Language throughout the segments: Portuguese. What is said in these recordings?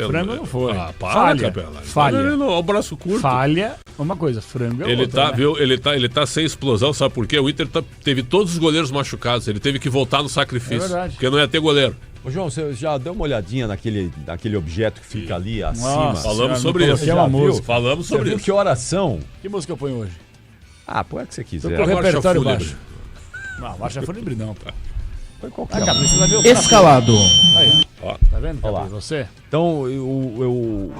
Frango não foi. Falha. Falha. Não, o braço curto. Falha. Uma coisa, frango é outra, né? Viu, ele tá sem explosão, sabe por quê? O Inter teve todos os goleiros machucados. Ele teve que voltar no sacrifício. É verdade. Porque não ia ter goleiro. Ô, João, você já deu uma olhadinha naquele objeto que fica ali acima? Nossa, Falamos sobre isso. Falamos sobre isso. isso. Que oração? Que música eu ponho hoje? Põe a que você quiser. Tô com o repertório baixo. Não, marcha fúnebre não, pô. Põe qualquer Escalado. Aí, ó. Tá vendo, Gabi? Você? Então, o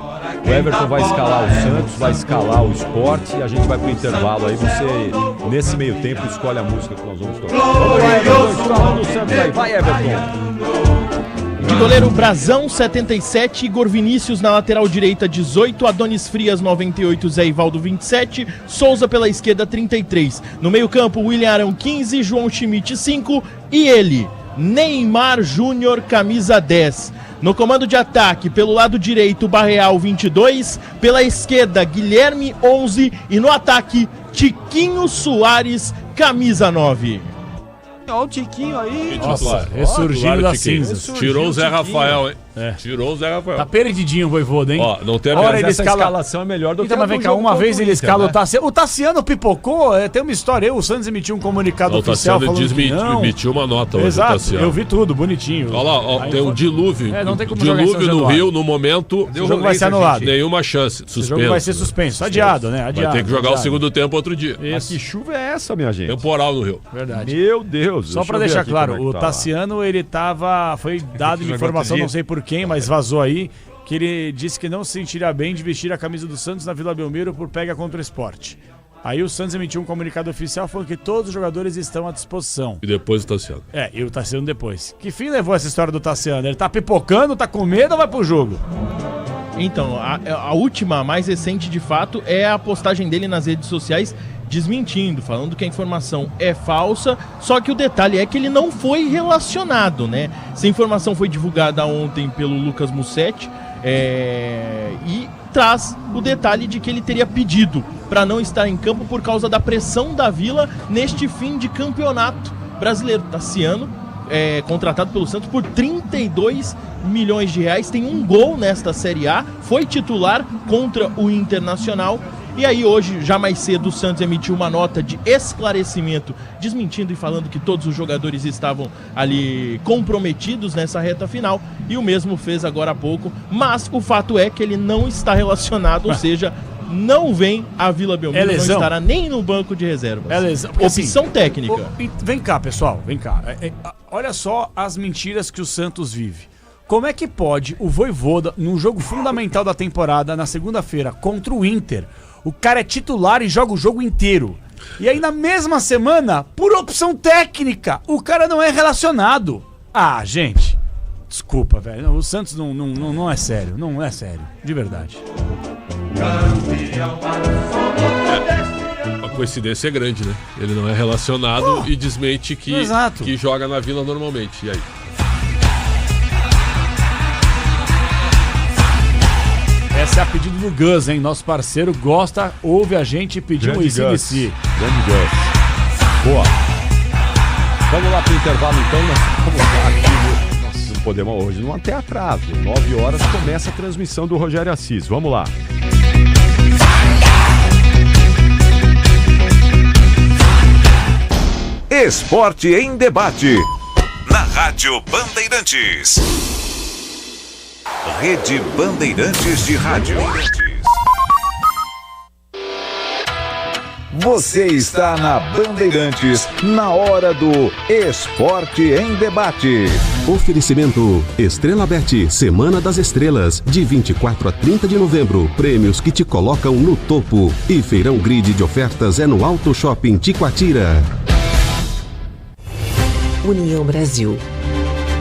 Everton vai escalar o Santos, vai escalar o Sport e a gente vai pro intervalo. Aí você, nesse meio tempo, escolhe a música que nós vamos tocar. Vamos lá, Everton, escalando o Santos aí. Vai, Everton. De goleiro, Brazão, 77, Igor Vinícius na lateral direita, 18, Adonis Frias, 98, Zé Ivaldo, 27, Souza pela esquerda, 33. No meio campo, William Arão, 15, João Schmidt, 5 e ele, Neymar Júnior, camisa 10. No comando de ataque, pelo lado direito, Barreal, 22, pela esquerda, Guilherme, 11 e no ataque, Tiquinho Soares, camisa 9. Olha o Tiquinho aí. Nossa, ressurgindo das cinzas. Tirou o Zé Rafael, hein? Tirou o Zé Rafael. Tá perdidinho o Voivoda, hein? Ó, não tem Hora ele essa escalação é melhor do que então, mas vem cá, uma vez ele escala o Tassiano. O Tassiano pipocou, tem uma história aí, o Santos emitiu um comunicado oficial falando que não. Emitiu uma nota hoje. Exato, eu vi tudo, bonitinho. Olha lá, ó, tem um dilúvio. Não tem como dilúvio no Rio, no momento. O jogo vai ser anulado. Nenhuma chance. Suspenso. O jogo vai ser suspenso. Adiado, né? Adiado. Vai ter que jogar o segundo tempo outro dia. Mas que chuva é essa, minha gente? Temporal no Rio. Verdade. Meu Deus. Só pra deixar claro, o Tassiano, ele tava... Foi dado informação, não sei por quem, mas vazou aí, que ele disse que não se sentiria bem de vestir a camisa do Santos na Vila Belmiro por pega contra o Sport. Aí o Santos emitiu um comunicado oficial falando que todos os jogadores estão à disposição. E depois o Tassiano. E o Tassiano depois. Que fim levou essa história do Tassiano? Ele tá pipocando, tá com medo ou vai pro jogo? Então, a última, mais recente de fato, é a postagem dele nas redes sociais desmentindo, falando que a informação é falsa, só que o detalhe é que ele não foi relacionado, né? Essa informação foi divulgada ontem pelo Lucas Mussetti e traz o detalhe de que ele teria pedido para não estar em campo por causa da pressão da Vila neste fim de campeonato brasileiro. Tassiano contratado pelo Santos por 32 milhões de reais, tem um gol nesta Série A, foi titular contra o Internacional. E aí hoje, já mais cedo, o Santos emitiu uma nota de esclarecimento, desmentindo e falando que todos os jogadores estavam ali comprometidos nessa reta final, e o mesmo fez agora há pouco, mas o fato é que ele não está relacionado, ou seja, não vem à Vila Belmiro, não estará nem no banco de reservas. É lesão. Opção técnica. Vem cá, pessoal, vem cá. Olha só as mentiras que o Santos vive. Como é que pode o Voivoda, num jogo fundamental da temporada, na segunda-feira, contra o Inter, o cara é titular e joga o jogo inteiro. E aí na mesma semana, por opção técnica, o cara não é relacionado. Ah, gente, desculpa, velho. O Santos não é sério. Não é sério, de verdade. A coincidência é grande, né? Ele não é relacionado e desmente que joga na Vila normalmente. E aí? Essa é a pedido do Gus, hein? Nosso parceiro gosta, ouve a gente e pediu um ICDC. Grande Gus. Boa. Vamos lá pro intervalo então. Vamos lá aqui. Nossa, não podemos hoje, não tem atraso. 9 horas começa a transmissão do Rogério Assis. Vamos lá. Esporte em debate. Na Rádio Bandeirantes. Rede Bandeirantes de Rádio. Você está na Bandeirantes, na hora do Esporte em Debate. Oferecimento Estrela Bet, Semana das Estrelas, de 24 a 30 de novembro. Prêmios que te colocam no topo. E Feirão Grid de ofertas é no Auto Shopping Ticoatira. União Brasil.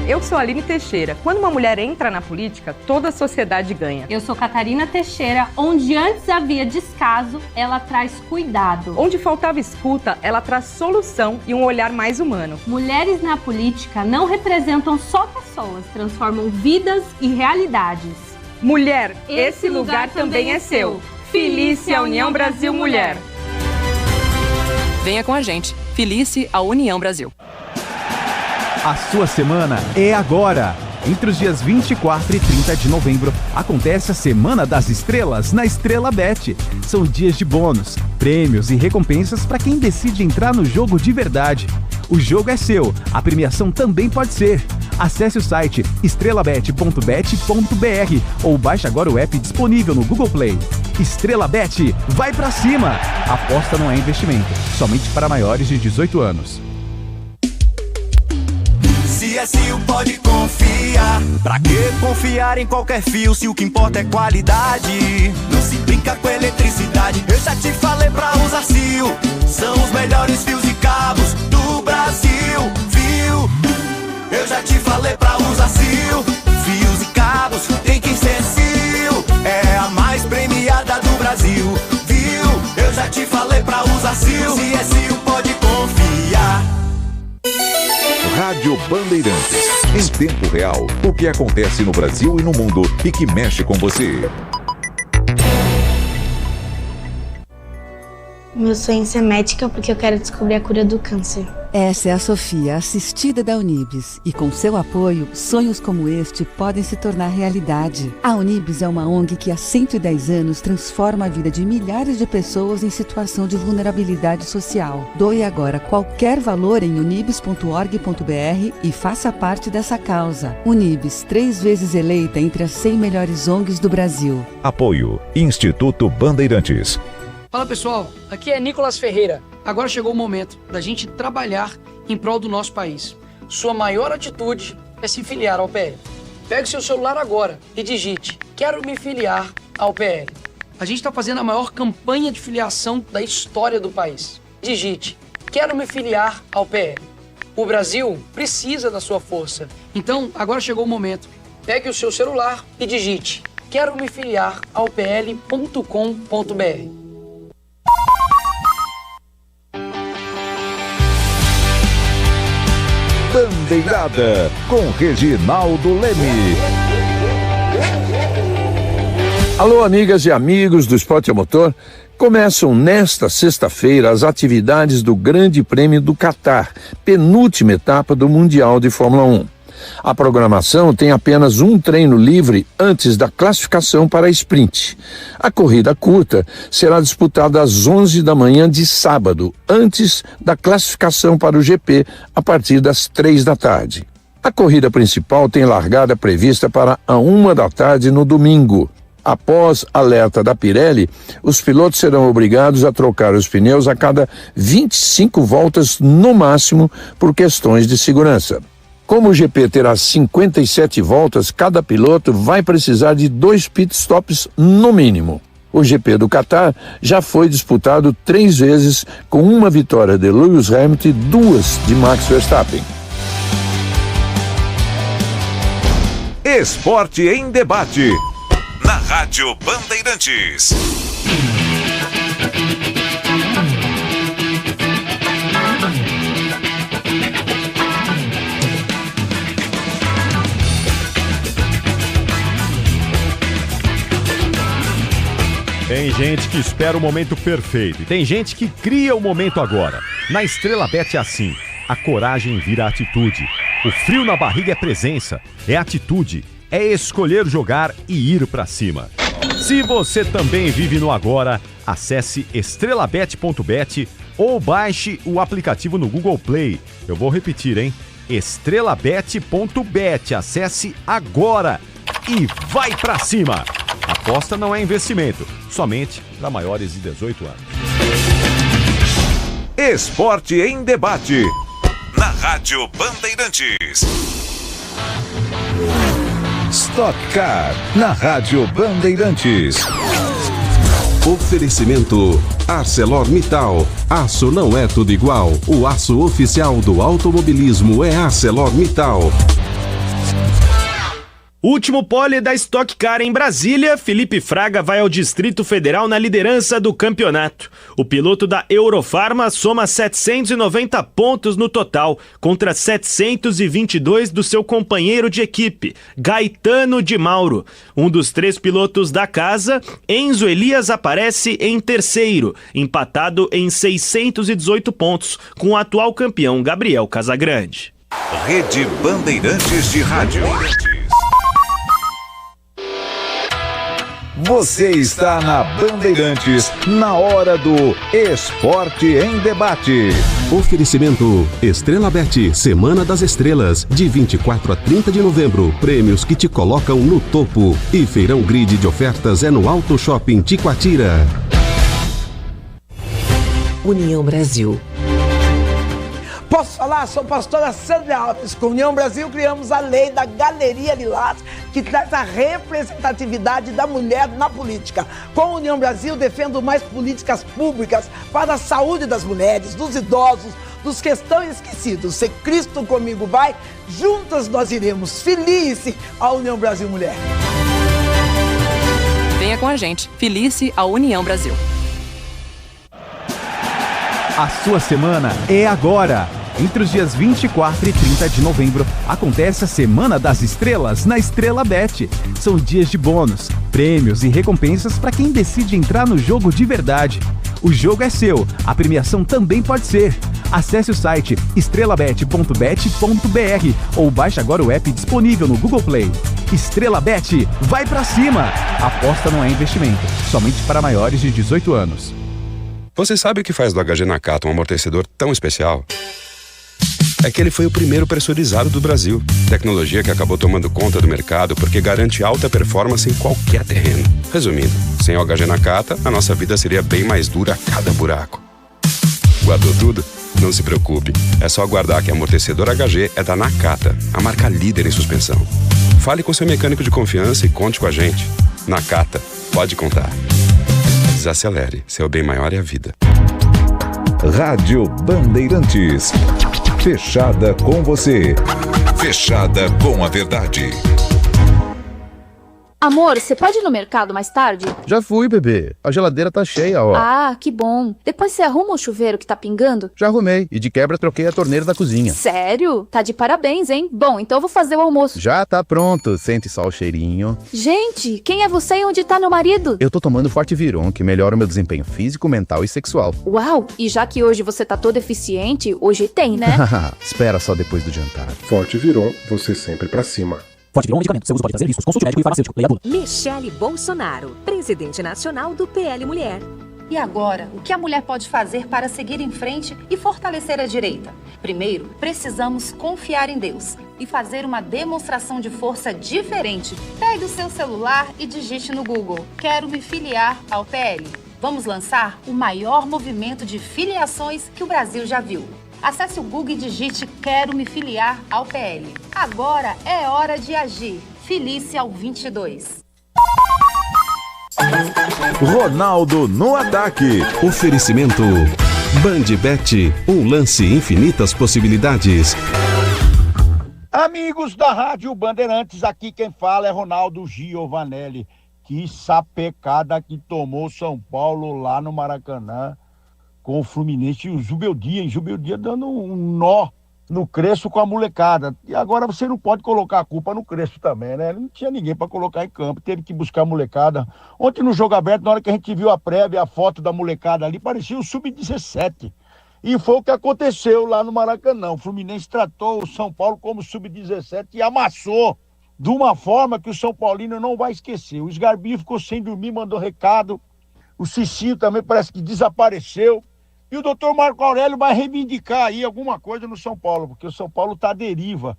Eu sou Aline Teixeira. Quando uma mulher entra na política, toda a sociedade ganha. Eu sou Catarina Teixeira. Onde antes havia descaso, ela traz cuidado. Onde faltava escuta, ela traz solução e um olhar mais humano. Mulheres na política não representam só pessoas, transformam vidas e realidades. Mulher, esse lugar também é seu. Filice a União Brasil Mulher. Venha com a gente. Filice a União Brasil. A sua semana é agora. Entre os dias 24 e 30 de novembro, acontece a Semana das Estrelas na Estrela Bet. São dias de bônus, prêmios e recompensas para quem decide entrar no jogo de verdade. O jogo é seu, a premiação também pode ser. Acesse o site estrelabet.bet.br ou baixe agora o app disponível no Google Play. Estrela Bet, vai pra cima! Aposta não é investimento, somente para maiores de 18 anos. CSU pode confiar. Pra que confiar em qualquer fio se o que importa é qualidade? Não se brinca com eletricidade. Eu já te falei pra usar Sil. São os melhores fios e cabos do Brasil, viu? Eu já te falei pra usar Sil. Fios e cabos tem que ser Sil. É a mais premiada do Brasil, viu? Eu já te falei pra usar Sil. CSU pode confiar. Rádio Bandeirantes. Em tempo real, o que acontece no Brasil e no mundo e que mexe com você. Meu sonho é ser médica porque eu quero descobrir a cura do câncer. Essa é a Sofia, assistida da Unibis. E com seu apoio, sonhos como este podem se tornar realidade. A Unibis é uma ONG que há 110 anos transforma a vida de milhares de pessoas em situação de vulnerabilidade social. Doe agora qualquer valor em unibis.org.br e faça parte dessa causa. Unibis, 3 vezes eleita entre as 100 melhores ONGs do Brasil. Apoio Instituto Bandeirantes. Fala pessoal, aqui é Nicolas Ferreira. Agora chegou o momento da gente trabalhar em prol do nosso país. Sua maior atitude é se filiar ao PL. Pegue seu celular agora e digite: quero me filiar ao PL. A gente está fazendo a maior campanha de filiação da história do país. Digite: quero me filiar ao PL. O Brasil precisa da sua força. Então, agora chegou o momento. Pegue o seu celular e digite: quero me filiar ao pl.com.br. Bandeirada com Reginaldo Leme. Alô, amigas e amigos do Esporte a Motor. Começam nesta sexta-feira as atividades do Grande Prêmio do Catar, penúltima etapa do Mundial de Fórmula 1. A programação tem apenas um treino livre antes da classificação para a sprint. A corrida curta será disputada às 11 da manhã de sábado, antes da classificação para o GP, a partir das 3 da tarde. A corrida principal tem largada prevista para a 1 da tarde no domingo. Após alerta da Pirelli, os pilotos serão obrigados a trocar os pneus a cada 25 voltas no máximo por questões de segurança. Como o GP terá 57 voltas, cada piloto vai precisar de 2 pitstops no mínimo. O GP do Catar já foi disputado 3 vezes, com uma vitória de Lewis Hamilton e 2 de Max Verstappen. Esporte em debate. Na Rádio Bandeirantes. Tem gente que espera o momento perfeito e tem gente que cria o momento agora. Na Estrela Bet é assim, a coragem vira atitude, o frio na barriga é presença, é atitude, é escolher jogar e ir pra cima. Se você também vive no agora, acesse estrelabet.bet ou baixe o aplicativo no Google Play. Eu vou repetir, hein? estrelabet.bet, acesse agora e vai pra cima! Aposta não é investimento, somente para maiores de 18 anos. Esporte em debate. Na Rádio Bandeirantes. Stock Car. Na Rádio Bandeirantes. Oferecimento ArcelorMittal. Aço não é tudo igual. O aço oficial do automobilismo é ArcelorMittal. Último pole da Stock Car em Brasília, Felipe Fraga vai ao Distrito Federal na liderança do campeonato. O piloto da Eurofarma soma 790 pontos no total, contra 722 do seu companheiro de equipe, Gaetano de Mauro. Um dos 3 pilotos da casa, Enzo Elias, aparece em terceiro, empatado em 618 pontos, com o atual campeão Gabriel Casagrande. Rede Bandeirantes de Rádio. Você está na Bandeirantes, na hora do Esporte em Debate. Oferecimento Estrela Bet, Semana das Estrelas, de 24 a 30 de novembro. Prêmios que te colocam no topo. E Feirão Grid de Ofertas é no Auto Shopping Tiquatira. União Brasil. Posso falar? Sou pastora Sandra Alves. Com União Brasil criamos a lei da Galeria Lilás, que traz a representatividade da mulher na política. Com a União Brasil defendo mais políticas públicas para a saúde das mulheres, dos idosos, dos que estão esquecidos. Se Cristo comigo vai, juntas nós iremos. Felice a União Brasil Mulher. Venha com a gente. Felice a União Brasil. A sua semana é agora. Entre os dias 24 e 30 de novembro, acontece a Semana das Estrelas na Estrela Bet. São dias de bônus, prêmios e recompensas para quem decide entrar no jogo de verdade. O jogo é seu, a premiação também pode ser. Acesse o site estrelabet.bet.br ou baixe agora o app disponível no Google Play. Estrela Bet, vai pra cima! Aposta não é investimento, somente para maiores de 18 anos. Você sabe o que faz do HG Nakata um amortecedor tão especial? É que ele foi o primeiro pressurizado do Brasil. Tecnologia que acabou tomando conta do mercado porque garante alta performance em qualquer terreno. Resumindo, sem o HG Nakata, a nossa vida seria bem mais dura a cada buraco. Guardou tudo? Não se preocupe. É só aguardar que amortecedor HG é da Nakata, a marca líder em suspensão. Fale com seu mecânico de confiança e conte com a gente. Nakata, pode contar. Desacelere, seu bem maior é a vida. Rádio Bandeirantes. Fechada com você. Fechada com a verdade. Amor, você pode ir no mercado mais tarde? Já fui, bebê. A geladeira tá cheia, ó. Ah, que bom. Depois você arruma o chuveiro que tá pingando? Já arrumei. E de quebra troquei a torneira da cozinha. Sério? Tá de parabéns, hein? Bom, então eu vou fazer o almoço. Já tá pronto. Sente só o cheirinho. Gente, quem é você e onde tá meu marido? Eu tô tomando Forte Viron, que melhora o meu desempenho físico, mental e sexual. Uau! E já que hoje você tá todo eficiente, hoje tem, né? Espera só depois do jantar. Forte Viron, você sempre pra cima. Forte Viron é um medicamento. Seu uso pode trazer riscos. Consulte médico e farmacêutico. Leia a bula. Michele Bolsonaro, presidente nacional do PL Mulher. E agora, o que a mulher pode fazer para seguir em frente e fortalecer a direita? Primeiro, precisamos confiar em Deus e fazer uma demonstração de força diferente. Pegue o seu celular e digite no Google: quero me filiar ao PL. Vamos lançar o maior movimento de filiações que o Brasil já viu. Acesse o Google e digite quero me filiar ao PL. Agora é hora de agir. Filice ao 22. Ronaldo no ataque. Oferecimento Bandbet, um lance infinitas possibilidades. Amigos da Rádio Bandeirantes, aqui quem fala é Ronaldo Giovanelli. Que sapecada que tomou São Paulo lá no Maracanã com o Fluminense e o Zubeldia dando um nó no Crespo com a molecada. E agora você não pode colocar a culpa no Crespo também, né? Não tinha ninguém para colocar em campo, teve que buscar a molecada. Ontem no jogo aberto, na hora que a gente viu a prévia, a foto da molecada ali, parecia o Sub-17. E foi o que aconteceu lá no Maracanã. O Fluminense tratou o São Paulo como Sub-17 e amassou de uma forma que o São Paulino não vai esquecer. O Sgarbi ficou sem dormir, mandou recado. O Cicinho também parece que desapareceu. E o doutor Marco Aurélio vai reivindicar aí alguma coisa no São Paulo, porque o São Paulo está à deriva.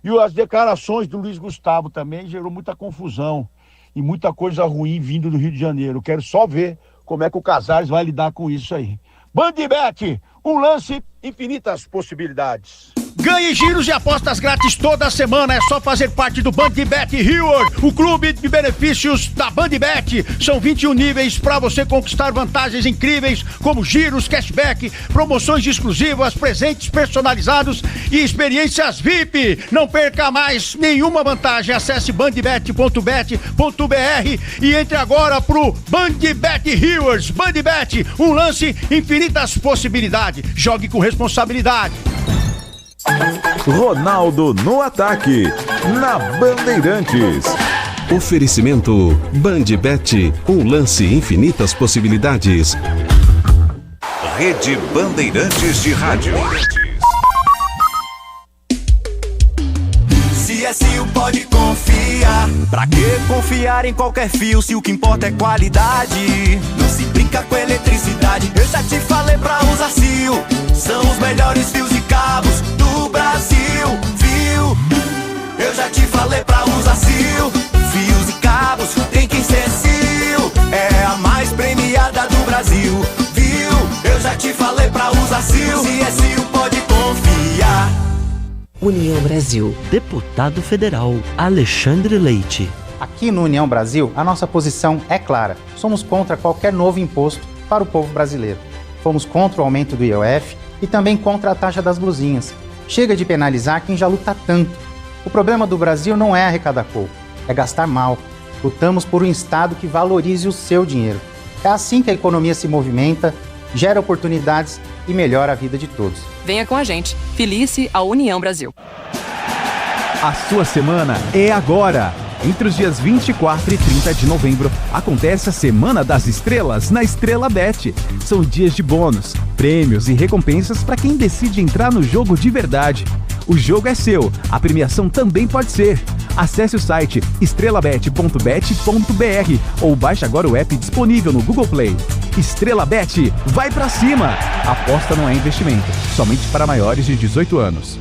E as declarações do Luiz Gustavo também gerou muita confusão e muita coisa ruim vindo do Rio de Janeiro. Quero só ver como é que o Casares vai lidar com isso aí. Bandbet, um lance, infinitas possibilidades. Ganhe giros e apostas grátis toda semana. É só fazer parte do Bandbet Reward, o clube de benefícios da Bandbet. São 21 níveis para você conquistar vantagens incríveis, como giros, cashback, promoções exclusivas, presentes personalizados e experiências VIP. Não perca mais nenhuma vantagem. Acesse bandbet.bet.br e entre agora pro Bandbet Rewards. Bandbet, um lance, infinitas possibilidades. Jogue com responsabilidade. Ronaldo no ataque, na Bandeirantes. Oferecimento Bandbet, um lance infinitas possibilidades. Rede Bandeirantes de Rádio. confia. Pra que confiar em qualquer fio se o que importa é qualidade? Não se brinca com eletricidade. Eu já te falei pra usar Sil. São os melhores fios e cabos do Brasil. Viu? Eu já te falei pra usar Sil. Fios e cabos tem que ser Sil. É a mais premiada do Brasil. Viu? Eu já te falei pra usar Sil. Se é Sil, pode confiar. União Brasil. Deputado Federal Alexandre Leite. Aqui no União Brasil, a nossa posição é clara. Somos contra qualquer novo imposto para o povo brasileiro. Fomos contra o aumento do IOF e também contra a taxa das blusinhas. Chega de penalizar quem já luta tanto. O problema do Brasil não é arrecadar pouco, é gastar mal. Lutamos por um Estado que valorize o seu dinheiro. É assim que a economia se movimenta, gera oportunidades e melhora a vida de todos. Venha com a gente. Filice à União Brasil. A sua semana é agora! Entre os dias 24 e 30 de novembro, acontece a Semana das Estrelas na Estrela Bet. São dias de bônus, prêmios e recompensas para quem decide entrar no jogo de verdade. O jogo é seu, a premiação também pode ser. Acesse o site estrelabet.bet.br ou baixe agora o app disponível no Google Play. Estrela Bet, vai pra cima! Aposta não é investimento, somente para maiores de 18 anos.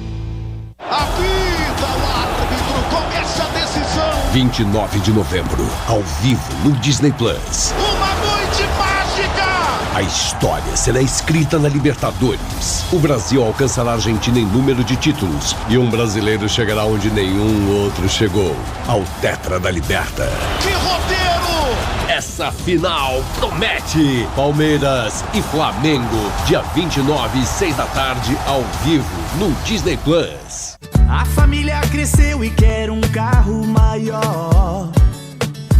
29 de novembro, ao vivo no Disney Plus. Uma noite mágica! A história será escrita na Libertadores. O Brasil alcançará a Argentina em número de títulos e um brasileiro chegará onde nenhum outro chegou, ao Tetra da Liberta. Que roteiro! Essa final promete! Palmeiras e Flamengo, dia 29, 6 da tarde, ao vivo no Disney Plus. A família cresceu e quer um carro maior.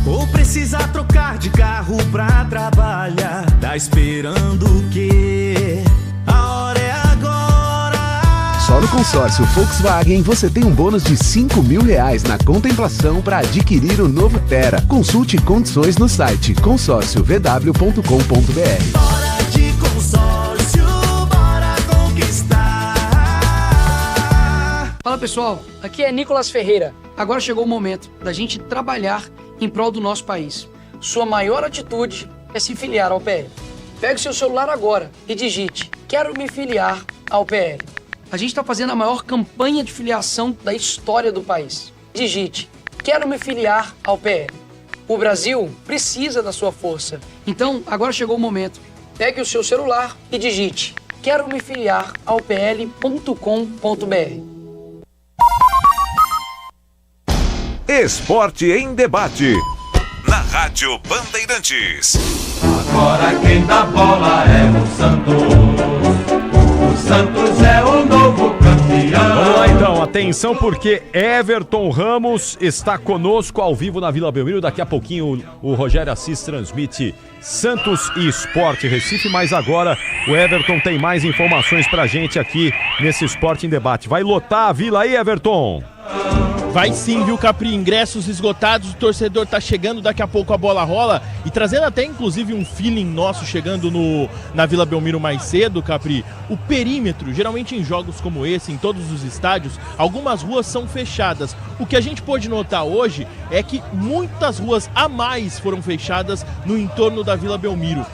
Ou precisa trocar de carro pra trabalhar. Tá esperando o quê? A hora é agora. Só no consórcio Volkswagen você tem um bônus de R$5.000 na contemplação para adquirir o novo Tera. Consulte condições no site consórciovw.com.br. Hora de consórcio, bora conquistar. Fala pessoal, aqui é Nicolas Ferreira. Agora chegou o momento da gente trabalhar em prol do nosso país. Sua maior atitude é se filiar ao PL. Pegue o seu celular agora e digite: quero me filiar ao PL. A gente está fazendo a maior campanha de filiação da história do país. Digite: quero me filiar ao PL. O Brasil precisa da sua força. Então, agora chegou o momento. Pegue o seu celular e digite: quero me filiar ao pl.com.br. Esporte em Debate, na Rádio Bandeirantes. Agora quem dá bola é o Santos. O Santos é o novo campeão. Vamos lá então, atenção porque Everton Ramos está conosco ao vivo na Vila Belmiro. Daqui a pouquinho o Rogério Assis transmite Santos e Sport Recife, mas agora o Everton tem mais informações pra gente aqui nesse Esporte em Debate. Vai lotar a Vila aí, Everton? Vai sim, viu, Capri? Ingressos esgotados, o torcedor tá chegando, daqui a pouco a bola rola e trazendo até inclusive um feeling nosso chegando na Vila Belmiro mais cedo, Capri. O perímetro, geralmente em jogos como esse, em todos os estádios, algumas ruas são fechadas. O que a gente pôde notar hoje é que muitas ruas a mais foram fechadas no entorno da Vila Belmiro.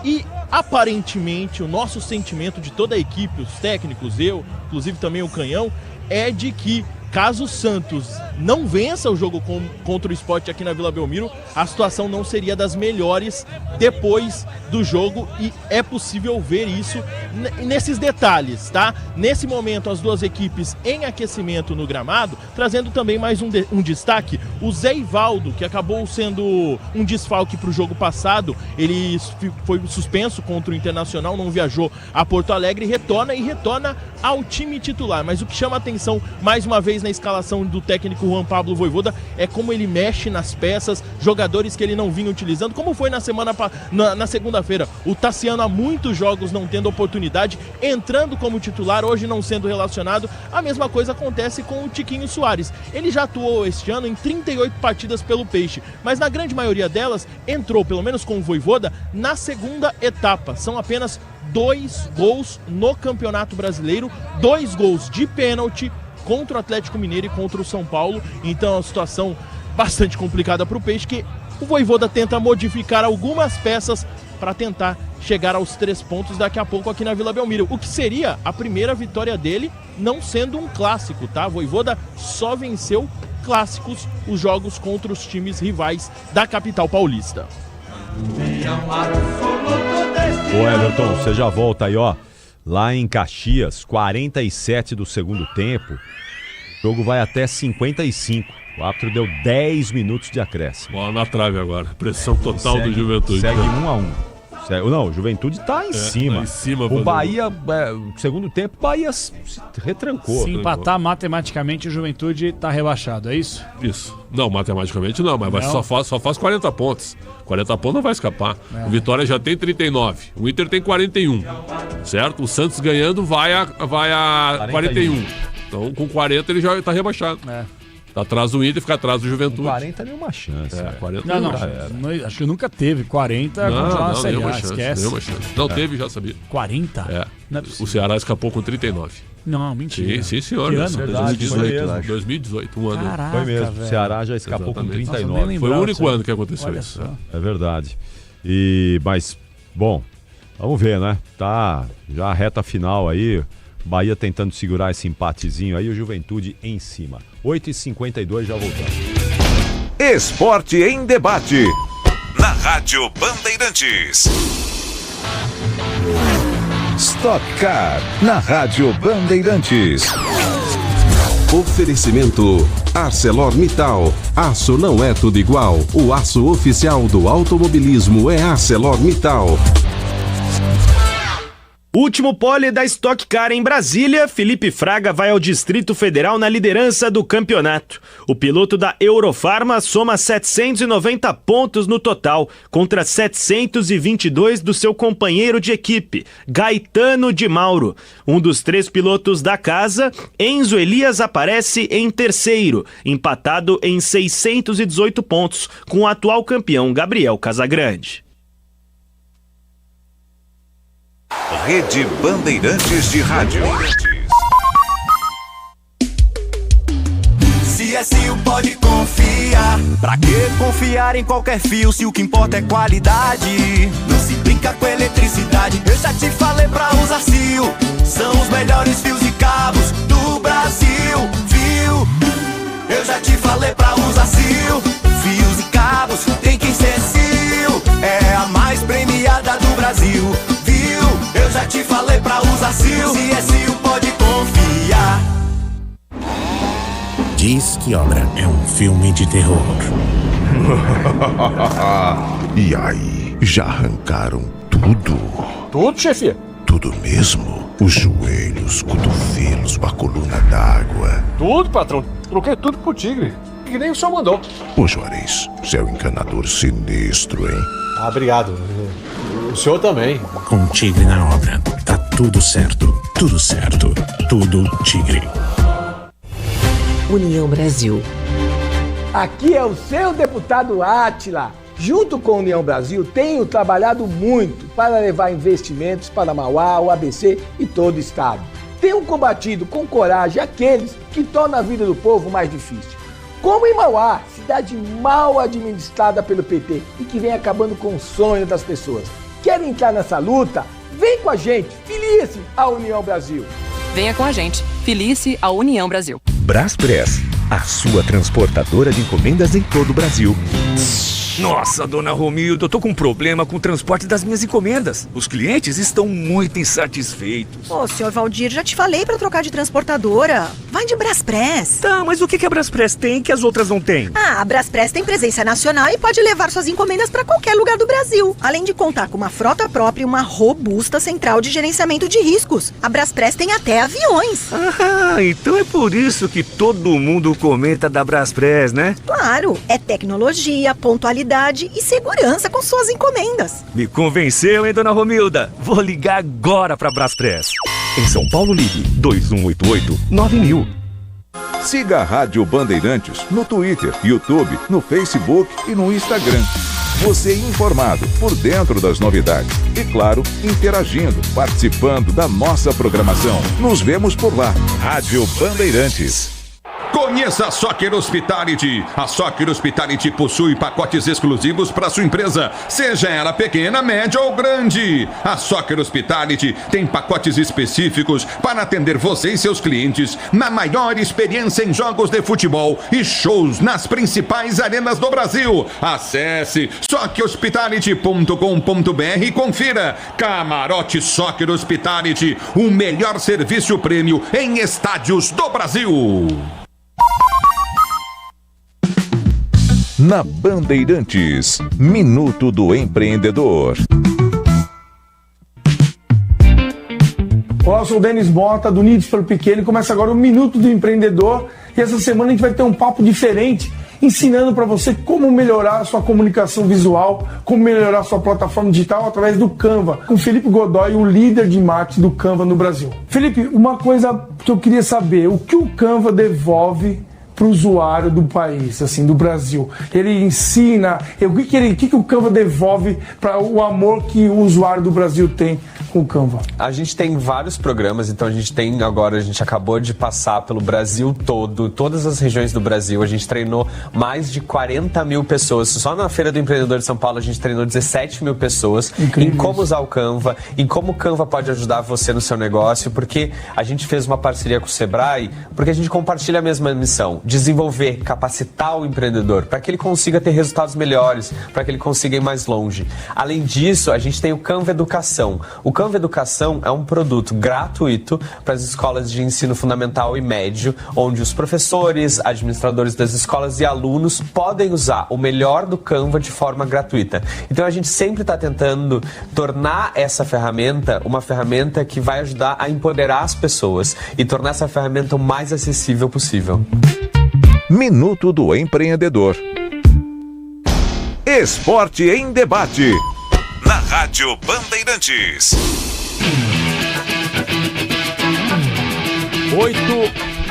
E aparentemente o nosso sentimento de toda a equipe, os técnicos, eu, inclusive também o Canhão, é de que caso o Santos não vença o jogo contra o Sport aqui na Vila Belmiro, a situação não seria das melhores depois do jogo e é possível ver isso nesses detalhes, tá? Nesse momento, as duas equipes em aquecimento no gramado, trazendo também mais um destaque, o Zé Ivaldo, que acabou sendo um desfalque para o jogo passado, ele foi suspenso contra o Internacional, não viajou a Porto Alegre, retorna ao time titular, mas o que chama atenção mais uma vez na escalação do técnico Juan Pablo Vojvoda é como ele mexe nas peças, jogadores que ele não vinha utilizando, como foi na segunda-feira, o Tassiano há muitos jogos não tendo oportunidade, entrando como titular, hoje não sendo relacionado. A mesma coisa acontece com o Tiquinho Soares, ele já atuou este ano em 38 partidas pelo Peixe, mas na grande maioria delas entrou, pelo menos com o Vojvoda, na segunda etapa. São apenas 2 gols no Campeonato Brasileiro, 2 gols de pênalti contra o Atlético Mineiro e contra o São Paulo. Então a situação bastante complicada para o Peixe, que o Vojvoda tenta modificar algumas peças para tentar chegar aos 3 pontos daqui a pouco aqui na Vila Belmiro, o que seria a primeira vitória dele, não sendo um clássico, tá? Vojvoda só venceu clássicos, os jogos contra os times rivais da capital paulista. Ô Everton, você já volta aí, ó. Lá em Caxias, 47 do segundo tempo. O jogo vai até 55. O árbitro deu 10 minutos de acréscimo. Bola na trave agora. Pressão total do Juventude. Segue 1-1. Não, o Juventude tá em cima. Tá em cima. O Bahia, segundo tempo, o Bahia se retrancou. Se empatar matematicamente, o Juventude tá rebaixado, é isso? Isso. Não, matematicamente não, mas não. Só faz 40 pontos. 40 pontos não vai escapar. O Vitória já tem 39. O Inter tem 41. Certo? O Santos ganhando vai a 41. Então, com 40 ele já tá rebaixado. Tá atrás do Inter, fica atrás do Juventude. 40 nenhuma chance. 40 não, acho que nunca teve. 40 continuar na Série A, esquece. Nenhuma chance. Não, teve, já sabia. 40? Não é o Ceará escapou com 39. Não, mentira. Sim, senhor. Que ano? 2018, um ano. Caraca, foi mesmo. velho. O Ceará já escapou com 39. Nossa, foi o único ano que aconteceu isso. É verdade. Mas, bom, vamos ver, né? Tá já a reta final aí. Bahia tentando segurar esse empatezinho aí, o Juventude em cima. 8h52, já voltamos. Esporte em debate. Na Rádio Bandeirantes. Stock Car. Na Rádio Bandeirantes. Oferecimento ArcelorMittal. Aço não é tudo igual. O aço oficial do automobilismo é ArcelorMittal. Último pole da Stock Car em Brasília, Felipe Fraga vai ao Distrito Federal na liderança do campeonato. O piloto da Eurofarma soma 790 pontos no total, contra 722 do seu companheiro de equipe, Gaetano de Mauro. Um dos 3 pilotos da casa, Enzo Elias, aparece em terceiro, empatado em 618 pontos, com o atual campeão Gabriel Casagrande. Rede Bandeirantes de Rádio. CSU pode confiar. Pra que confiar em qualquer fio se o que importa é qualidade? Não se brinca com eletricidade. Eu já te falei pra usar CSU. São os melhores fios e cabos do Brasil, viu? Eu já te falei pra usar CSU. Fios e cabos tem que ser CSU. É a mais premiada do Brasil. Eu já te falei pra usar CSU. CSU pode confiar. Diz que Obra é um filme de terror. E aí, já arrancaram tudo? Tudo, chefia? Tudo mesmo? Os joelhos, cotovelos, a coluna d'água. Tudo, patrão. Troquei tudo pro Tigre. Que nem o senhor mandou. Ô Juarez, você é um encanador sinistro, hein? Ah, obrigado. O senhor também. Com o Tigre na obra, tá tudo certo. Tudo certo. Tudo Tigre. União Brasil. Aqui é o seu deputado Átila. Junto com a União Brasil, tenho trabalhado muito para levar investimentos para Mauá, o ABC e todo o estado. Tenho combatido com coragem aqueles que tornam a vida do povo mais difícil. Como em Mauá, cidade mal administrada pelo PT e que vem acabando com o sonho das pessoas. Quer entrar nessa luta? Vem com a gente, filie-se à União Brasil. Venha com a gente, filie-se à União Brasil. Braspress, a sua transportadora de encomendas em todo o Brasil. Nossa, dona Romilda, eu tô com um problema com o transporte das minhas encomendas. Os clientes estão muito insatisfeitos. Ô, senhor Valdir, já te falei pra trocar de transportadora. Vai de Braspress. Tá, mas o que a Braspress tem que as outras não têm? Ah, a Braspress tem presença nacional e pode levar suas encomendas pra qualquer lugar do Brasil. Além de contar com uma frota própria e uma robusta central de gerenciamento de riscos. A Braspress tem até aviões. Ah, então é por isso que todo mundo comenta da Braspress, né? Claro, é tecnologia, pontualidade e segurança com suas encomendas. Me convenceu, hein, dona Romilda? Vou ligar agora pra Braspress. Em São Paulo, ligue 2188-9000. Siga a Rádio Bandeirantes no Twitter, YouTube, no Facebook e no Instagram. Você informado, por dentro das novidades. E claro, interagindo, participando da nossa programação. Nos vemos por lá. Rádio Bandeirantes. Conheça a Soccer Hospitality. A Soccer Hospitality possui pacotes exclusivos para sua empresa, seja ela pequena, média ou grande. A Soccer Hospitality tem pacotes específicos para atender você e seus clientes na maior experiência em jogos de futebol e shows nas principais arenas do Brasil. Acesse soccerhospitality.com.br e confira. Camarote Soccer Hospitality, o melhor serviço prêmio em estádios do Brasil. Na Bandeirantes, Minuto do Empreendedor. Olá, eu sou o Denis Mota, do Unidos pelo Pequeno, e começa agora o Minuto do Empreendedor. E essa semana a gente vai ter um papo diferente, ensinando para você como melhorar a sua comunicação visual, como melhorar a sua plataforma digital através do Canva, com Felipe Godoy, o líder de marketing do Canva no Brasil. Felipe, uma coisa que eu queria saber, o que o Canva devolve para o usuário do país, assim, do Brasil? Ele ensina, o que o Canva devolve para o amor que o usuário do Brasil tem com o Canva? A gente tem vários programas, então a gente acabou de passar pelo Brasil todo, todas as regiões do Brasil, a gente treinou mais de 40 mil pessoas, só na Feira do Empreendedor de São Paulo a gente treinou 17 mil pessoas. Incrível. Em como usar o Canva, em como o Canva pode ajudar você no seu negócio, porque a gente fez uma parceria com o Sebrae, porque a gente compartilha a mesma missão, desenvolver, capacitar o empreendedor para que ele consiga ter resultados melhores, para que ele consiga ir mais longe. Além disso, a gente tem o Canva Educação. O Canva Educação é um produto gratuito para as escolas de ensino fundamental e médio, onde os professores, administradores das escolas e alunos podem usar o melhor do Canva de forma gratuita. Então a gente sempre está tentando tornar essa ferramenta uma ferramenta que vai ajudar a empoderar as pessoas e tornar essa ferramenta o mais acessível possível. Minuto do Empreendedor. Esporte em Debate. Na Rádio Bandeirantes.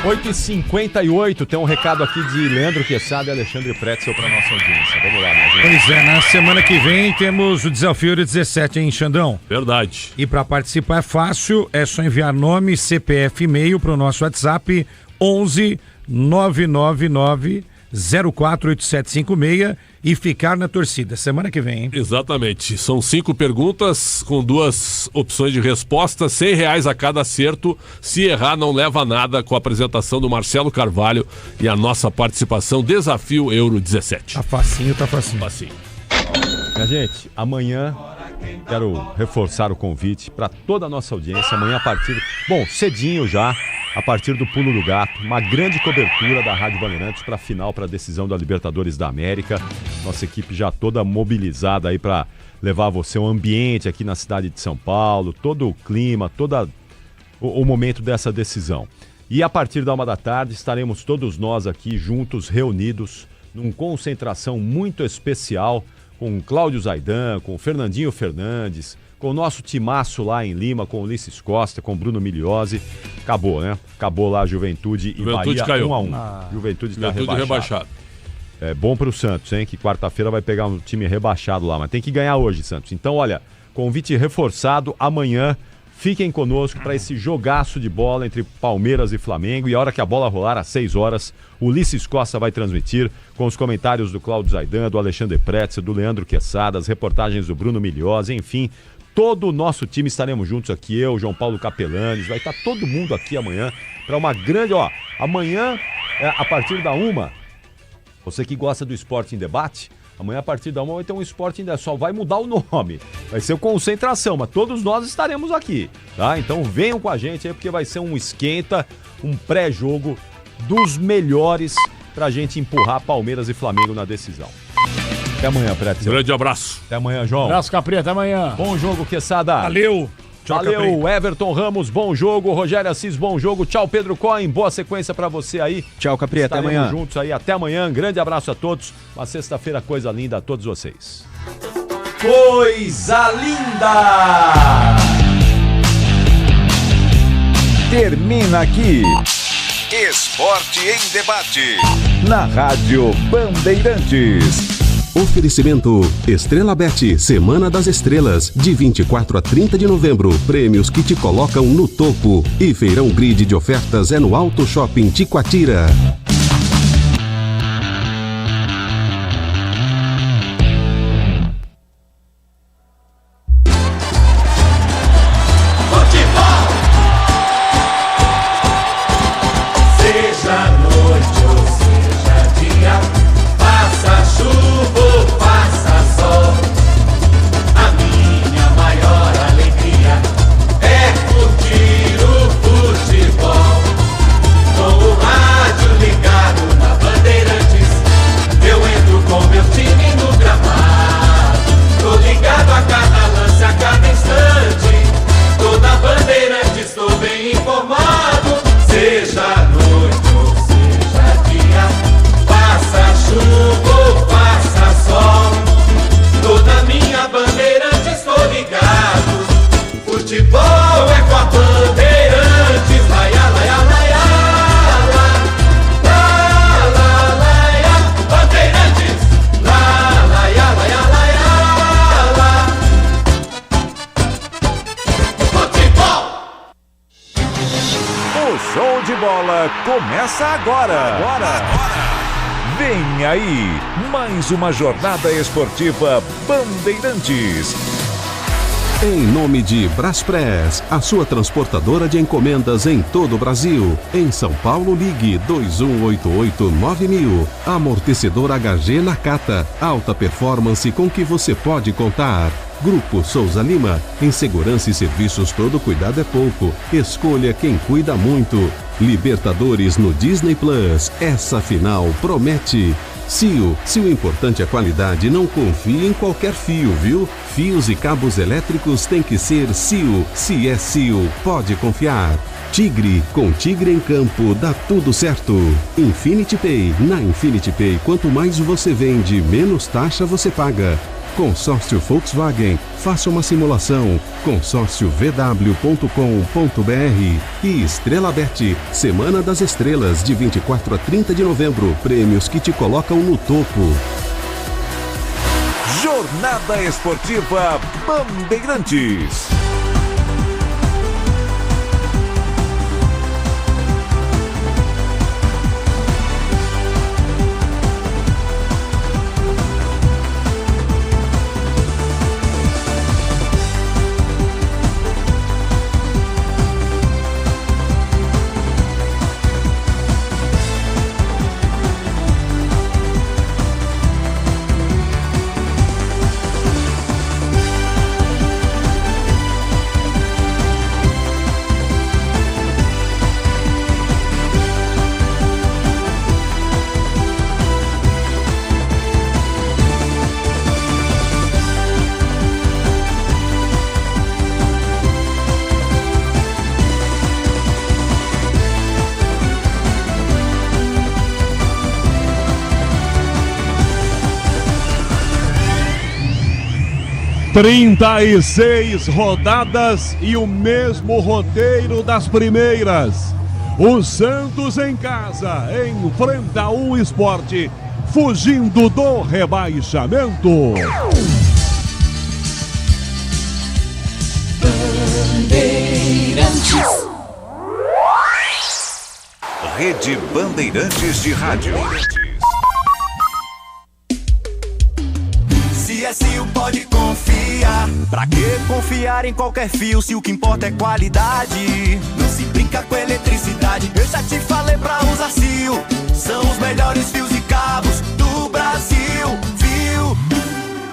8h58, tem um recado aqui de Leandro Quesada e Alexandre Pretzel para nossa audiência. Vamos lá, minha gente. Pois é, na semana que vem temos o Desafio de 17, hein, Xandão? Verdade. E para participar é fácil, é só enviar nome, CPF e e-mail para o nosso WhatsApp 11 999 048756 e ficar na torcida. Semana que vem, hein? Exatamente. São 5 perguntas com 2 opções de resposta, R$100 a cada acerto. Se errar, não leva nada, com a apresentação do Marcelo Carvalho e a nossa participação. Desafio Euro 17. Tá facinho, tá facinho. Facinho. Minha gente, amanhã quero reforçar o convite para toda a nossa audiência. Amanhã a partir... Bom, cedinho já, a partir do Pulo do Gato, uma grande cobertura da Rádio Bandeirantes para a final, para a decisão da Libertadores da América. Nossa equipe já toda mobilizada aí para levar você um ambiente aqui na cidade de São Paulo, todo o clima, todo o momento dessa decisão. E a partir da 13h estaremos todos nós aqui juntos, reunidos, numa concentração muito especial, com o Cláudio Zaidan, com o Fernandinho Fernandes, com o nosso timaço lá em Lima, com o Ulisses Costa, com o Bruno Miliose. Acabou, né? Acabou lá a Juventude e Bahia caiu. 1-1. Juventude está rebaixado. É bom pro Santos, hein? Que quarta-feira vai pegar um time rebaixado lá, mas tem que ganhar hoje, Santos. Então, olha, convite reforçado amanhã. Fiquem conosco para esse jogaço de bola entre Palmeiras e Flamengo. E a hora que a bola rolar, às 6 horas, o Ulisses Costa vai transmitir com os comentários do Cláudio Zaidan, do Alexandre Pretzel, do Leandro Quesada, as reportagens do Bruno Miliose, enfim. Todo o nosso time estaremos juntos aqui, eu, João Paulo Capelanes, vai estar todo mundo aqui amanhã para uma grande... amanhã, a partir da 1h, você que gosta do Esporte em Debate... Amanhã, a partir da 1h, vai ter um Esporte ainda. Só vai mudar o nome. Vai ser o Concentração, mas todos nós estaremos aqui, tá? Então venham com a gente aí, porque vai ser um esquenta, um pré-jogo dos melhores pra gente empurrar Palmeiras e Flamengo na decisão. Até amanhã, Pretzel. Grande abraço. Até amanhã, João. Abraço, Capri. Até amanhã. Bom jogo, Quesada. Valeu. Tchau, valeu, Capri. Everton Ramos, bom jogo. Rogério Assis, bom jogo. Tchau, Pedro Cohen, boa sequência pra você aí. Tchau, Capri, até amanhã. Juntos aí, até amanhã. Grande abraço a todos. Uma sexta-feira coisa linda a todos vocês. Coisa linda! Termina aqui Esporte em Debate na Rádio Bandeirantes. Oferecimento Estrela Bet, Semana das Estrelas, de 24 a 30 de novembro. Prêmios que te colocam no topo. E Feirão Grid de Ofertas é no Auto Shopping Tiquatira. bola começa agora. Vem aí, mais uma jornada esportiva Bandeirantes. Em nome de Braspress, a sua transportadora de encomendas em todo o Brasil. Em São Paulo, ligue 2188-9000. Amortecedor HG Nakata. Alta performance com que você pode contar. Grupo Souza Lima. Em segurança e serviços todo cuidado é pouco. Escolha quem cuida muito. Libertadores no Disney Plus. Essa final promete. CIO, se o importante é a qualidade, não confie em qualquer fio, viu? Fios e cabos elétricos tem que ser CIO. Se é CIO, pode confiar. Tigre, com Tigre em campo, dá tudo certo. Infinity Pay. Na Infinity Pay, quanto mais você vende, menos taxa você paga. Consórcio Volkswagen. Faça uma simulação. consórciovw.com.br. E Estrela Bet. Semana das Estrelas, de 24 a 30 de novembro. Prêmios que te colocam no topo. Jornada Esportiva Bandeirantes. (36 rodadas e o mesmo roteiro das primeiras. O Santos em casa enfrenta o Sport, fugindo do rebaixamento. Bandeirantes. Rede Bandeirantes de Rádio. Se é CIO, pode confiar. Pra que confiar em qualquer fio se o que importa é qualidade? Não se brinca com eletricidade. Eu já te falei pra usar CIO. São os melhores fios e cabos do Brasil, viu?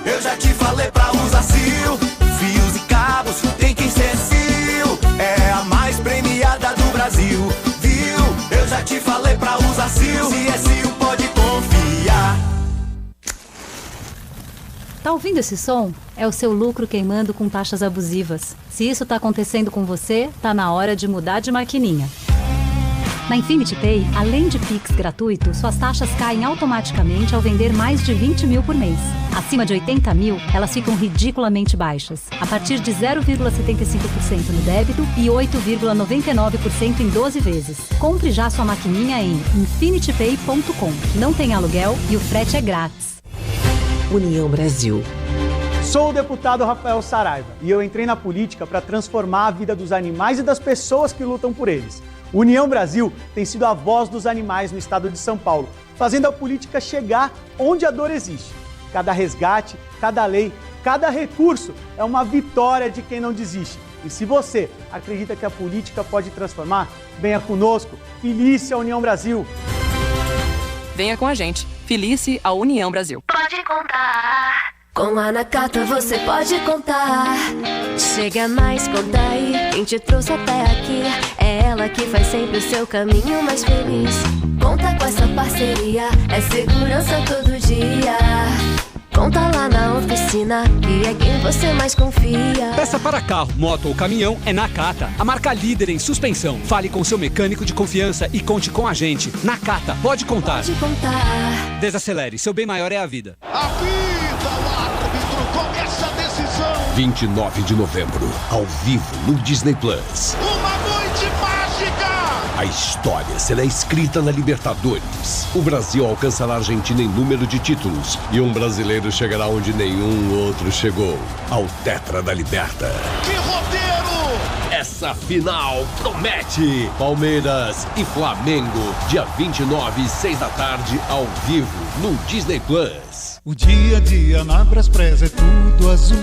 Eu já te falei pra usar CIO. Fios e cabos tem que ser CIO. É a mais premiada do Brasil, viu? Eu já te falei pra usar CIO. Se é CIO, pode confiar. Tá ouvindo esse som? É o seu lucro queimando com taxas abusivas. Se isso tá acontecendo com você, tá na hora de mudar de maquininha. Na Infinity Pay, além de Pix gratuito, suas taxas caem automaticamente ao vender mais de 20 mil por mês. Acima de 80 mil, elas ficam ridiculamente baixas, a partir de 0,75% no débito e 8,99% em 12 vezes. Compre já sua maquininha em infinitypay.com. Não tem aluguel e o frete é grátis. União Brasil. Sou o deputado Rafael Saraiva e eu entrei na política para transformar a vida dos animais e das pessoas que lutam por eles. União Brasil tem sido a voz dos animais no estado de São Paulo, fazendo a política chegar onde a dor existe. Cada resgate, cada lei, cada recurso é uma vitória de quem não desiste. E se você acredita que a política pode transformar, venha conosco. Felice a União Brasil. Venha com a gente. Felice a União Brasil. Pode contar. Com a Nakata você pode contar. Chega mais, conta aí. Quem te trouxe até aqui é ela que faz sempre o seu caminho mais feliz. Conta com essa parceria, é segurança todo dia. Conta lá na oficina, que é quem você mais confia. Peça para carro, moto ou caminhão é Nakata, a marca líder em suspensão. Fale com seu mecânico de confiança e conte com a gente. Nakata, pode contar. Pode contar. Desacelere, seu bem maior é a vida. A vida, o árbitro, começa a decisão. 29 de novembro, ao vivo no Disney Plus. Uma noite mágica! A história será escrita na Libertadores. O Brasil alcançará a Argentina em número de títulos e um brasileiro chegará onde nenhum outro chegou, ao Tetra da Liberta. Que roteiro! Essa final promete. Palmeiras e Flamengo, dia 29, 6 da tarde, ao vivo, no Disney Plus. O dia a dia na Braspress é tudo azul,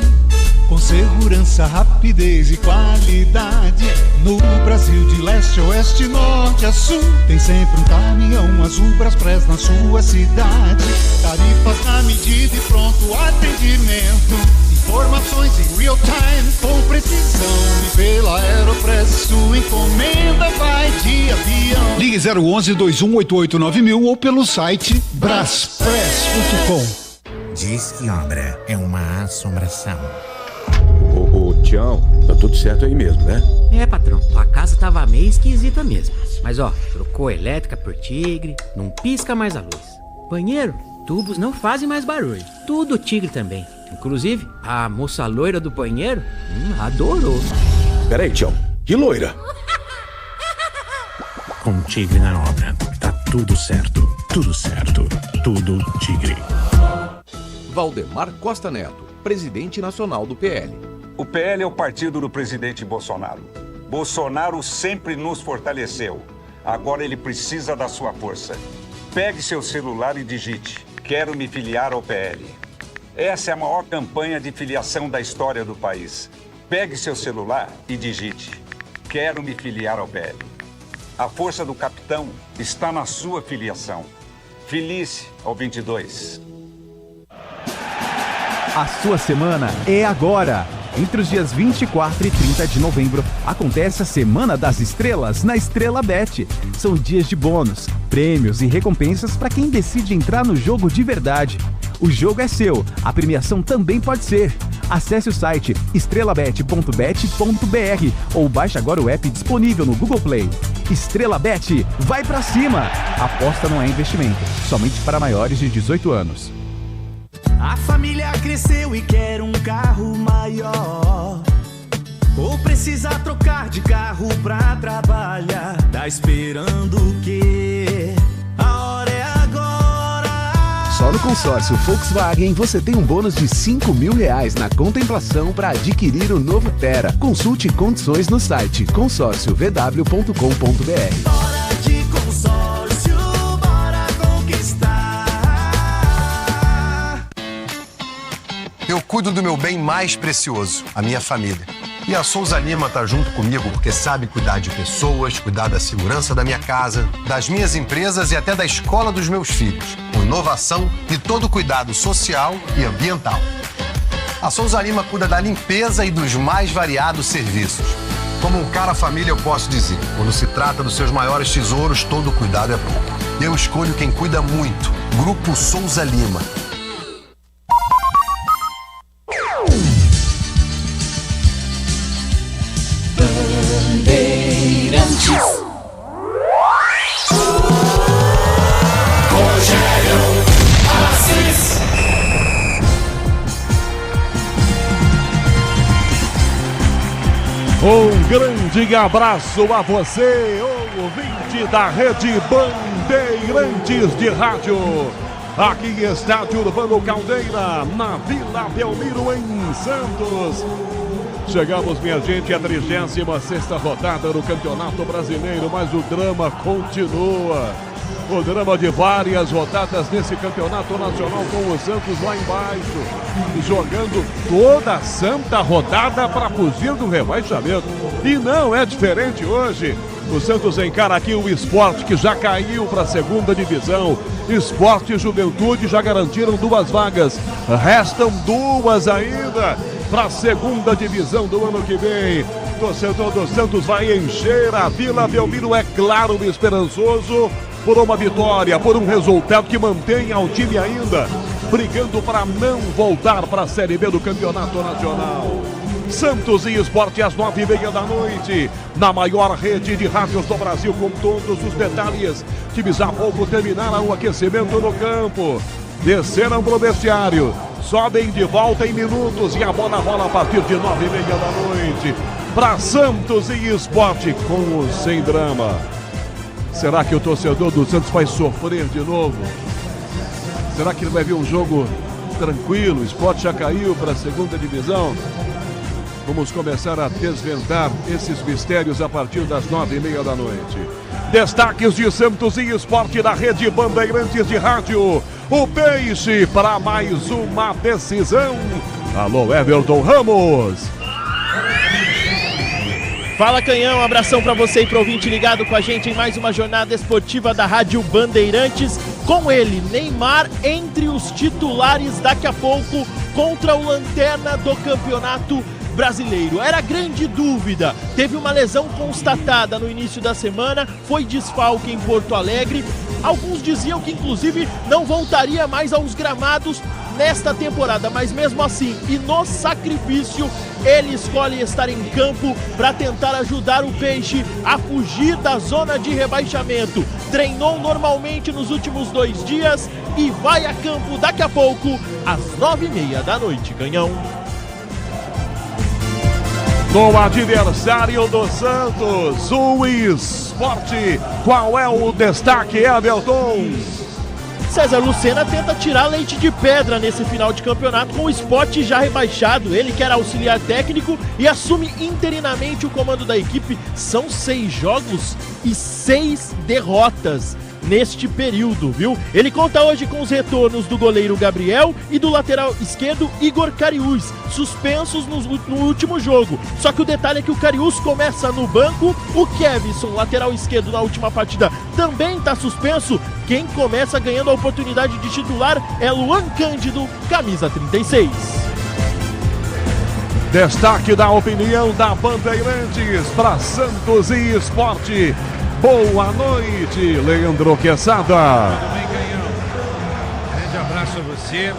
com segurança, rapidez e qualidade. No Brasil de leste a oeste, norte a sul, tem sempre um caminhão azul Braspress na sua cidade. Tarifas na medida e pronto atendimento. Informações em real time com precisão. E pela Aeropress sua encomenda vai de avião. Ligue 011-2188-9000 ou pelo site braspress.com. Diz que obra é uma assombração. Ô, Tião, tá tudo certo aí mesmo, né? É, patrão, tua casa tava meio esquisita mesmo. Mas ó, trocou a elétrica por Tigre, não pisca mais a luz. Banheiro, tubos não fazem mais barulho. Tudo Tigre também. Inclusive, a moça loira do banheiro adorou. Peraí, Tião, que loira? Com Tigre na obra, tá tudo certo, tudo Tigre. Valdemar Costa Neto, presidente nacional do PL. O PL é o partido do presidente Bolsonaro. Bolsonaro sempre nos fortaleceu. Agora ele precisa da sua força. Pegue seu celular e digite: quero me filiar ao PL. Essa é a maior campanha de filiação da história do país. Pegue seu celular e digite: quero me filiar ao PL. A força do capitão está na sua filiação. Filie-se ao 22. A sua semana é agora. Entre os dias 24 e 30 de novembro, acontece a Semana das Estrelas na Estrela Bet. São dias de bônus, prêmios e recompensas para quem decide entrar no jogo de verdade. O jogo é seu, a premiação também pode ser. Acesse o site estrelabet.bet.br ou baixe agora o app disponível no Google Play. Estrela Bet, vai pra cima! Aposta não é investimento, somente para maiores de 18 anos. A família cresceu e quer um carro maior, ou precisa trocar de carro pra trabalhar. Tá esperando o quê? A hora é agora. Só no consórcio Volkswagen você tem um bônus de R$5.000 na contemplação para adquirir o novo Tera. Consulte condições no site consórciovw.com.br. Hora de consórcio, bora conquistar. Eu cuido do meu bem mais precioso, a minha família. E a Souza Lima tá junto comigo porque sabe cuidar de pessoas, cuidar da segurança da minha casa, das minhas empresas e até da escola dos meus filhos, com inovação e todo cuidado social e ambiental. A Souza Lima cuida da limpeza e dos mais variados serviços. Como um cara família eu posso dizer, quando se trata dos seus maiores tesouros, todo cuidado é pouco. Eu escolho quem cuida muito, Grupo Souza Lima. Um grande abraço a você, ouvinte da Rede Bandeirantes de Rádio. Aqui Estádio Urbano Caldeira, na Vila Belmiro, em Santos. Chegamos, minha gente, à 36ª rodada do Campeonato Brasileiro, mas o drama continua. O drama de várias rodadas nesse campeonato nacional, com o Santos lá embaixo, jogando toda a santa rodada para fugir do rebaixamento. E não é diferente hoje. O Santos encara aqui o Sport, que já caiu para a 2ª divisão. Sport e Juventude já garantiram 2 vagas. Restam 2 ainda para a 2ª divisão do ano que vem. Torcedor do Santos vai encher a Vila Belmiro, é claro, esperançoso por uma vitória, por um resultado que mantenha o time ainda brigando para não voltar para a Série B do Campeonato Nacional. Santos e Sport às 9h30 da noite, na maior rede de rádios do Brasil, com todos os detalhes. Times há pouco terminaram o aquecimento no campo, desceram para o vestiário, sobem de volta em minutos e a bola rola a partir de 9h30 da noite para Santos e Sport, com ou sem drama. Será que o torcedor do Santos vai sofrer de novo? Será que ele vai ver um jogo tranquilo? O Sport já caiu para a 2ª divisão. Vamos começar a desvendar esses mistérios a partir das 9h30 da noite. Destaques de Santos e Esporte da Rede Bandeirantes de Rádio. O Peixe para mais uma decisão. Alô, Everton Ramos. Fala, Canhão, um abração para você e para o ouvinte ligado com a gente em mais uma jornada esportiva da Rádio Bandeirantes. Com ele, Neymar entre os titulares daqui a pouco contra o Lanterna do Campeonato Brasileiro. Era grande dúvida, teve uma lesão constatada no início da semana, foi desfalque em Porto Alegre. Alguns diziam que inclusive não voltaria mais aos gramados nesta temporada, mas mesmo assim, e no sacrifício, ele escolhe estar em campo para tentar ajudar o Peixe a fugir da zona de rebaixamento. Treinou normalmente nos últimos 2 dias e vai a campo daqui a pouco, às 9h30 da noite, Canhão. No adversário do Santos, o Esporte. Qual é o destaque, Everton? César Lucena tenta tirar leite de pedra nesse final de campeonato com o Sport já rebaixado. Ele que era auxiliar técnico e assume interinamente o comando da equipe. São 6 jogos e 6 derrotas neste período, viu? Ele conta hoje com os retornos do goleiro Gabriel e do lateral esquerdo Igor Cariús, suspensos no último jogo. Só que o detalhe é que o Cariús começa no banco, o Kevson, lateral esquerdo na última partida, também está suspenso. Quem começa ganhando a oportunidade de titular é Luan Cândido, camisa 36. Destaque da opinião da Bandeirantes para Santos e Esporte. Boa noite, Leandro Quesada. Tudo bem, Canhão? Grande abraço a você.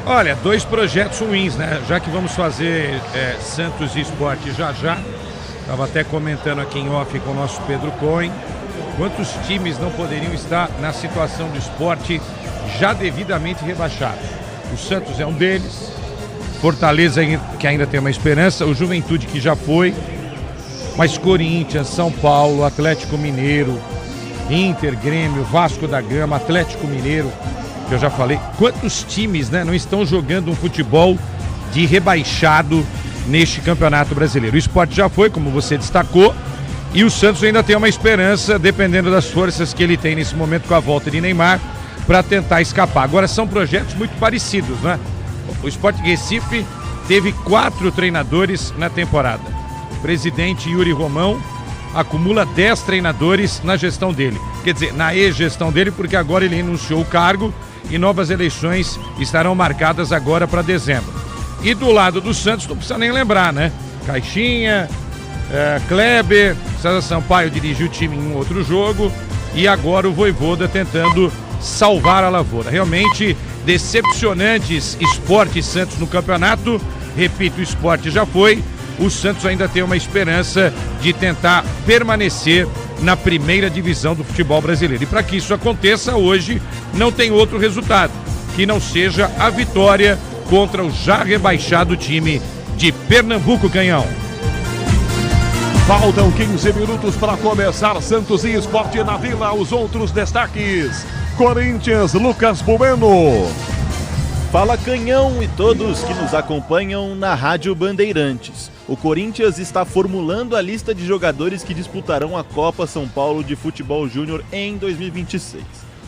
Olha, 2 projetos ruins, né? Já que vamos fazer Santos e Esporte já. Estava até comentando aqui em off com o nosso Pedro Cohen. Quantos times não poderiam estar na situação do Esporte já devidamente rebaixado? O Santos é um deles. Fortaleza, que ainda tem uma esperança. O Juventude, que já foi. Mas Corinthians, São Paulo, Atlético Mineiro, Inter, Grêmio, Vasco da Gama, Atlético Mineiro, que eu já falei. Quantos times, né, não estão jogando um futebol de rebaixado neste Campeonato Brasileiro? O Sport já foi, como você destacou, e o Santos ainda tem uma esperança, dependendo das forças que ele tem nesse momento com a volta de Neymar, para tentar escapar. Agora são projetos muito parecidos, né? O Sport Recife teve 4 treinadores na temporada. O presidente Yuri Romão acumula 10 treinadores na gestão dele. Quer dizer, na ex-gestão dele, porque agora ele renunciou o cargo e novas eleições estarão marcadas agora para dezembro. E do lado do Santos, não precisa nem lembrar, né? Caixinha, Kleber, César Sampaio dirigiu o time em um outro jogo e agora o Vojvoda tentando salvar a lavoura. Realmente decepcionantes Sport e Santos no campeonato. Repito, o Sport já foi. O Santos ainda tem uma esperança de tentar permanecer na primeira divisão do futebol brasileiro. E para que isso aconteça, hoje não tem outro resultado que não seja a vitória contra o já rebaixado time de Pernambuco, Canhão. Faltam 15 minutos para começar Santos e Esporte na Vila. Os outros destaques. Corinthians, Lucas Bueno. Fala, Canhão e todos que nos acompanham na Rádio Bandeirantes. O Corinthians está formulando a lista de jogadores que disputarão a Copa São Paulo de Futebol Júnior em 2026.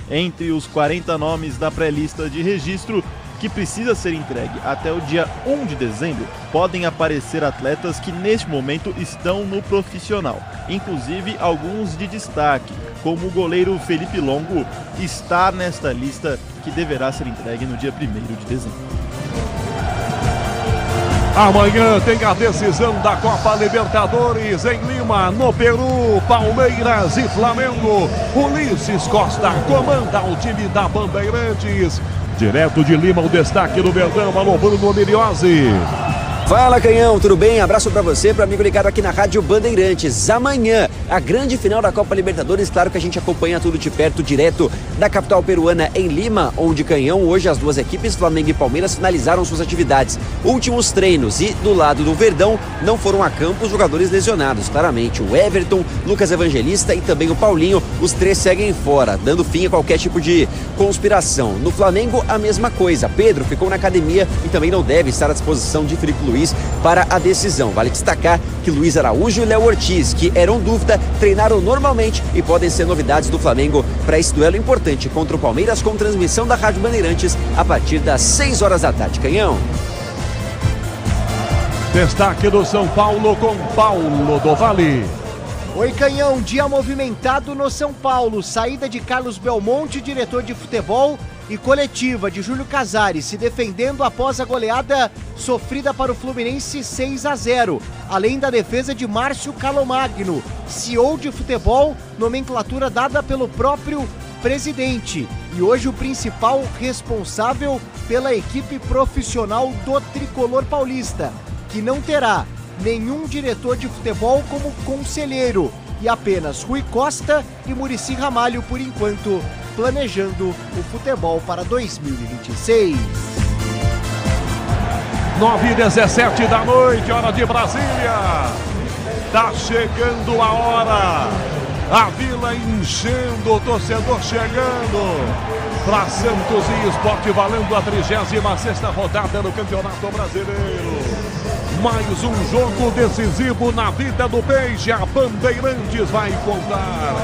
Entre os 40 nomes da pré-lista de registro, que precisa ser entregue até o dia 1 de dezembro, podem aparecer atletas que neste momento estão no profissional, inclusive alguns de destaque, como o goleiro Felipe Longo, está nesta lista que deverá ser entregue no dia 1º de dezembro. Amanhã tem a decisão da Copa Libertadores em Lima, no Peru. Palmeiras e Flamengo. Ulisses Costa comanda o time da Bandeirantes. Direto de Lima, o destaque do Verdão. Alô, Bruno Miriose. Fala, Canhão, tudo bem? Abraço pra você, pro amigo ligado aqui na Rádio Bandeirantes. Amanhã a grande final da Copa Libertadores. Claro que a gente acompanha tudo de perto, direto da capital peruana em Lima, onde Canhão, hoje as duas equipes, Flamengo e Palmeiras, finalizaram suas atividades. Últimos treinos, e do lado do Verdão não foram a campo os jogadores lesionados, claramente o Everton, Lucas Evangelista e também o Paulinho, os três seguem fora, dando fim a qualquer tipo de conspiração. No Flamengo, a mesma coisa, Pedro ficou na academia e também não deve estar à disposição de Felipe Luiz para a decisão. Vale destacar que Luiz Araújo e Léo Ortiz, que eram dúvida, treinaram normalmente e podem ser novidades do Flamengo para esse duelo importante contra o Palmeiras, com transmissão da Rádio Bandeirantes a partir das 6 horas da tarde. Canhão. Destaque do São Paulo com Paulo do Vale. Oi, Canhão, dia movimentado no São Paulo. Saída de Carlos Belmonte, diretor de futebol, e coletiva de Júlio Casares se defendendo após a goleada sofrida para o Fluminense 6-0. Além da defesa de Márcio Calomagno, CEO de futebol, nomenclatura dada pelo próprio presidente. E hoje o principal responsável pela equipe profissional do Tricolor Paulista, que não terá nenhum diretor de futebol como conselheiro e apenas Rui Costa e Muricy Ramalho por enquanto, planejando o futebol para 2026. 9h17 da noite, hora de Brasília. Tá chegando a hora. A Vila enchendo, o torcedor chegando para Santos e Sport, valendo a 36ª rodada do Campeonato Brasileiro. Mais um jogo decisivo na vida do Peixe. A Bandeirantes vai contar.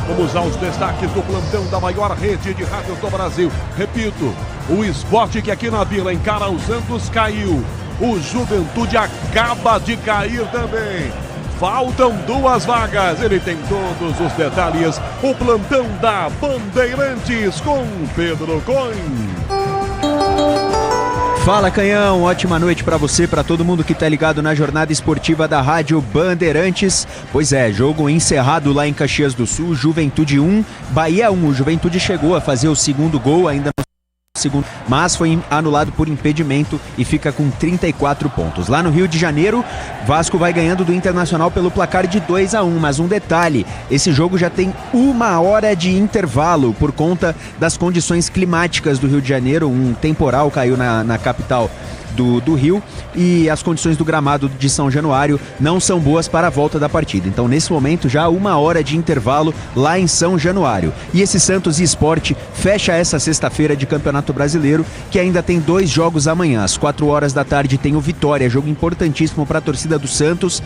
Vamos aos destaques do plantão da maior rede de rádios do Brasil. Repito, o Sport, que aqui na Vila encara o Santos, caiu. O Juventude acaba de cair também. Faltam 2 vagas. Ele tem todos os detalhes. O plantão da Bandeirantes com Pedro Coin. Fala, Canhão, ótima noite para você, para todo mundo que tá ligado na jornada esportiva da Rádio Bandeirantes. Pois é, jogo encerrado lá em Caxias do Sul, Juventude 1, Bahia 1. O Juventude chegou a fazer o segundo gol ainda no segundo, mas foi anulado por impedimento e fica com 34 pontos. Lá no Rio de Janeiro, Vasco vai ganhando do Internacional pelo placar de 2-1, mas um detalhe, esse jogo já tem 1 hora de intervalo por conta das condições climáticas do Rio de Janeiro. Um temporal caiu na capital do Rio e as condições do gramado de São Januário não são boas para a volta da partida. Então, nesse momento, já 1 hora de intervalo lá em São Januário. E esse Santos e Sport fecha essa sexta-feira de Campeonato Brasileiro, que ainda tem 2 jogos amanhã. Às 4 horas da tarde tem o Vitória, jogo importantíssimo para a torcida do Santos.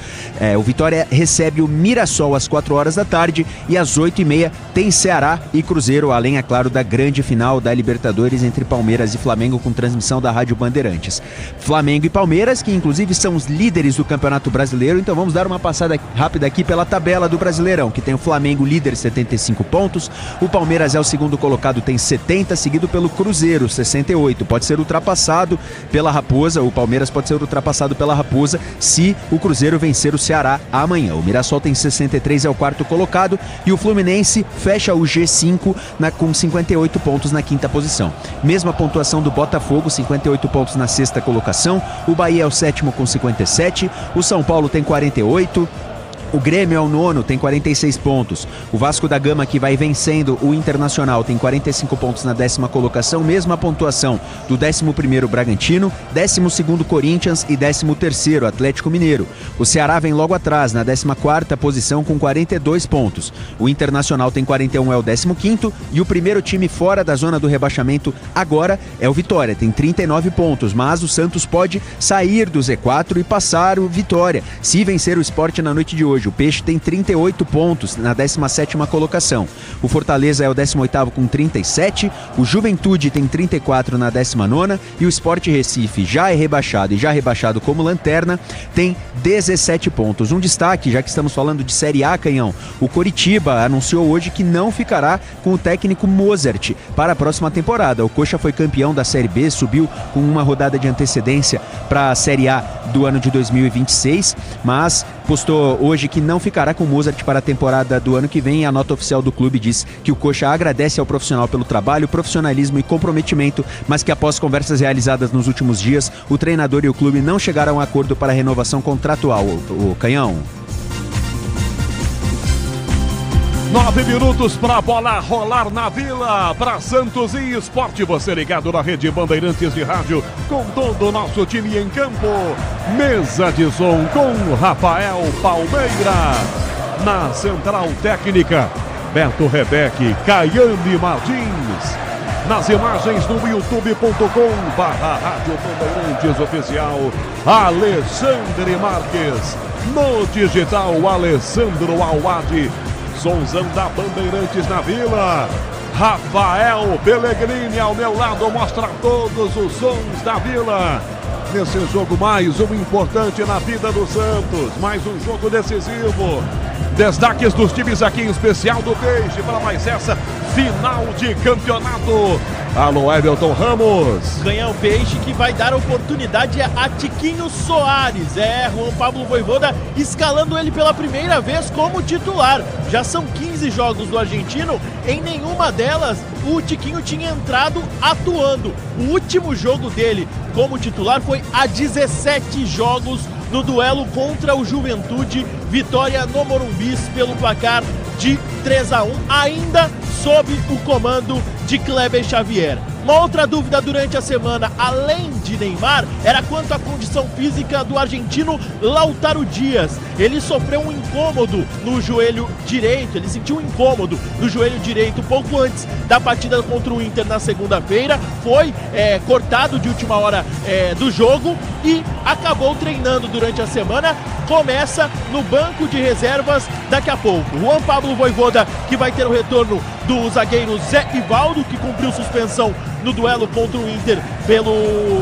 O Vitória recebe o Mirassol às 4 horas da tarde e às 8h30 tem Ceará e Cruzeiro, além, é claro, da grande final da Libertadores entre Palmeiras e Flamengo, com transmissão da Rádio Bandeirantes. Flamengo e Palmeiras, que inclusive são os líderes do Campeonato Brasileiro. Então vamos dar uma passada rápida aqui pela tabela do Brasileirão, que tem o Flamengo líder, 75 pontos, o Palmeiras é o segundo colocado, tem 70, seguido pelo Cruzeiro, 68, pode ser ultrapassado pela Raposa. O Palmeiras pode ser ultrapassado pela Raposa se o Cruzeiro vencer o Ceará amanhã. O Mirassol tem 63, é o quarto colocado, e o Fluminense fecha o G5 com 58 pontos na quinta posição. Mesma pontuação do Botafogo, 58 pontos na sexta colocação. O Bahia é o sétimo com 57, o São Paulo tem 48, o Grêmio é o nono, tem 46 pontos. O Vasco da Gama, que vai vencendo o Internacional, tem 45 pontos na 10ª colocação, mesma pontuação do 11º Bragantino, 12º Corinthians e 13º Atlético Mineiro. O Ceará vem logo atrás, na 14ª posição, com 42 pontos. O Internacional tem 41, é o 15º, e o primeiro time fora da zona do rebaixamento agora é o Vitória, tem 39 pontos, mas o Santos pode sair do Z4 e passar o Vitória, se vencer o Sport na noite de hoje. O Peixe tem 38 pontos na 17ª colocação. O Fortaleza é o 18º com 37, o Juventude tem 34 na 19ª e o Sport Recife já é rebaixado e já rebaixado como lanterna, tem 17 pontos. Um destaque, já que estamos falando de Série A, Canhão, o Coritiba anunciou hoje que não ficará com o técnico Mozart para a próxima temporada. O Coxa foi campeão da Série B, subiu com uma rodada de antecedência para a Série A do ano de 2026, mas postou hoje que não ficará com o Mozart para a temporada do ano que vem. A nota oficial do clube diz que o Coxa agradece ao profissional pelo trabalho, profissionalismo e comprometimento, mas que após conversas realizadas nos últimos dias, o treinador e o clube não chegaram a um acordo para a renovação contratual. O Canhão. 9 minutos para a bola rolar na Vila, para Santos e Esporte. Você ligado na Rede Bandeirantes de Rádio, com todo o nosso time em campo. Mesa de som com Rafael Palmeira. Na central técnica, Beto Rebeque, Caiane Martins. Nas imagens no youtube.com/Rádio Bandeirantes Oficial, Alexandre Marques. No digital, Alessandro Alwadi. Sonzão da Bandeirantes na Vila. Rafael Pellegrini ao meu lado mostra todos os sons da Vila. Nesse jogo mais um importante na vida do Santos. Mais um jogo decisivo. Destaques dos times aqui em especial do Peixe para mais essa final de campeonato. Alô, Everton Ramos. Ganhar o Peixe que vai dar oportunidade a Tiquinho Soares. Juan Pablo Vojvoda escalando ele pela primeira vez como titular. Já são 15 jogos do argentino, em nenhuma delas o Tiquinho tinha entrado atuando. O último jogo dele como titular foi há 17 jogos no duelo contra o Juventude, vitória no Morumbi pelo placar de 3-1, ainda sob o comando de Kleber Xavier. Uma outra dúvida durante a semana, além de Neymar, era quanto à condição física do argentino Lautaro Dias. Ele sofreu um incômodo no joelho direito, ele sentiu um incômodo no joelho direito pouco antes da partida contra o Inter na segunda-feira, foi cortado de última hora do jogo e acabou treinando durante a semana. Começa no banco de reservas daqui a pouco. Juan Pablo Vojvoda, que vai ter o retorno do zagueiro Zé Ivaldo, que cumpriu suspensão no duelo contra o Inter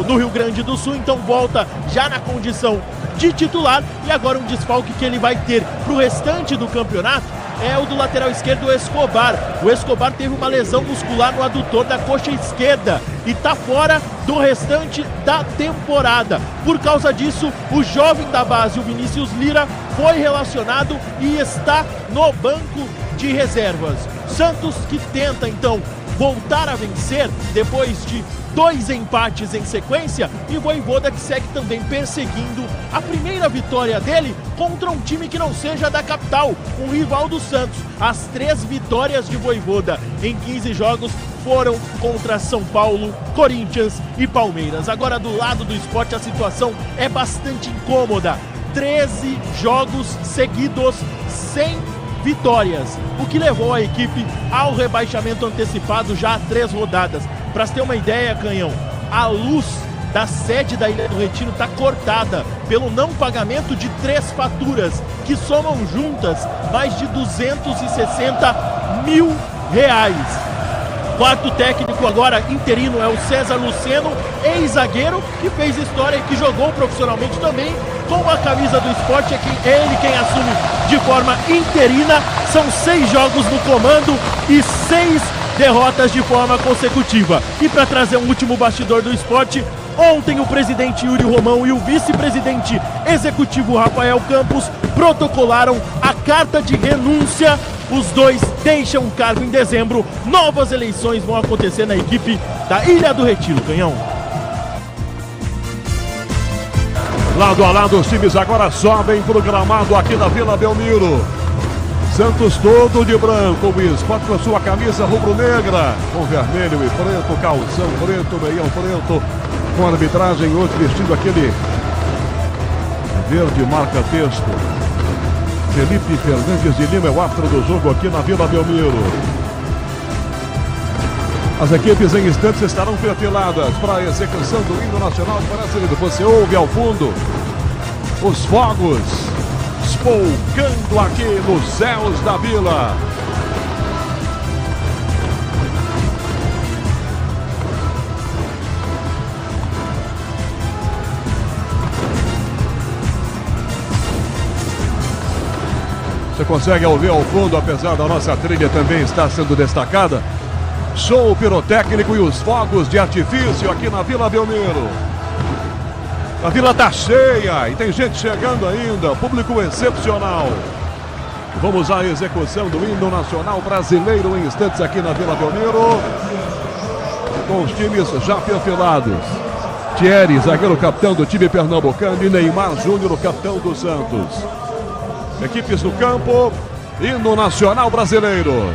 no Rio Grande do Sul, então volta já na condição de titular. E agora um desfalque que ele vai ter para o restante do campeonato é o do lateral esquerdo, o Escobar. O Escobar teve uma lesão muscular no adutor da coxa esquerda e está fora do restante da temporada. Por causa disso, o jovem da base, o Vinícius Lira, foi relacionado e está no banco de reservas. Santos que tenta então voltar a vencer depois de 2 empates em sequência, e Vojvoda que segue também perseguindo a primeira vitória dele contra um time que não seja da capital, um rival do Santos. As 3 vitórias de Vojvoda em 15 jogos foram contra São Paulo, Corinthians e Palmeiras. Agora do lado do Sport a situação é bastante incômoda. 13 jogos seguidos sem vitórias, o que levou a equipe ao rebaixamento antecipado já há 3 rodadas. Para você ter uma ideia, Canhão, a luz da sede da Ilha do Retiro está cortada pelo não pagamento de 3 faturas, que somam juntas mais de 260 mil reais. Quarto técnico agora interino é o César Luceno, ex-zagueiro, que fez história e que jogou profissionalmente também com a camisa do Sport. É ele quem assume de forma interina. São 6 jogos no comando e 6 derrotas de forma consecutiva. E para trazer um último bastidor do Sport, ontem o presidente Yuri Romão e o vice-presidente executivo Rafael Campos protocolaram a carta de renúncia. Os dois deixam o cargo em dezembro. Novas eleições vão acontecer na equipe da Ilha do Retiro, Canhão. Lado a lado, os times agora sobem pro gramado aqui na Vila Belmiro. Santos todo de branco, o Sport com a sua camisa rubro-negra, com vermelho e preto, calção preto, meião preto, com a arbitragem hoje vestindo aquele verde marca-texto. Felipe Fernandes de Lima é o árbitro do jogo aqui na Vila Belmiro. As equipes em instantes estarão perfiladas para a execução do hino nacional brasileiro. Você ouve ao fundo os fogos espolcando aqui nos céus da Vila. Você consegue ouvir ao fundo, apesar da nossa trilha também estar sendo destacada. Show pirotécnico e os fogos de artifício aqui na Vila Belmiro. A vila tá cheia e tem gente chegando ainda, público excepcional. Vamos à execução do hino nacional brasileiro em instantes aqui na Vila Belmiro, com os times já perfilados. Thierry, zagueiro capitão do time pernambucano, e Neymar Júnior, o capitão do Santos. Equipes no campo, hino nacional brasileiro.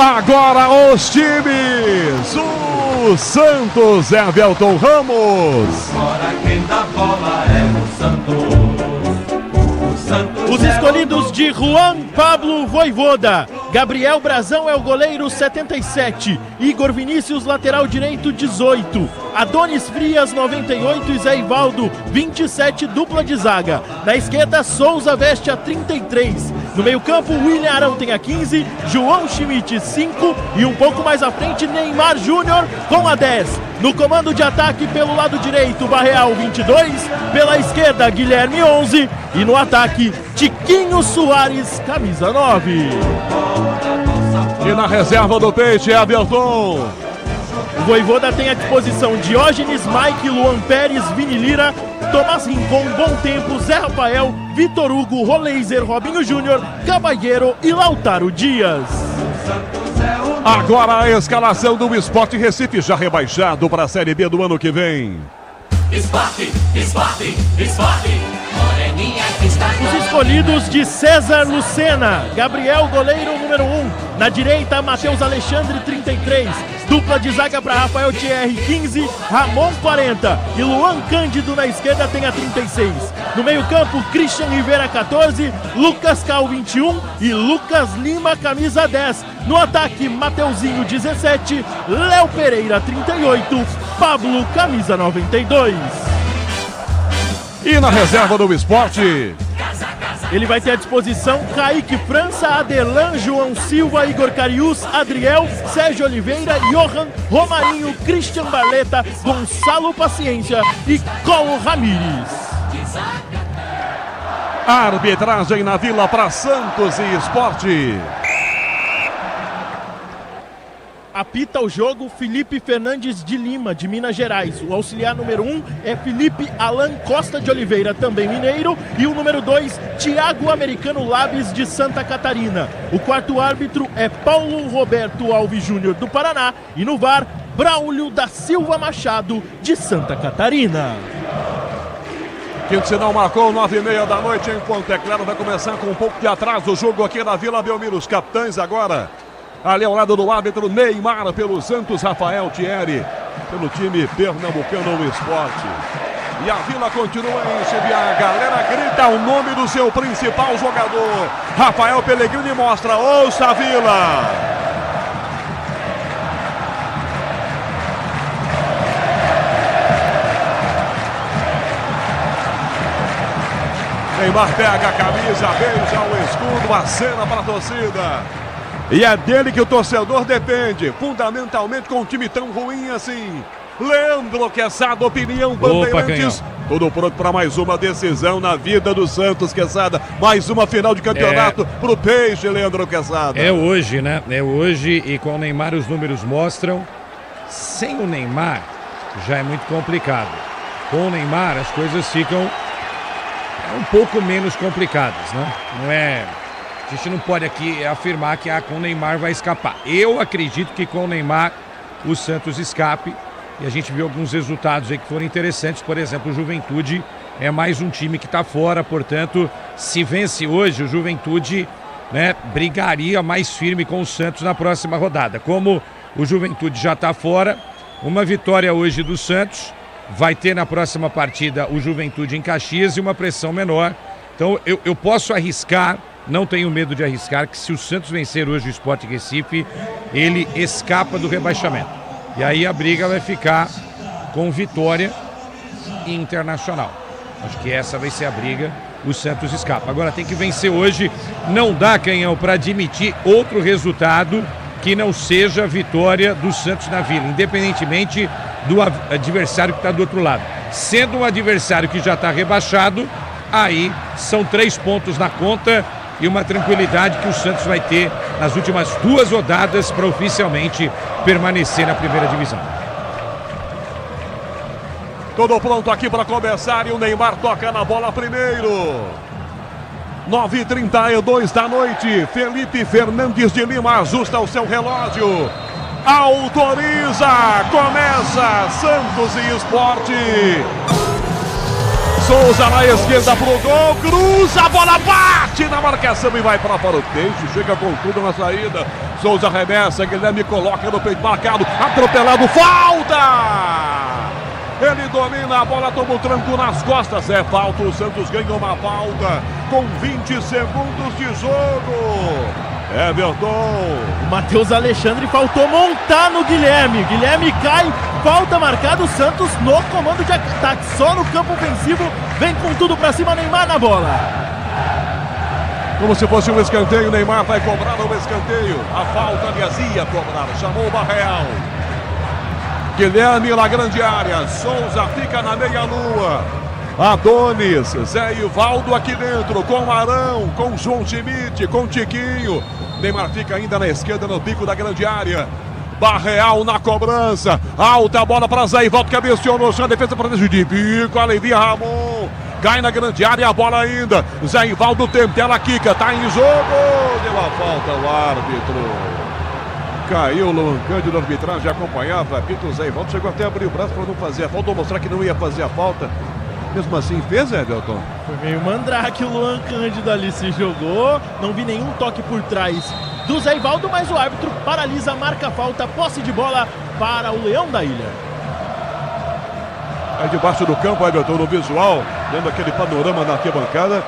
Agora os times. O Santos, Everton Ramos. Agora quem dá bola é o Santos. Os escolhidos de Juan Pablo Voivoda. Gabriel Brazão é o goleiro 77. Igor Vinícius, lateral direito 18. Adonis Frias 98 e Zé Ivaldo 27, dupla de zaga. Na esquerda, Souza veste a 33. No meio-campo, William Arão tem a 15, João Schmidt 5 e um pouco mais à frente, Neymar Júnior com a 10. No comando de ataque pelo lado direito, Barreal 22, pela esquerda, Guilherme 11 e no ataque, Tiquinho Soares, camisa 9. E na reserva do Peixe, Everton. O Voivoda tem à disposição Diógenes, Mike, Luan Pérez, Vini Lira, Tomás Rincon, Bom Tempo, Zé Rafael, Vitor Hugo, Roleiser, Robinho Júnior, Cabalheiro e Lautaro Dias. Agora a escalação do Sport Recife, já rebaixado para a Série B do ano que vem. Os escolhidos de César Lucena. Gabriel, goleiro número 1. Na direita, Matheus Alexandre, 33. Dupla de zaga para Rafael Thierry, 15. Ramon, 40. E Luan Cândido na esquerda tem a 36. No meio-campo, Christian Rivera, 14. Lucas Cal, 21. E Lucas Lima, camisa 10. No ataque, Mateuzinho, 17. Léo Pereira, 38. Pablo, camisa 92. E na reserva do Esporte, ele vai ter à disposição Kaique França, Adelan, João Silva, Igor Cariús, Adriel, Sérgio Oliveira, Johan, Romarinho, Christian Barleta, Gonçalo Paciência e Colo Ramírez. Arbitragem na Vila para Santos e Esporte. Apita o jogo Felipe Fernandes de Lima, de Minas Gerais. O auxiliar número 1 é Felipe Alan Costa de Oliveira, também mineiro. E o número 2, Thiago Americano Labes, de Santa Catarina. O quarto árbitro é Paulo Roberto Alves Júnior, do Paraná. E no VAR, Braulio da Silva Machado, de Santa Catarina. Quinto sinal marcou 9h30 da noite em Ponte Claro. Vai começar com um pouco de atraso o jogo aqui na Vila Belmiro. Os capitães agora ali ao lado do árbitro Neymar, pelo Santos, Rafael Thierry, pelo time pernambucano Esporte. E a Vila continua a encher, a galera grita o nome do seu principal jogador. Rafael Pellegrini mostra, ouça a Vila. Neymar pega a camisa, beija o escudo, acena para a torcida. E é dele que o torcedor depende, fundamentalmente com um time tão ruim assim. Leandro Quesada, opinião Bandeirantes Tudo pronto para mais uma decisão na vida do Santos, Quesada. Mais uma final de campeonato pro Peixe, Leandro Quesada. É hoje, né? É hoje e com o Neymar os números mostram. Sem o Neymar já é muito complicado. Com o Neymar as coisas ficam um pouco menos complicadas, né? Não é... A gente não pode aqui afirmar que com o Neymar vai escapar. Eu acredito que com o Neymar o Santos escape. E a gente viu alguns resultados aí que foram interessantes. Por exemplo, o Juventude é mais um time que está fora. Portanto, se vence hoje, o Juventude, né, brigaria mais firme com o Santos na próxima rodada. Como o Juventude já está fora, uma vitória hoje do Santos vai ter na próxima partida o Juventude em Caxias e uma pressão menor. Então eu posso arriscar, não tenho medo de arriscar, que se o Santos vencer hoje o Sport Recife, ele escapa do rebaixamento. E aí a briga vai ficar com Vitória e Internacional. Acho que essa vai ser a briga, o Santos escapa. Agora tem que vencer hoje, não dá, Canhão, para admitir outro resultado que não seja a vitória do Santos na Vila, independentemente do adversário que está do outro lado. Sendo um adversário que já está rebaixado, aí são 3 pontos na conta e uma tranquilidade que o Santos vai ter nas últimas 2 rodadas para oficialmente permanecer na primeira divisão. Tudo pronto aqui para começar e o Neymar toca na bola primeiro. 9h32 da noite, Felipe Fernandes de Lima ajusta o seu relógio. Autoriza, começa Santos e Sport. Souza na esquerda pro gol, cruza, a bola bate na marcação e vai para o Peixe, chega com tudo na saída. Souza arremessa, Guilherme coloca no peito marcado, atropelado, falta! Ele domina a bola, toma o tranco nas costas, é falta, o Santos ganha uma falta com 20 segundos de jogo. Everton. O Matheus Alexandre faltou montar no Guilherme. Guilherme cai, falta marcada, o Santos no comando de ataque, só no campo ofensivo, vem com tudo pra cima, Neymar na bola. Como se fosse um escanteio, Neymar vai cobrar o escanteio. A falta, aliás, ia cobrar, chamou o Barreal. Guilherme na grande área, Souza fica na meia-lua. Adonis, Zé Ivaldo aqui dentro, com Arão, com João Schmidt, com Tiquinho. Neymar fica ainda na esquerda, no bico da grande área. Barreal na cobrança, alta bola para Zé Ivaldo, cabeceou no chão, defesa para de bico, alivia Ramon. Cai na grande área, a bola ainda. Zé Ivaldo tenta, ela quica, tá em jogo. Deu a falta o árbitro. Caiu o Luan Cândido, a arbitragem acompanhava. Apita o Zé Ivaldo, chegou até a abrir o braço para não fazer a falta, ou mostrar que não ia fazer a falta. Mesmo assim fez, Everton? Foi meio mandrake, o Luan Cândido ali se jogou. Não vi nenhum toque por trás do Zé Ivaldo, mas o árbitro paralisa, marca a falta, posse de bola para o Leão da Ilha. Aí debaixo do campo, Everton, no visual, dando aquele panorama na arquibancada,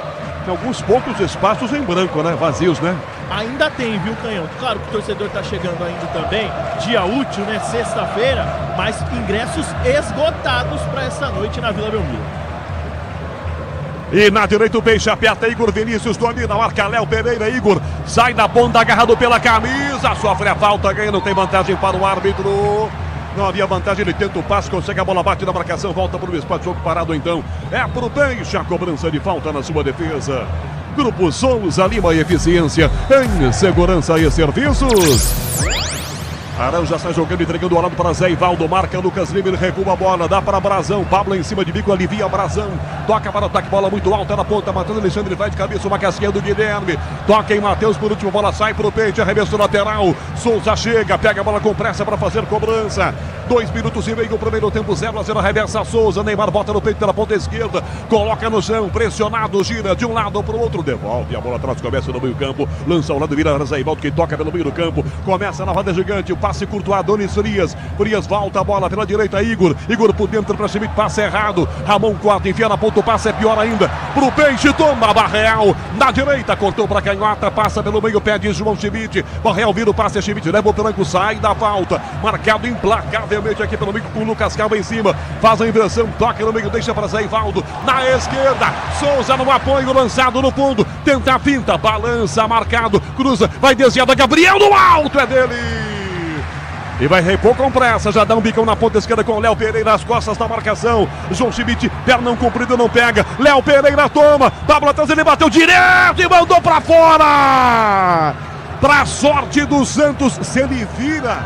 tem alguns poucos espaços em branco, né? Vazios, né? Ainda tem, viu, Canhão? Claro que o torcedor tá chegando ainda também, dia útil, né? Sexta-feira, mas ingressos esgotados para essa noite na Vila Belmiro. E na direita o Peixe aperta, Igor Vinícius domina, marca Léo Pereira, Igor sai da ponta, agarrado pela camisa, sofre a falta, ganha, não tem vantagem para o árbitro. Não havia vantagem, ele tenta o passe, consegue a bola, bate na marcação, volta para o espaço, jogo parado então. É pro Peixe, a cobrança de falta na sua defesa. Grupo Souza Lima e Eficiência em Segurança e Serviços. Arão já está jogando, entregando o lado para Zé Ivaldo, marca Lucas Lima, ele recua a bola, dá para Brazão, Pablo em cima de bico, alivia Brazão, toca para o ataque, bola muito alta na ponta, Matheus Alexandre vai de cabeça, uma casquinha do Guilherme, toca em Matheus, por último, bola sai para o Peixe, arremesso lateral, Souza chega, pega a bola com pressa para fazer cobrança, 2 minutos e meio, o primeiro tempo, 0-0, arremessa Souza, Neymar bota no peito pela ponta esquerda, coloca no chão, pressionado, gira de um lado para o outro, devolve a bola atrás, começa no meio campo, lança ao lado, vira Zé Ivaldo, que toca pelo meio do campo, começa na roda gigante, passe curto, Adonis Frias, Frias volta a bola pela direita, Igor por dentro para Schmidt, passe errado, Ramon corta, enfia na ponta, o passe é pior ainda, pro Peixe, toma Barreal, na direita, cortou para canhota, passa pelo meio, pede João Schmidt, Barreal vira o passe, Schmidt leva o tranco, sai da falta, marcado implacavelmente aqui pelo meio com o Lucas Calva em cima, faz a inversão, toca no meio, deixa para Zé Ivaldo, na esquerda, Souza no apoio, lançado no fundo, tenta a finta, balança, marcado, cruza, vai desviada, Gabriel no alto, é dele! E vai repor com pressa, já dá um bicão na ponta esquerda com o Léo Pereira, as costas da marcação. João Schmidt, perna comprido, não pega. Léo Pereira toma, Pablo atrás, ele bateu direto e mandou pra fora. Pra sorte do Santos, se ele vira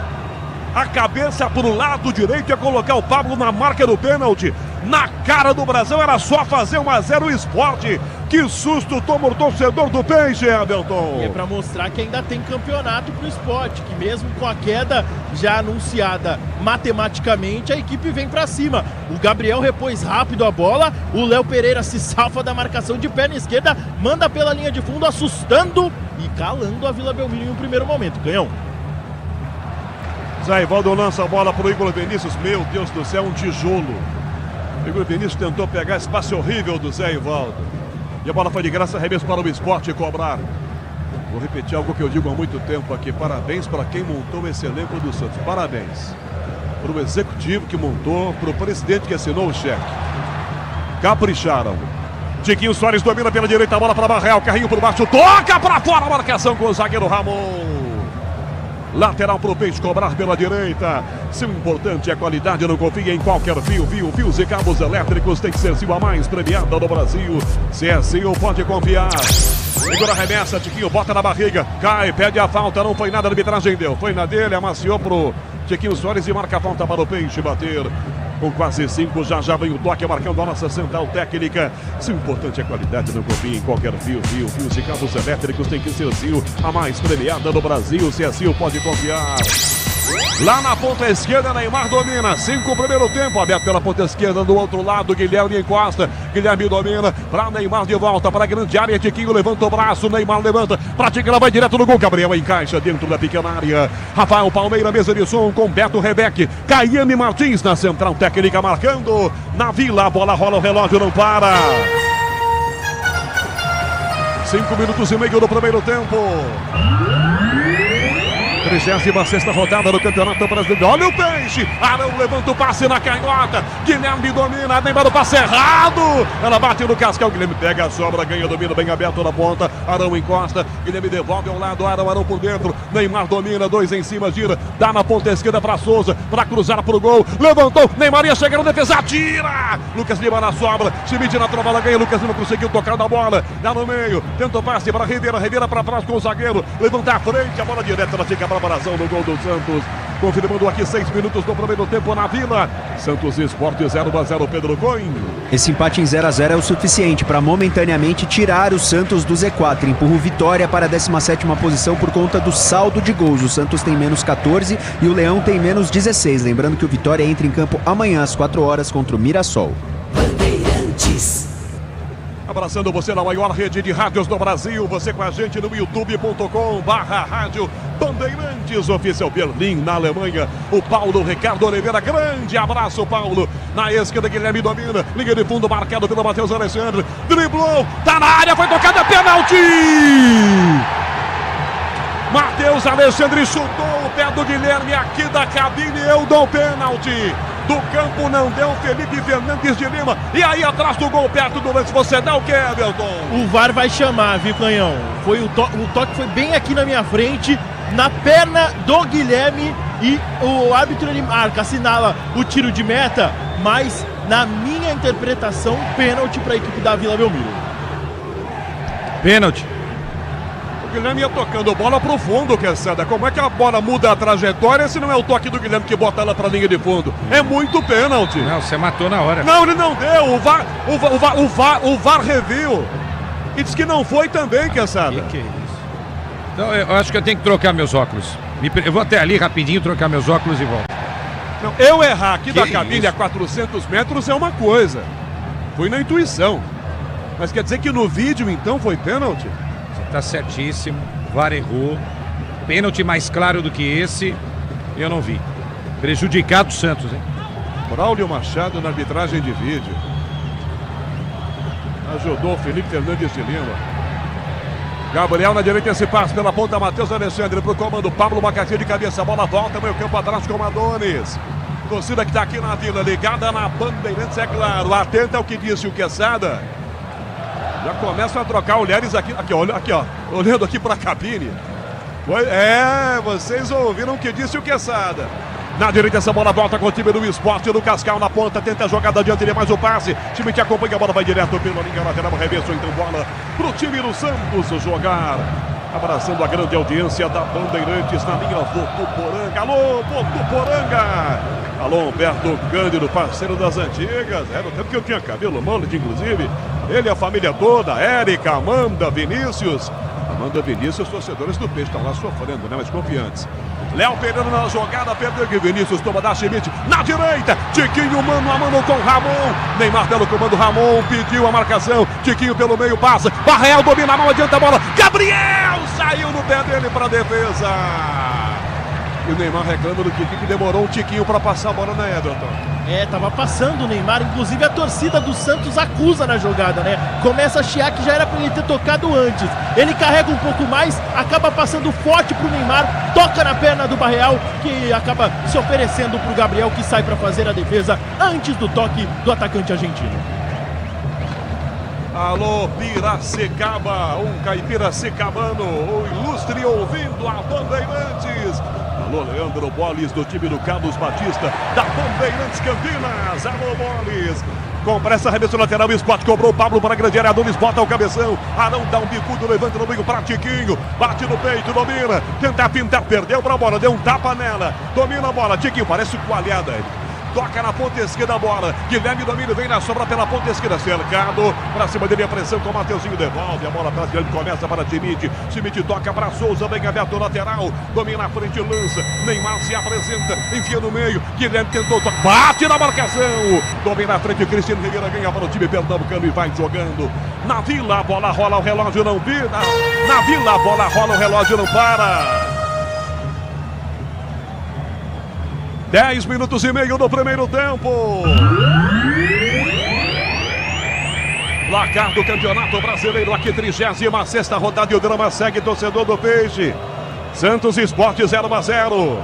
a cabeça pro lado direito, ia colocar o Pablo na marca do pênalti. Na cara do Brasil, era só fazer 1-0 o Sport. Que susto toma o torcedor do Peixe, Hamilton. E é pra mostrar que ainda tem campeonato pro Sport, que mesmo com a queda já anunciada matematicamente, a equipe vem pra cima. O Gabriel repôs rápido a bola, o Léo Pereira se salva da marcação de perna esquerda, manda pela linha de fundo, assustando e calando a Vila Belmiro em um primeiro momento. Canhão. Zé Ivaldo lança a bola pro Igor Vinícius, meu Deus do céu, um tijolo. O Igor Vinícius tentou pegar esse passe horrível do Zé Ivaldo. E a bola foi de graça, arremesso para o Sport cobrar. Vou repetir algo que eu digo há muito tempo aqui. Parabéns para quem montou esse elenco do Santos. Parabéns para o executivo que montou, para o presidente que assinou o cheque. Capricharam. Tiquinho Soares domina pela direita, a bola para Barreal. Carrinho por baixo, toca para fora a marcação com o zagueiro Ramon. Lateral para o Peixe cobrar pela direita. Se o importante é a qualidade, não confia em qualquer fio. Fios e cabos elétricos tem que ser a mais premiada do Brasil. Se é assim, pode confiar. Segura a remessa, Tiquinho bota na barriga. Cai, pede a falta, não foi nada, a arbitragem deu. Foi na dele, amaciou pro Tiquinho Soares e marca a falta para o Peixe bater. Com quase 5, já vem o toque marcando a nossa central técnica. Se o importante é a qualidade, não confia em qualquer fio. Fios e cabos elétricos tem que ser Sil, a mais premiada do Brasil. Se é Sil, pode confiar. Lá na ponta esquerda, Neymar domina. 5 primeiro tempo, aberto pela ponta esquerda. Do outro lado, Guilherme encosta. Guilherme domina para Neymar de volta para a grande área. Tiquinho levanta o braço. Neymar levanta. Pratica, ela vai direto no gol. Gabriel encaixa dentro da pequena área. Rafael Palmeira, mesa de som com Beto Rebeque. Caiane Martins na central técnica marcando. Na Vila, a bola rola, o relógio não para. 5 minutos e meio do primeiro tempo. 36ª rodada do Campeonato Brasileiro. Olha o Peixe. Arão levanta o passe na canhota. Guilherme domina. Neymar o passe errado. Ela bate no cascal. Guilherme pega a sobra. Ganha domínio bem aberto na ponta. Arão encosta. Guilherme devolve ao lado. Arão por dentro. Neymar domina. 2 em cima. Gira. Dá na ponta esquerda para Souza. Para cruzar pro gol. Levantou. Neymar ia chegar no defesa. Tira. Lucas Lima na sobra. Schmidt na trova. Ganha. Lucas Lima conseguiu tocar na bola. Dá no meio. Tenta o passe para Ribeira. Ribeira para trás com o zagueiro. Levanta a frente. A bola direta. Ela fica para Brasil no gol do Santos. Confirmando aqui 6 minutos do primeiro tempo na Vila. Santos Sport 0-0, Pedro Coin. Esse empate em 0-0 é o suficiente para momentaneamente tirar o Santos do Z4. Empurra o Vitória para a 17ª posição por conta do saldo de gols. O Santos tem menos 14 e o Leão tem menos 16. Lembrando que o Vitória entra em campo amanhã às 4 horas contra o Mirassol. Bandeirantes. Abraçando você na maior rede de rádios do Brasil. Você com a gente no youtube.com/rádio Bandeirantes Oficial Berlim, na Alemanha. O Paulo Ricardo Oliveira, grande abraço, Paulo. Na esquerda, Guilherme domina. Linha de fundo marcado pelo Matheus Alexandre. Driblou, tá na área, foi tocada, pênalti! Matheus Alexandre chutou o pé do Guilherme aqui da cabine. Eu dou pênalti. Do campo não deu, Felipe Fernandes de Lima. E aí atrás do gol, perto do lance, você dá o quê, Everton? O VAR vai chamar, viu, Canhão? O toque foi bem aqui na minha frente, na perna do Guilherme. E o árbitro, ele marca, assinala o tiro de meta. Mas, na minha interpretação, pênalti para a equipe da Vila Belmiro. Pênalti. O Guilherme ia tocando bola pro fundo, Quesada. Como é que a bola muda a trajetória se não é o toque do Guilherme que bota ela pra linha de fundo? É muito pênalti. Não, você matou na hora. Não, ele não deu. O VAR reviu. E disse que não foi também, Quesada. Que é isso? Então, eu acho que eu tenho que trocar meus óculos. Eu vou até ali rapidinho trocar meus óculos e volto. Não, eu errar aqui da cabine a 400 metros é uma coisa. Fui na intuição. Mas quer dizer que no vídeo, então, foi pênalti? Tá certíssimo, o VAR errou. Pênalti mais claro do que esse, eu não vi. Prejudicado o Santos, hein? Braulio Machado na arbitragem de vídeo. Ajudou o Felipe Fernandes de Lima. Gabriel na direita, esse passe pela ponta, Matheus Alexandre pro comando, Pablo Macaxi de cabeça, a bola volta, meio campo atrás com Adonis. Torcida que tá aqui na Vila, ligada na Bandeirantes, é claro. Atenta ao que disse o Quesada. Já começam a trocar olhares aqui, ó, olhando aqui pra cabine. Vocês ouviram o que disse o Quesada. Na direita essa bola volta com o time do Esporte, do Cascal na ponta, tenta a jogada adiante, ele mais o passe, time que acompanha, a bola vai direto pela linha lateral, reverso, então bola pro time do Santos jogar. Abraçando a grande audiência da Bandeirantes na linha Votuporanga. Alô, Votuporanga! Alô, Humberto Cândido, parceiro das antigas. Era o tempo que eu tinha cabelo mullet, inclusive. Ele e a família toda, Érica, Amanda, Vinícius. Amanda, Vinícius, torcedores do Peixe, estão lá sofrendo, né? Mas confiantes. Léo Pereira na jogada, perdeu aqui, Vinícius toma da Schmidt, na direita, Tiquinho mano a mano com Ramon, Neymar pelo comando, Ramon pediu a marcação, Tiquinho pelo meio passa, Barreal domina a mão, adianta a bola, Gabriel saiu no pé dele para defesa. E o Neymar reclama do Tiquinho, que demorou um tiquinho para passar a bola na Everton. Tava passando o Neymar, inclusive a torcida do Santos acusa na jogada, né? Começa a chiar que já era pra ele ter tocado antes. Ele carrega um pouco mais, acaba passando forte pro Neymar, toca na perna do Barreal, que acaba se oferecendo pro Gabriel, que sai pra fazer a defesa antes do toque do atacante argentino. Alô, Piracicaba, um caipira secabano, o ilustre ouvindo a Bandeirantes. Alô, Leandro Boles, do time do Carlos Batista, da Bandeirantes Campinas. Alô, Boles. Com pressa, arremesso lateral, o Esporte cobrou o Pablo para a grande área, Adonis bota o cabeção. Arão dá um bicudo, levanta no meio para Tiquinho. Bate no peito, domina. Tenta pintar, perdeu para a bola, deu um tapa nela. Domina a bola, Tiquinho, parece coalhada. Toca na ponta esquerda a bola. Guilherme domina, vem na sobra pela ponta esquerda. Cercado. Pra cima dele a pressão com o Mateuzinho. Devolve a bola para Guilherme. Começa para Schmidt. Schmidt toca para Souza. Bem aberto lateral. Domina a frente, lança. Neymar se apresenta. Enfia no meio. Guilherme tentou. Bate na marcação. Domina a frente. Cristiano Rivera ganha para o time pernambucano e vai jogando. Na Vila a bola rola. O relógio não vira. Na Vila a bola rola. O relógio não para. 10 minutos e meio do primeiro tempo. Placar do Campeonato Brasileiro, aqui 36ª rodada e o drama segue, torcedor do Peixe. Santos Esporte 0-0.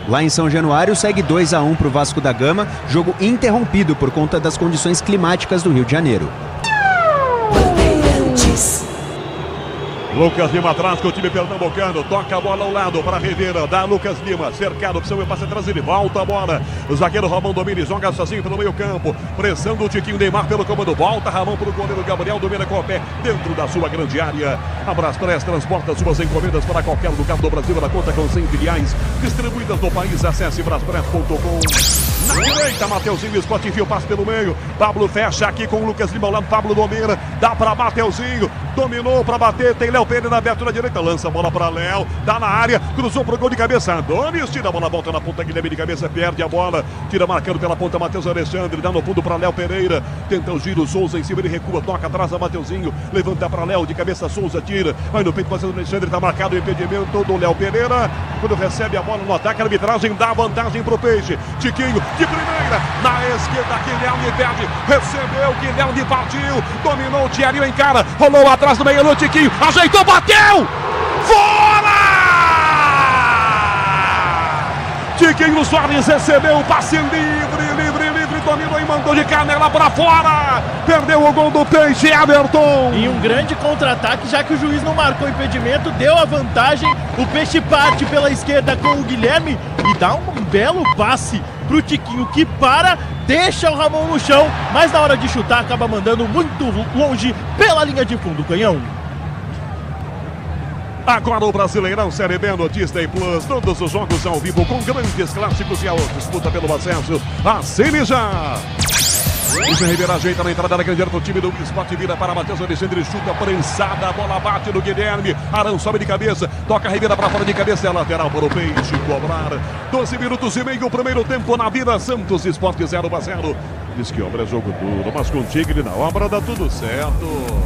Lá em São Januário segue 2-1 para o Vasco da Gama, jogo interrompido por conta das condições climáticas do Rio de Janeiro. Lucas Lima atrás com o time pernambucano, toca a bola ao lado para Rivera, dá Lucas Lima, cercado, opção e passa atrás, ele volta a bola, o zagueiro Ramon domina, joga sozinho pelo meio campo, pressão do Tiquinho, Neymar pelo comando, volta Ramon para o goleiro Gabriel, domina com o pé, dentro da sua grande área. Abraspress transporta suas encomendas para qualquer lugar do Brasil, ela conta com 100 filiais distribuídas no país, acesse braspress.com. Na direita, Mateuzinho, Esporte enfia o passe pelo meio, Pablo fecha aqui com o Lucas Lima ao lado, Pablo domina, dá para Mateuzinho, dominou para bater, tem Léo Pereira aberto na direita, lança a bola para Léo, dá na área, cruzou pro gol de cabeça, Adonis, tira a bola, volta na ponta, Guilherme de cabeça, perde a bola, tira marcando pela ponta, Matheus Alexandre, dá no fundo para Léo Pereira, tenta o giro, Souza em cima, ele recua, toca atrás a Mateuzinho, levanta para Léo, de cabeça, Souza tira, vai no peito, Matheus Alexandre, tá marcado o impedimento do Léo Pereira, quando recebe a bola no ataque, a arbitragem dá vantagem pro Peixe, Tiquinho, de primeira, na esquerda, Guilherme perde, recebeu, Guilherme partiu, dominou, o Thierry encara, rolou atrás do meio, no Tiquinho, ajeitou, bateu! Fora! Tiquinho Soares recebeu o passe livre, dominou e mandou de canela para fora. Perdeu o gol do Peixe, Everton. E um grande contra-ataque, já que o juiz não marcou impedimento, deu a vantagem. O Peixe parte pela esquerda com o Guilherme e dá um belo passe pro Tiquinho, que deixa o Ramon no chão, mas na hora de chutar acaba mandando muito longe pela linha de fundo, Canhão. Agora o Brasileirão Série B no Disney Plus. Todos os jogos ao vivo com grandes clássicos e a disputa pelo acesso. Assine já! Luiz Ribeiro ajeita na entrada da grande área do time do Esporte, vira para Matheus Alexandre, chuta prensada, a bola bate no Guilherme, Arão sobe de cabeça, toca a Ribeira para fora de cabeça, é lateral para o Peixe cobrar. 12 minutos e meio, primeiro tempo na Vila Santos, Esporte 0-0. Diz que obra é jogo duro, mas com Tigre na obra dá tudo certo.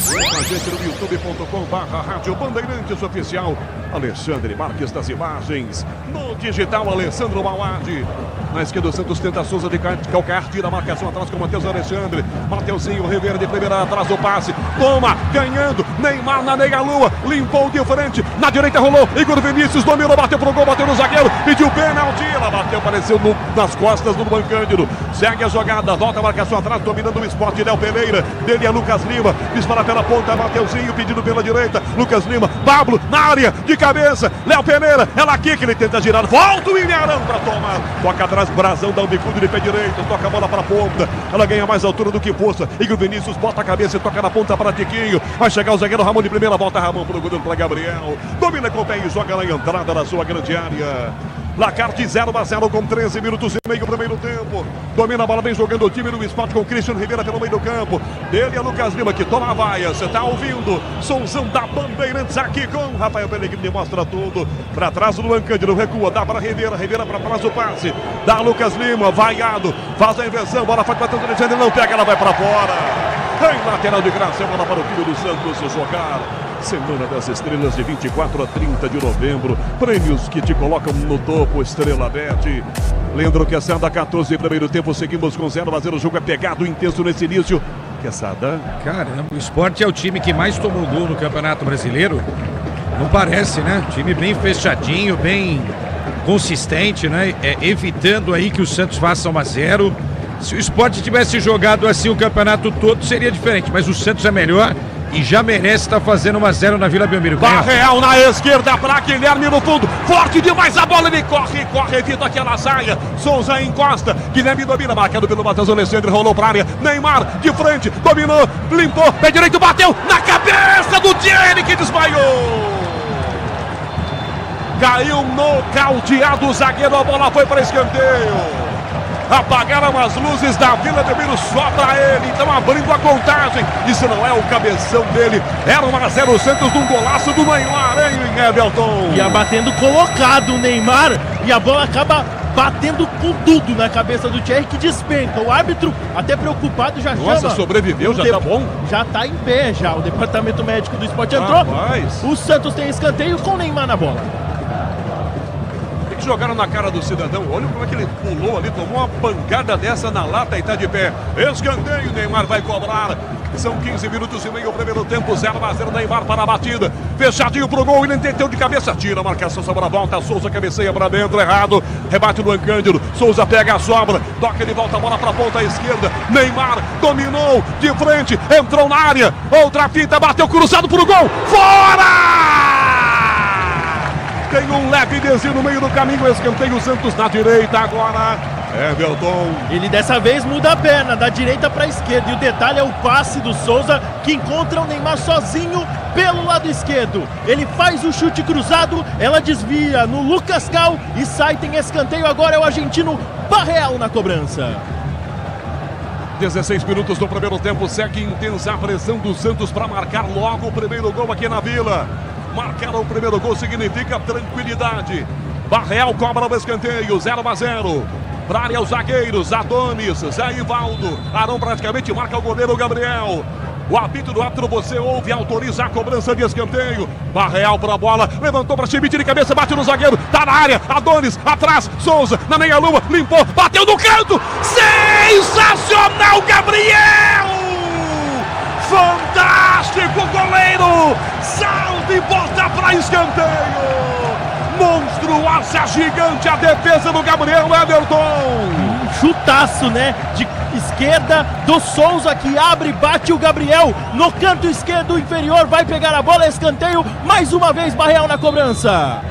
Com a gente no youtube.com/Rádio Bandeirantes Oficial. Alexandre Marques das imagens. No digital, Alessandro Mauad. Na esquerda, o Santos tenta a Souza de calcanhar, tira a marcação atrás com o Matheus Alexandre. Mateuzinho, Rivera de primeira, atrás do passe. Toma, ganhando. Neymar na meia-lua. Limpou de frente. Na direita rolou. Igor Vinícius dominou, bateu pro gol, bateu no zagueiro. Pediu pênalti. Ela bateu, apareceu nas costas do Bancândido. Segue a jogada, volta a marcação atrás, dominando o Sport. Léo Pereira. Dele é Lucas Lima. Dispara pela ponta, Mateuzinho pedindo pela direita. Lucas Lima. Pablo na área, de cabeça. Léo Pereira. Ela aqui que ele tenta girar. Volta o Ilharão pra tomar. Toca atrás. Brasão dá um bicudo de pé direito, toca a bola para a ponta, ela ganha mais altura do que força. Igor Vinícius bota a cabeça e toca na ponta para Tiquinho. Vai chegar o zagueiro Ramon de primeira, volta Ramon para o goleiro, para Gabriel. Domina com o pé e joga na entrada da sua grande área. Placar de 0-0 com 13 minutos e meio primeiro tempo. Domina a bola, vem jogando o time do Sport com Christian Rivera pelo meio do campo. Dele é Lucas Lima que toma a vaia. Você tá ouvindo? Somzão da Bandeirantes aqui com Rafael Pellegrini, mostra tudo. Pra trás do Luan Cândido, recua, dá para Rivera. Rivera pra trás do passe. Dá Lucas Lima, vaiado. Faz a inversão, bola foi batendo no Alexandre, não pega, ela vai pra fora. Em lateral de graça, bola para o time do Santos jogar. Semana das Estrelas de 24 a 30 de novembro. Prêmios que te colocam no topo, Estrela Bet. Lembro que a Sada 14 primeiro tempo, seguimos com 0-0. O jogo é pegado, intenso nesse início. Que Sada? Caramba, o Sport é o time que mais tomou gol no Campeonato Brasileiro. Não parece, né? Time bem fechadinho, bem consistente, né? Evitando aí que o Santos faça 1-0. Se o Sport tivesse jogado assim o campeonato todo, seria diferente. Mas o Santos é melhor e já merece estar fazendo 1-0 na Vila Belmiro. Barreal na esquerda para Guilherme no fundo. Forte demais a bola, ele corre, evita aquela saia. Souza encosta, Guilherme domina, marcado pelo Matheus Alexandre, rolou para a área. Neymar de frente, dominou, limpou, pé direito, bateu na cabeça do Thierry que desmaiou. Caiu nocauteado o zagueiro, a bola foi para escanteio. Apagaram as luzes da Vila Belmiro só para ele, então abrindo a contagem. Isso não é o cabeção dele, era 1-0 o Santos num golaço do Neymar, hein, Everton? Ia batendo colocado o Neymar e a bola acaba batendo com tudo na cabeça do Thierry que despenca. O árbitro até preocupado já chama. Nossa, sobreviveu, já tá bom? Já tá em pé já, o departamento médico do Sport entrou. O Santos tem escanteio com o Neymar na bola. Jogaram na cara do cidadão, olha como é que ele pulou ali, tomou uma pancada dessa na lata e tá de pé. Escanteio, Neymar vai cobrar. São 15 minutos e meio, o primeiro tempo, 0-0, Neymar para a batida. Fechadinho pro gol, ele entendeu de cabeça, tira a marcação, sobra a volta, Souza cabeceia para dentro, errado. Rebate do Cândido, Souza pega a sobra, toca ele, volta a bola para a ponta esquerda. Neymar dominou de frente, entrou na área, outra fita, bateu cruzado pro gol, fora! Tem um leve desvio no meio do caminho, escanteio, Santos na direita agora. Everton. Ele dessa vez muda a perna, da direita para a esquerda. E o detalhe é o passe do Souza, que encontra o Neymar sozinho pelo lado esquerdo. Ele faz o chute cruzado, ela desvia no Lucas Cal e sai, tem escanteio. Agora é o argentino Barreal na cobrança. 16 minutos do primeiro tempo, segue intensa a pressão do Santos para marcar logo o primeiro gol aqui na Vila. Marcar o primeiro gol significa tranquilidade. Barreal cobra o escanteio, 0-0. Para área os zagueiros, Adonis, Zé Ivaldo. Arão praticamente marca o goleiro Gabriel. O apito do árbitro, você ouve, autoriza a cobrança de escanteio. Barreal para a bola, levantou para Schmidt de cabeça, bate no zagueiro, tá na área, Adonis, atrás, Souza, na meia-lua, limpou, bateu no canto. Sensacional, Gabriel! Fantástico, goleiro! Salta e bota para escanteio! Monstruosa, gigante a defesa do Gabriel Everton! Chutaço, né? De esquerda do Souza que abre, bate o Gabriel no canto esquerdo inferior, vai pegar a bola, escanteio, mais uma vez Barreal na cobrança.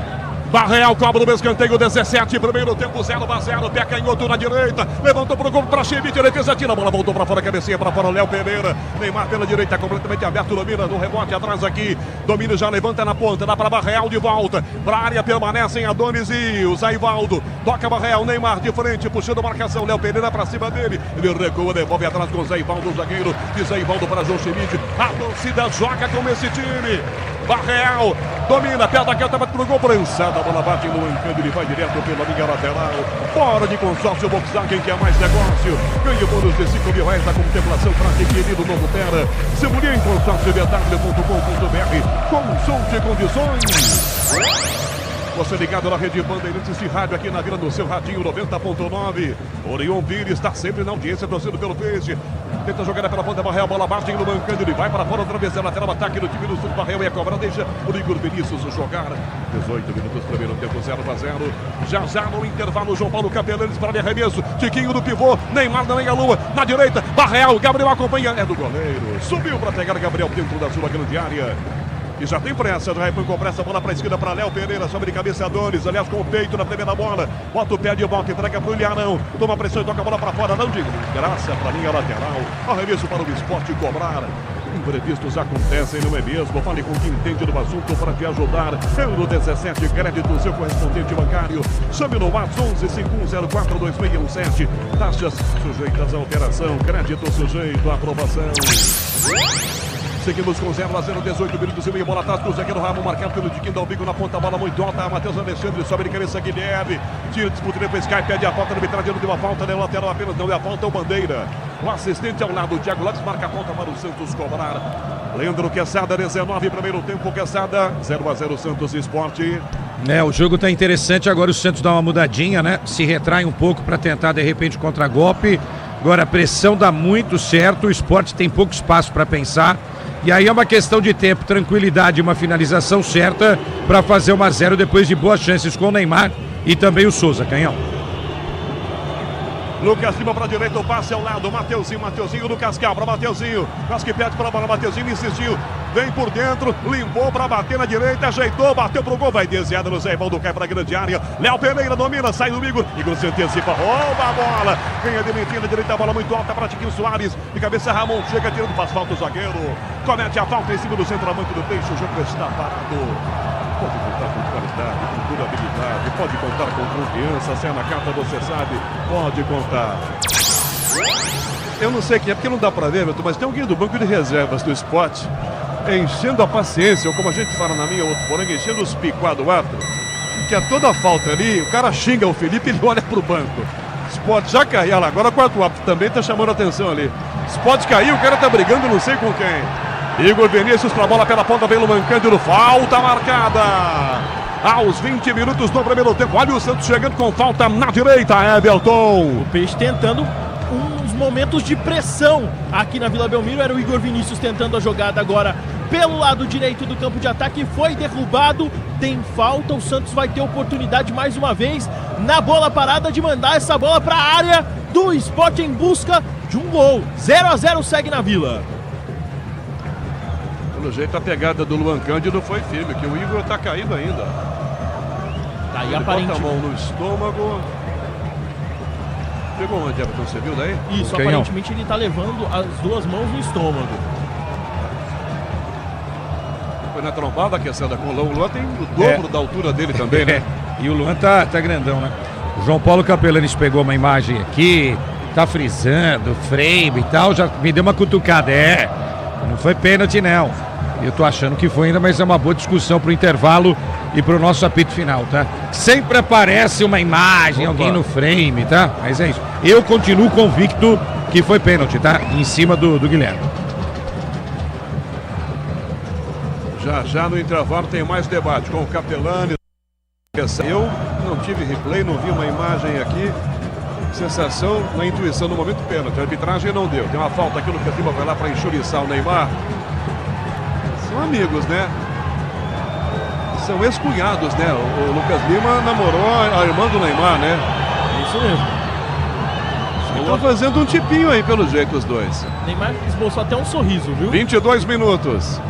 Barreal cobra o escanteio, 17, primeiro tempo, 0-0, pé canhoto na direita, levantou pro gol para Schmidt, a defesa tira, a bola voltou para fora, cabecinha para fora, Léo Pereira, Neymar pela direita, completamente aberto, domina no rebote, atrás aqui, domina já levanta na ponta, dá para Barreal de volta, para a área permanecem Adonis e o Zaivaldo, toca Barreal, Neymar de frente, puxando a marcação, Léo Pereira para cima dele, ele recua, devolve atrás com o Zaivaldo, o zagueiro, de Zaivaldo para João Schmidt, a torcida joga com esse time. Barreal domina, pé da caneta, bate pro gol, prensada, a bola bate no Ancântara, ele vai direto pela linha lateral. Fora de consórcio Volkswagen, que é mais negócio. Ganhe bônus de 5 mil reais na contemplação para adquirir o novo Terra. Simulia em consórcio.bw.com.br. Consulte condições. Você ligado na Rede Bandeirantes de Rádio aqui na Vila do seu radinho 90.9. Orion Vire está sempre na audiência, torcendo pelo Peixe. Tenta jogar pela ponta, Barreal, bola bate no Mancando, ele vai para fora, através da lateral, ataque no time do Sul, Barreal e a cobra deixa o Igor Vinícius jogar. 18 minutos, primeiro tempo, 0-0. Já no intervalo, João Paulo Capelanes para arremesso. Tiquinho do pivô, Neymar na meia-lua, na direita, Barreal, Gabriel acompanha, é do goleiro. Subiu para pegar Gabriel dentro da sua grande área. E já tem pressa, Raipan com pressa, bola para a esquerda para Léo Pereira, sobe de cabeça Adonis, aliás com o peito na primeira bola, bota o pé de volta, entrega para o Ilharão, toma pressão e toca a bola para fora, não digo, graça para a linha lateral, arremesso para o esporte cobrar. Imprevistos acontecem, não é mesmo? Fale com quem entende do assunto para te ajudar. Euro 17, crédito, seu correspondente bancário. Chame no WhatsApp 1151042617. Taxas sujeitas à alteração, crédito sujeito à aprovação. Seguimos com 0-0, 18 minutos e meio, bola atrás do zagueiro Ramon, marcado pelo Diquinho Dalbigo na ponta, bola muito alta, Matheus Alexandre, sobe de cabeça Guilherme, tira, disputa depois cai, pede a falta, no arbitragem não deu a falta, né? O lateral apenas não deu a falta, o Bandeira. O assistente ao lado, o Thiago Lopes, marca a falta para o Santos cobrar. Leandro Quesada, 19, primeiro tempo, Quesada, 0-0 Santos Esporte. O jogo tá interessante, agora o Santos dá uma mudadinha, né? Se retrai um pouco para tentar, de repente, contra-golpe. Agora a pressão dá muito certo, o Esporte tem pouco espaço para pensar. E aí é uma questão de tempo, tranquilidade, uma finalização certa para fazer 1-0 depois de boas chances com o Neymar e também o Souza, Canhão. Lucas Lima para a direita, o passe ao lado, Mateuzinho, Lucas Cabra, Mateuzinho, quase que pede para a bola, Mateuzinho insistiu, vem por dentro, limpou para bater na direita, ajeitou, bateu pro gol, vai desviado no Zé Ivaldo, cai para a grande área, Léo Pereira domina, sai do Igor se antecipa, rouba a bola, ganha de mentir na direita, a bola muito alta para Tiquinho Soares, de cabeça Ramon, chega tirando, faz falta o zagueiro, comete a falta em cima do centroavante do Peixe, o jogo está parado. Pode contar com qualidade, com durabilidade, pode contar com confiança, se é na carta você sabe, pode contar. Eu não sei quem é, porque não dá pra ver, mas tem alguém do banco de reservas do Sport enchendo a paciência, ou como a gente fala na minha outro poranga, enchendo os picuados do árbitro, que a toda falta ali, o cara xinga o Felipe e ele olha pro banco. Sport já caiu, olha lá, agora o quarto árbitro também tá chamando a atenção ali. Sport caiu, o cara tá brigando não sei com quem. Igor Vinícius para a bola pela ponta, vem o Mancândido, falta marcada aos 20 minutos do primeiro tempo. Olha o Santos chegando com falta na direita, Everton. O Peixe tentando uns momentos de pressão aqui na Vila Belmiro, era o Igor Vinícius tentando a jogada agora pelo lado direito do campo de ataque, foi derrubado, tem falta, o Santos vai ter oportunidade mais uma vez na bola parada de mandar essa bola para a área do Sport em busca de um gol. 0-0 segue na Vila. Pelo jeito a pegada do Luan Cândido foi firme, que o Igor tá caído ainda. Tá aí, ele aparentemente. bota a mão no estômago. Pegou onde, Everton? Você viu daí? Isso, aparentemente ele tá levando as duas mãos no estômago. Foi na trombada que essa com o Luan. O Luan tem o dobro da altura dele também, né? E o Luan tá grandão, né? O João Paulo Capelanes pegou uma imagem aqui, tá frisando, frame e tal, já me deu uma cutucada. Não foi pênalti, não. Eu tô achando que foi ainda, mas é uma boa discussão pro intervalo e pro nosso apito final, tá? Sempre aparece uma imagem, alguém no frame, tá? Mas é isso. Eu continuo convicto que foi pênalti, tá? Em cima do Guilherme. Já no intervalo tem mais debate com o Capelani. Eu não tive replay, não vi uma imagem aqui. Sensação na intuição no momento pênalti. A arbitragem não deu. Tem uma falta aqui, o Lucas Lima vai lá para enxuriçar o Neymar. São amigos, né? São ex-cunhados, né? O Lucas Lima namorou a irmã do Neymar, né? Isso mesmo. Estão fazendo um tipinho aí, pelo jeito, os dois. Neymar esboçou até um sorriso, viu? 22 minutos.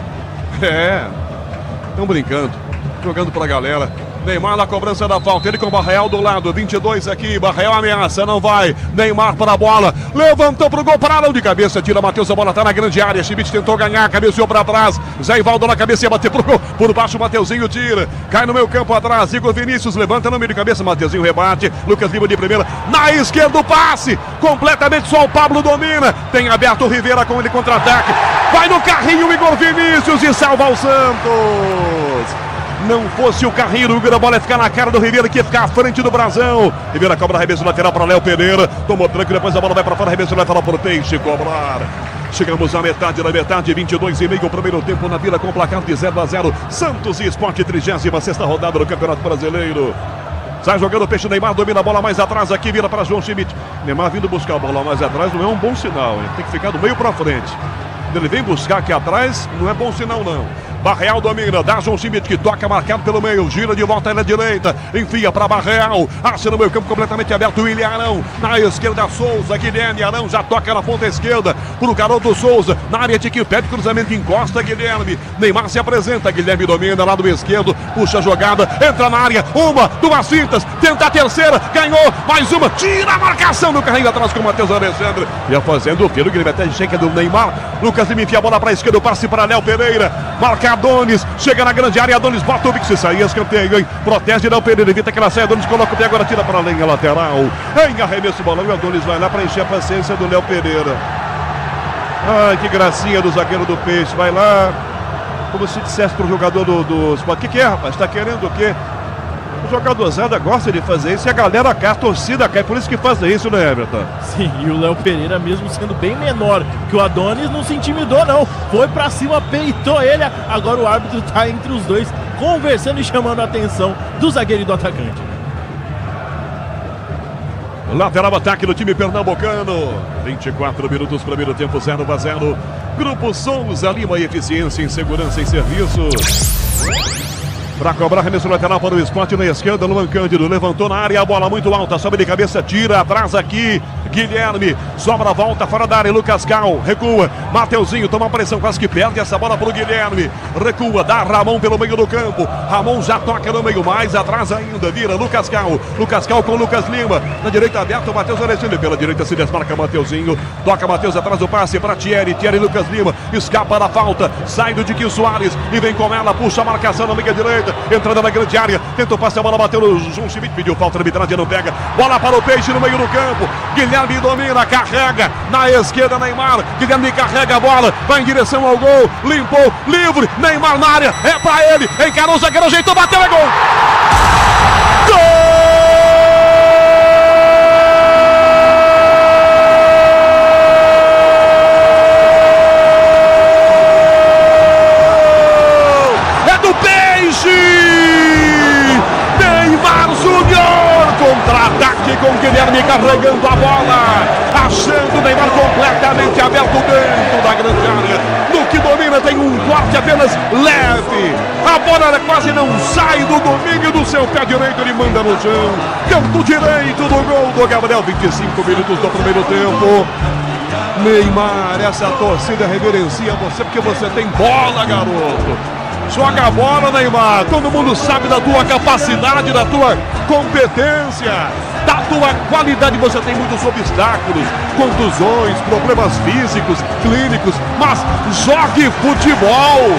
Estão brincando. Jogando pra galera. Neymar na cobrança da falta, ele com o Barreal do lado, 22 aqui, Barreal ameaça, não vai, Neymar para a bola, levantou pro gol, parado de cabeça, tira Matheus, a bola tá na grande área, Schmidt tentou ganhar, cabeceou para trás, Zé Ivaldo na cabeça, ia bater pro gol, por baixo o Mateuzinho tira, cai no meio campo atrás, Igor Vinícius levanta no meio de cabeça, Mateuzinho rebate, Lucas Lima de primeira, na esquerda o passe, completamente só o Pablo domina, tem aberto o Rivera com ele contra-ataque, vai no carrinho Igor Vinícius e salva o Santos. Não fosse o carrinho, a bola ia ficar na cara do Ribeiro, que ia ficar à frente do Brasão. Ribeiro cobra arremesso lateral para Léo Pereira. Tomou tranco, depois a bola vai para fora, arremesso lateral para o Peixe cobrar. Chegamos à metade da metade, 22,5 o primeiro tempo na Vila com placar de 0-0. Santos e Sport, 36ª rodada do Campeonato Brasileiro. Sai jogando o Peixe, Neymar domina a bola mais atrás aqui, vira para João Schmidt. Neymar vindo buscar a bola mais atrás não é um bom sinal, hein? Tem que ficar do meio para frente. Ele vem buscar aqui atrás, não é bom sinal não. Barreal domina, dá João Schmidt que toca marcado pelo meio, gira de volta na direita, enfia para Barreal, acha no meio campo completamente aberto, William Arão, na esquerda Souza, Guilherme Arão já toca na ponta esquerda, pro garoto Souza, na área de que pede cruzamento, encosta Guilherme, Neymar se apresenta, Guilherme domina, lado esquerdo, puxa a jogada, entra na área, uma, duas fintas, tenta a terceira, ganhou, mais uma, tira a marcação no carrinho atrás com o Matheus Alexandre, ia fazendo o filho, Guilherme até chega do Neymar, Lucas Lima enfia a bola para a esquerda, o passe para Léo Pereira, marca Adonis, chega na grande área, Adonis bota o bico, se sair, escanteio, hein? Protege Léo Pereira, evita que ela saia, Adonis coloca o pé, agora tira para a linha lateral, em arremesso o bolão, e o Adonis vai lá para encher a paciência do Léo Pereira. Ai, que gracinha do zagueiro do Peixe, vai lá, como se dissesse pro jogador do Sport, o que é, rapaz, tá querendo o quê? O jogadorzada gosta de fazer isso e a galera cai, a torcida cai, por isso que faz isso, né, Everton? Sim, e o Léo Pereira, mesmo sendo bem menor que o Adonis, não se intimidou, não. Foi pra cima, peitou ele. Agora o árbitro tá entre os dois, conversando e chamando a atenção do zagueiro e do atacante. Lateral ataque do time pernambucano. 24 minutos, primeiro tempo, 0-0. Grupo Souza Lima, eficiência em segurança e serviços. Para cobrar, arremesso lateral para o Sport na esquerda, Luan Cândido levantou na área, a bola muito alta, sobe de cabeça, tira atrás aqui, Guilherme, sobra a volta fora da área, Lucas Cal, recua, Mateuzinho toma pressão, quase que perde essa bola para o Guilherme, recua, dá Ramon pelo meio do campo, Ramon já toca no meio, mais atrás ainda, vira Lucas Cal com Lucas Lima, na direita aberta o Matheus Alexandre, pela direita se desmarca Mateuzinho, toca Matheus atrás do passe para Thierry Lucas Lima, escapa da falta, sai do Diquinho Soares e vem com ela, puxa a marcação na meia direita, entrando na grande área, tenta o passe, a bola bateu no João Schmidt, pediu falta, a arbitragem não pega, bola para o Peixe no meio do campo, Guilherme domina, carrega, na esquerda Neymar, Guilherme carrega a bola, vai em direção ao gol, limpou, livre, Neymar na área, é pra ele, encarou o zagueiro, ajeitou, bateu, é gol! Gol! Contra-ataque com Guilherme carregando a bola, achando o Neymar completamente aberto dentro da grande área. No que domina tem um corte apenas leve, a bola quase não sai do domínio do seu pé direito, ele manda no chão, canto direito do gol do Gabriel, 25 minutos do primeiro tempo. Neymar, essa torcida reverencia você porque você tem bola, garoto. Joga a bola, Neymar. Todo mundo sabe da tua capacidade, da tua competência, da tua qualidade. Você tem muitos obstáculos, contusões, problemas físicos, clínicos, mas jogue futebol.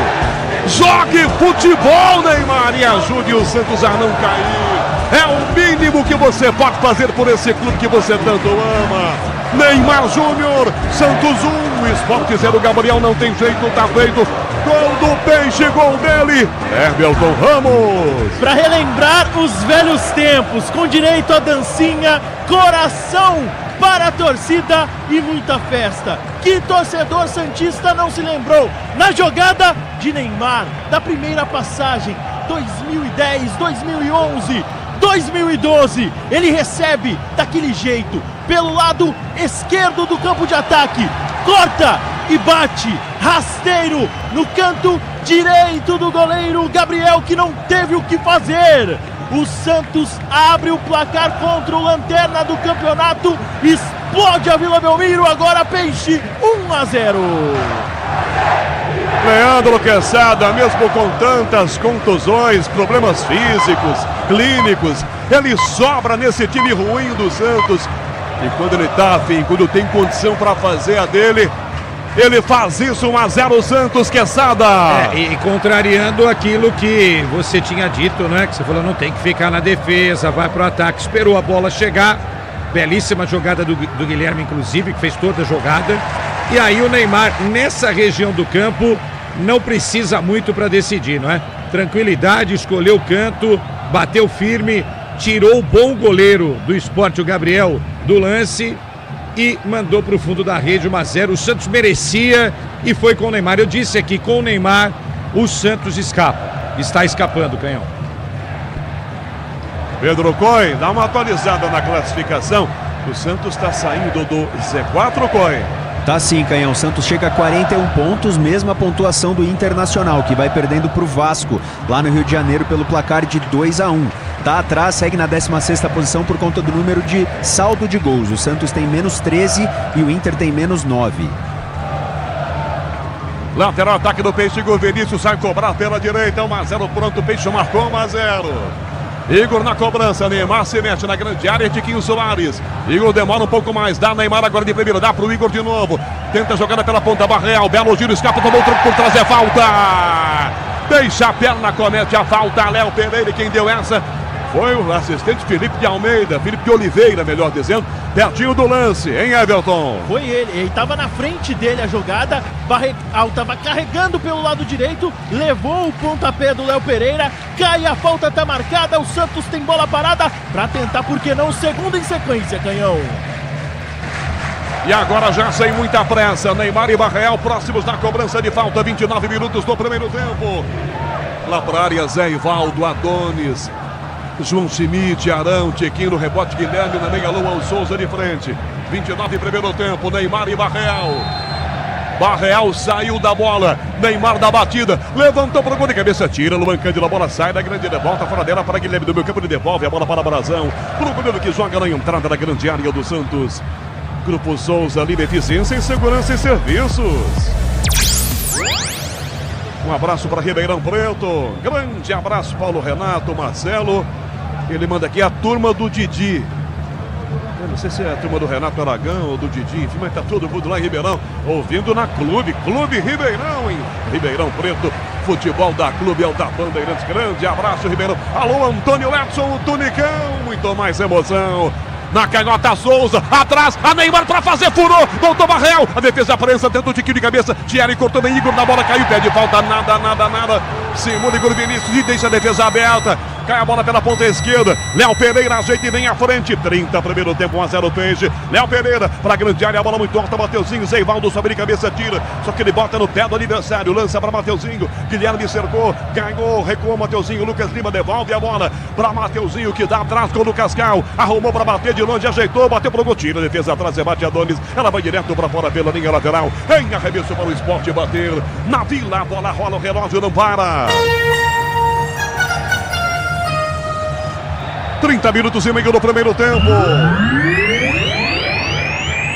Jogue futebol, Neymar, e ajude o Santos a não cair. É o mínimo que você pode fazer por esse clube que você tanto ama. Neymar Júnior, Santos 1, Sport 0, Gabriel não tem jeito, tá feito. Gol do Peixe, gol dele, Everton Ramos. Para relembrar os velhos tempos, com direito a dancinha, coração para a torcida e muita festa. Que torcedor santista não se lembrou? Na jogada de Neymar, da primeira passagem, 2010, 2011, 2012, ele recebe daquele jeito, pelo lado esquerdo do campo de ataque, corta e bate, rasteiro, no canto direito do goleiro Gabriel, que não teve o que fazer. O Santos abre o placar contra o lanterna do campeonato, explode a Vila Belmiro, agora Peixe 1-0. Leandro Quesada, mesmo com tantas contusões, problemas físicos, clínicos, ele sobra nesse time ruim do Santos. E quando ele tá afim, quando tem condição para fazer a dele, ele faz isso. 1-0 Santos, Quesada. E contrariando aquilo que você tinha dito, né? Que você falou, não tem que ficar na defesa, vai pro ataque. Esperou a bola chegar. Belíssima jogada do Guilherme, inclusive, que fez toda a jogada. E aí o Neymar, nessa região do campo, não precisa muito para decidir, não é? Tranquilidade, escolheu o canto, bateu firme, tirou o bom goleiro do Sport, o Gabriel, do lance e mandou para o fundo da rede 1-0. O Santos merecia e foi com o Neymar. Eu disse aqui, com o Neymar, o Santos escapa. Está escapando, Canhão. Pedro Coy, dá uma atualizada na classificação. O Santos está saindo do Z4, Coy. Tá sim, Canhão. O Santos chega a 41 pontos, mesma pontuação do Internacional, que vai perdendo para o Vasco, lá no Rio de Janeiro, pelo placar de 2-1. Tá atrás, segue na 16ª posição por conta do número de saldo de gols. O Santos tem menos 13 e o Inter tem menos 9. Lateral ataque do Peixe, Igor Vinícius sai cobrar pela direita, 1-0 pronto, o Peixe marcou 1-0. Igor na cobrança, Neymar se mete na grande área, Tiquinho Soares. Igor demora um pouco mais, dá Neymar agora de primeira, dá pro Igor de novo. Tenta a jogada pela ponta, Barreal, belo giro, escapa, tomou o tranco por trás, é falta. Deixa a perna, comete a falta, Léo Pereira, quem deu essa foi o assistente Felipe de Almeida, Felipe de Oliveira, melhor dizendo, pertinho do lance, hein, Everton? Foi ele estava na frente dele a jogada, Barreal estava carregando pelo lado direito, levou o pontapé do Léo Pereira, cai a falta, tá marcada, o Santos tem bola parada para tentar, por que não, segundo em sequência, Canhão. E agora já sem muita pressa, Neymar e Barreal próximos na cobrança de falta, 29 minutos do primeiro tempo. Lá para a área, Zé Ivaldo, Adonis, João Schmidt, Arão, Tiquinho no rebote, Guilherme na meia lua, o Souza de frente. 29 primeiro tempo, Neymar e Barreal. Barreal saiu da bola, Neymar da batida, levantou para o gol de cabeça, tira, Luan Cândido, a bola sai da grande área, volta fora dela para Guilherme do meio campo, ele devolve a bola para Brazão, para o goleiro que joga na entrada da grande área do Santos. Grupo Souza, Lima, eficiência em segurança e serviços. Um abraço para Ribeirão Preto, grande abraço Paulo Renato, Marcelo, ele manda aqui a turma do Didi. Eu não sei se é a turma do Renato Aragão ou do Didi, enfim, mas tá todo mundo lá em Ribeirão, ouvindo na Clube Ribeirão, em Ribeirão Preto, futebol da Clube, é o da Bandeirantes, grande abraço Ribeirão. Alô Antônio Lepson, o Tunicão, muito mais emoção. Na canhota Souza, atrás, a Neymar pra fazer, furou, voltou Barreal, a defesa prensa, tentou o tiquinho de cabeça, Thierry cortou bem, Igor na bola, caiu, pede falta, nada, Simone Igor Vinícius e deixa a defesa aberta, cai a bola pela ponta esquerda, Léo Pereira ajeita e vem à frente, 30 primeiro tempo, 1-0 Peixe, Léo Pereira pra grande área, a bola muito alta, Mateuzinho, Zé Ivaldo sobe de cabeça, tira, só que ele bota no pé do adversário, lança pra Mateuzinho, Guilherme cercou, ganhou, recuou Mateuzinho, Lucas Lima devolve a bola pra Mateuzinho, que dá atrás com o Lucas Cal, arrumou pra bater de longe, ajeitou, bateu pro gol, tira, defesa atrás, rebate Adonis, ela vai direto pra fora pela linha lateral, em arremesso para o Sport bater, na Vila, a bola rola, o relógio não para. 30 minutos e meio do primeiro tempo.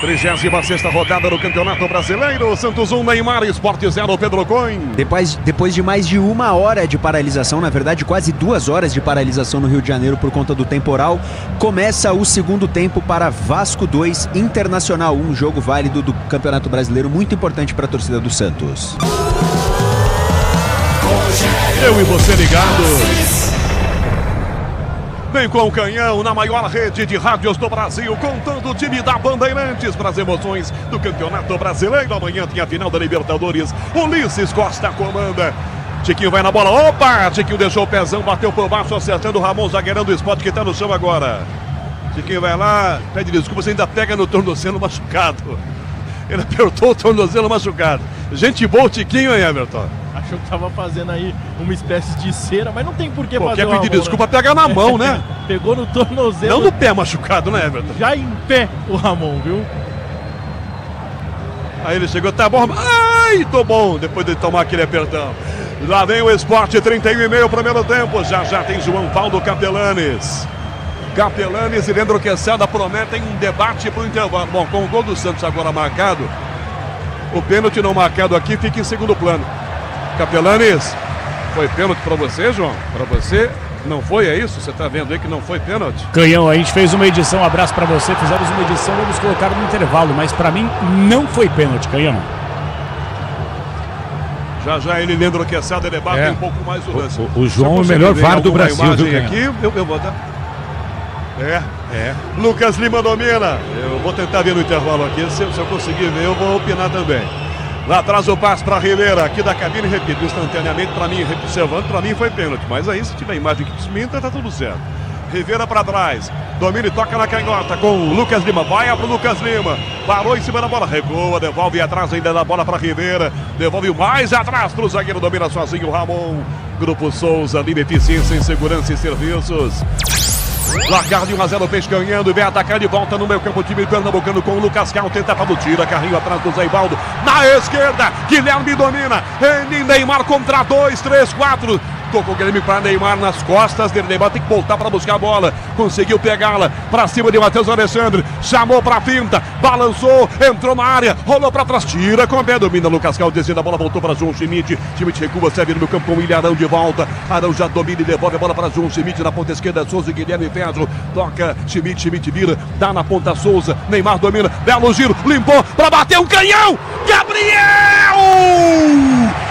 36ª rodada do Campeonato Brasileiro. Santos 1, Neymar, Sport 0, Pedro Coin. Depois de mais de 1 hora de paralisação, na verdade quase 2 horas de paralisação no Rio de Janeiro por conta do temporal, começa o segundo tempo para Vasco 2, Internacional 1, jogo válido do Campeonato Brasileiro, muito importante para a torcida do Santos. Eu e você ligados. Vem com o Canhão na maior rede de rádios do Brasil, contando o time da Bandeirantes para as emoções do Campeonato Brasileiro. Amanhã tem a final da Libertadores. Ulisses Costa comanda. Tiquinho vai na bola. Opa! Tiquinho deixou o pezão, bateu por baixo, acertando o Ramon, zagueirão do Sport que está no chão agora. Tiquinho vai lá, pede desculpa, você ainda pega no tornozelo machucado. Ele apertou o tornozelo machucado. Gente boa o Tiquinho, hein, Everton? Achou que tava fazendo aí uma espécie de cera, mas não tem por que fazer. Quer pedir desculpa, né? Pega na mão, né? Pegou no tornozelo. Não no pé machucado, né, Everton? Já em pé o Ramon, viu? Aí ele chegou, tá bom. Ai, tô bom, depois de tomar aquele apertão. Lá vem o Sport, 31,5 primeiro tempo. Já tem João Paulo Capelanes. Capelanes e Leandro Quesada prometem um debate pro intervalo. Bom, com o gol do Santos agora marcado, o pênalti não marcado aqui fica em segundo plano. Capelanes, foi pênalti pra você, João? Pra você não foi, é isso? Você tá vendo aí que não foi pênalti? Canhão, a gente fez uma edição, abraço pra você, fizemos uma edição, vamos colocar no intervalo, mas pra mim não foi pênalti, Canhão. Já ele, Leandro Quesada, ele bate um pouco mais o lance. O João é o melhor VAR do Brasil, viu, Canhão? Aqui, eu vou dar. Lucas Lima domina. Eu vou tentar ver no intervalo aqui. Se eu conseguir ver, eu vou opinar também. Lá atrás o passe para Rivera, aqui da cabine, repito, instantaneamente, para mim, observando, para mim foi pênalti. Mas aí, se tiver imagem que desminta, tá tudo certo. Rivera para trás, domina e toca na canhota com o Lucas Lima, vai pro Lucas Lima, parou em cima da bola, recua, devolve atrás ainda da bola para Rivera, devolve mais atrás pro zagueiro, domina sozinho o Ramon. Grupo Souza, Lima, eficiência em segurança e serviços. Placar de 1-0, o Peixe ganhando, e vem atacar de volta no meio campo, time pernambucano com o Lucas Cal, tenta para o tira, carrinho atrás do Zé Ivaldo, na esquerda, Guilherme domina, Neymar contra 2, 3, 4, tocou o Guilherme para Neymar nas costas dele, Neymar tem que voltar para buscar a bola, conseguiu pegá-la, para cima de Matheus Alexandre, chamou para a finta, balançou, entrou na área, rolou para trás, tira com o pé, domina Lucas Cal, descendo a bola, voltou para João Schmidt, Schmidt recua, serve no meio campo com o William Arão de volta, Arão já domina e devolve a bola para João Schmidt, na ponta esquerda, Souza e Guilherme Pedro, toca, Schmidt vira, dá na ponta Souza, Neymar domina, belo giro, limpou, para bater um canhão, Gabriel!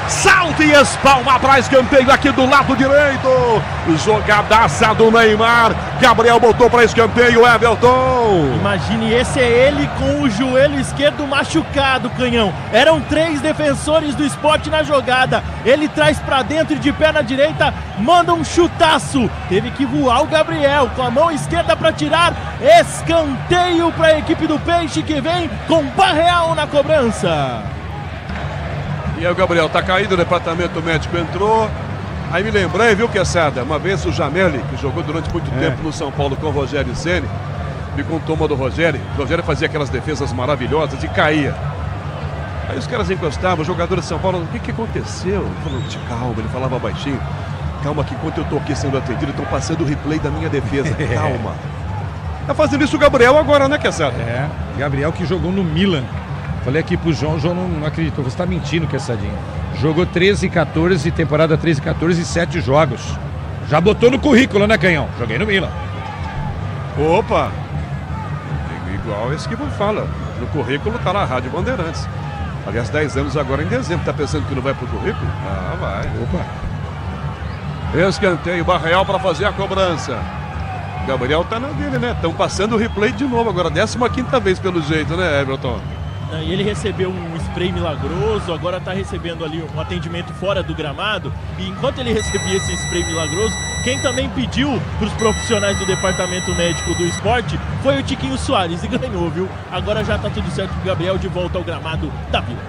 Salta e espalma para escanteio aqui do lado direito, jogadaça do Neymar, Gabriel botou para escanteio, Everton. Imagine, esse é ele com o joelho esquerdo machucado, Canhão. Eram 3 defensores do Sport na jogada, ele traz para dentro e de perna direita, manda um chutaço, teve que voar o Gabriel com a mão esquerda para tirar, escanteio para a equipe do Peixe que vem com Barreal na cobrança. E aí o Gabriel tá caído, o departamento médico entrou. Aí me lembrei, viu, Quesada? Uma vez o Jameli, que jogou durante muito tempo no São Paulo com o Rogério Ceni, me contou uma do Rogério. O Rogério fazia aquelas defesas maravilhosas e caía. Aí os caras encostavam, os jogadores de São Paulo, o que aconteceu? Ele falou, calma, ele falava baixinho. Calma que enquanto eu tô aqui sendo atendido, estão passando o replay da minha defesa. Calma. Tá fazendo isso o Gabriel agora, né, Quesada? Gabriel que jogou no Milan. Falei aqui pro João, o João não acreditou, você tá mentindo, Quessadinho. Jogou 13 e 14, temporada 13 e 14 e 7 jogos. Já botou no currículo, né, Canhão? Joguei no Milan. Opa! Igual esse que fala. No currículo tá lá, Rádio Bandeirantes. Aliás, 10 anos agora em dezembro. Tá pensando que não vai pro currículo? Ah, vai. Opa! Escanteio, Barreal para fazer a cobrança. Gabriel tá na dele, né? Estão passando o replay de novo agora. 15ª vez pelo jeito, né, Everton? E ele recebeu um spray milagroso, agora está recebendo ali um atendimento fora do gramado. E enquanto ele recebia esse spray milagroso, quem também pediu para os profissionais do departamento médico do esporte foi o Tiquinho Soares e ganhou, viu? Agora já está tudo certo com o Gabriel de volta ao gramado da Vila.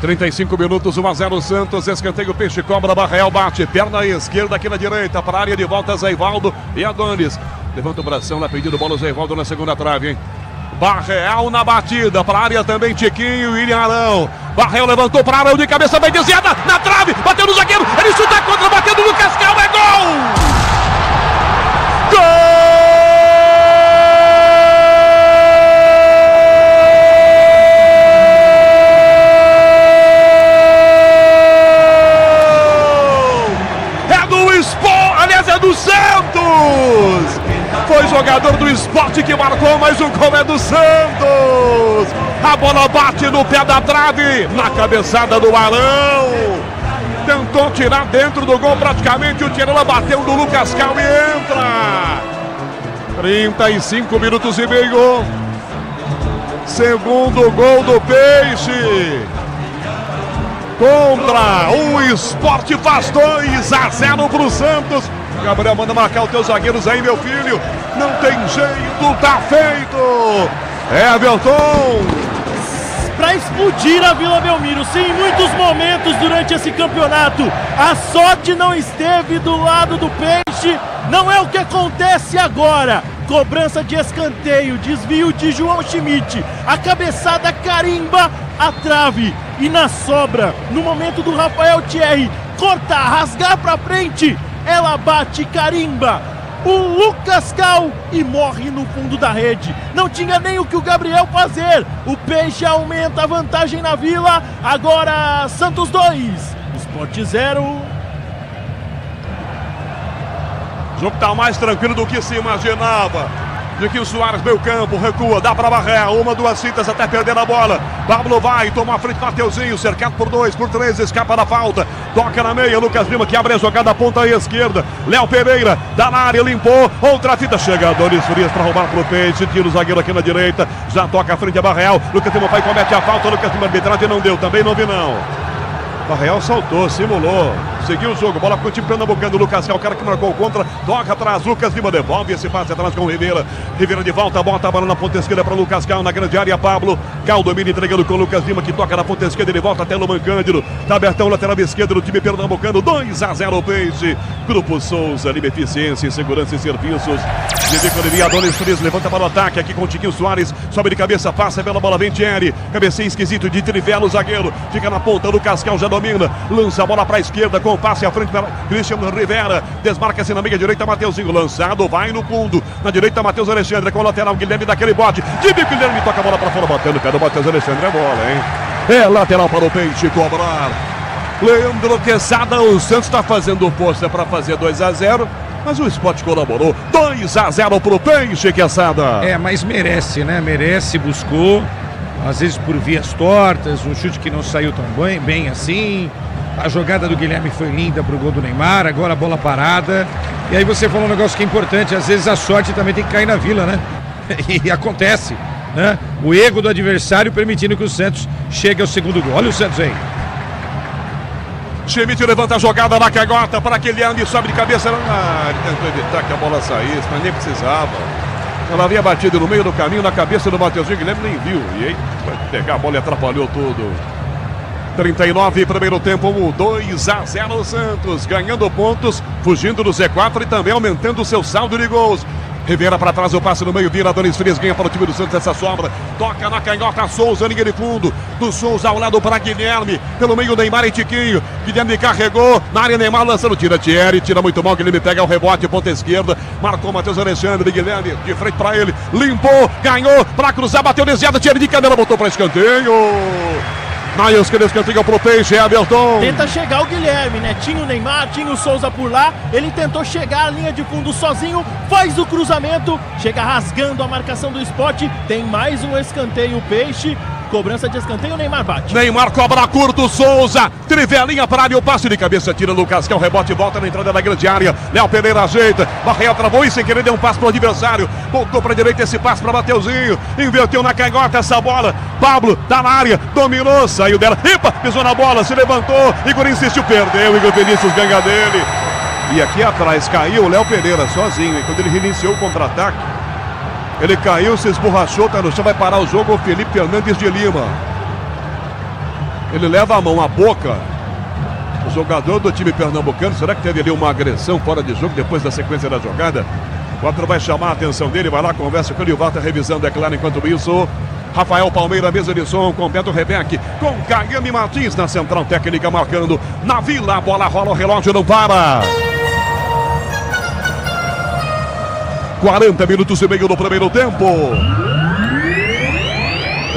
35 minutos, 1-0 Santos, escanteio, Peixe cobra, Barreal bate, perna esquerda aqui na direita, para a área de volta, Zé Ivaldo e Adonis. Levanta o bração na pedida, bola Zé Ivaldo na segunda trave, hein? Barreal na batida, para a área também Tiquinho e William Arão. Barreal levantou para Arão de cabeça bem desviada, na trave, bateu no zagueiro, ele chuta contra, bateu no Lucas Cal, é gol! Gol! É do Sport, aliás é do Santos! Foi jogador do Sport que marcou, mas o gol é do Santos. A bola bate no pé da trave, na cabeçada do Arão. Tentou tirar dentro do gol praticamente, o Tirela bateu no Lucas Cal e entra. 35 minutos e meio. Segundo gol do Peixe. Contra o Sport, faz 2-0 pro Santos. Gabriel manda marcar os teus zagueiros aí, meu filho. Não tem jeito, tá feito. Everton. Para explodir a Vila Belmiro, sim, em muitos momentos durante esse campeonato. A sorte não esteve do lado do Peixe. Não é o que acontece agora. Cobrança de escanteio, desvio de João Schmidt. A cabeçada carimba a trave. E na sobra, no momento do Rafael Thierry cortar, rasgar para frente, ela bate, carimba. o Lucas Cal e morre no fundo da rede. Não tinha nem o que o Gabriel fazer. O Peixe aumenta a vantagem na Vila. Agora Santos 2, Sport 0. O jogo tá mais tranquilo do que se imaginava. Chiquinho Soares, meio campo, recua, dá pra Barré, 1, 2 cintas até perder a bola. Pablo vai, toma a frente, Mateuzinho, cercado por 2, por 3, escapa da falta. Toca na meia, Lucas Lima que abre a jogada, ponta à esquerda. Léo Pereira, dá na área, limpou, outra fita, chega Adonis Frias pra roubar pro Peixe, tira o zagueiro aqui na direita, já toca a frente a Barreal. Lucas Lima vai, comete a falta, Lucas Lima arbitragem não deu, também não vi não. Barreal saltou, simulou, seguiu o jogo, bola pro time pernambucano, Lucas Cal, o cara que marcou o contra, toca atrás, Lucas Lima devolve esse passe atrás com o Rivera de volta, bota a bola na ponta esquerda para Lucas Cal, na grande área, Pablo, Cal domina entregando com o Lucas Lima, que toca na ponta esquerda, ele volta até o Luman Cândido, tá abertão, lateral esquerdo do time pernambucano, 2-0 Peixe, Grupo Souza, Lima Eficiência, Segurança e Serviços, de Adonis Frias, levanta para o ataque, aqui com o Chiquinho Soares, sobe de cabeça, passa pela bola, vem Thierry, cabecinha esquisito de Trivela, o zagueiro, fica na ponta, Lucas Cal já domina, lança a bola para a esquerda, com passe à frente para Cristiano Rivera, desmarca-se na meia direita, Mateuzinho, lançado, vai no fundo, na direita, Matheus Alexandre, com o lateral, Guilherme daquele bote, de bico, Guilherme toca a bola para fora, batendo, cada Matheus Alexandre, é bola, hein? É lateral para o Peixe cobrar. Leandro Quesada, o Santos está fazendo força para fazer 2-0, mas o Sport colaborou, 2-0 para o Peixe, Quesada. É, mas merece, né? Merece, buscou. Às vezes por vias tortas, um chute que não saiu tão bem assim. A jogada do Guilherme foi linda pro gol do Neymar, agora a bola parada. E aí você falou um negócio que é importante, às vezes a sorte também tem que cair na Vila, né? E acontece, né? O erro do adversário permitindo que o Santos chegue ao segundo gol. Olha o Santos aí. Schmidt levanta a jogada na cagota para Guilherme, sobe de cabeça. Ele tentou evitar que a bola saísse, mas nem precisava. Ela havia batido no meio do caminho, na cabeça do Mateuzinho, Guilherme nem viu. E aí, vai pegar a bola e atrapalhou tudo. 39, primeiro tempo, 2-0 Santos, ganhando pontos, fugindo do Z4 e também aumentando o seu saldo de gols. Rivera para trás, o passe no meio, vira, Adonis Frias ganha para o time do Santos essa sobra, toca na canhota, Souza, linha de fundo, do Souza ao lado para Guilherme, pelo meio Neymar e Tiquinho, Guilherme carregou, na área Neymar lançando, tira Thierry, tira muito mal, Guilherme pega o rebote, ponta esquerda, marcou Matheus Alexandre, Guilherme de frente para ele, limpou, ganhou, para cruzar, bateu desviado, Thierry de canela, botou para escanteio. Na esquerda, escanteio pro Peixe, Everton. Tenta chegar o Guilherme, né? Tinha o Neymar, tinha o Souza por lá. Ele tentou chegar à linha de fundo sozinho, faz o cruzamento, chega rasgando a marcação do Sport. Tem mais um escanteio, o Peixe. Cobrança de escanteio, o Neymar bate. Neymar cobra curto, Souza, Trivelinha para área, o passe de cabeça, tira Lucas Cal, rebote, volta na entrada da grande área. Léo Pereira ajeita, Barreal travou e sem querer deu um passe pro adversário. Voltou pra direita esse passe pra Mateuzinho, inverteu na canhota essa bola. Pablo tá na área, dominou, saiu dela, epa, pisou na bola, se levantou, Igor insistiu, perdeu, Igor Vinícius ganha dele. E aqui atrás caiu o Léo Pereira sozinho, e quando ele reiniciou o contra-ataque, ele caiu, se esborrachou, tá no chão, vai parar o jogo o Felipe Fernandes de Lima. Ele leva a mão à boca. O jogador do time pernambucano, será que teve ali uma agressão fora de jogo depois da sequência da jogada? O árbitro vai chamar a atenção dele, vai lá, conversa com ele, volta revisando, é claro, enquanto isso... Rafael Palmeira, mesa de som, com Beto Rebeck, com Caiane Martins na central técnica, marcando na Vila, a bola rola, o relógio não para. 40 minutos e meio do primeiro tempo.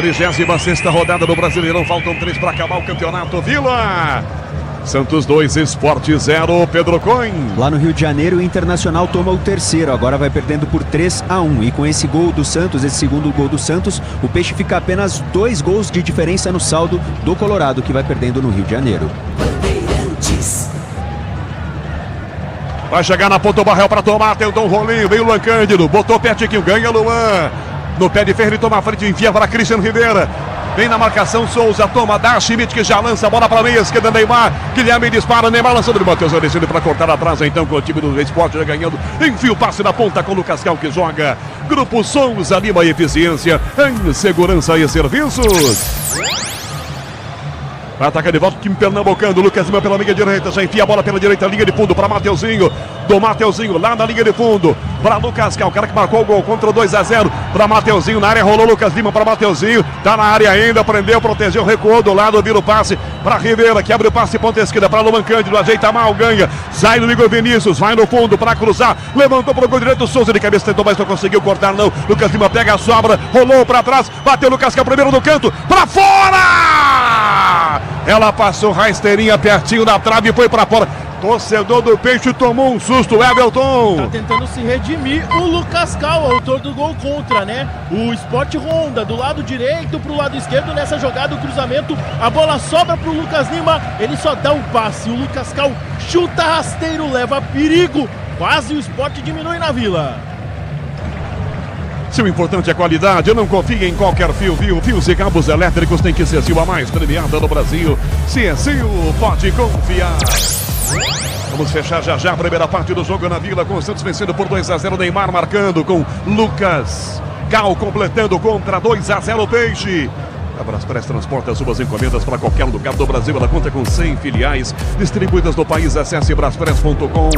36ª rodada do Brasileirão, faltam 3 para acabar o campeonato. Vila, Santos 2, Sport 0, Pedro Coin. Lá no Rio de Janeiro, o Internacional toma o terceiro, agora vai perdendo por 3-1. E com esse gol do Santos, esse segundo gol do Santos, o Peixe fica apenas 2 gols de diferença no saldo do Colorado, que vai perdendo no Rio de Janeiro. Vai chegar na ponta o Barreal para tomar, tentou um rolinho, veio o Luan Cândido, botou pé Tiquinho, ganha Luan. No pé de ferro ele toma a frente, envia para Cristiano Rivera. Vem na marcação, Souza toma, dá Schmidt que já lança a bola para a meia esquerda, Neymar. Guilherme dispara, Neymar lançando de Matheus Alexandre para cortar atrás, então com o time do Sport já ganhando. Enfia o passe na ponta com o Lucas Cal que joga. Grupo Souza, Lima e Eficiência em Segurança e Serviços. Vai atacar de volta o time pernambucano. Lucas Lima pela linha direita. Já enfia a bola pela direita. Linha de fundo para Mateuzinho. Do Mateuzinho lá na linha de fundo. Para Lucas, que é o cara que marcou o gol contra o 2-0. Para Mateuzinho. Na área rolou Lucas Lima para Mateuzinho. Tá na área ainda. Prendeu, protegeu, recuou do lado. Vira o passe para Rivera, que abre o passe ponta esquerda para Luan Cândido. Ajeita mal, ganha. Sai do Igor Vinícius. Vai no fundo para cruzar. Levantou para o gol direito. Souza de cabeça tentou, mas não conseguiu cortar, não. Lucas Lima pega a sobra. Rolou para trás. Bateu Lucas, que é o primeiro do canto. Para fora! Ela passou rasteirinha pertinho da trave e foi para fora. Torcedor do Peixe tomou um susto, Everton. Tá tentando se redimir o Lucas Cal, autor do gol contra, né? O Sport Honda, do lado direito pro lado esquerdo nessa jogada, o cruzamento, a bola sobra pro Lucas Lima, ele só dá um passe, o Lucas Cal chuta rasteiro, leva perigo, quase o Sport diminui na Vila. Se o importante é qualidade, não confie em qualquer fio. Fios e cabos elétricos tem que ser Sil, a mais premiada no Brasil. Se é Sil, pode confiar. Vamos fechar já a primeira parte do jogo na Vila, com o Santos vencendo por 2-0, Neymar marcando com Lucas Cal completando contra 2-0 Peixe. A Braspress transporta suas encomendas para qualquer lugar do Brasil. Ela conta com 100 filiais distribuídas no país. Acesse braspress.com.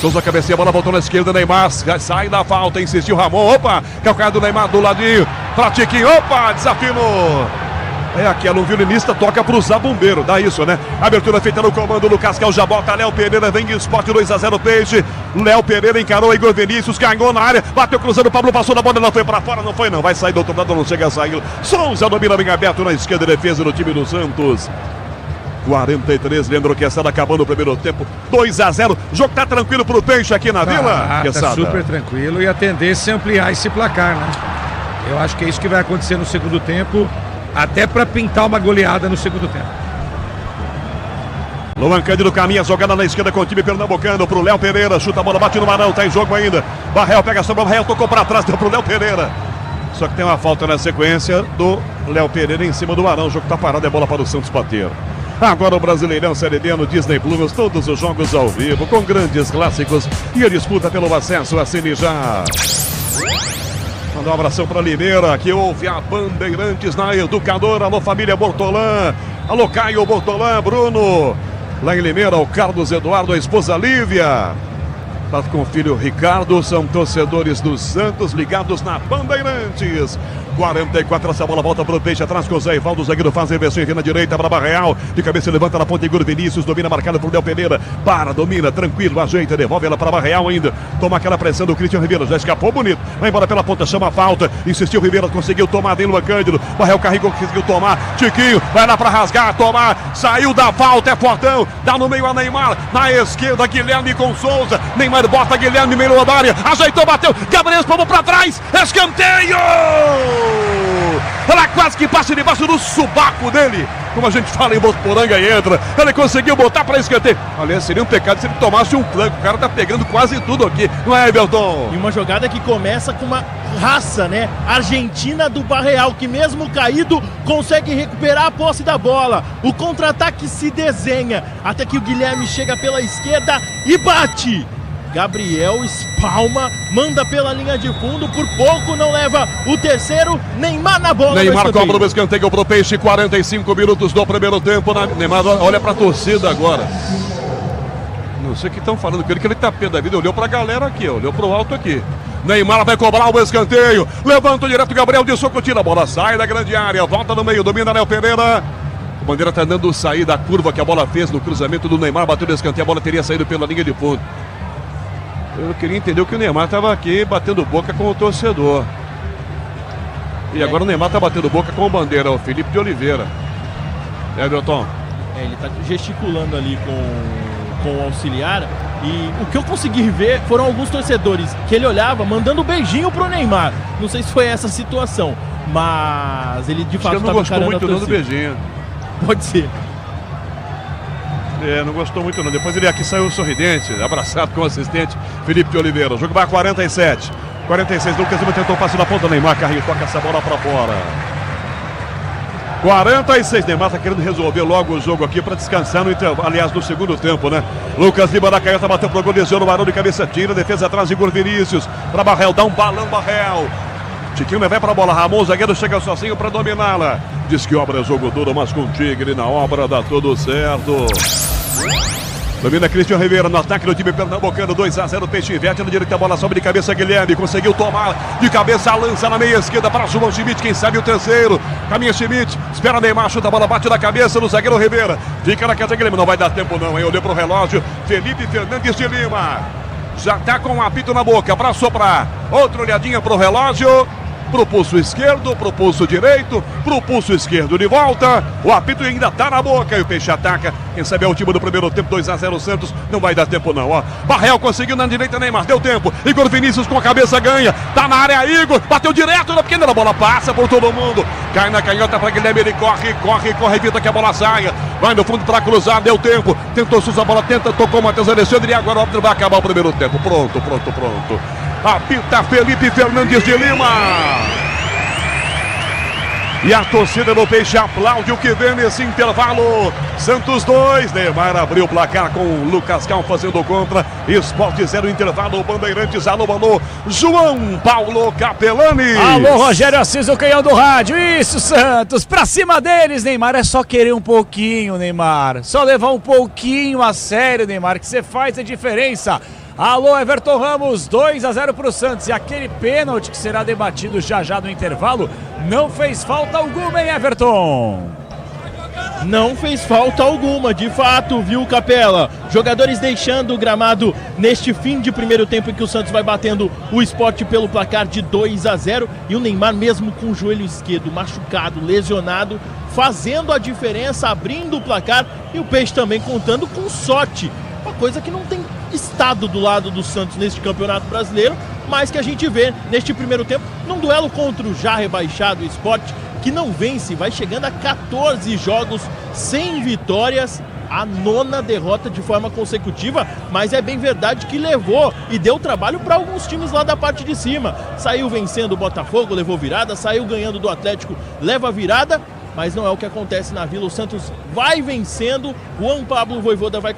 Souza cabeceia, a bola voltou na esquerda, Neymar sai da falta, insistiu Ramon, opa, calcanhar do Neymar do ladinho, pra Tiquinho, opa, desafinou. É aquela, um violinista toca pro zabumbeiro, dá isso, né? Abertura feita no comando, Lucas Cal já bota, Léo Pereira, vem de Sport 2-0 Peixe. Léo Pereira encarou Igor Vinícius, ganhou na área, bateu cruzando, Pablo passou na bola, não foi pra fora, não foi não, vai sair do outro lado, não chega a sair. Souza domina bem aberto na esquerda, defesa do time do Santos. 43, lembro que está acabando o primeiro tempo, 2-0, o jogo tá tranquilo pro Peixe aqui na Vila. Tá super tranquilo e a tendência é ampliar esse placar, né? Eu acho que é isso que vai acontecer no segundo tempo, até para pintar uma goleada no segundo tempo. Luan Cândido caminha, jogada na esquerda com o time pernambucano pro Léo Pereira, chuta a bola, bate no Marão, tá em jogo ainda. Barrel pega a sobra, Barrel tocou para trás, deu pro Léo Pereira. Só que tem uma falta na sequência do Léo Pereira em cima do Marão, o jogo tá parado, é bola para o Santos bater. Agora o Brasileirão Série D no Disney Plus, todos os jogos ao vivo, com grandes clássicos e a disputa pelo acesso. Assine já. Mandar um abração para Limeira, que ouve a Bandeirantes na Educadora. Alô, família Bortolã. Alô, Caio Bortolã, Bruno. Lá em Limeira, o Carlos Eduardo, a esposa Lívia. Tá com o filho Ricardo, são torcedores do Santos ligados na Bandeirantes. 44, essa bola volta para o Peixe, atrás com o Zé Ivaldo, o zagueiro faz a inversão na direita para Barreal, de cabeça levanta na ponta, Igor Vinícius, domina marcado por Léo Pereira, domina, tranquilo, ajeita, devolve ela para Barreal ainda, toma aquela pressão do Cristian Ribeiro, já escapou bonito, vai embora pela ponta, chama a falta, insistiu Ribeiro, conseguiu tomar dentro do Cândido, Barreal carregou, conseguiu tomar, Tiquinho, vai lá para rasgar, tomar, saiu da falta, é fortão, dá no meio a Neymar, na esquerda, Guilherme com Souza, Neymar bota Guilherme, meio da área, ajeitou, bateu, Gabriel espalmou para trás, escanteio! Ela quase que passa debaixo do subaco dele, como a gente fala em Bosporanga, e entra. Ele conseguiu botar para escanteio. Aliás, seria um pecado se ele tomasse um flanco. O cara tá pegando quase tudo aqui, não é, Everton? E uma jogada que começa com uma raça, né? Argentina do Barreal, que mesmo caído consegue recuperar a posse da bola. O contra-ataque se desenha até que o Guilherme chega pela esquerda e bate. Gabriel espalma, manda pela linha de fundo, por pouco não leva o terceiro, Neymar na bola. Neymar cobra o escanteio pro Peixe, 45 minutos do primeiro tempo. Neymar olha pra torcida agora. Não sei o que estão falando com ele, que ele tá pé da vida, olhou pra galera aqui, olhou pro alto aqui. Neymar vai cobrar o escanteio, levanta direto, Gabriel de soco, tira a bola, sai da grande área, volta no meio, domina Léo Pereira. O Bandeira tá dando sair da curva que a bola fez no cruzamento do Neymar, bateu no escanteio, a bola teria saído pela linha de fundo. Eu queria entender que o Neymar estava aqui batendo boca com o torcedor. E agora o Neymar está batendo boca com o Bandeira, o Felipe de Oliveira. Everton. Ele está gesticulando ali com o auxiliar. E o que eu consegui ver foram alguns torcedores que ele olhava mandando beijinho pro Neymar. Não sei se foi essa situação, mas ele de fato não gostou muito não do beijinho. Pode ser. Não gostou muito não. Depois ele aqui saiu sorridente, abraçado com o assistente Felipe de Oliveira. O jogo vai a 47. 46, Lucas Lima tentou o passe na ponta, Neymar carrega, toca essa bola pra fora. 46, Neymar tá querendo resolver logo o jogo aqui para descansar no intervalo, aliás, no segundo tempo, né? Lucas Lima da canhota bateu pro gol, desviou no Barão de cabeça, tira, defesa atrás, Igor Vinícius, para Barrel, dá um balão, Barrel. Tiquinho vai pra bola. Ramon, zagueiro, chega sozinho pra dominá-la. Diz que obra é jogo duro, mas com o Tigre na obra dá tudo certo. Domina Cristian Rivera no ataque do time pernambucano, 2-0, Peixe inverte na direita, a bola sobe de cabeça, Guilherme conseguiu tomar de cabeça, lança na meia esquerda para João Schmidt, quem sabe o terceiro, caminha Schmidt, espera Neymar, chuta a bola, bate na cabeça do zagueiro Rivera, fica na casa Guilherme, não vai dar tempo não, hein? Olhou pro relógio, Felipe Fernandes de Lima, já tá com um apito na boca para soprar, outra olhadinha pro relógio, pro pulso esquerdo, pro pulso direito, pro pulso esquerdo de volta, o apito ainda tá na boca e o Peixe ataca, quem sabe é o time do primeiro tempo, 2-0 Santos, não vai dar tempo não, ó, Barrel conseguiu na direita, Neymar, deu tempo, Igor Vinícius com a cabeça ganha, tá na área Igor, bateu direto na pequena, a bola passa por todo mundo, cai na canhota pra Guilherme, ele corre, evita que a bola saia, vai no fundo pra cruzar, deu tempo, tentou Souza, a bola tocou o Matheus Alexandre e agora o árbitro vai acabar o primeiro tempo, pronto. Apita Felipe Fernandes de Lima. E a torcida do Peixe aplaude o que vem nesse intervalo. Santos 2, Neymar abriu o placar com o Lucas Cal fazendo contra. Sport 0, intervalo, Bandeirantes, alô, João Paulo Capelani. Alô, Rogério Assis, o canhão do rádio. Isso, Santos, pra cima deles, Neymar. É só querer um pouquinho, Neymar. Só levar um pouquinho a sério, Neymar, que você faz a diferença. Alô, Everton Ramos, 2-0 pro Santos. E aquele pênalti que será debatido já no intervalo, não fez falta alguma, hein, Everton? Não fez falta alguma, de fato, viu, Capela? Jogadores deixando o gramado neste fim de primeiro tempo em que o Santos vai batendo o Sport pelo placar de 2-0. E o Neymar, mesmo com o joelho esquerdo machucado, lesionado, fazendo a diferença, abrindo o placar. E o Peixe também contando com sorte. Uma coisa que não tem estado do lado do Santos neste Campeonato Brasileiro, mas que a gente vê neste primeiro tempo, num duelo contra o já rebaixado Sport, que não vence, vai chegando a 14 jogos sem vitórias, a 9ª derrota de forma consecutiva, mas é bem verdade que levou e deu trabalho para alguns times lá da parte de cima. Saiu vencendo o Botafogo, levou virada, saiu ganhando do Atlético, leva virada, mas não é o que acontece na Vila. O Santos vai vencendo, Juan Pablo Vojvoda vai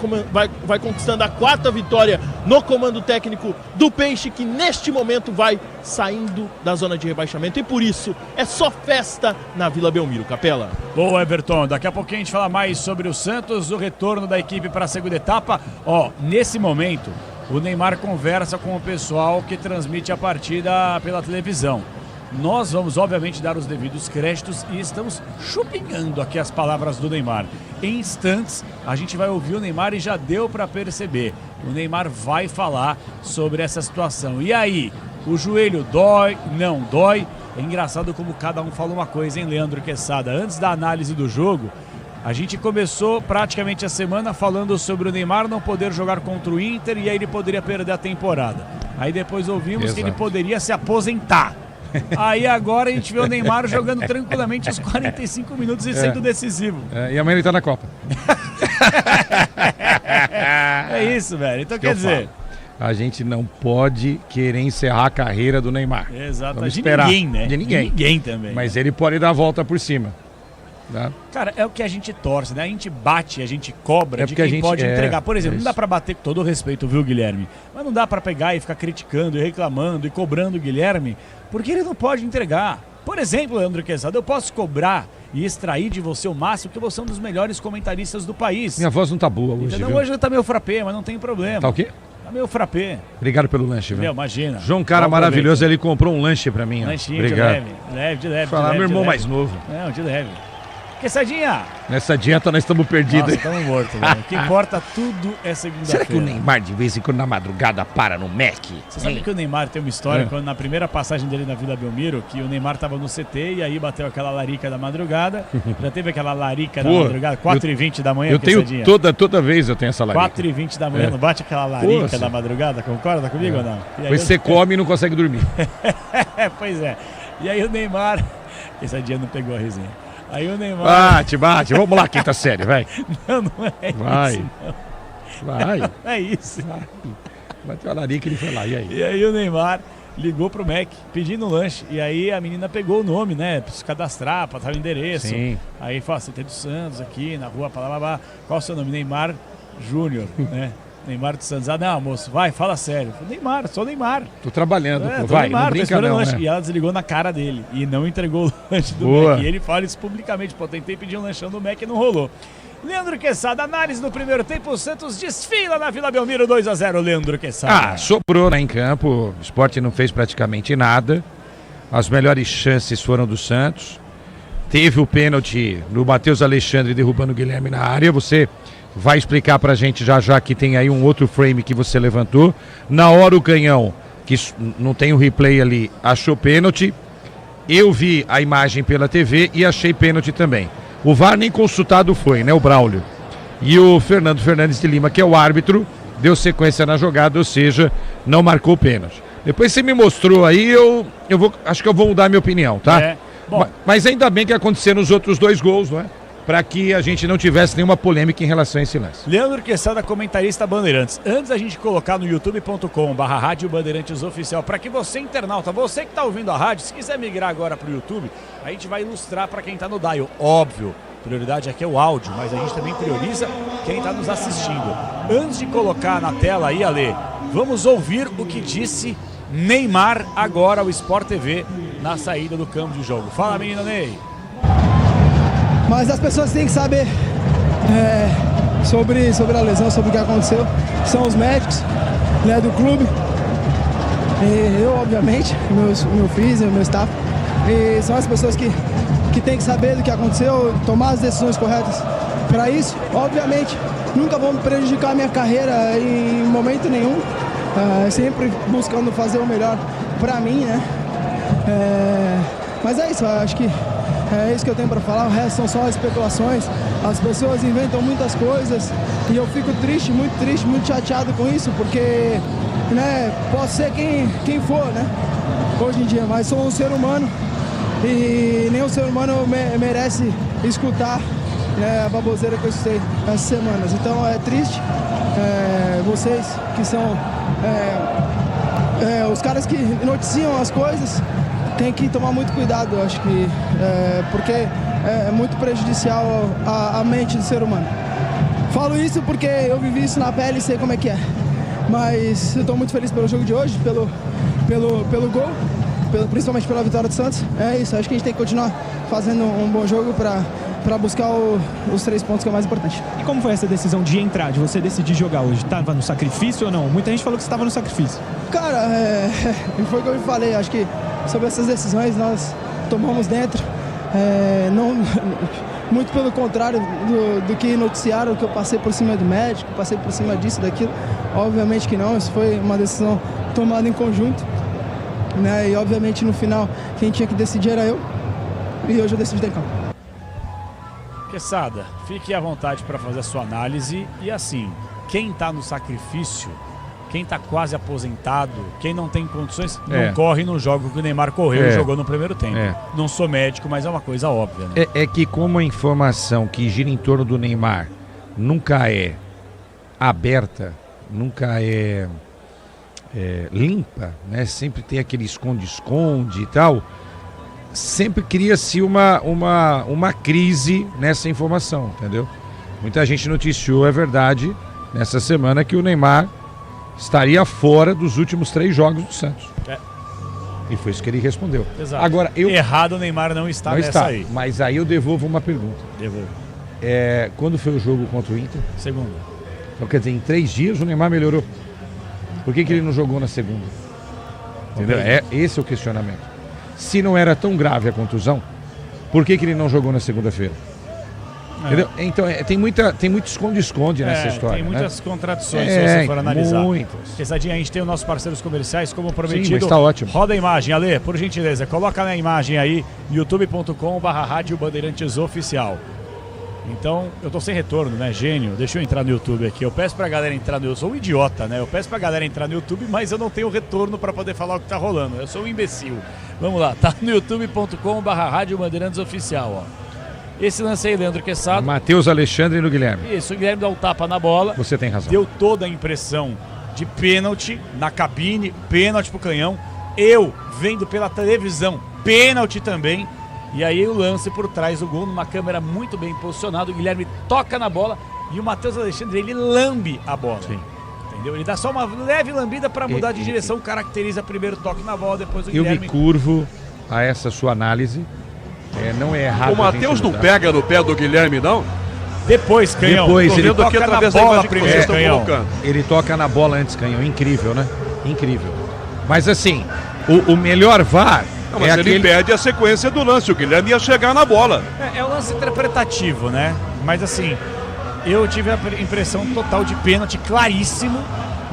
conquistando a 4ª vitória no comando técnico do Peixe, que neste momento vai saindo da zona de rebaixamento, e por isso é só festa na Vila Belmiro, Capela. Boa, Everton, daqui a pouquinho a gente fala mais sobre o Santos, o retorno da equipe para a segunda etapa. Ó, nesse momento, o Neymar conversa com o pessoal que transmite a partida pela televisão. Nós vamos, obviamente, dar os devidos créditos e estamos chupinhando aqui as palavras do Neymar. Em instantes, a gente vai ouvir o Neymar e já deu para perceber. O Neymar vai falar sobre essa situação. E aí, o joelho dói, não dói? É engraçado como cada um fala uma coisa, hein, Leandro Quesada? Antes da análise do jogo, a gente começou praticamente a semana falando sobre o Neymar não poder jogar contra o Inter e aí ele poderia perder a temporada. Aí depois ouvimos que ele poderia se aposentar. Aí agora a gente vê o Neymar jogando tranquilamente os 45 minutos e sendo decisivo. E amanhã ele tá na Copa. É isso, velho. Então quer dizer... A gente não pode querer encerrar a carreira do Neymar. Exato. Vamos esperar. Ninguém, né? De ninguém. De ninguém também. Mas ele pode dar a volta por cima. Tá? Cara, é o que a gente torce, né? A gente bate, a gente cobra de quem a gente pode entregar. Por exemplo, não dá pra bater, com todo o respeito, viu, Guilherme? Mas não dá pra pegar e ficar criticando e reclamando e cobrando o Guilherme, porque ele não pode entregar. Por exemplo, Leandro Quesada, eu posso cobrar e extrair de você o máximo, porque você é um dos melhores comentaristas do país. Minha voz não tá boa hoje, então, hoje tá meio frappé, mas não tem problema. Tá o quê? Tá meio frappé. Obrigado pelo lanche, velho. Imagina. João, cara maravilhoso, ele comprou um lanche pra mim. Lanchinho. Obrigado. De leve. Falar meu irmão mais novo. Não, de leve. Quesadinha! Nessa dieta nós estamos perdidos. Nossa, estamos mortos, velho. O que importa tudo é segunda-feira. Será que o Neymar de vez em quando na madrugada para no Mac? Você sabe que o Neymar tem uma história, quando na primeira passagem dele na Vila Belmiro, que o Neymar tava no CT e aí bateu aquela larica da madrugada. Já teve aquela larica da madrugada, 4h20 da manhã, eu tenho toda vez eu tenho essa larica. 4h20 da manhã, não bate aquela larica da madrugada? Concorda comigo ou não? Pois você come e não consegue dormir. Pois é. E aí o Neymar... Esse dia não pegou a resenha. Aí o Neymar... Bate. Vamos lá, quinta série, vai. Não é isso, não. Vai. Não é isso. Bateu a larica e ele foi lá, e aí? E aí o Neymar ligou pro Mac pedindo lanche. E aí a menina pegou o nome, né? Pra se cadastrar, pra dar o endereço. Sim. Aí falou assim, tem do Santos aqui, na rua, blá. Qual é o seu nome? Neymar Júnior, né? Neymar do Santos. Ah, não, moço, vai, fala sério. Neymar, sou Neymar. Tô trabalhando, pô, tô vai, Neymar, não brinca não, né? E ela desligou na cara dele e não entregou o lanche do Boa. Mac. E ele fala isso publicamente, pô, tentei pedir um lanchão do Mac e não rolou. Leandro Quesada, análise do primeiro tempo, o Santos desfila na Vila Belmiro, 2-0, Leandro Quesada. Sobrou lá em campo, o Sport não fez praticamente nada, as melhores chances foram do Santos, teve o pênalti no Matheus Alexandre derrubando o Guilherme na área, você vai explicar pra gente já que tem aí um outro frame que você levantou, na hora o Canhão, que não tem o replay ali, achou pênalti, eu vi a imagem pela TV e achei pênalti também. O VAR nem consultado foi, né, o Braulio. E o Fernando Fernandes de Lima, que é o árbitro, deu sequência na jogada, ou seja, não marcou o pênalti. Depois você me mostrou aí, acho que eu vou mudar minha opinião, tá? Bom. Mas ainda bem que aconteceram os outros 2 gols, não é? Para que a gente não tivesse nenhuma polêmica em relação a esse lance. Leandro Quesada, comentarista Bandeirantes. Antes da gente colocar no youtube.com/Rádio Bandeirantes Oficial, para que você, internauta, você que está ouvindo a rádio, se quiser migrar agora para o YouTube, a gente vai ilustrar para quem está no dial. Óbvio, prioridade aqui é o áudio, mas a gente também prioriza quem está nos assistindo. Antes de colocar na tela aí, Ale, vamos ouvir o que disse Neymar agora ao Sport TV na saída do campo de jogo. Fala, menino Ney. Mas as pessoas têm que saber sobre a lesão, sobre o que aconteceu. São os médicos, né, do clube. E eu, obviamente, meu físico, meu staff. E são as pessoas que têm que saber do que aconteceu, tomar as decisões corretas para isso. Obviamente, nunca vou prejudicar a minha carreira em momento nenhum. Sempre buscando fazer o melhor para mim, né? Mas é isso, eu acho que é isso que eu tenho para falar, o resto são só especulações. As pessoas inventam muitas coisas e eu fico triste, muito chateado com isso, porque, né, posso ser quem for, né, hoje em dia, mas sou um ser humano e nenhum ser humano merece escutar, né, a baboseira que eu escutei essas semanas. Então é triste, vocês que são os caras que noticiam as coisas, tem que tomar muito cuidado, acho que, porque é muito prejudicial à mente do ser humano. Falo isso porque eu vivi isso na pele e sei como é que é. Mas eu estou muito feliz pelo jogo de hoje, pelo gol, principalmente pela vitória do Santos. É isso, acho que a gente tem que continuar fazendo um bom jogo para buscar os 3 pontos, que é o mais importante. E como foi essa decisão de entrar, de você decidir jogar hoje? Estava no sacrifício ou não? Muita gente falou que você estava no sacrifício. Cara, foi o que eu falei, acho que sobre essas decisões nós tomamos dentro, muito pelo contrário do que noticiaram, que eu passei por cima do médico, passei por cima disso, daquilo. Obviamente que não, isso foi uma decisão tomada em conjunto, né? E obviamente no final quem tinha que decidir era eu, e hoje eu decidi ter campo. Quesada, fique à vontade para fazer a sua análise. E assim, quem está no sacrifício, quem está quase aposentado, quem não tem condições, não corre no jogo que o Neymar correu e jogou no primeiro tempo. Não sou médico, mas é uma coisa óbvia, né? É que como a informação que gira em torno do Neymar nunca é aberta, nunca é limpa, né? Sempre tem aquele esconde-esconde e tal, sempre cria-se uma crise nessa informação, entendeu? Muita gente noticiou, é verdade, nessa semana que o Neymar estaria fora dos últimos 3 jogos do Santos. E foi isso que ele respondeu. Exato. Agora, errado o Neymar não está nessa aí. Mas aí eu devolvo uma pergunta. Devolvo. Quando foi o jogo contra o Inter? Segunda. Então, quer dizer, em 3 dias o Neymar melhorou. Por que ele não jogou na segunda? Entendeu? Esse é o questionamento. Se não era tão grave a contusão, por que ele não jogou na segunda-feira? Entendeu? Então tem muito esconde-esconde nessa história. Tem muitas contradições se você for analisar. Quesadinha, a gente tem os nossos parceiros comerciais, como prometido. Sim, mas tá ótimo. Roda a imagem, Ale, por gentileza. Coloca na imagem aí, youtube.com/Rádio Bandeirantes Oficial. Então, eu tô sem retorno, né, gênio? Deixa eu entrar no YouTube aqui. Eu peço pra galera entrar no YouTube. Eu sou um idiota, né? Eu peço pra galera entrar no YouTube, mas eu não tenho retorno pra poder falar o que tá rolando. Eu sou um imbecil. Vamos lá, tá no youtube.com/Rádio Bandeirantes Oficial, ó. Esse lance aí, Leandro Quesada. Matheus Alexandre no Guilherme. Isso, o Guilherme dá um tapa na bola. Você tem razão. Deu toda a impressão de pênalti na cabine, pênalti pro Canhão. Eu, vendo pela televisão, pênalti também. E aí o lance por trás do gol, numa câmera muito bem posicionada. O Guilherme toca na bola e o Matheus Alexandre, ele lambe a bola. Sim. entendeu? Ele dá só uma leve lambida para mudar de direção, caracteriza primeiro toque na bola, depois o Eu Guilherme... me curvo a essa sua análise. Não é errado. O Matheus não pega no pé do Guilherme, não? Depois, Canhão. Depois, ele toca na bola primeiro, Canhão. Ele toca na bola antes, Canhão. Incrível, né? Incrível. Mas assim, o melhor VAR... Não, mas ele perde a sequência do lance. O Guilherme ia chegar na bola. É um lance interpretativo, né? Mas assim, eu tive a impressão total de pênalti claríssimo.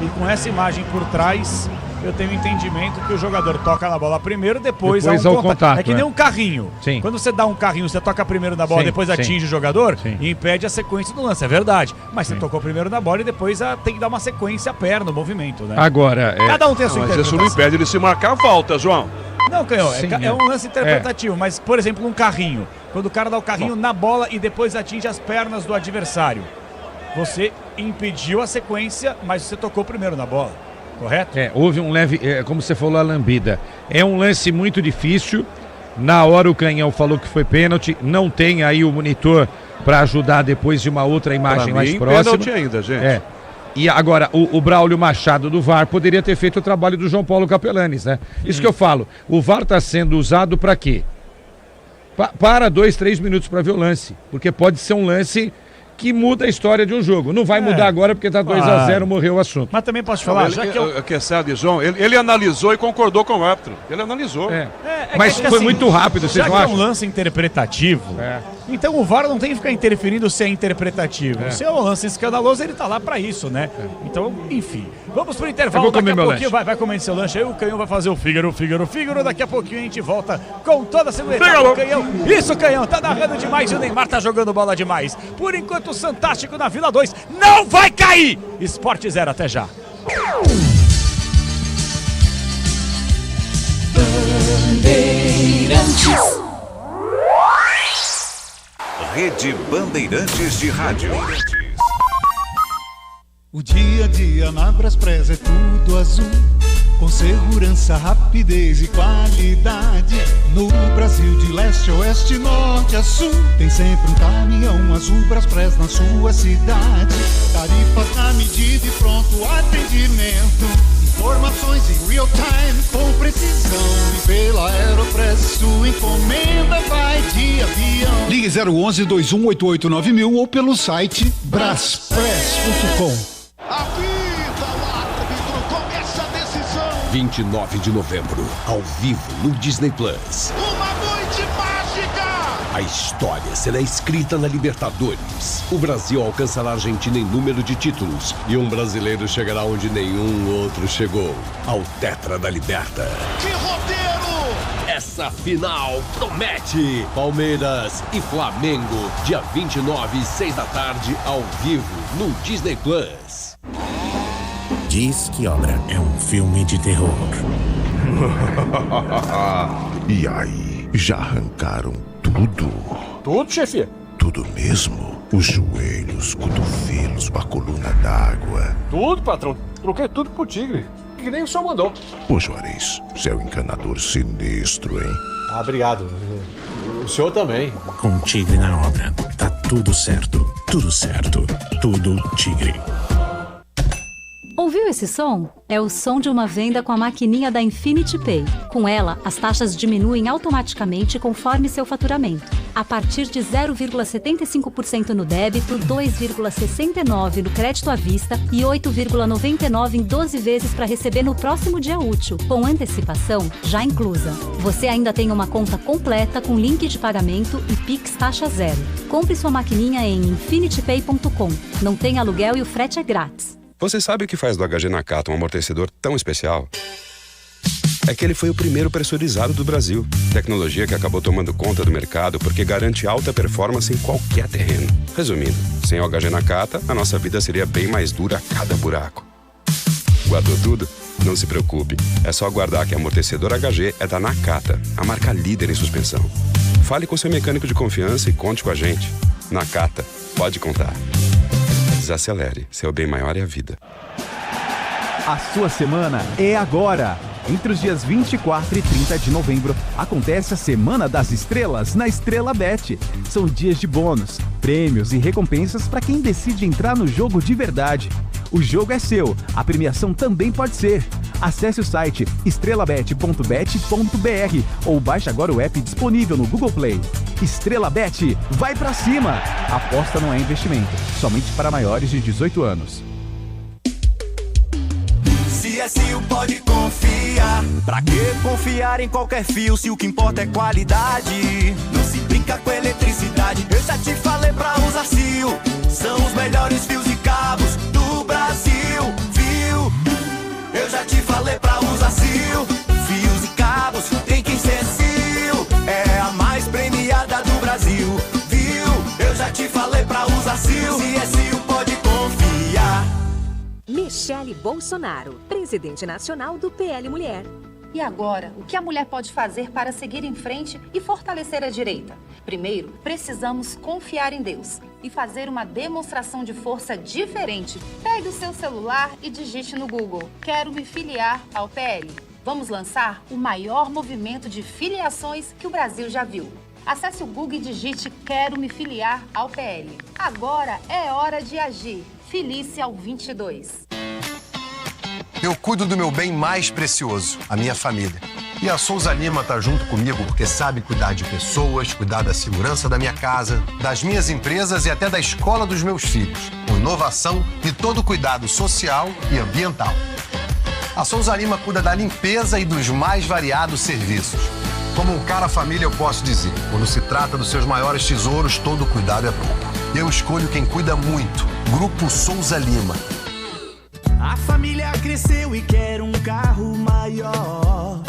E com essa imagem por trás, eu tenho o entendimento que o jogador toca na bola primeiro, depois há um contato. É que nem um carrinho. Sim. Quando você dá um carrinho, você toca primeiro na bola, depois atinge o jogador e impede a sequência do lance. É verdade. Mas você tocou primeiro na bola e depois tem que dar uma sequência à perna, o movimento, né? Agora... Cada um tem a sua Mas interpretação. isso não impede ele se marcar a falta, João. Não, Canhão, é um lance interpretativo, mas, por exemplo, um carrinho. Quando o cara dá o carrinho na bola e depois atinge as pernas do adversário. Você impediu a sequência, mas você tocou primeiro na bola, correto? Houve um leve, como você falou, a lambida. É um lance muito difícil. Na hora o Canhão falou que foi pênalti. Não tem aí o monitor para ajudar depois de uma outra imagem mais próxima. Pênalti ainda, gente. E agora, o Braulio Machado do VAR poderia ter feito o trabalho do João Paulo Capelanes, né? Isso que eu falo. O VAR está sendo usado para quê? Para 2, 3 minutos para ver o lance. Porque pode ser um lance que muda a história de um jogo. Não vai mudar agora porque está 2-0, morreu o assunto. Mas também posso te falar, já que sabe, João, ele analisou e concordou com o árbitro. Ele analisou. Mas foi assim, muito rápido, vocês não acham? Já que é um lance interpretativo, então o VAR não tem que ficar interferindo se é interpretativo. Se é um lance escandaloso, ele tá lá pra isso, né? Então, enfim. Vamos pro intervalo, daqui a pouquinho vai comer seu lanche aí, o Canhão vai fazer o Fígaro. Daqui a pouquinho a gente volta com toda a segurança. O Canhão, isso, Canhão, tá narrando demais e o Neymar tá jogando bola demais. Por enquanto, o Santástico na Vila 2 não vai cair! Sport 0, até já. Rede Bandeirantes de Rádio. O dia a dia na Braspress é tudo azul, com segurança, rapidez e qualidade. No Brasil de leste a oeste, norte a sul, tem sempre um caminhão azul Braspress na sua cidade. Tarifas na medida e pronto atendimento, informações em real time com precisão. E pela Aeropress sua encomenda vai de avião. Ligue 011-2188-9000 ou pelo site braspress.com. Apita o árbitro, começa a decisão. 29 de novembro, ao vivo no Disney Plus. Uma noite mágica. A história será escrita na Libertadores. O Brasil alcançará a Argentina em número de títulos e um brasileiro chegará onde nenhum outro chegou, ao Tetra da Liberta. Que roteiro! Essa final promete! Palmeiras e Flamengo, dia 29, 6 da tarde, ao vivo no Disney Plus. Diz que Obra é um filme de terror. E aí, já arrancaram tudo? Tudo, chefe? Tudo mesmo? Os joelhos, cotovelos, a coluna d'água. Tudo, patrão. Troquei tudo pro Tigre. Que nem o senhor mandou. Ô, Juarez, você é um encanador sinistro, hein? Ah, obrigado. O senhor também. Com Tigre na obra, tá tudo certo. Tudo certo. Tudo Tigre. Ouviu esse som? É o som de uma venda com a maquininha da Infinity Pay. Com ela, as taxas diminuem automaticamente conforme seu faturamento. A partir de 0,75% no débito, 2,69% no crédito à vista e 8,99% em 12 vezes para receber no próximo dia útil, com antecipação já inclusa. Você ainda tem uma conta completa com link de pagamento e Pix taxa zero. Compre sua maquininha em infinitypay.com. Não tem aluguel e o frete é grátis. Você sabe o que faz do HG Nakata um amortecedor tão especial? É que ele foi o primeiro pressurizado do Brasil. Tecnologia que acabou tomando conta do mercado porque garante alta performance em qualquer terreno. Resumindo, sem o HG Nakata, a nossa vida seria bem mais dura a cada buraco. Guardou tudo? Não se preocupe. É só aguardar que amortecedor HG é da Nakata, a marca líder em suspensão. Fale com seu mecânico de confiança e conte com a gente. Nakata, pode contar. Desacelere, seu bem maior é a vida. A sua semana é agora. Entre os dias 24 e 30 de novembro, acontece a Semana das Estrelas na Estrela Bet. São dias de bônus, prêmios e recompensas para quem decide entrar no jogo de verdade. O jogo é seu, a premiação também pode ser. Acesse o site estrelabet.bet.br ou baixe agora o app disponível no Google Play. Estrela Bet, vai pra cima! Aposta não é investimento, somente para maiores de 18 anos. CSU pode confiar. Pra que confiar em qualquer fio se o que importa é qualidade? Não se brinca com eletricidade. Eu já te falei pra usar CIO. São os melhores fios e cabos do Brasil, viu? Eu já te falei pra usar CIO. Fios e cabos tem que ser CIO. É a mais premiada do Brasil, viu? Eu já te falei pra usar CIO. CSU pode confiar. Michele Bolsonaro, presidente nacional do PL Mulher. E agora, o que a mulher pode fazer para seguir em frente e fortalecer a direita? Primeiro, precisamos confiar em Deus e fazer uma demonstração de força diferente. Pegue o seu celular e digite no Google: quero me filiar ao PL. Vamos lançar o maior movimento de filiações que o Brasil já viu. Acesse o Google e digite: quero me filiar ao PL. Agora é hora de agir. Filie-se ao 22. Eu cuido do meu bem mais precioso, a minha família. E a Souza Lima tá junto comigo porque sabe cuidar de pessoas, cuidar da segurança da minha casa, das minhas empresas e até da escola dos meus filhos, com inovação e todo cuidado social e ambiental. A Souza Lima cuida da limpeza e dos mais variados serviços. Como um cara família, eu posso dizer, quando se trata dos seus maiores tesouros, todo cuidado é pouco. Eu escolho quem cuida muito. Grupo Souza Lima. A família cresceu e quer um carro maior.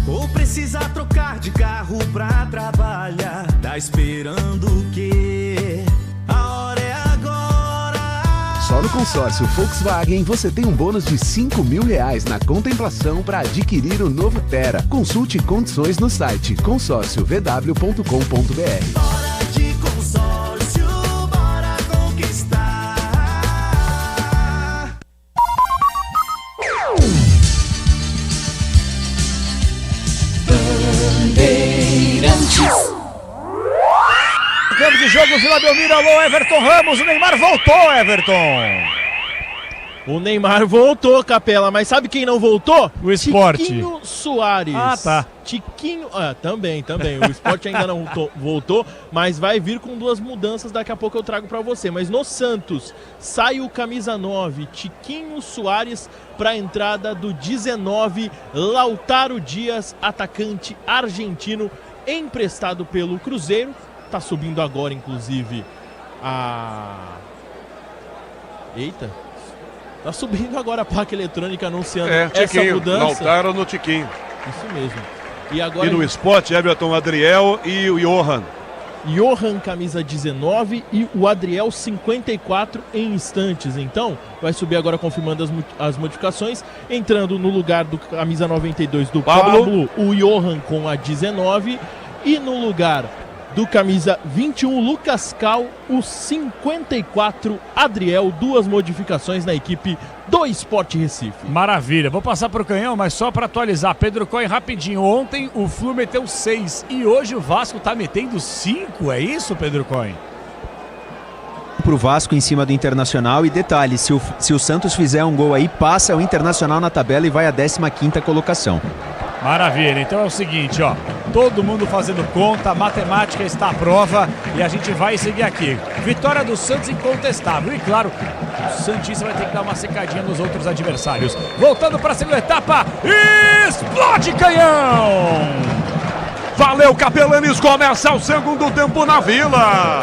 Ou precisa trocar de carro pra trabalhar. Tá esperando o quê? A hora é agora. Só no consórcio Volkswagen você tem um bônus de R$5.000 na contemplação para adquirir o novo Tera. Consulte condições no site consórciovw.com.br. Hora de consórcio, bora conquistar. Campo de jogo, Vila Belmiro, alô, Everton Ramos, o Neymar voltou, Everton. O Neymar voltou, Capela, mas sabe quem não voltou? O Sport. Tiquinho Soares. Ah, tá. Tiquinho, também. O Sport ainda não voltou, mas vai vir com duas mudanças, daqui a pouco eu trago pra você. Mas no Santos, sai o camisa 9, Tiquinho Soares, pra entrada do 19, Lautaro Dias, atacante argentino, emprestado pelo Cruzeiro. Tá subindo agora, inclusive, Eita. Tá subindo agora a placa eletrônica anunciando essa mudança. Lautaro no Tiquinho. Isso mesmo. E agora... E no Sport, Everton, Adriel e o Johan. Johan, camisa 19, e o Adriel, 54 em instantes. Então, vai subir agora confirmando as modificações. Entrando no lugar do camisa 92 do Pablo, o Johan com a 19. E no lugar do camisa 21, Lucas Cal, o 54, Adriel. Duas modificações na equipe do Sport Recife. Maravilha, vou passar para o Canhão, mas só para atualizar, Pedro Cohen, rapidinho. Ontem o Flu meteu 6 e hoje o Vasco tá metendo 5, é isso, Pedro Cohen? Pro Vasco em cima do Internacional, e detalhe, se o Santos fizer um gol aí, passa o Internacional na tabela e vai à 15ª colocação. Maravilha, então é o seguinte, ó, todo mundo fazendo conta, a matemática está à prova e a gente vai seguir aqui. Vitória do Santos incontestável e claro, o Santista vai ter que dar uma secadinha nos outros adversários. Voltando para a segunda etapa, explode Canhão! Valeu, Capelanes, começa o segundo tempo na Vila.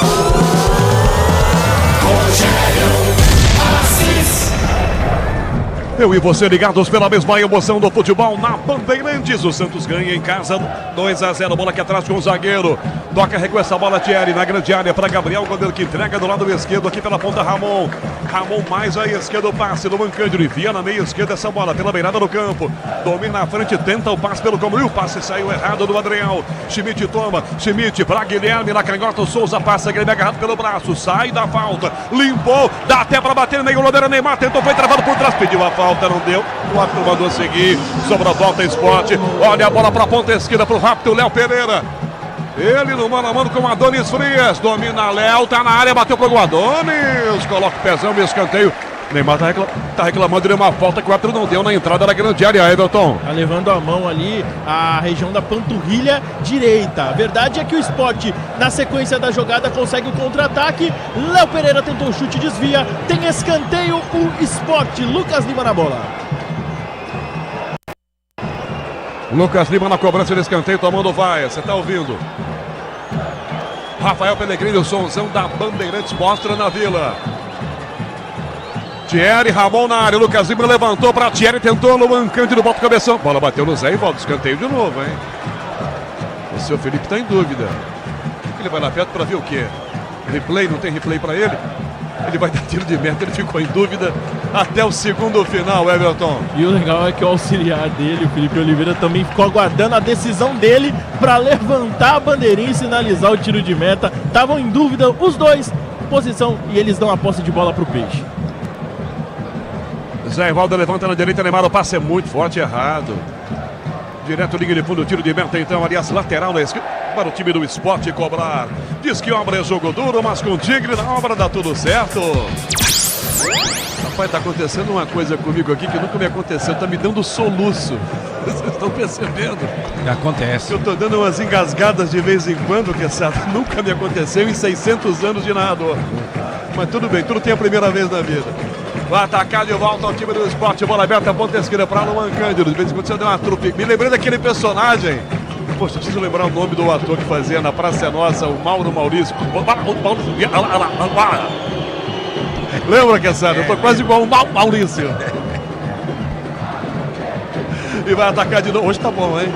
Eu e você ligados pela mesma emoção do futebol na Bandeirantes. O Santos ganha em casa 2-0. Bola aqui atrás com o zagueiro. Toca, recua essa bola, Thierry, na grande área para Gabriel. Goleiro que entrega do lado esquerdo aqui pela ponta, Ramon. Ramon mais à esquerda, o passe do Mancândio. Envia na meia esquerda essa bola pela beirada do campo. Domina na frente, tenta o passe pelo Comil. O passe saiu errado do Adriel. Schmidt toma. Schmidt para Guilherme na canhota. O Souza passa. Guilherme agarrado pelo braço. Sai da falta. Limpou. Dá até para bater no meio. Goleiro Neymar tentou, foi travado por trás. Pediu a falta. Não deu, o árbitro mandou seguir. Sobra a volta, Sport. Olha a bola para a ponta esquerda para o rápido Léo Pereira. Ele no mano a mano com o Adonis Frias. Domina Léo, tá na área, bateu pro Adonis. Coloca o pezão, escanteio Neymar tá reclamando de uma falta que o árbitro não deu na entrada da grande área, Everton. Tá levando a mão ali a região da panturrilha direita. A verdade é que o Sport, na sequência da jogada, consegue o contra-ataque. Léo Pereira tentou o chute, desvia. Tem escanteio, o Sport. Lucas Lima na bola. Lucas Lima na cobrança de escanteio, tomando vai. Você tá ouvindo? Rafael Pellegrini, o somzão da Bandeirantes, mostra na Vila. Thierry, Ramon na área, Lucas Lima levantou para Thierry, tentou, Luan Cândido, bota o cabeção. Bola bateu no Zé e volta, escanteio de novo, hein? O seu Felipe tá em dúvida. Ele vai lá perto para ver o quê? Replay, não tem replay para ele? Ele vai dar tiro de meta, ele ficou em dúvida até o segundo final, Everton. E o legal é que o auxiliar dele, o Felipe Oliveira, também ficou aguardando a decisão dele para levantar a bandeirinha e sinalizar o tiro de meta. Estavam em dúvida os dois, posição, e eles dão a posse de bola para o Peixe. Zé Ivaldo levanta na direita, Neymar, o passe é muito forte, errado. Direto, linha de fundo, tiro de meta, então, aliás, lateral na esquerda, para o time do Sport cobrar. Diz que obra é jogo duro, mas com o Tigre na obra dá tudo certo. Rapaz, tá acontecendo uma coisa comigo aqui que nunca me aconteceu, tá me dando soluço. Vocês estão percebendo? Acontece. Eu tô dando umas engasgadas de vez em quando, que essa nunca me aconteceu em 600 anos de nadador. Mas tudo bem, tudo tem a primeira vez na vida. Vai atacar de volta ao time do Sport, bola aberta, ponta esquerda para Luan Cândido. De vez em quando você deu uma trupe. Me lembrei daquele personagem. Poxa, preciso lembrar o nome do ator que fazia na Praça é Nossa, o Mauro Maurício. Lembra, Queçada? Eu tô quase igual o Maurício. E vai atacar de novo. Hoje tá bom, hein?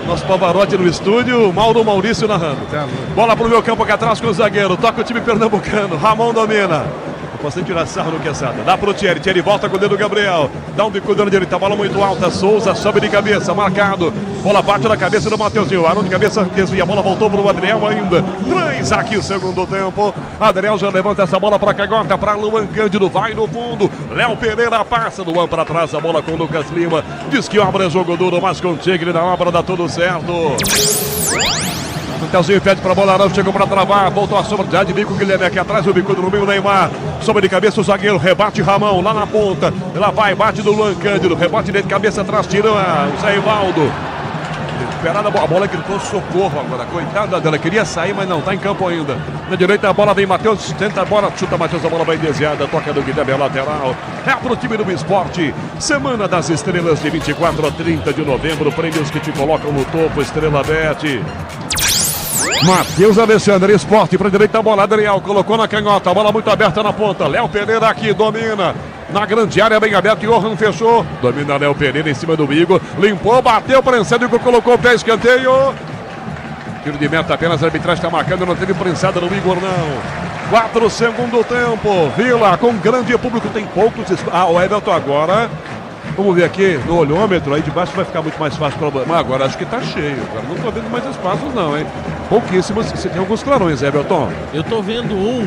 Nosso Pavarotti no estúdio, Mauro Maurício narrando. Bola pro meu campo aqui atrás com o zagueiro. Toca o time pernambucano. Ramon domina. Posso tirar sarro no Queçada. Dá pro Thierry. Thierry volta com o dedo do Gabriel. Dá um bicudo na direita. Bola muito alta. Souza sobe de cabeça. Marcado. Bola bate na cabeça do Mateuzinho. Arão de cabeça desvia. A bola voltou pro Adriel ainda. 3 aqui o segundo tempo. Adriel já levanta essa bola pra Cagota. Pra Luan Cândido. Vai no fundo. Léo Pereira passa. Luan pra trás. A bola com o Lucas Lima. Diz que obra é jogo duro, mas com o Tigre na obra dá tudo certo. O Telzinho pede pra bola, Arão chegou pra travar, voltou a sombra, já de bico, Guilherme aqui atrás, o bico do meio, Neymar, sombra de cabeça o zagueiro, rebate Ramon, lá na ponta, lá vai, bate do Luan Cândido, rebate de cabeça atrás, tirou o Zé Ivaldo. Esperada a bola, gritou socorro agora, coitada dela, queria sair, mas não, tá em campo ainda. Na direita a bola vem Matheus, tenta a bola, chuta Matheus, a bola vai desviada, toca do Guilherme, lateral. É pro time do Esporte, Semana das Estrelas de 24 a 30 de novembro, prêmios que te colocam no topo, Estrela Bet. Matheus Alexandre, Esporte para direita, a bola, Adriel colocou na canhota, a bola muito aberta na ponta, Léo Pereira aqui, domina, na grande área, bem aberto, Johan fechou, domina Léo Pereira em cima do Igor, limpou, bateu, prensado, colocou o pé, escanteio, tiro de meta apenas, a arbitragem está marcando, não teve prensada no Igor não, 4 segundo tempo, Vila com grande público, tem poucos, o Everton agora. Vamos ver aqui no olhômetro, aí de baixo vai ficar muito mais fácil para o... Mas agora acho que tá cheio, agora não tô vendo mais espaços não, hein? Pouquíssimos, você tem alguns clarões, Everton. Eu tô vendo um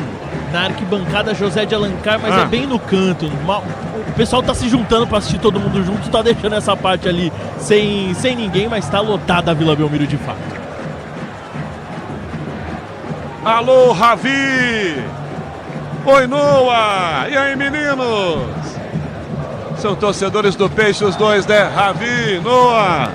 na arquibancada José de Alencar, mas é bem no canto. O pessoal tá se juntando para assistir todo mundo junto, tá deixando essa parte ali sem ninguém, mas tá lotada a Vila Belmiro de fato. Alô, Ravi! Oi, Noah! E aí, meninos? São torcedores do Peixe, os dois, né? Ravi, Noah.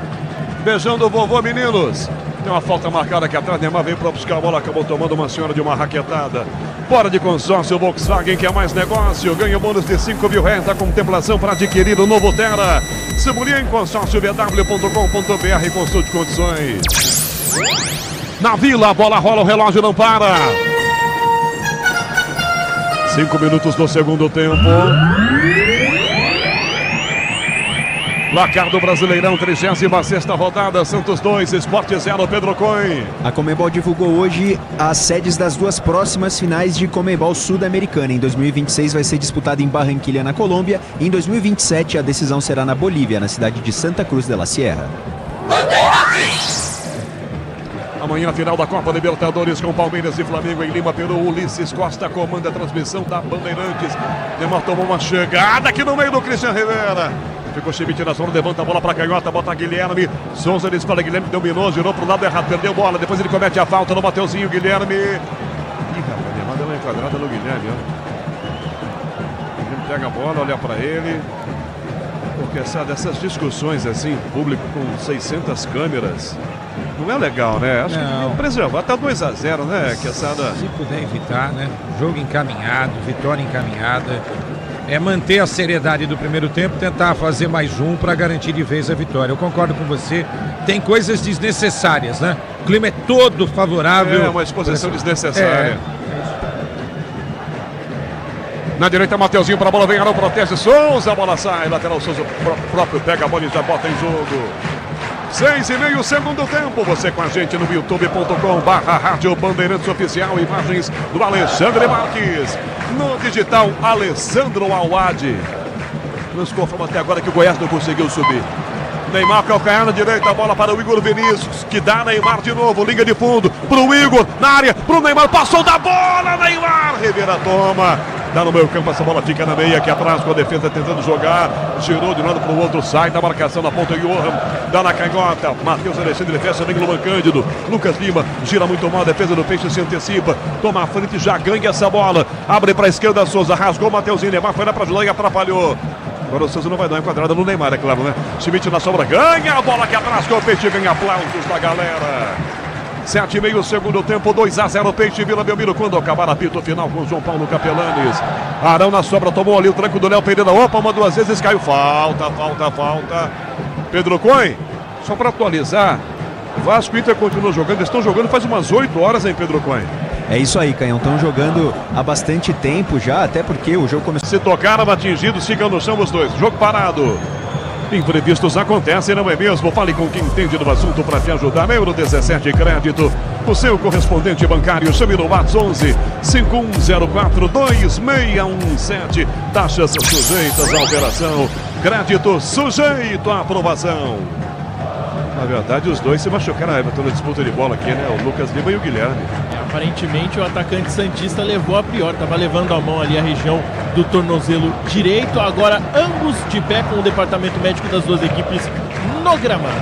Beijando o vovô, meninos. Tem uma falta marcada aqui atrás. Neymar veio para buscar a bola, acabou tomando uma senhora de uma raquetada. Bora de consórcio Volkswagen, que é mais negócio. Ganha bônus de R$5.000 da contemplação para adquirir o novo Terra. Simulia em consórciovw.com.br, consulte condições. Na Vila, a bola rola, o relógio não para. 5 minutos do segundo tempo. Placar do Brasileirão, 36ª rodada, Santos 2, Sport 0, Pedro Coin. A Conmebol divulgou hoje as sedes das duas próximas finais de Conmebol Sul-Americana. Em 2026 vai ser disputada em Barranquilla, na Colômbia, e em 2027 a decisão será na Bolívia, na cidade de Santa Cruz de la Sierra. Amanhã, final da Copa Libertadores com Palmeiras e Flamengo em Lima, Peru. Ulisses Costa comanda a transmissão da Bandeirantes. Neymar tomou uma chegada aqui no meio do Christian Rivera. Ficou Schmidt na zona, levanta a bola para canhota, bota Guilherme. Souza dispara, Guilherme dominou, girou pro lado errado, perdeu bola. Depois ele comete a falta no Mateuzinho, Guilherme. Ih, rapaz, Neymar deu uma enquadrada no Guilherme, ó. pega a bola, olha para ele. Porque dessas discussões assim, público com 600 câmeras, não é legal, né? Acho que preservar, tá 2-0, né, Quesada? Se puder evitar, né? Jogo encaminhado, vitória encaminhada. É manter a seriedade do primeiro tempo, tentar fazer mais um para garantir de vez a vitória. Eu concordo com você. Tem coisas desnecessárias, né? O clima é todo favorável. É uma exposição desnecessária. Na direita, Mateuzinho para a bola, vem Arão, protege Souza, a bola sai, lateral Souza próprio pega a bola e já bota em jogo. 6,5 segundo tempo, você com a gente no youtube.com/Rádio Bandeirantes Oficial, imagens do Alexandre Marques, no digital Alessandro Awad. Nos confirma até agora que o Goiás não conseguiu subir. Neymar, calcanhar na direita, a bola para o Igor Vinícius, que dá Neymar de novo, linha de fundo, pro Igor, na área, pro Neymar, passou da bola, Neymar, Rivera toma, dá no meio campo, essa bola fica na meia, aqui atrás com a defesa tentando jogar, girou de um lado pro outro, sai da marcação na ponta, Johan, dá na canhota, Matheus Alexandre fecha, vem Luan Cândido, Lucas Lima, gira muito mal, a defesa do Peixe se antecipa, toma a frente, já ganha essa bola, abre pra esquerda, Souza, rasgou o Mateuzinho, Neymar foi lá pra ajudar e atrapalhou. Agora o Souza não vai dar uma enquadrada no Neymar, é claro, né? Schmidt na sombra, ganha a bola aqui atrás com o Peixe, ganha aplausos da galera. 7,5 segundo tempo, 2-0 Peixe Vila Belmiro. Quando acabar apito final com o João Paulo Capelanes. Arão na sobra, tomou ali o tranco do Léo Pereira. Opa, uma, duas vezes caiu. Falta. Pedro Coin, só para atualizar, o Vasco e Inter continuam jogando, eles estão jogando faz umas 8 horas, hein, Pedro Coin? É isso aí, Canhão, estão jogando há bastante tempo já, até porque o jogo começou... Se tocaram, atingidos, ficam no chão os dois. Jogo parado. Imprevistos acontecem, não é mesmo? Fale com quem entende do assunto para te ajudar. Euro 17 Crédito, o seu correspondente bancário. Chame no WhatsApp 11 5104 2617. Taxas sujeitas à operação. Crédito sujeito à aprovação. Na verdade, os dois se machucaram na disputa de bola aqui, né? O Lucas Lima e o Guilherme. Aparentemente, o atacante santista levou a pior. Tava levando a mão ali a região do tornozelo direito. Agora, ambos de pé com o departamento médico das duas equipes no gramado.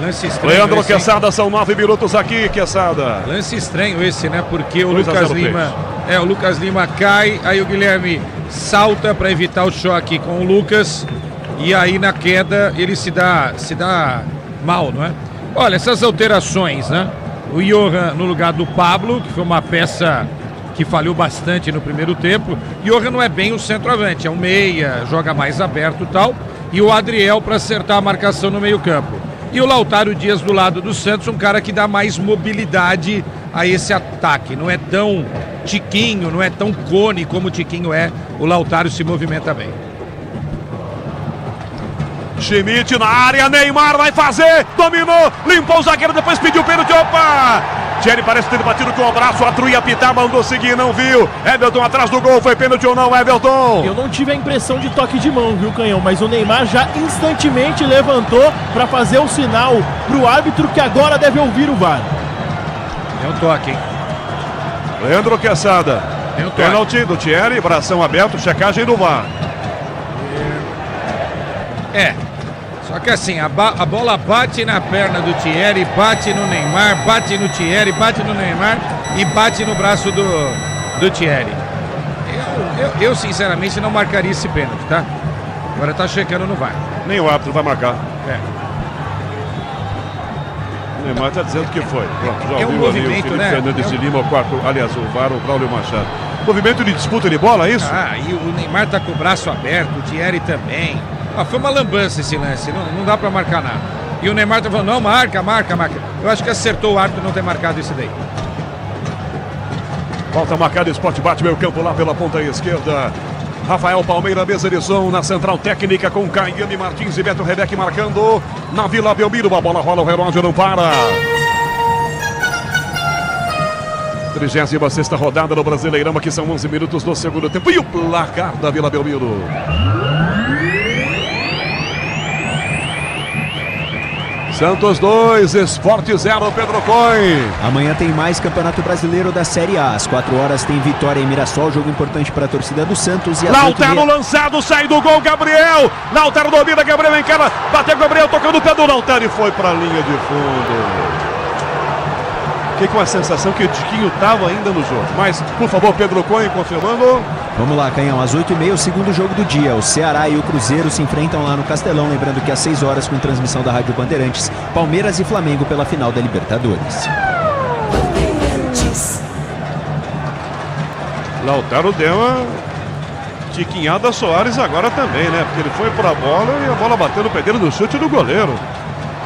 Lance estranho. Leandro Quesada, são 9 minutos aqui, Quesada. Lance estranho esse, né? Porque o Lucas Lima... o Lucas Lima cai, aí o Guilherme salta para evitar o choque com o Lucas. E aí na queda ele se dá mal, não é? Olha, essas alterações, né? O Johan no lugar do Pablo, que foi uma peça que falhou bastante no primeiro tempo. Johan não é bem o centroavante, é um meia, joga mais aberto e tal. E o Adriel para acertar a marcação no meio campo. E o Lautaro Dias do lado do Santos, um cara que dá mais mobilidade a esse ataque. Não é tão tiquinho, não é tão cone como o Tiquinho é. O Lautaro se movimenta bem. Schmidt na área, Neymar vai fazer, dominou, limpou o zagueiro, depois pediu pênalti, opa! Thierry parece ter batido com o braço, a Trui apitar, mandou seguir, não viu. Everton atrás do gol, foi pênalti ou não, Everton? Eu não tive a impressão de toque de mão, viu, Canhão? Mas o Neymar já instantemente levantou para fazer o sinal pro árbitro que agora deve ouvir o VAR. É um toque, hein? Leandro Quesada. Pênalti do Thierry, bração aberto, checagem do VAR. Só que assim, a bola bate na perna do Thierry, bate no Neymar, bate no Thierry, bate no Neymar e bate no braço do Thierry. Eu sinceramente não marcaria esse pênalti, tá? Agora tá checando no VAR. Nem o árbitro vai marcar. O Neymar tá dizendo que foi. Pronto, já é um movimento, ali o Felipe Fernandes de Lima, o quarto, aliás, o VAR, o Braulio Machado. Movimento de disputa de bola, é isso? E o Neymar tá com o braço aberto, o Thierry também. Foi uma lambança esse lance, não dá pra marcar nada. E o Neymar tá falando, não, marca. Eu acho que acertou o árbitro não ter marcado esse daí. Falta marcada, Sport bate meio campo lá pela ponta esquerda. Rafael Palmeira, mesa de som na central técnica com Caiane Martins e Beto Rebeck marcando na Vila Belmiro. A bola rola, o relógio não para. 36ª rodada do Brasileirão, aqui são 11 minutos do segundo tempo. E o placar da Vila Belmiro. Santos 2, Sport 0, Pedro Coin. Amanhã tem mais Campeonato Brasileiro da Série A. Às 4 horas tem Vitória em Mirassol, jogo importante para a torcida do Santos. E Lautaro lançado, sai do gol, Gabriel. Lautaro domina, Gabriel encara, bateu Gabriel tocando o pé do Lautaro e foi para a linha de fundo. Fiquei com a sensação que o Tiquinho estava ainda no jogo. Mas, por favor, Pedro Cunha confirmando. Vamos lá, Canhão, às 8h30, o segundo jogo do dia. O Ceará e o Cruzeiro se enfrentam lá no Castelão. Lembrando que às 6 horas, com transmissão da Rádio Bandeirantes, Palmeiras e Flamengo pela final da Libertadores. Lautaro deu uma tiquinhada Soares agora também, né? Porque ele foi pra bola e a bola bateu no pé dele no chute do goleiro.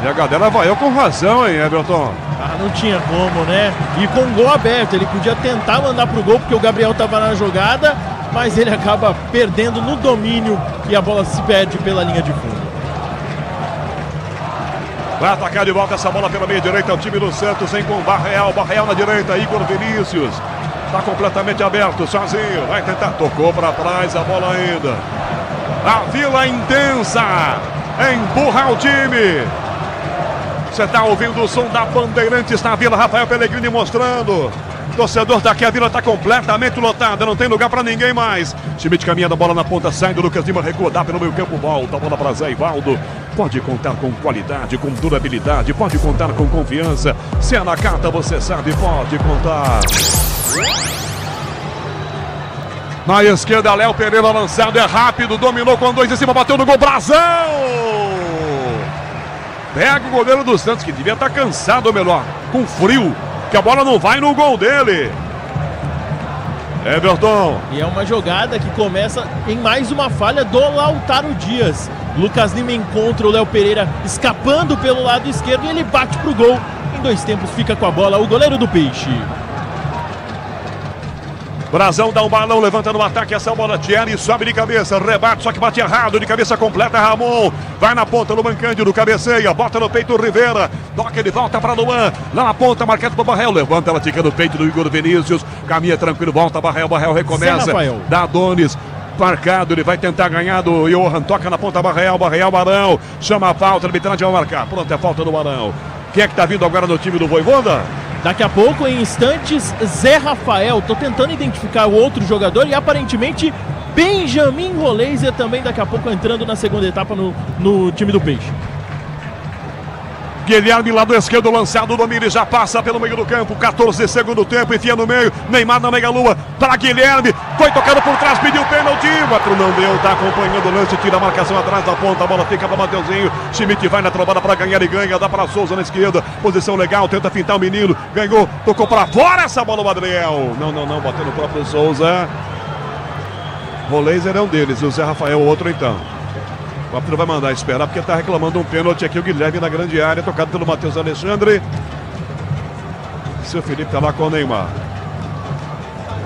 E a galera vaiou com razão, hein, Everton? Ah, não tinha como, né? E com o gol aberto, ele podia tentar mandar pro gol, porque o Gabriel tava na jogada, mas ele acaba perdendo no domínio e a bola se perde pela linha de fundo. Vai atacar de volta essa bola pela meia direita, o time do Santos, hein, com o Barreal na direita, Igor Vinícius. Tá completamente aberto, sozinho, vai tentar, tocou para trás a bola ainda. A Vila Intensa empurra o time. Você tá ouvindo o som da Bandeirantes na Vila, Rafael Pellegrini mostrando. Torcedor daqui, a Vila tá completamente lotada, não tem lugar para ninguém mais. Schmidt caminha da bola na ponta, sai do Lucas Lima, recua, dá pelo meio campo, volta a bola para Zé Ivaldo. Pode contar com qualidade, com durabilidade, pode contar com confiança. Se é na carta, você sabe, pode contar. Na esquerda, Léo Pereira lançado, é rápido, dominou com 2 em cima, bateu no gol, Brasão! Pega o goleiro do Santos, que devia estar cansado, ou melhor, com frio, que a bola não vai no gol dele. Everton. E é uma jogada que começa em mais uma falha do Lautaro Dias. Lucas Lima encontra o Léo Pereira escapando pelo lado esquerdo e ele bate pro gol. Em 2 tempos fica com a bola o goleiro do Peixe. Brasão dá um balão, levanta no ataque, essa bola Thierry sobe de cabeça, rebate, só que bate errado, de cabeça completa, Ramon, vai na ponta, Luan Cândido, cabeceia, bota no peito o Rivera, toca, ele volta para Luan, lá na ponta, marcado para Barreal, levanta, ela tica no peito do Igor Vinícius, caminha tranquilo, volta, Barreal recomeça, dá Donis, marcado, ele vai tentar ganhar do Johan, toca na ponta, Barreal, Barão, chama a falta, a arbitragem vai marcar, pronto, é falta do Barão. Quem é que tá vindo agora no time do Vojvoda? Daqui a pouco, em instantes, Zé Rafael. Tô tentando identificar o outro jogador e aparentemente Benjamin Roleiser também daqui a pouco entrando na segunda etapa no time do Peixe. Guilherme, lado esquerdo, lançado, o domínio já passa pelo meio do campo, 14 segundo tempo, enfia no meio, Neymar na meia-lua, para Guilherme, foi tocado por trás, pediu pênalti, o outro não deu, tá acompanhando o lance, tira a marcação atrás da ponta, a bola fica para Mateuzinho, Schmidt vai na trombada para ganhar e ganha, dá para Souza na esquerda, posição legal, tenta fintar o menino, ganhou, tocou para fora essa bola, o Adriel, não, bateu no próprio Souza, Roleiser é um deles, e o Zé Rafael o outro então. O árbitro vai mandar esperar porque está reclamando um pênalti aqui, o Guilherme na grande área, tocado pelo Matheus Alexandre. Seu Felipe está lá com o Neymar.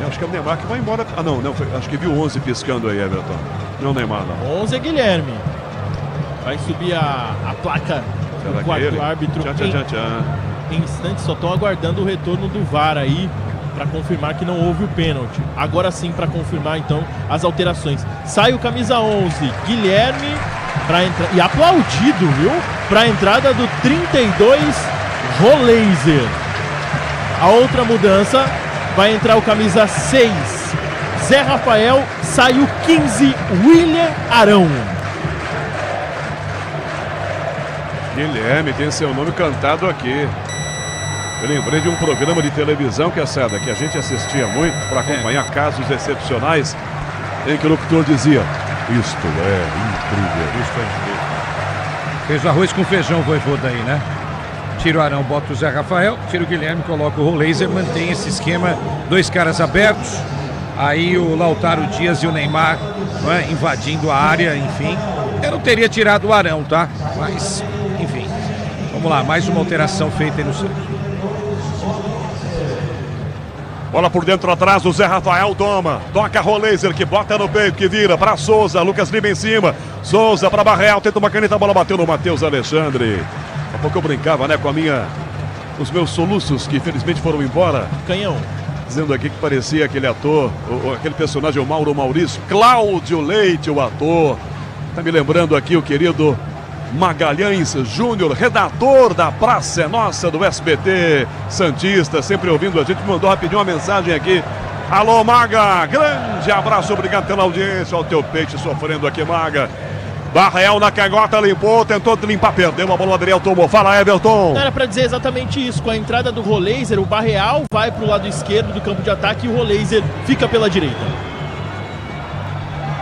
Eu acho que é o Neymar que vai embora. Ah, não, acho que viu 11 piscando aí, Everton. Não é o Neymar, não. 11 é Guilherme. Vai subir a placa do quarto árbitro. Em instantes, só estão aguardando o retorno do VAR aí, para confirmar que não houve o pênalti. Agora sim, para confirmar então as alterações. Sai o camisa 11, Guilherme, para entrar e aplaudido, viu? Para a entrada do 32, Roleiser. A outra mudança, vai entrar o camisa 6, Zé Rafael, sai o 15, William Arão. Guilherme tem seu nome cantado aqui. Eu lembrei de um programa de televisão que a gente assistia muito para acompanhar casos excepcionais, em que o locutor dizia: isto é incrível, isto é incrível. Fez arroz com feijão, Vojvoda aí, né? Tira o Arão, bota o Zé Rafael, tira o Guilherme, coloca o Roleiser, mantém esse esquema, 2 caras abertos, aí o Lautaro Dias e o Neymar, né, invadindo a área, enfim. Eu não teria tirado o Arão, tá? Mas, enfim, vamos lá, mais uma alteração feita aí no Santos. Bola por dentro, atrás, o Zé Rafael toma. Toca Roleiser, que bota no peito, que vira para Souza. Lucas Lima em cima. Souza para Barreal, tenta uma caneta, a bola bateu no Matheus Alexandre. Há pouco eu brincava, né, com os meus soluços, que infelizmente foram embora. Canhão. Dizendo aqui que parecia aquele ator, aquele personagem, o Mauro Maurício. Cláudio Leite, o ator. Tá me lembrando aqui o querido Magalhães Júnior, redator da Praça é Nossa do SBT Santista, sempre ouvindo a gente, mandou rapidinho uma mensagem aqui. Alô, Maga, grande abraço, obrigado pela audiência, ao teu peixe sofrendo aqui, Maga. Barreal na canhota, limpou, tentou limpar, perdeu a bola, o Adriel tomou. Fala, Everton. Era pra dizer exatamente isso. Com a entrada do Roleiser, o Barreal vai pro lado esquerdo do campo de ataque e o Roleiser fica pela direita.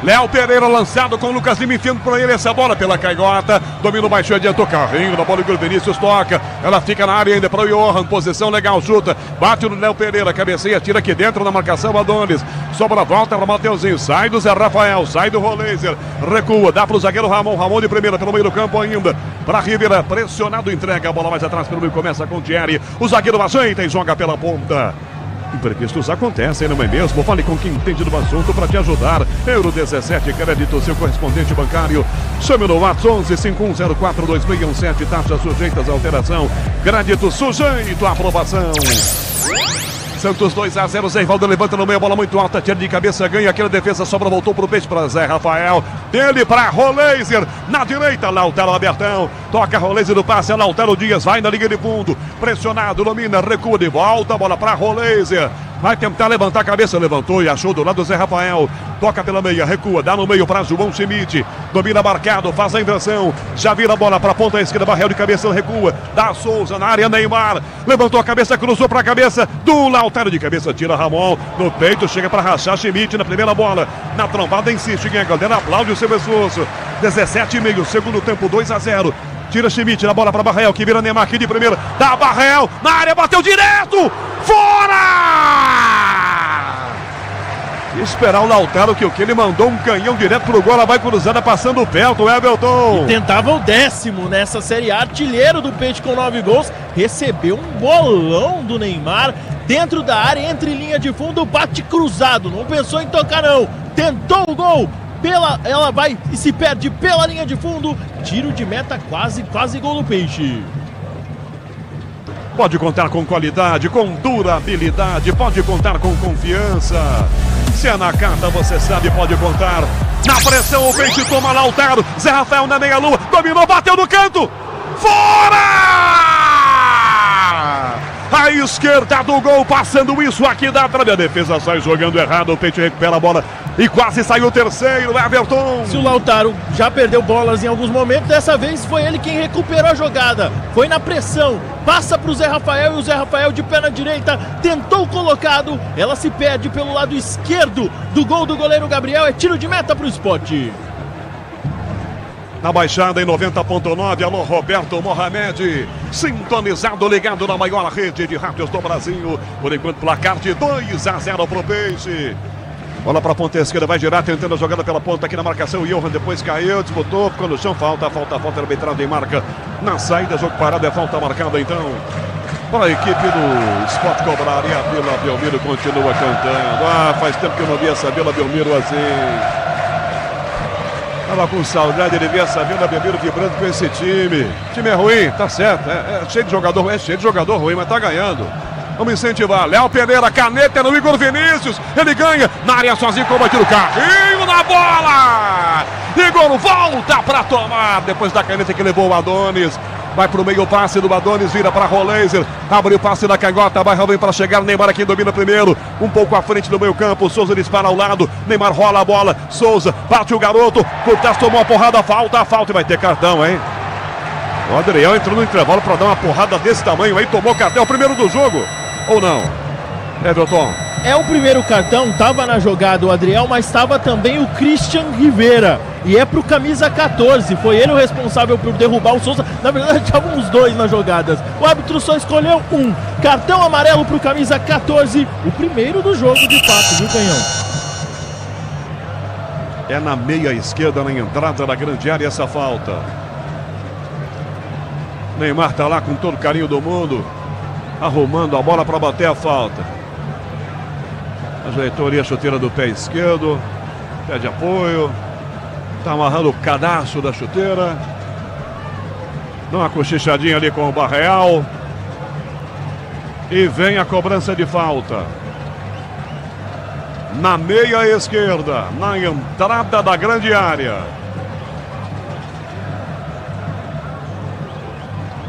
Léo Pereira lançado com o Lucas Lima enfiando para ele essa bola pela canhota. Domina o baixo, adiantou carrinho na bola, o Vinícius toca. Ela fica na área ainda para o Johan. Posição legal, chuta. Bate no Léo Pereira, cabeceia, tira aqui dentro na marcação Adonis. Sobra a volta para o Mateuzinho. Sai do Zé Rafael, sai do Roleiser. Recua, dá para o zagueiro Ramon. Ramon de primeira pelo meio do campo ainda. Para Ribeira, pressionado, entrega a bola mais atrás pelo meio. Começa com o Thierry. O zagueiro ajeita e joga pela ponta. Imprevistos acontecem, não é mesmo? Fale com quem entende do assunto para te ajudar. Euro 17, crédito, seu correspondente bancário. Chame no WhatsApp 11-5104-2617. Taxas sujeitas à alteração. Crédito sujeito à aprovação. Santos 2-0, Zé Rivaldo levanta no meio, bola muito alta, tira de cabeça, ganha aquela defesa, sobra, voltou pro peixe para Zé Rafael, dele para Roleiser, na direita, Lautaro Abertão, toca Roleiser do passe, Lautaro Dias, vai na linha de fundo, pressionado, domina, recua de volta, bola para Roleiser, vai tentar levantar a cabeça, levantou e achou do lado do Zé Rafael, toca pela meia, recua, dá no meio para João Schmidt, domina marcado, faz a inversão, já vira a bola para a ponta esquerda, Barreal de cabeça, recua, dá Souza na área, Neymar, levantou a cabeça, cruzou para a cabeça do Lautaro de cabeça, tira Ramon, no peito, chega para rachar Schmidt na primeira bola, na trombada insiste, quem a galera aplaude o seu esforço, 17,5, segundo tempo, 2-0, tira Schmidt na bola para Barreal, que vira Neymar aqui de primeira, dá Barreal, na área, bateu direto, fora! Esperar o Lautaro, que ele mandou um canhão direto pro gol, ela vai cruzada, passando perto, o Everton. E tentava o 10º nessa Série A, artilheiro do Peixe com 9 gols, recebeu um bolão do Neymar, dentro da área, entre linha de fundo, bate cruzado, não pensou em tocar não, tentou o gol, ela vai e se perde pela linha de fundo, tiro de meta, quase gol do Peixe. Pode contar com qualidade, com durabilidade, pode contar com confiança. Se é na carta, você sabe, pode contar. Na pressão, o Peixe toma Lautaro. Zé Rafael na meia-lua, dominou, bateu no canto. Fora! A esquerda do gol, passando isso aqui da trave. A defesa sai jogando errado, o Peixe recupera a bola e quase saiu o terceiro, Everton. Se o Lautaro já perdeu bolas em alguns momentos, dessa vez foi ele quem recuperou a jogada. Foi na pressão, passa para o Zé Rafael e o Zé Rafael de perna direita tentou colocado. Ela se perde pelo lado esquerdo do gol do goleiro Gabriel. É tiro de meta para o Sport. Na Baixada em 90.9, alô Roberto Mohamed, sintonizado, ligado na maior rede de rádios do Brasil. Por enquanto, placar de 2-0 pro Peixe. Bola para a ponta esquerda, vai girar, tentando a jogada pela ponta aqui na marcação. O Johan depois caiu, disputou, ficou no chão, falta, arbitrada em marca. Na saída, jogo parado, é falta marcada então. Para a equipe do Sport cobrar, e a Vila Belmiro continua cantando. Faz tempo que eu não vi essa Vila Belmiro assim. Tava com saudade, ele via essa Vila Belmiro vibrando com esse time. O time é ruim, tá certo, é cheio de jogador ruim, mas tá ganhando. Vamos incentivar. Léo Pereira, caneta no Igor Vinícius. Ele ganha na área sozinho, combate o carrinho na bola. Igor volta para tomar. Depois da caneta que levou o Adonis. Vai pro meio, passe do Adonis, vira para Roleiser. Abre o passe na canhota, Barreal vem para chegar. Neymar aqui domina primeiro. Um pouco à frente do meio campo. Souza dispara ao lado. Neymar rola a bola. Souza bate o garoto. Cortez tomou uma porrada, falta e vai ter cartão, hein? O Adriel entrou no intervalo para dar uma porrada desse tamanho aí. Tomou cartão, o primeiro do jogo. Ou não? Everton. É o primeiro cartão, estava na jogada o Adriel, mas estava também o Christian Rivera. E é pro camisa 14, foi ele o responsável por derrubar o Souza. Na verdade, estavam os dois nas jogadas. O árbitro só escolheu um. Cartão amarelo pro camisa 14, o primeiro do jogo de fato, viu, Canhão? É na meia esquerda, na entrada da grande área, essa falta. Neymar tá lá com todo o carinho do mundo, arrumando a bola para bater a falta. Ajeitou ali a chuteira do pé esquerdo, pede apoio, tá amarrando o cadastro da chuteira, dá uma cochichadinha ali com o Barreal e vem a cobrança de falta. Na meia esquerda, na entrada da grande área.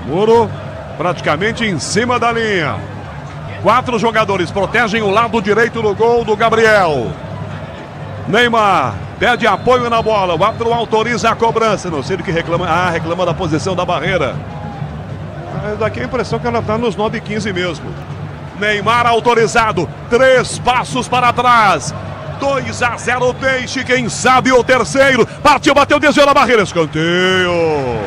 Muro praticamente em cima da linha. 4 jogadores protegem o lado direito do gol do Gabriel. Neymar pede apoio na bola. O árbitro autoriza a cobrança. Não sei do que reclama. Reclama da posição da barreira. Daqui a impressão que ela está nos 9,15 mesmo. Neymar autorizado. 3 passos para trás. 2-0 Peixe. Quem sabe o terceiro. Partiu, bateu, desviou na barreira. Escanteio.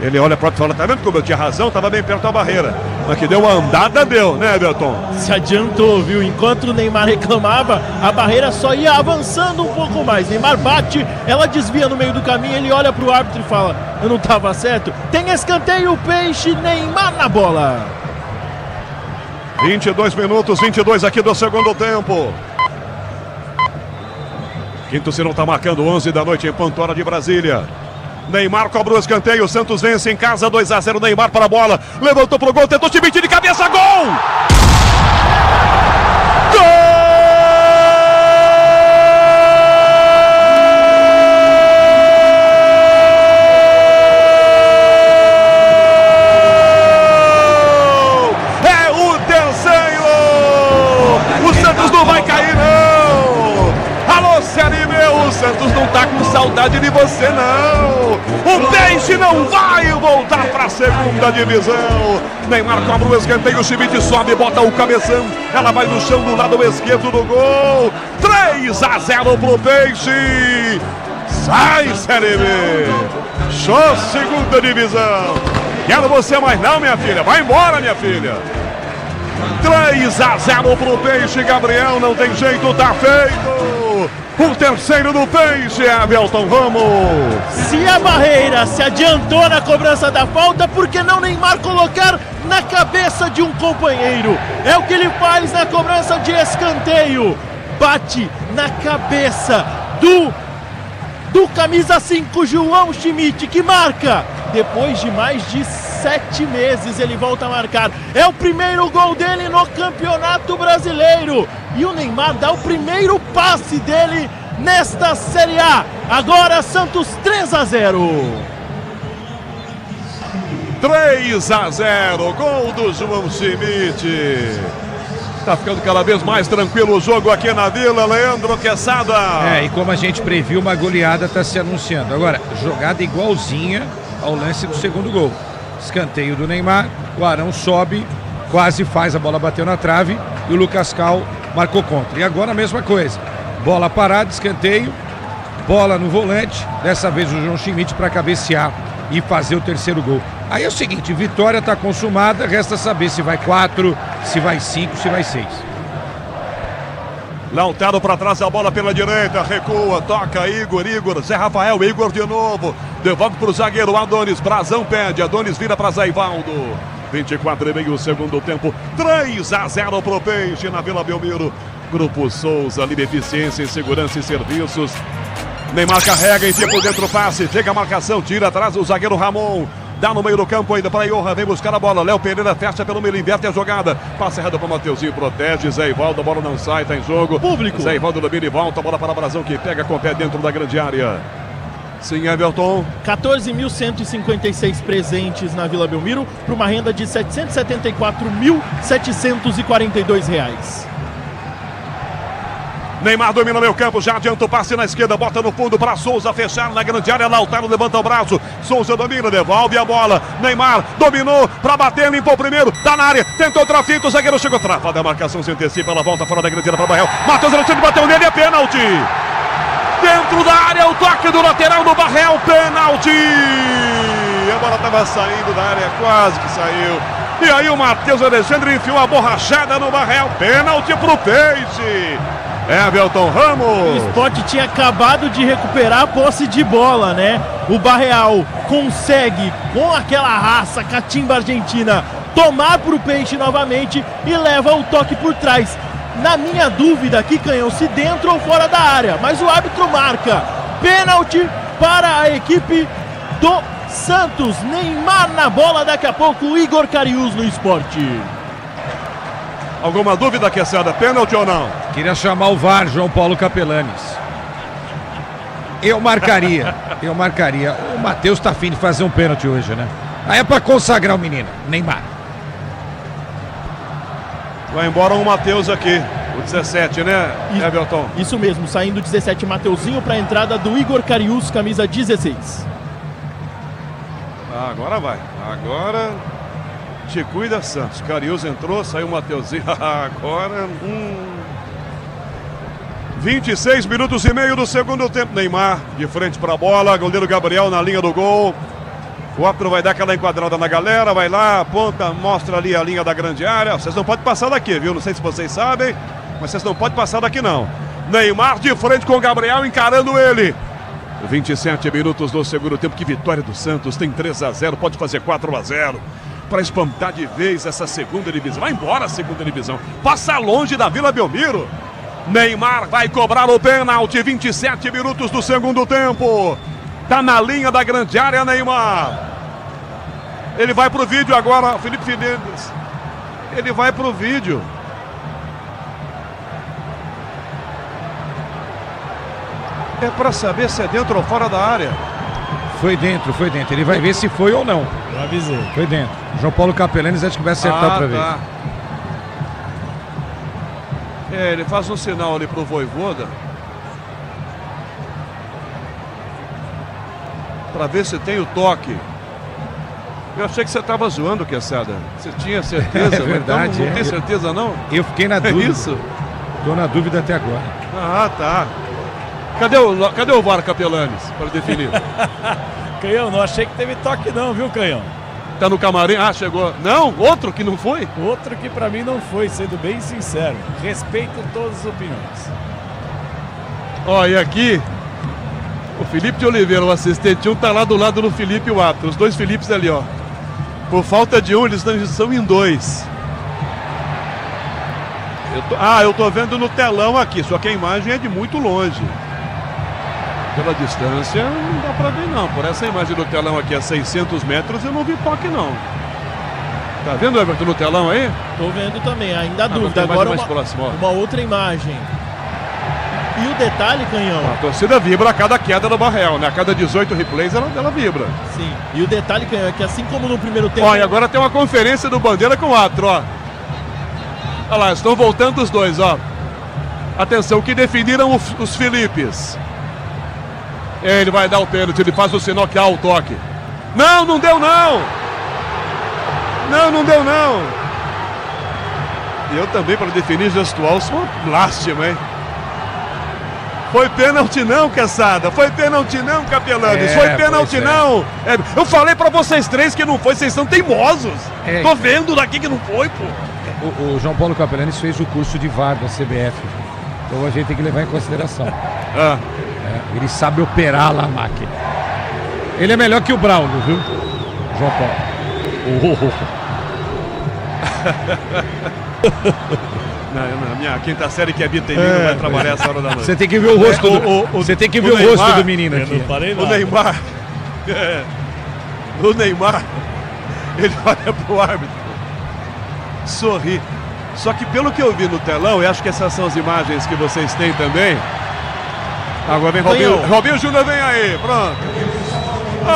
Ele olha para o fala, tá vendo como eu tinha razão? Tava bem perto da barreira. Mas que deu uma andada, deu, né, Everton? Se adiantou, viu? Enquanto o Neymar reclamava, a barreira só ia avançando um pouco mais. Neymar bate, ela desvia no meio do caminho, ele olha pro árbitro e fala, eu não tava certo. Tem escanteio, Peixe, Neymar na bola. 22 minutos, 22 aqui do segundo tempo. Quinto Cirão tá marcando 11 da noite em Pantora de Brasília. Neymar cobra o escanteio, o Santos vence em casa, 2-0, Neymar para a bola, levantou pro gol, tentou Schmidt de cabeça, gol! Gol! É o terceiro! O Santos não vai cair, não! Alô, Série B, o Santos não tá com saudade de você, não! O Peixe não vai voltar para a segunda divisão. Neymar cobra o escanteio, o Schmidt sobe, bota o cabeção. Ela vai no chão do lado esquerdo do gol. 3-0 pro Peixe. Sai, Série B. Show, segunda divisão. Quero você mais não, minha filha. Vai embora, minha filha. 3-0 pro Peixe, Gabriel. Não tem jeito, tá feito. O terceiro do Peixe, Everton Ramos. Se a barreira se adiantou na cobrança da falta, por que não Neymar colocar na cabeça de um companheiro? É o que ele faz na cobrança de escanteio. Bate na cabeça do camisa 5, João Schmidt, que marca. Depois de mais de 7 meses ele volta a marcar. É o primeiro gol dele no Campeonato Brasileiro. E o Neymar dá o primeiro passe dele nesta Série A. Agora Santos 3-0. 3-0, gol do João Schmidt. Tá ficando cada vez mais tranquilo o jogo aqui na Vila, Leandro Quesada. E como a gente previu, uma goleada está se anunciando. Agora, jogada igualzinha ao lance do segundo gol. Escanteio do Neymar, o Arão sobe, quase faz, a bola bateu na trave e o Lucas Cal marcou contra. E agora a mesma coisa, bola parada, escanteio, bola no volante, dessa vez o João Schmidt para cabecear e fazer o terceiro gol. Aí é o seguinte, vitória está consumada, resta saber se vai 4, se vai 5, se vai 6. Lautaro para trás, a bola pela direita, recua, toca Igor, Zé Rafael, Igor de novo, devolve para o zagueiro Adonis, Brazão pede, Adonis vira para Zé Ivaldo. 24,5 segundo tempo, 3-0 pro Peixe na Vila Belmiro. Grupo Souza, Libre Eficiência em Segurança e Serviços. Neymar carrega, enfia por dentro o passe, chega a marcação, tira atrás o zagueiro Ramon. Dá no meio do campo ainda para Johan, vem buscar a bola. Léo Pereira fecha pelo meio, inverte a jogada. Passa errado para o Mateuzinho, protege. Zé Ivaldo, a bola não sai, tá em jogo. Público. Zé Ivaldo domina e volta, a bola para Brazão que pega com o pé dentro da grande área. Sim, Everton. 14.156 presentes na Vila Belmiro para uma renda de R$ 774.742. Neymar domina o meio campo, já adianta o passe na esquerda, bota no fundo para Souza fechar na grande área. Lautaro levanta o braço, Souza domina, devolve a bola. Neymar dominou para bater, limpou o primeiro, tá na área, tentou outra fita, o zagueiro chegou, travada a marcação, se antecipa, ela volta fora da grande área para Barrel. Matheus Alexandre bateu nele, é pênalti. Dentro da área, o toque do lateral do Barrel, pênalti. A bola estava saindo da área, quase que saiu. E aí o Matheus Alexandre enfiou a borrachada no Barrel, pênalti pro Peixe. Everton Ramos. O Sport tinha acabado de recuperar a posse de bola, né? O Barreal consegue, com aquela raça catimba argentina, tomar pro Peixe novamente e leva o toque por trás. Na minha dúvida aqui, Canhão, se dentro ou fora da área, mas o árbitro marca pênalti para a equipe do Santos. Neymar na bola, daqui a pouco Igor Cariús no Sport. Alguma dúvida, Quesada? Pênalti ou não? Queria chamar o VAR, João Paulo Capelanes. Eu marcaria. O Matheus tá afim de fazer um pênalti hoje, né? Aí é pra consagrar o menino, Neymar. Vai embora o Matheus aqui. O 17, né, Everton? Isso mesmo, saindo o 17 Mateuzinho para a entrada do Igor Carius, camisa 16. Agora vai. Agora te cuida, Santos. Carius entrou, saiu o Mateuzinho. Agora 26 minutos e meio do segundo tempo. Neymar de frente para a bola. Goleiro Gabriel na linha do gol. O árbitro vai dar aquela enquadrada na galera, vai lá, aponta, mostra ali a linha da grande área. Vocês não podem passar daqui, viu? Não sei se vocês sabem, mas vocês não podem passar daqui não. Neymar de frente com o Gabriel, encarando ele. 27 minutos do segundo tempo. Que vitória do Santos, tem 3-0, pode fazer 4-0. Para espantar de vez essa segunda divisão. Vai embora a segunda divisão. Passa longe da Vila Belmiro. Neymar vai cobrar o pênalti. 27 minutos do segundo tempo. Tá na linha da grande área, Neymar. Ele vai pro vídeo agora, Felipe Fernandes. Ele vai pro vídeo. É para saber se é dentro ou fora da área. Foi dentro. Ele vai ver se foi ou não. Eu avisei. Foi dentro. João Paulo Capelanes acho que vai acertar outra vez. Ele faz um sinal ali pro Vojvoda. Para ver se tem o toque. Eu achei que você estava zoando, Quesada. Você tinha certeza? É verdade. Então, não tem certeza, não? Eu fiquei na dúvida. É isso? Tô na dúvida até agora. Ah, tá. Cadê o VAR, Capelanes, para definir? Canhão, não achei que teve toque não, viu, Canhão? Tá no camarim? Ah, chegou. Não, outro que não foi? Outro que para mim não foi, sendo bem sincero. Respeito todas as opiniões. Ó, e aqui... O Felipe de Oliveira, o assistente 1, tá lá do lado do Felipe e o árbitro. Os dois Filipes ali, ó. Por falta de um, eles são em 2. Eu tô vendo no telão aqui, só que a imagem é de muito longe. Pela distância, não dá pra ver não. Por essa imagem do telão aqui a 600 metros, eu não vi toque não. Tá vendo, Everton, no telão aí? Tô vendo também, ainda há dúvida. Agora uma outra imagem. E o detalhe, Canhão... A torcida vibra a cada queda do Barreal, né? A cada 18 replays ela vibra. Sim. E o detalhe, Canhão, é que assim como no primeiro tempo... Ó, e agora tem uma conferência do Bandeira com o árbitro, ó. Olha lá, estão voltando os dois, ó. Atenção, que definiram os Filipes. Ele vai dar o pênalti, ele faz o sinal que há o toque. Não deu não! Não deu não! E eu também, para definir gestual, sou uma lástima, hein? Foi pênalti não, Quesada. Foi pênalti não, Capelanes. Foi pênalti não. Eu falei pra vocês três que não foi. Vocês são teimosos. Tô vendo daqui que não foi, pô. O João Paulo Capelanes fez o curso de VAR da CBF. Então a gente tem que levar em consideração. Ele sabe operar lá a máquina. Ele é melhor que o Braulio, viu? João Paulo. Na minha quinta série que habita em mim não vai trabalhar essa hora da noite. Você tem que ver o rosto você tem que ver o rosto do menino aqui. O Neymar. O Neymar. Ele olha pro árbitro. Sorri. Só que pelo que eu vi no telão, eu acho que essas são as imagens que vocês têm também. Agora vem Robinho Júnior, vem aí, pronto.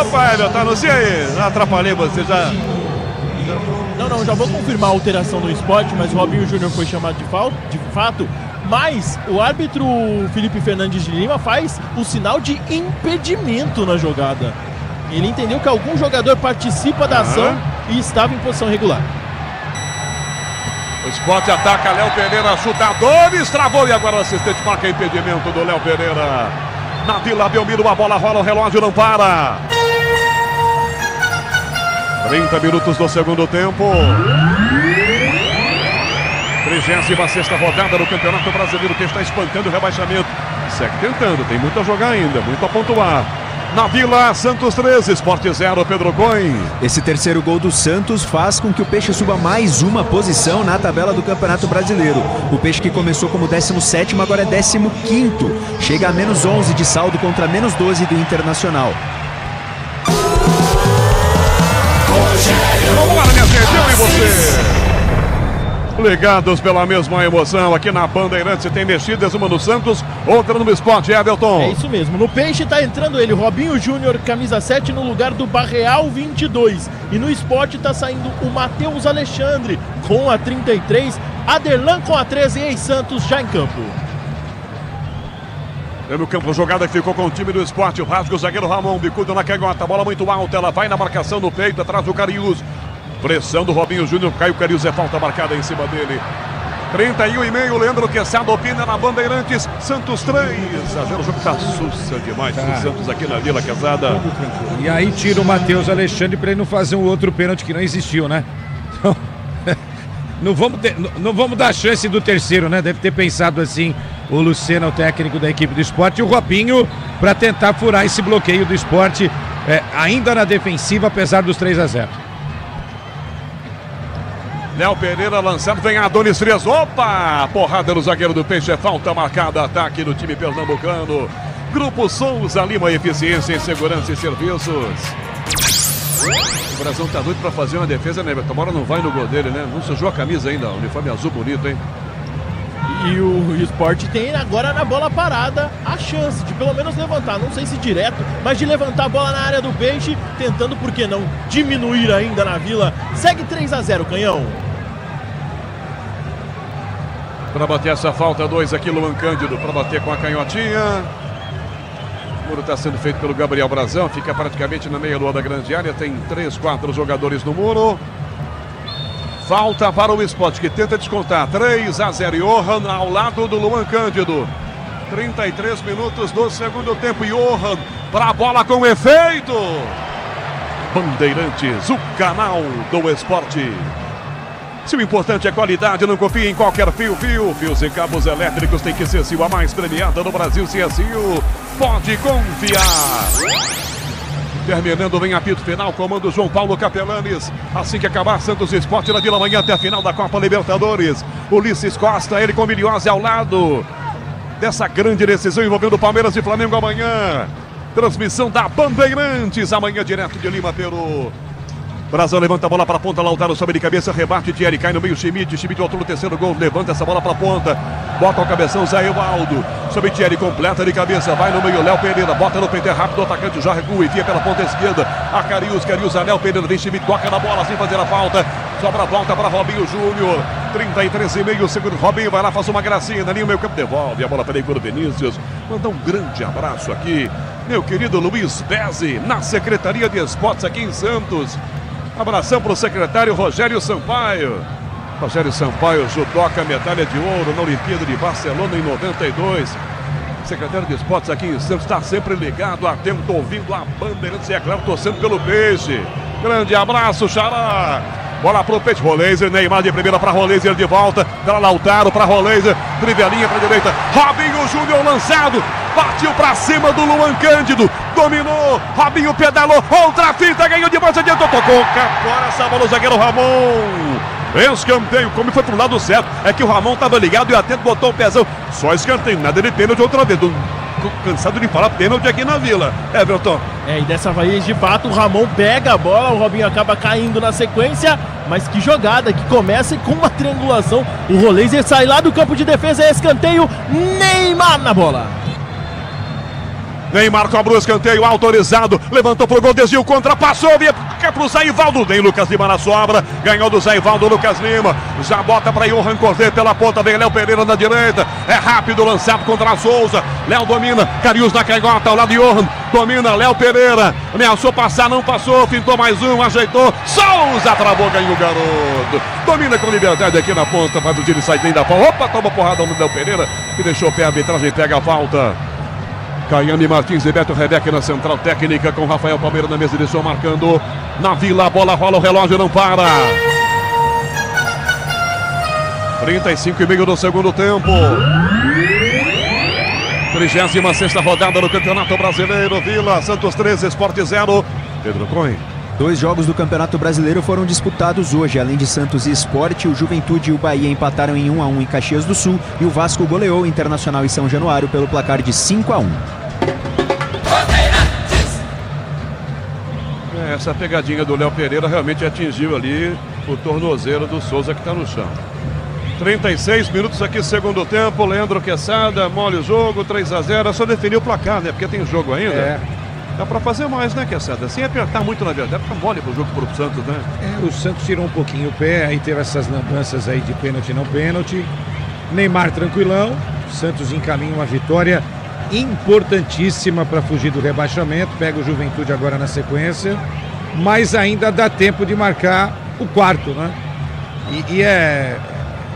Opa, Everton, não sei aí. Não atrapalhei você já. Não, já vou confirmar a alteração no esporte, mas o Robinho Júnior foi chamado de fato. Mas o árbitro Felipe Fernandes de Lima faz o sinal de impedimento na jogada. Ele entendeu que algum jogador participa da ação e estava em posição regular. O Sport ataca, Léo Pereira, chutadores, travou e agora o assistente marca impedimento do Léo Pereira. Na Vila Belmiro, a bola rola, o relógio não para. 30 minutos do segundo tempo. 36ª rodada do Campeonato Brasileiro, que está espancando o rebaixamento. Segue tentando, tem muito a jogar ainda, muito a pontuar. Na Vila, Santos 13, Sport 0, Pedro Coin. Esse terceiro gol do Santos faz com que o Peixe suba mais uma posição na tabela do Campeonato Brasileiro. O Peixe, que começou como 17º, agora é 15º. Chega a menos 11 de saldo contra menos 12 do Internacional. Vamos lá, minha gente, eu e você. Ligados pela mesma emoção, aqui na Bandeirantes tem mexidas, uma no Santos, outra no Sport, Everton. É isso mesmo, no Peixe tá entrando ele, Robinho Júnior, camisa 7, no lugar do Barreal, 22. E no Sport tá saindo o Matheus Alexandre, com a 33, Aderlan com a 13 e Santos já em campo. No campo, jogada que ficou com o time do Sport. O rasga o zagueiro Ramon, bicudo na canhota, bola muito alta, ela vai na marcação no peito, atrás do Cariús. Pressão do Robinho Júnior, Caio Cariús, é falta marcada em cima dele. 31,5, Leandro Queçado opina na Bandeirantes, Santos 3. O jogo tá sussa demais pro Santos aqui na Vila Quezada. E aí tira o Matheus Alexandre para ele não fazer um outro pênalti que não existiu, né? Então, não vamos dar chance do terceiro, né? Deve ter pensado assim o Lucena, o técnico da equipe do Sport, e o Robinho para tentar furar esse bloqueio do Sport, ainda na defensiva, apesar dos 3-0. Léo Pereira lançando, vem Adonis Frias. Opa! Porrada no zagueiro do Peixe, falta marcada, ataque do time pernambucano. Grupo Souza Lima, eficiência em segurança e serviços. O Brasil tá doido pra fazer uma defesa, né? Tomara não vai no gol dele, né? Não sujou a camisa ainda, uniforme azul bonito, hein? E o Sport tem agora na bola parada a chance de pelo menos levantar, não sei se direto, mas de levantar a bola na área do Peixe, tentando, por que não, diminuir ainda na Vila. Segue 3-0, Canhão. Para bater essa falta, 2 aqui, Luan Cândido, para bater com a canhotinha. O muro está sendo feito pelo Gabriel Brazão, fica praticamente na meia-lua da grande área, tem 3, 4 jogadores no muro. Falta para o Sport, que tenta descontar, 3-0, Johan ao lado do Luan Cândido. 33 minutos do segundo tempo, Johan para a bola com efeito. Bandeirantes, o canal do esporte. Se o importante é qualidade, não confie em qualquer fio. Fios e cabos elétricos tem que ser Sil, a mais premiada do Brasil. Se é Sil, pode confiar. Terminando, vem apito final, comando João Paulo Capelanes. Assim que acabar, Santos Sport na Vila amanhã até a final da Copa Libertadores. Ulisses Costa, ele com Milhose ao lado dessa grande decisão envolvendo Palmeiras e Flamengo amanhã. Transmissão da Bandeirantes, amanhã direto de Lima, Peru. Brasil levanta a bola para a ponta, Lautaro sobe de cabeça, rebate, Thierry cai no meio, Schmidt voltou no terceiro gol, levanta essa bola para a ponta, bota o cabeção, Zé Evaldo, sobe Thierry, completa de cabeça, vai no meio, Léo Pereira, bota no peito, é rápido, o atacante já recua e via pela ponta esquerda, a Cariús, a Léo Pereira, vem Schmidt, toca na bola sem fazer a falta, sobra a volta para Robinho Júnior, 33,5 segundos, Robinho vai lá, faz uma gracinha, ali o meio campo devolve a bola para o Vinícius, manda um grande abraço aqui, meu querido Luiz Bezzi, na Secretaria de Esportes aqui em Santos. Abração para o secretário Rogério Sampaio. Rogério Sampaio, judoca, medalha de ouro na Olimpíada de Barcelona em 92. Secretário de Esportes aqui em Santos, está sempre ligado, atento, ouvindo a Bandeirantes e, é claro, torcendo pelo Peixe. Grande abraço, Xará. Bola pro Peixe, Roleiser, Neymar de primeira para Roleiser de volta, para Lautaro, para Roleiser, trivelinha para direita, Robinho Júnior lançado, partiu para cima do Luan Cândido, dominou, Robinho pedalou, outra fita, ganhou de baixo, adiantou, tocou, fora essa bola o zagueiro Ramon. Escanteio, como foi pro lado certo, é que o Ramon estava ligado e atento, botou o pezão, só escanteio, nada de pênalti outra vez, cansado de falar pênalti aqui na Vila, Everton. E dessa vez, de fato, o Ramon pega a bola, o Robinho acaba caindo na sequência, mas que jogada, que começa com uma triangulação, o Roleiser sai lá do campo de defesa, escanteio, Neymar na bola. Neymar cobrou o escanteio, autorizado, levantou pro gol, desviou, contrapassou, quer pro Zé Ivaldo, vem Lucas Lima na sobra, ganhou do Zé Ivaldo, Lucas Lima, já bota pra Johan Cordet pela ponta, vem Léo Pereira na direita, é rápido, lançado contra a Souza, Léo domina, Cariús na canhota, ao lado de Johan, domina, Léo Pereira, ameaçou passar, não passou, fintou mais um, ajeitou, Souza travou, ganhou o garoto, domina com liberdade aqui na ponta, faz o tiro e sai dentro da falta, opa, toma porrada no Léo Pereira, que deixou o pé, a arbitragem pega a falta. Caiane Martins e Beto Rebeca na central técnica com Rafael Palmeira na mesa de som marcando. Na Vila, a bola rola, o relógio não para. 35,5 do segundo tempo. 36ª rodada do Campeonato Brasileiro. Vila, Santos 3, Sport 0. Pedro Cohen. 2 jogos do Campeonato Brasileiro foram disputados hoje, além de Santos e Sport, o Juventude e o Bahia empataram em 1-1 em Caxias do Sul e o Vasco goleou o Internacional e São Januário pelo placar de 5-1. Essa pegadinha do Léo Pereira realmente atingiu ali o tornozelo do Souza que está no chão. 36 minutos aqui, segundo tempo, Leandro Queçada, mole o jogo, 3-0, só definiu o placar, né? Porque tem jogo ainda. Dá pra fazer mais, né, Quezada? Sem apertar muito, na verdade, fica mole pro jogo pro Santos, né? O Santos tirou um pouquinho o pé, aí teve essas lambanças aí de pênalti e não pênalti. Neymar tranquilão, o Santos encaminha uma vitória importantíssima para fugir do rebaixamento, pega o Juventude agora na sequência, mas ainda dá tempo de marcar o quarto, né? E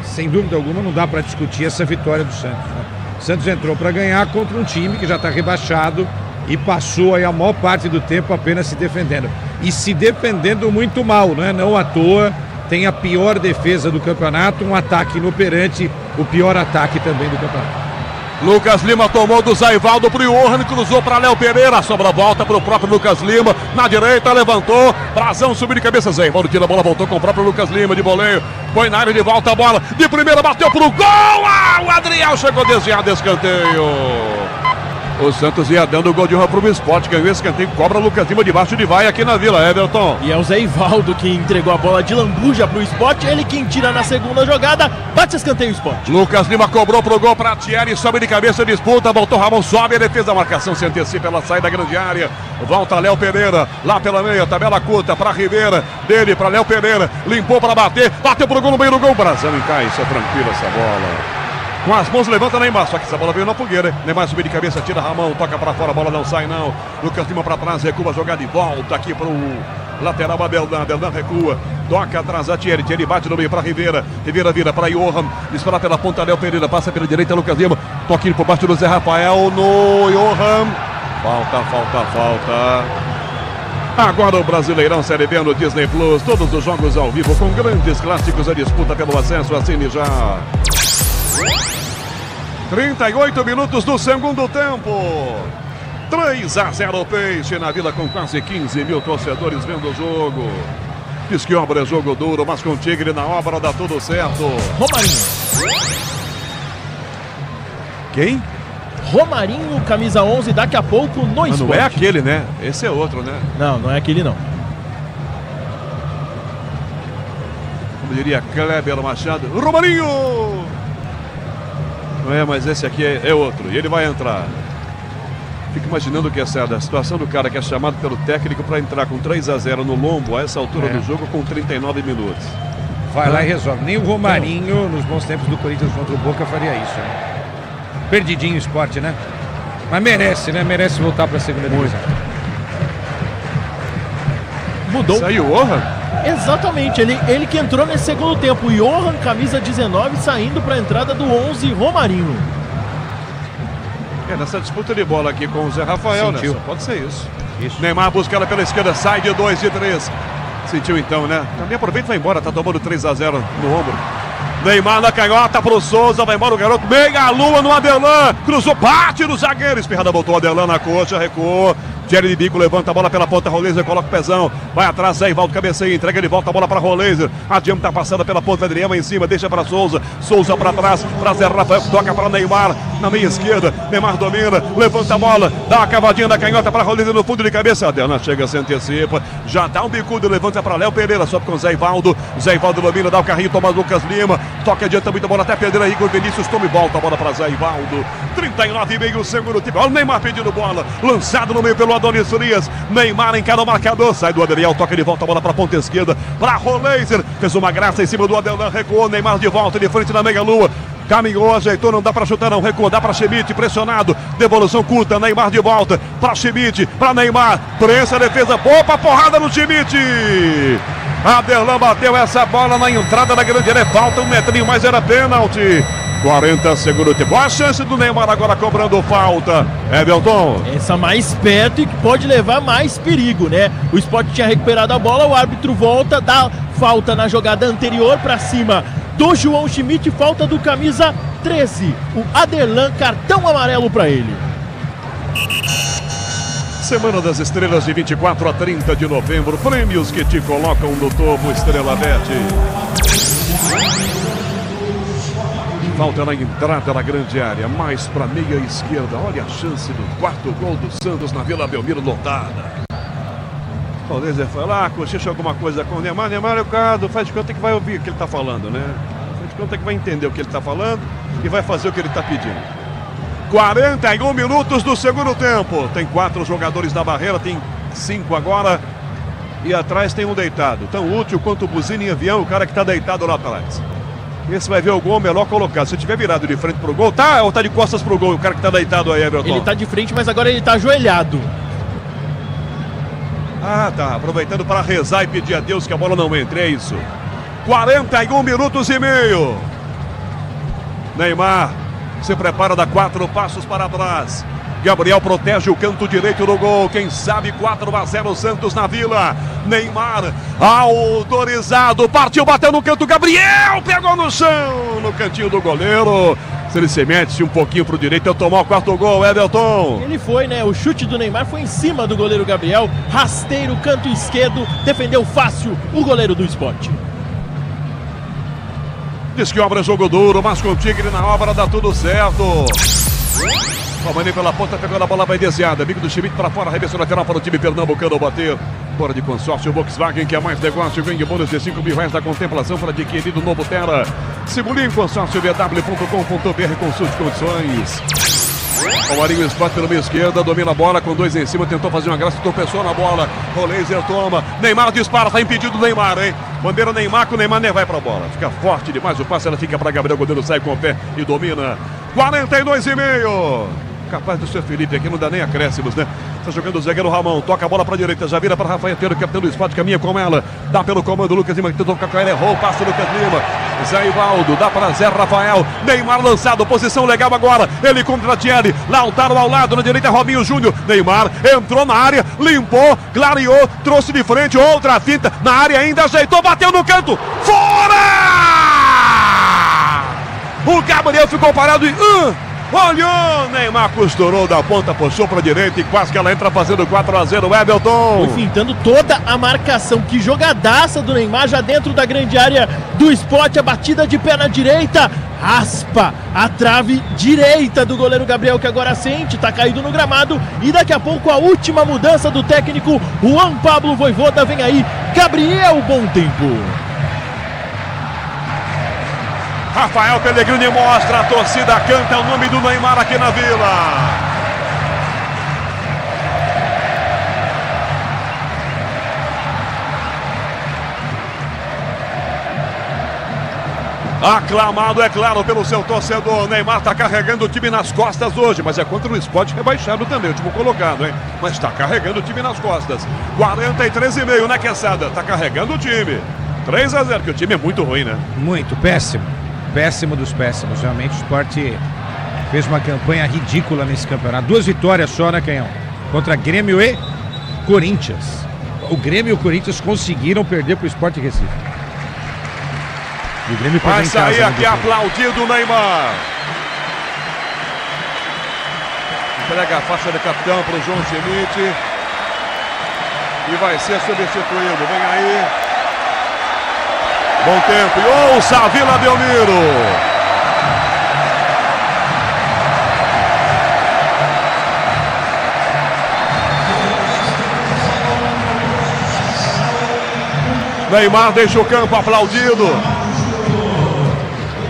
sem dúvida alguma, não dá para discutir essa vitória do Santos, né? O Santos entrou para ganhar contra um time que já está rebaixado e passou aí a maior parte do tempo apenas se defendendo. E se defendendo muito mal, né? Não à toa, tem a pior defesa do campeonato, um ataque inoperante, o pior ataque também do campeonato. Lucas Lima tomou do Zaivaldo pro Johan, cruzou para Léo Pereira, sobra a volta pro próprio Lucas Lima, na direita, levantou, Brazão subiu de cabeça, Zaivaldo tira a bola, voltou com o próprio Lucas Lima de voleio, põe na área de volta a bola, de primeira bateu pro gol, o Adriel chegou desviado, escanteio. O Santos ia dando o gol de honra pro Sport, ganhou esse escanteio, cobra o Lucas Lima debaixo de vai aqui na Vila, Everton. E é o Zé Ivaldo que entregou a bola de lambuja pro Sport, ele quem tira na segunda jogada, bate escanteio o Sport. Lucas Lima cobrou pro gol pra Thierry, sobe de cabeça, disputa, voltou Ramon, sobe, ele fez a marcação, se antecipa, ela sai da grande área, volta Léo Pereira, lá pela meia, tabela curta pra Ribeira, dele pra Léo Pereira, limpou pra bater, bateu pro gol no meio do gol, Brazão encaixa, tranquilo essa bola. Com as mãos levanta Neymar, só que essa bola veio na fogueira. Neymar subiu de cabeça, tira Ramon, toca pra fora, a bola não sai não. Lucas Lima pra trás, recua, jogar de volta aqui pro lateral, Abeldan recua. Toca atrás a Thierry, Thierry bate no meio pra Ribeira. Ribeira vira pra Johan, espera pela ponta, Léo Pereira, passa pela direita, Lucas Lima. Toquinho por baixo do Zé Rafael no Johan. Falta. Agora o Brasileirão Série B no Disney Plus. Todos os jogos ao vivo com grandes clássicos, a disputa pelo acesso, assine já. 38 minutos do segundo tempo. 3-0 Peixe na Vila, com quase 15 mil torcedores vendo o jogo. Diz que obra é jogo duro, mas com o Tigre na obra dá tudo certo. Romarinho. Quem? Romarinho, camisa 11, daqui a pouco no Sport. Não é aquele, né? Esse é outro, né? Não é aquele não. Como diria Kleber Machado, Romarinho! Não é, mas esse aqui é outro. E ele vai entrar. Fico imaginando o que é a situação do cara que é chamado pelo técnico para entrar com 3-0 no lombo a essa altura do jogo com 39 minutos. Vai lá e resolve. Nem o Romarinho, nos bons tempos do Corinthians contra o Boca, faria isso, né? Perdidinho o Sport, né? Mas merece, né? Merece voltar para a segunda divisão. Mudou. Saiu o Johan? Exatamente, ele que entrou nesse segundo tempo. O Johan, camisa 19, saindo para a entrada do 11, Romarinho. Nessa disputa de bola aqui com o Zé Rafael, sentiu, né? Só pode ser isso. Neymar busca ela pela esquerda, sai de 2 de 3. Sentiu então, né? Também aproveita e vai embora, tá tomando 3-0 no ombro. Neymar na canhota pro Souza, vai embora o garoto, meia lua no Adelan, cruzou, bate no zagueiro, espirrada, botou o Adelan na coxa, recuou. Thierry de bico, levanta a bola pela ponta, Roleiser coloca o pezão, vai atrás, Zé Ivaldo cabeceia, entrega de volta a bola para Roleiser, adianta tá passada pela ponta, Adriel em cima, deixa para Souza para trás, para Zé Rafael, toca para Neymar, na meia esquerda, Neymar domina, levanta a bola, dá uma cavadinha na canhota para Roleiser no fundo de cabeça, Adelan chega, se antecipa, já dá um bicudo, levanta para Léo Pereira, sobe com Zé Ivaldo domina, dá o carrinho, toma Lucas Lima, toca adianta muita bola até perder aí, Igor Vinícius toma e volta a bola para Zé Ivaldo, 39,5 segundo tempo, olha o Neymar pedindo bola, lançado no meio pelo Adonis Frias, Neymar encara o marcador, sai do Adriel, toca de volta a bola para a ponta esquerda, para Roleiser, fez uma graça em cima do Adelan, recuou, Neymar de volta, de frente na meia lua, caminhou, ajeitou, não dá para chutar não, recuou, dá para Schmidt, pressionado, devolução curta, Neymar de volta, para Schmidt, para Neymar, prensa a defesa, boa pra porrada no Schmidt, Adelan bateu essa bola na entrada da grande área, falta um metrinho, mas era pênalti. 40 segundos tempo. A chance do Neymar agora cobrando falta. Everton. Essa mais perto e que pode levar mais perigo, né? O Sport tinha recuperado a bola, o árbitro volta, dá falta na jogada anterior para cima do João Schmidt, falta do camisa 13, o Adelan, cartão amarelo para ele. Semana das Estrelas de 24 a 30 de novembro. Prêmios que te colocam no topo, Estrela Bet. Falta na entrada da grande área, mais para meia esquerda. Olha a chance do quarto gol do Santos na Vila Belmiro lotada. O Roleiser foi lá, cochicha alguma coisa com o Neymar. Neymar é o cara, faz de conta que vai ouvir o que ele está falando, né? Faz de conta que vai entender o que ele está falando e vai fazer o que ele está pedindo. 41 minutos do segundo tempo. Tem 4 jogadores na barreira, tem 5 agora. E atrás tem um deitado. Tão útil quanto buzina em avião, o cara que tá deitado lá atrás. Esse vai ver o gol melhor colocado. Se tiver virado de frente pro gol, tá? Ou tá de costas pro gol? O cara que tá deitado aí, Everton. Ele tá de frente, mas agora ele tá ajoelhado. Ah, tá. Aproveitando para rezar e pedir a Deus que a bola não entre, é isso. 41 minutos e meio. Neymar se prepara, dá 4 passos para trás. Gabriel protege o canto direito do gol. Quem sabe 4-0 Santos na Vila. Neymar autorizado. Partiu, bateu no canto. Gabriel pegou no chão. No cantinho do goleiro. Se ele se mete um pouquinho pro direito, eu tomar o 4º gol, Everton. Ele foi, né? O chute do Neymar foi em cima do goleiro Gabriel. Rasteiro, canto esquerdo. Defendeu fácil o goleiro do Sport. Diz que obra é jogo duro, mas com o Tigre na obra dá tudo certo. Romani pela ponta, pegou a bola, vai desviada. Amigo do Schmidt para fora, arremesso lateral para o time pernambucano bater. Fora de consórcio, Volkswagen, que é mais negócio, ganha bônus de 5 mil reais da contemplação para adquirir o novo Terra. Simulinho em consórcio vw.com.br, consulte condições. O Marinho Sport pela meia esquerda, domina a bola com 2 em cima, tentou fazer uma graça, tropeçou na bola. O Laser toma, Neymar dispara, tá impedido o Neymar, hein? Bandeira Neymar, que o Neymar nem vai pra bola. Fica forte demais o passe, ela fica para Gabriel, o goleiro sai com o pé e domina. 42,5. Capaz do seu Felipe aqui, não dá nem acréscimos, né? Está jogando o zagueiro Ramon, toca a bola para a direita, já vira para Rafael Teiro, capitão do Sport, caminha com ela, dá pelo comando, Lucas Lima, que tentou tocar com ela, errou, passa Lucas Lima, Zé Ivaldo, dá para Zé Rafael, Neymar lançado, posição legal agora, ele contra Thierry, Lautaro ao lado, na direita Robinho Júnior, Neymar entrou na área, limpou, clareou, trouxe de frente, outra finta, na área ainda, ajeitou, bateu no canto, fora! O Gabriel ficou parado e... olhou, Neymar costurou da ponta, puxou para a direita e quase que ela entra fazendo 4-0, Everton. Foi fintando toda a marcação, que jogadaça do Neymar já dentro da grande área do Sport, a batida de pé na direita, raspa a trave direita do goleiro Gabriel, que agora sente, tá caído no gramado, e daqui a pouco a última mudança do técnico Juan Pablo Vojvoda, vem aí, Gabriel Bom Tempo. Rafael Pellegrini mostra, a torcida canta o nome do Neymar aqui na Vila. Aclamado, é claro, pelo seu torcedor. Neymar está carregando o time nas costas hoje, mas é contra o Sport rebaixado também, o último colocado, hein? Mas está carregando o time nas costas. 43,5, né, Quesada? Está carregando o time. 3-0, que o time é muito ruim, né? Muito, péssimo. Péssimo dos péssimos. Realmente o Sport fez uma campanha ridícula nesse campeonato. 2 vitórias só, né, Canhão? Contra Grêmio e Corinthians. O Grêmio e o Corinthians conseguiram perder para o Sport Recife. E o Grêmio vai sair aqui aplaudido o Neymar. Entrega a faixa de capitão para o João Schmidt. E vai ser substituído. Vem aí. Bom tempo, e ouça a Vila Belmiro. Neymar deixa o campo aplaudido.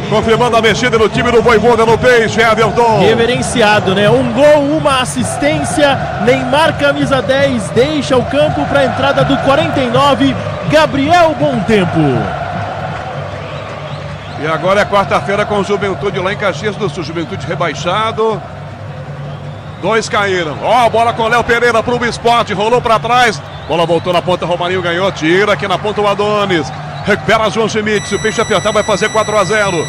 Confirmando a mexida no time do Vojvoda no Peixe, Everton. Reverenciado, né? Um gol, uma assistência. Neymar, camisa 10, deixa o campo para a entrada do 49, Gabriel Bom Tempo. E agora é quarta-feira com o Juventude lá em Caxias do Sul. Juventude rebaixado. 2 caíram. Ó, a bola com o Léo Pereira pro Sport. Rolou para trás. Bola voltou na ponta. Romarinho ganhou. Tira aqui na ponta o Adonis. Recupera João Schmidt. Se o Peixe apertar, vai fazer 4-0.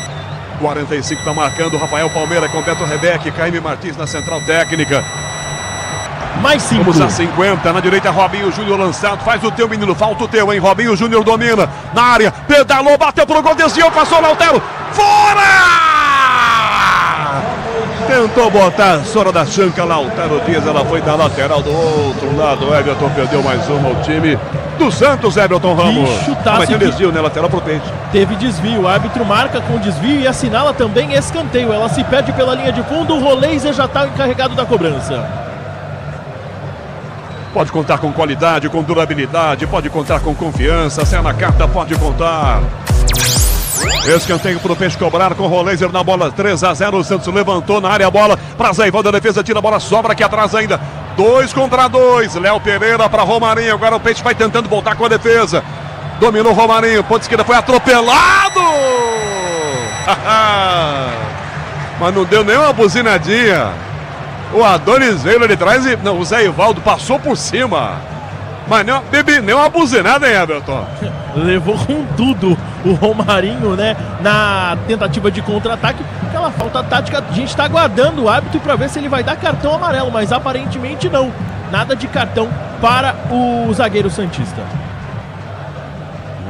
45 tá marcando. Rafael Palmeira com Beto Rebeck. Caíme Martins na central técnica. Mais 5. Vamos a 50, na direita Robinho Júnior lançado, faz o teu menino, falta o teu, hein? Robinho Júnior domina, na área, pedalou, bateu pro gol, desviou, passou Lautaro, fora! Tentou botar a Sora da Chanca, Lautaro Dias, ela foi da lateral do outro lado, Everton perdeu mais uma ao time do Santos, Everton Ramos. Mas tem desvio, né? Lateral pro Peixe. Teve desvio, o árbitro marca com desvio e assinala também escanteio, ela se perde pela linha de fundo, o Roleiser já tá encarregado da cobrança. Pode contar com qualidade, com durabilidade, pode contar com confiança. Se é na carta, pode contar. Escanteio pro Peixe cobrar com o Roleiser na bola. 3-0. O Santos levantou na área a bola para Zé Ivaldo. A defesa tira a bola, sobra aqui atrás ainda. 2 contra 2. Léo Pereira para Romarinho. Agora o Peixe vai tentando voltar com a defesa. Dominou o Romarinho. Ponta esquerda foi atropelado. Mas não deu nem uma buzinadinha. O Adonis veio ali de trás e. Não, o Zé Ivaldo passou por cima. Mas nem uma buzinada, hein, Everton? Levou com tudo o Romarinho, né? Na tentativa de contra-ataque. Aquela falta tática, a gente está aguardando o árbitro para ver se ele vai dar cartão amarelo, mas aparentemente não. Nada de cartão para o zagueiro santista.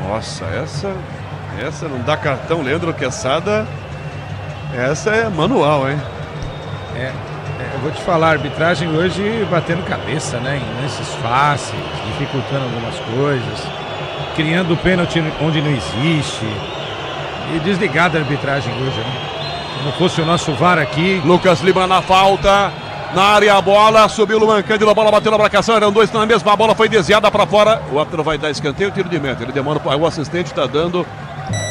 Nossa, essa não dá cartão, Leandro Quesada. Essa é manual, hein? Eu vou te falar, a arbitragem hoje batendo cabeça, né? Em lances fáceis, dificultando algumas coisas, criando pênalti onde não existe. E desligada a arbitragem hoje, né? Se não fosse o nosso VAR aqui. Lucas Lima na falta. Na área a bola, subiu o Luan Cândido, a bola bateu na marcação, eram 2 na mesma, a bola foi desviada para fora. O árbitro vai dar escanteio, tiro de meta. Ele demora, o assistente está dando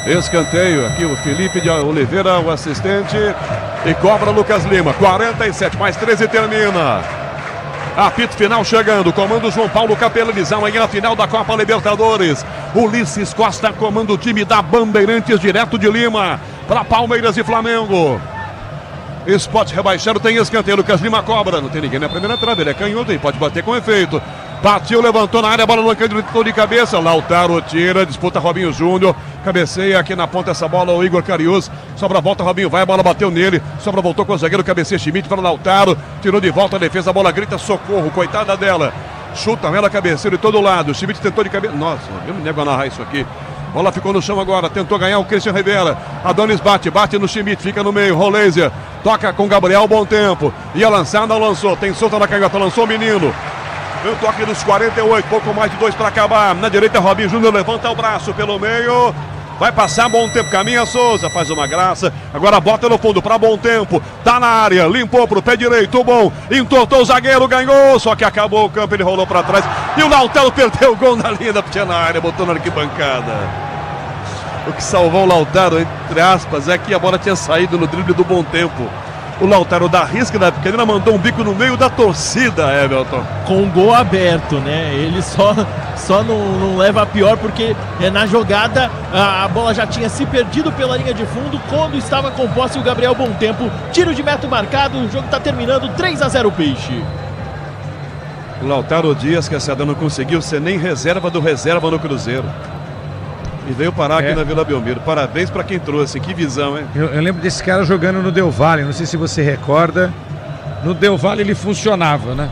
escanteio. Aqui o Felipe de Oliveira, o assistente, e cobra Lucas Lima. 47 mais 13 termina. Apito final chegando, comando João Paulo Capelaniz, amanhã a final da Copa Libertadores. Ulisses Costa comanda o time da Bandeirantes direto de Lima para Palmeiras e Flamengo. Sport rebaixado, tem escanteio, Lucas Lima cobra, não tem ninguém na primeira trave, ele é canhoto e pode bater com efeito. Partiu, levantou na área, a bola no Cândido de cabeça, Lautaro tira, disputa Robinho Júnior, cabeceia aqui na ponta essa bola, o Igor Carius, sobra a volta, Robinho vai, a bola bateu nele, sobra, voltou com o zagueiro, cabeceia Schmidt para o Lautaro, tirou de volta a defesa, a bola grita socorro, coitada dela, chuta ela, cabeceira de todo lado, Schmidt tentou de cabeça, nossa, eu me nego a narrar isso aqui. Bola ficou no chão agora, tentou ganhar o Christian Rivera. Adonis bate no Schmidt, fica no meio. Roleiser toca com Gabriel, bom tempo. Ia lançar, não lançou. Tem solta na canhota, lançou o menino. Vem o toque dos 48, pouco mais de 2 para acabar. Na direita, Robinho Júnior levanta o braço pelo meio. Vai passar, bom tempo, caminha Souza, faz uma graça. Agora bota no fundo para bom tempo. Tá na área, limpou pro pé direito, bom. Entortou o zagueiro, ganhou. Só que acabou o campo, ele rolou para trás. E o Lautaro perdeu o gol na linha da pequena área, botou na arquibancada. O que salvou o Lautaro, entre aspas, é que a bola tinha saído no drible do bom tempo. O Lautaro da risca da pequena mandou um bico no meio da torcida, Everton. Com o gol aberto, né? Ele só não leva a pior porque na jogada a bola já tinha se perdido pela linha de fundo quando estava com posse o Gabriel Bom Tempo. Tiro de meta marcado, o jogo está terminando 3-0 Peixe. O Lautaro Dias, que essa não conseguiu ser nem reserva do reserva no Cruzeiro. E veio parar aqui na Vila Belmiro. Parabéns para quem trouxe, que visão, hein? Eu lembro desse cara jogando no Del Valle, não sei se você recorda. No Del Valle ele funcionava, né?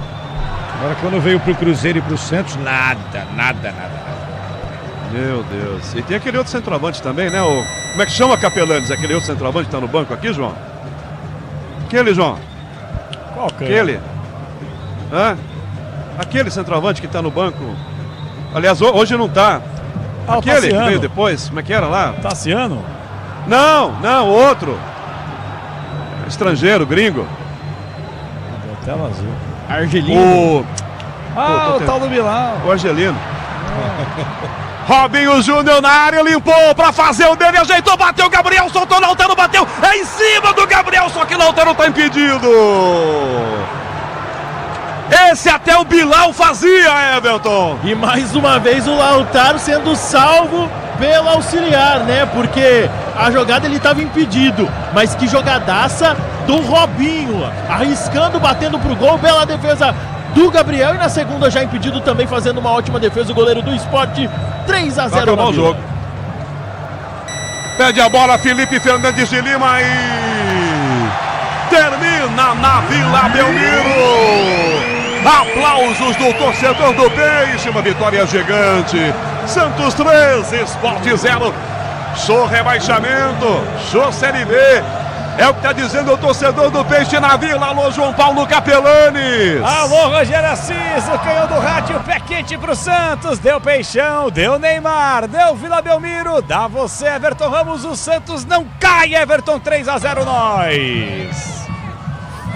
Agora quando veio pro Cruzeiro e pro Santos, nada. Meu Deus. E tem aquele outro centroavante também, né? Como é que chama, Capelanes? Aquele outro centroavante que tá no banco aqui, João? Aquele, João? Qual que é? Aquele? Hã? Aquele centroavante que tá no banco. Aliás, hoje não tá. Aquele que veio depois, como é que era lá? Tassiano? Não, outro. Estrangeiro, gringo. Tela azul. Argelino. O tal do Milão. O Argelino. Robinho Júnior na área, limpou pra fazer o dele, ajeitou, bateu, Gabriel, soltou, Lautaro, bateu, é em cima do Gabriel, só que Lautaro tá impedido. Esse até o Bilal fazia, Everton. E mais uma vez o Lautaro sendo salvo pelo auxiliar, né? Porque a jogada ele estava impedido. Mas que jogadaça do Robinho. Arriscando, batendo pro gol. Bela defesa do Gabriel. E na segunda já impedido também, fazendo uma ótima defesa o goleiro do Sport. 3-0 no jogo. Pede a bola Felipe Fernandes de Lima e termina na Vila Belmiro. Aplausos do torcedor do Peixe, uma vitória gigante. Santos 3, Sport 0. Show rebaixamento, show Série B. É o que está dizendo o torcedor do Peixe na Vila. Alô, João Paulo Capelanes. Alô, Rogério Assis, o canhão do rádio, pé quente pro Santos. Deu Peixão, deu Neymar, deu Vila Belmiro. Dá você, Everton Ramos, o Santos não cai, Everton. 3-0 nós.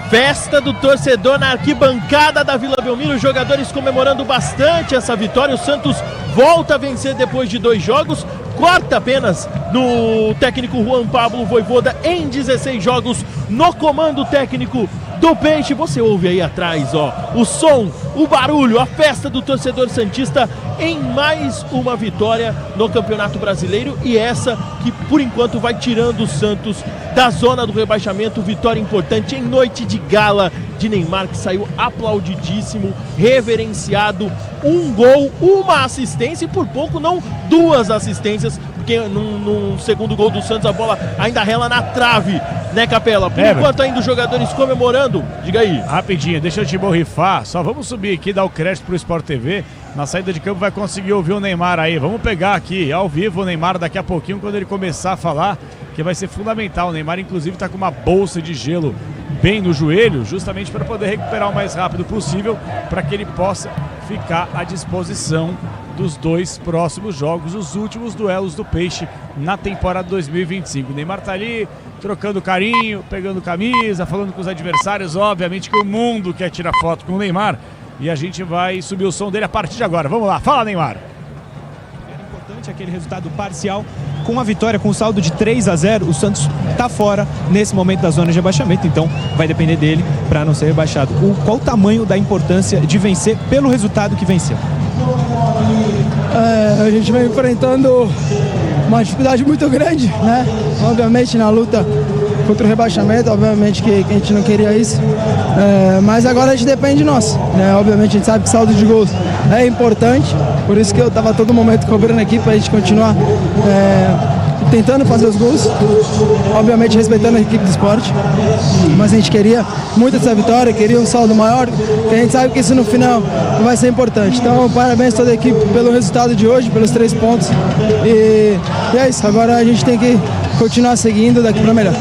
Festa do torcedor na arquibancada da Vila Belmiro, jogadores comemorando bastante essa vitória. O Santos volta a vencer depois de 2 jogos, quarta apenas no técnico Juan Pablo Vojvoda em 16 jogos no comando técnico do Peixe. Você ouve aí atrás, ó, o som, o barulho, a festa do torcedor santista em mais uma vitória no Campeonato Brasileiro, e essa que por enquanto vai tirando o Santos da zona do rebaixamento. Vitória importante em noite de gala de Neymar, que saiu aplaudidíssimo, reverenciado, um gol, uma assistência e por pouco não 2 assistências, porque num segundo gol do Santos a bola ainda rela na trave, né, Capela? Por enquanto ainda os jogadores comemorando. Diga aí. Rapidinho, deixa eu te borrifar, só vamos subir aqui, dar o crédito pro Sport TV. Na saída de campo vai conseguir ouvir o Neymar aí. Vamos pegar aqui ao vivo o Neymar daqui a pouquinho, quando ele começar a falar, que vai ser fundamental. O Neymar inclusive está com uma bolsa de gelo bem no joelho, justamente para poder recuperar o mais rápido possível, para que ele possa ficar à disposição dos 2 próximos jogos, os últimos duelos do Peixe na temporada 2025. O Neymar tá ali trocando carinho, pegando camisa, falando com os adversários. Obviamente que o mundo quer tirar foto com o Neymar, e a gente vai subir o som dele a partir de agora. Vamos lá, fala, Neymar. Era importante aquele resultado parcial. Com a vitória, com o saldo de 3-0, o Santos está fora nesse momento da zona de rebaixamento, então vai depender dele para não ser rebaixado. Qual o tamanho da importância de vencer pelo resultado que venceu? A gente vem enfrentando uma dificuldade muito grande, né? Obviamente na luta contra o rebaixamento, obviamente que a gente não queria isso, mas agora a gente depende de nós, né? Obviamente a gente sabe que saldo de gols é importante, por isso que eu estava todo momento cobrando aqui para a gente continuar tentando fazer os gols, obviamente respeitando a equipe do Sport, mas a gente queria muito essa vitória, queria um saldo maior, que a gente sabe que isso no final vai ser importante. Então parabéns a toda a equipe pelo resultado de hoje, pelos 3 pontos, e é isso, agora a gente tem que continuar seguindo daqui para melhor.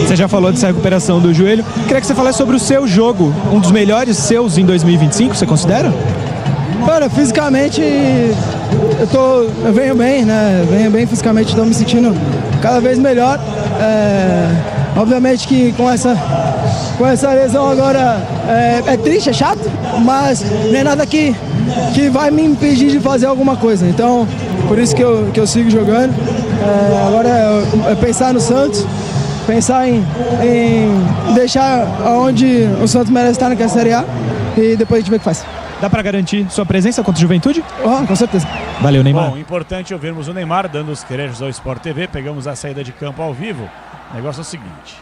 Você já falou dessa recuperação do joelho, queria que você falasse sobre o seu jogo, um dos melhores seus em 2025, você considera? Cara, fisicamente eu venho bem, né? Venho bem fisicamente, estou me sentindo cada vez melhor. Obviamente que com essa lesão agora é triste, é chato, mas não é nada que vai me impedir de fazer alguma coisa. Então, por isso que eu sigo jogando. Agora é pensar no Santos, pensar em deixar onde o Santos merece estar na Série A, e depois a gente vê o que faz. Dá para garantir sua presença contra o Juventude? Com certeza. Valeu, Neymar. Bom, importante ouvirmos o Neymar dando os créditos ao Sport TV. Pegamos a saída de campo ao vivo. O negócio é o seguinte: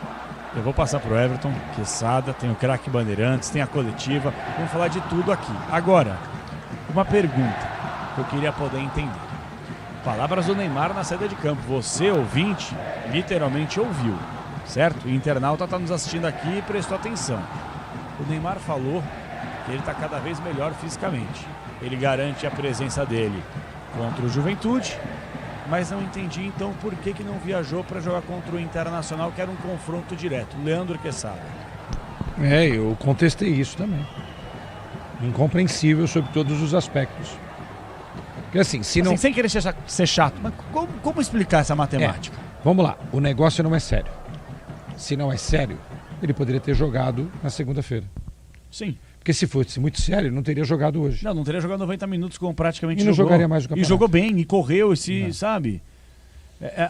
eu vou passar pro Everton, Quesada, tem o craque Bandeirantes, tem a coletiva. Vamos falar de tudo aqui. Agora, uma pergunta que eu queria poder entender. Palavras do Neymar na saída de campo. Você, ouvinte, literalmente ouviu, certo? O internauta está nos assistindo aqui e prestou atenção. O Neymar falou que ele está cada vez melhor fisicamente. Ele garante a presença dele contra o Juventude, mas não entendi então por que não viajou para jogar contra o Internacional, que era um confronto direto. Leandro Quesada. Eu contestei isso também. Incompreensível sob todos os aspectos. Porque assim, se não... sem querer ser chato, mas como explicar essa matemática? Vamos lá, o negócio não é sério. Se não é sério, ele poderia ter jogado na segunda-feira. Sim. Porque se fosse muito sério, não teria jogado hoje. Não teria jogado 90 minutos como praticamente jogou. E não jogou. jogaria mais o campeonato. E jogou bem, e correu, sabe?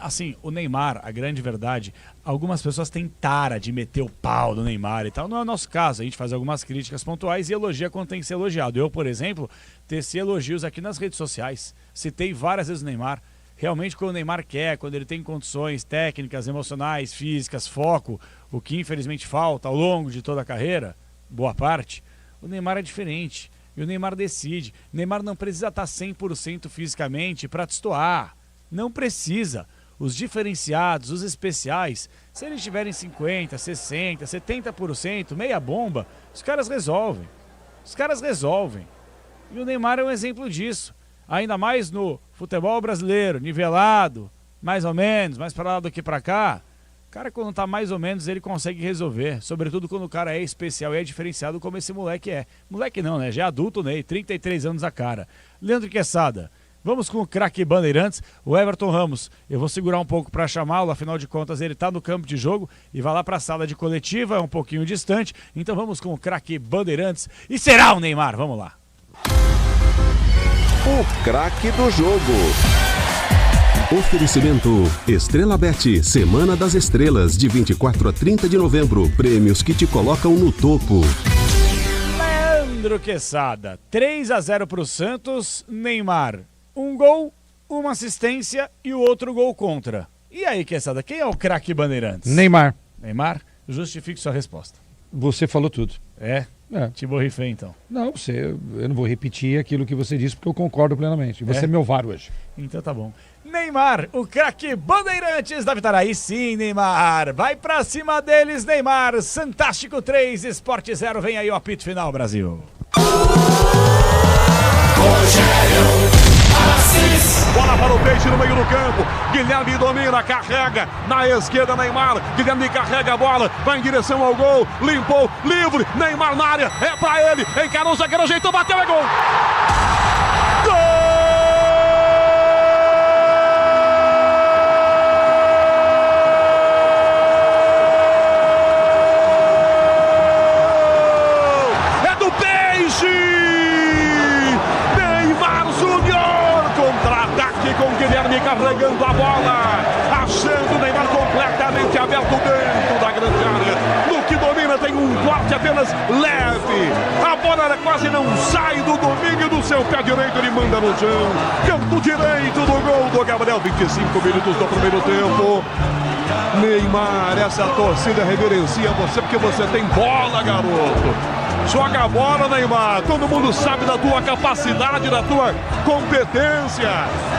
Assim, o Neymar, a grande verdade, algumas pessoas têm tara de meter o pau do Neymar e tal. Não é o nosso caso, a gente faz algumas críticas pontuais e elogia quando tem que ser elogiado. Eu, por exemplo, teci elogios aqui nas redes sociais. Citei várias vezes o Neymar. Realmente, quando o Neymar quer, quando ele tem condições técnicas, emocionais, físicas, foco, o que infelizmente falta ao longo de toda a carreira, boa parte, o Neymar é diferente. E o Neymar decide. O Neymar não precisa estar 100% fisicamente para destoar. Não precisa. Os diferenciados, os especiais, se eles tiverem 50%, 60%, 70%, meia bomba, os caras resolvem. Os caras resolvem. E o Neymar é um exemplo disso. Ainda mais no futebol brasileiro, nivelado, mais ou menos, mais para lá do que para cá. O cara, quando tá mais ou menos, ele consegue resolver. Sobretudo quando o cara é especial e é diferenciado como esse moleque é. Moleque não, né? Já é adulto, né? 33 anos a cara. Leandro Quesada, vamos com o craque Bandeirantes, o Everton Ramos. Eu vou segurar um pouco para chamá-lo, afinal de contas ele tá no campo de jogo e vai lá para a sala de coletiva, é um pouquinho distante. Então vamos com o craque Bandeirantes e será o Neymar, vamos lá. O craque do jogo. Oferecimento Estrela Bet, Semana das Estrelas, de 24 a 30 de novembro. Prêmios que te colocam no topo. Leandro Quesada, 3-0 pro Santos. Neymar, um gol, uma assistência e o outro gol contra. E aí, Quesada, quem é o craque Bandeirantes? Neymar. Neymar? Justifique sua resposta. Você falou tudo. É? Te borrifei, então. Não, eu não vou repetir aquilo que você disse, porque eu concordo plenamente. Você é meu VAR hoje. Então tá bom. Neymar, o craque Bandeirantes da vitória. Aí sim, Neymar. Vai pra cima deles, Neymar. Santástico 3, Sport 0. Vem aí o apito final, Brasil. Bola para o Peixe no meio do campo. Guilherme domina, carrega. Na esquerda, Neymar. Guilherme carrega a bola. Vai em direção ao gol. Limpou, livre. Neymar na área. É pra ele. Encarou o zagueiro, ajeitou, bateu, é gol. Gol! Carregando a bola, achando o Neymar completamente aberto dentro da grande área. No que domina tem um corte apenas leve. A bola quase não sai do domínio do seu pé direito, ele manda no chão. Canto direito do gol do Gabriel, 25 minutos do primeiro tempo. Neymar, essa torcida reverencia você porque você tem bola, garoto. Joga a bola, Neymar. Todo mundo sabe da tua capacidade, da tua competência,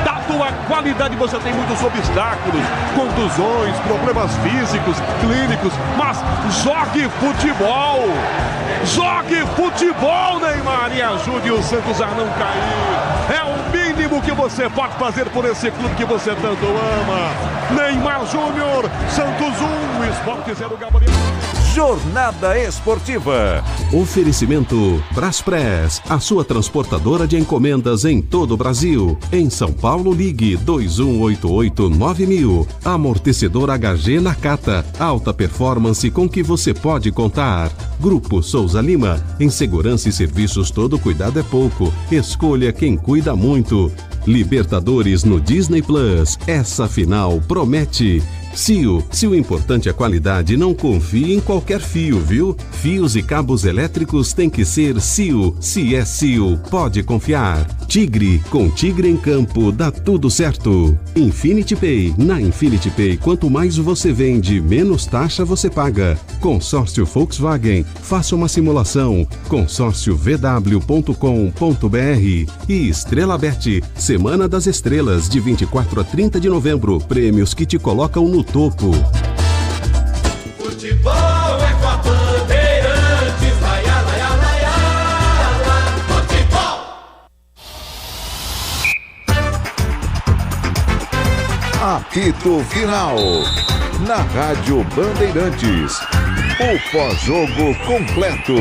da tua qualidade. Você tem muitos obstáculos, contusões, problemas físicos, clínicos, mas jogue futebol. Jogue futebol, Neymar, e ajude o Santos a não cair. É o mínimo que você pode fazer por esse clube que você tanto ama. Neymar Júnior, Santos 1, Sport 0, Gabriel. Jornada Esportiva. Oferecimento Braspress, a sua transportadora de encomendas em todo o Brasil. Em São Paulo, ligue 2188-9000. Amortecedor HG Nakata, alta performance com que você pode contar. Grupo Souza Lima, em segurança e serviços todo cuidado é pouco. Escolha quem cuida muito. Libertadores no Disney Plus, essa final promete. CIO, se o importante é qualidade, não confie em qualquer fio, viu? Fios e cabos elétricos tem que ser CIO. Se é CIO, pode confiar. Tigre, com Tigre em campo, dá tudo certo. Infinity Pay, na Infinity Pay, quanto mais você vende, menos taxa você paga. Consórcio Volkswagen, faça uma simulação. consórciovw.com.br. E Estrela Bet, Semana das Estrelas, de 24 a 30 de novembro. Prêmios que te colocam no topo. Futebol é com a Bandeirantes, laia, laia, laia, laia, futebol. Apito Final. Na Rádio Bandeirantes. O pós-jogo completo.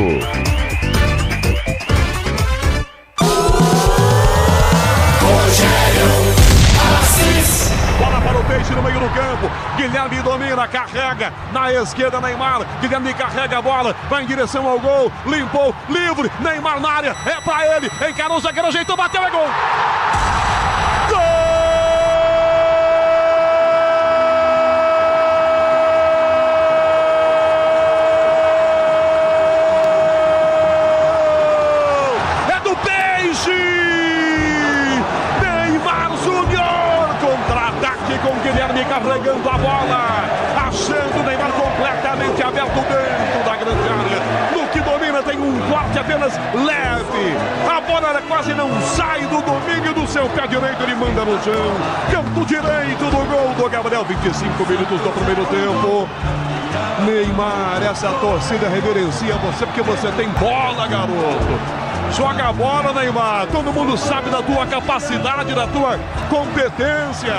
Bola para o Peixe no meio do campo. Guilherme domina, carrega. Na esquerda, Neymar. Guilherme carrega a bola. Vai em direção ao gol. Limpou, livre. Neymar na área. É pra ele. Encarou o zagueiro, ajeitou, bateu, é gol. Gol! Com Guilherme carregando a bola, achando o Neymar completamente aberto dentro da grande área. No que domina tem um corte apenas leve. A bola quase não sai do domínio do seu pé direito, ele manda no chão. Canto direito do gol do Gabriel, 25 minutos do primeiro tempo. Neymar, essa torcida reverencia você porque você tem bola, garoto. Joga a bola, Neymar. Todo mundo sabe da tua capacidade, da tua competência,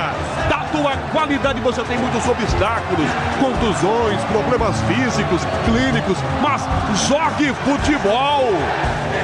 da tua qualidade. Você tem muitos obstáculos, contusões, problemas físicos, clínicos, mas jogue futebol.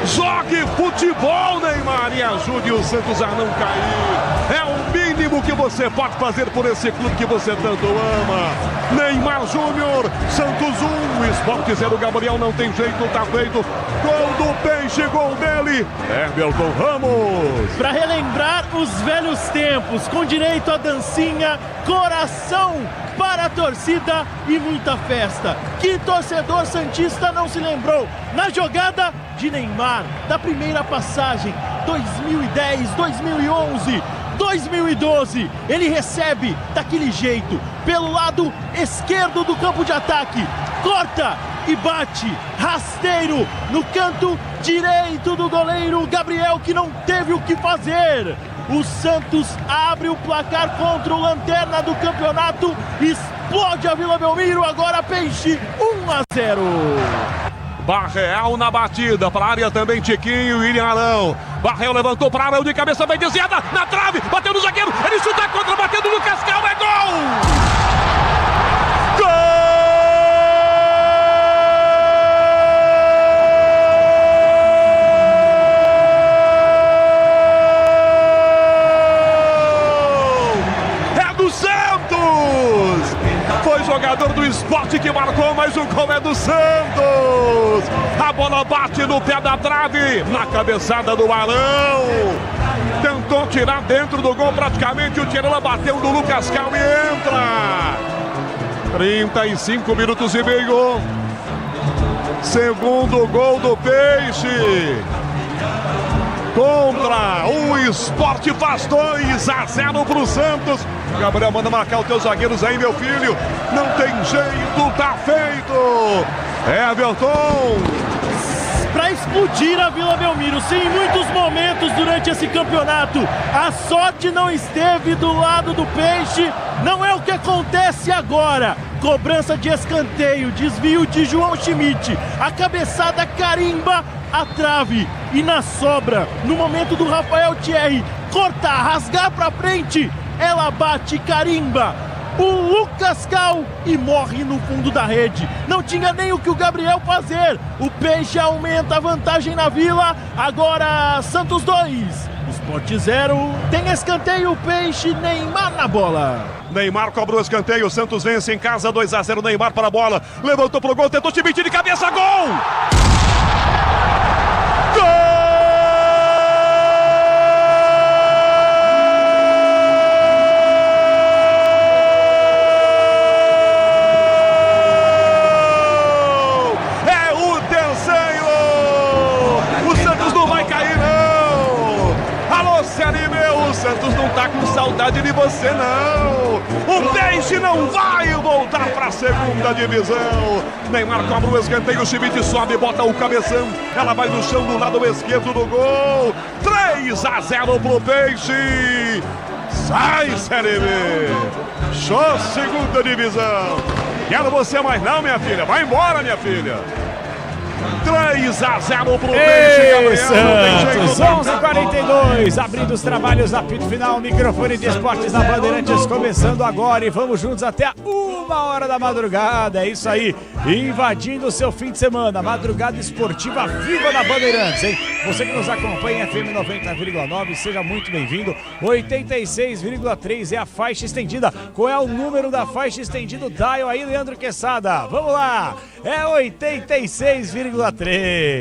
Jogue futebol, Neymar, e ajude o Santos a não cair. É o mínimo máximo que você pode fazer por esse clube que você tanto ama. Neymar Júnior, Santos 1, Sport 0, Gabriel não tem jeito, tá feito. Gol do Peixe, gol dele, Everton Ramos. Para relembrar os velhos tempos, com direito a dancinha, coração para a torcida e muita festa. Que torcedor santista não se lembrou? Na jogada de Neymar, da primeira passagem, 2010, 2011, 2012, ele recebe daquele jeito, pelo lado esquerdo do campo de ataque, corta e bate, rasteiro, no canto direito do goleiro Gabriel, que não teve o que fazer. O Santos abre o placar contra o Lanterna do campeonato, explode a Vila Belmiro, agora Peixe, 1-0. Barreal na batida, para a área também Tiquinho e William Arão. Barreal levantou para a área de cabeça, bem desviada, na trave, bateu no zagueiro, ele chuta contra, bateu no Lucas Calma, é gol! Gol! Jogador do Sport que marcou, mas o gol é do Santos. A bola bate no pé da trave, na cabeçada do Arão. Tentou tirar dentro do gol praticamente, o Tirela bateu no Lucas Calma e entra. 35 minutos e meio. Segundo gol do Peixe. Contra o Sport, faz 2-0 pro Santos. Gabriel manda marcar os teus zagueiros aí, meu filho. Não tem jeito, tá feito. Everton. Para explodir a Vila Belmiro, sim, em muitos momentos durante esse campeonato. A sorte não esteve do lado do Peixe. Não é o que acontece agora. Cobrança de escanteio, desvio de João Schmidt. A cabeçada carimba a trave. E na sobra, no momento do Rafael Thierry cortar, rasgar para frente, ela bate, carimba o Lucas Cal e morre no fundo da rede. Não tinha nem o que o Gabriel fazer. O Peixe aumenta a vantagem na Vila. Agora Santos 2, Sport 0. Tem escanteio, Peixe, Neymar na bola. Neymar cobra o escanteio, Santos vence em casa, 2-0, Neymar para a bola. Levantou pro gol, tentou Schmidt de cabeça, gol! Santos não tá com saudade de você, não. O Peixe não vai voltar para a segunda divisão. Neymar cobra o escanteio, o Schmidt sobe, bota o cabeção. Ela vai no chão do lado esquerdo do gol. 3-0 pro Peixe. Sai, Série B. Show, segunda divisão. Quero você mais não, minha filha. Vai embora, minha filha. 3-0 pro Peixe, Santos, 11h42, abrindo os trabalhos, apito final, microfone de esportes na Bandeirantes, começando agora e vamos juntos até a 1h da madrugada, é isso aí, invadindo o seu fim de semana, madrugada esportiva viva na Bandeirantes, hein? Você que nos acompanha em FM 90,9, seja muito bem-vindo, 86,3 é a faixa estendida, qual é o número da faixa estendida? Dial aí, Leandro Quesada, vamos lá, é 86,3.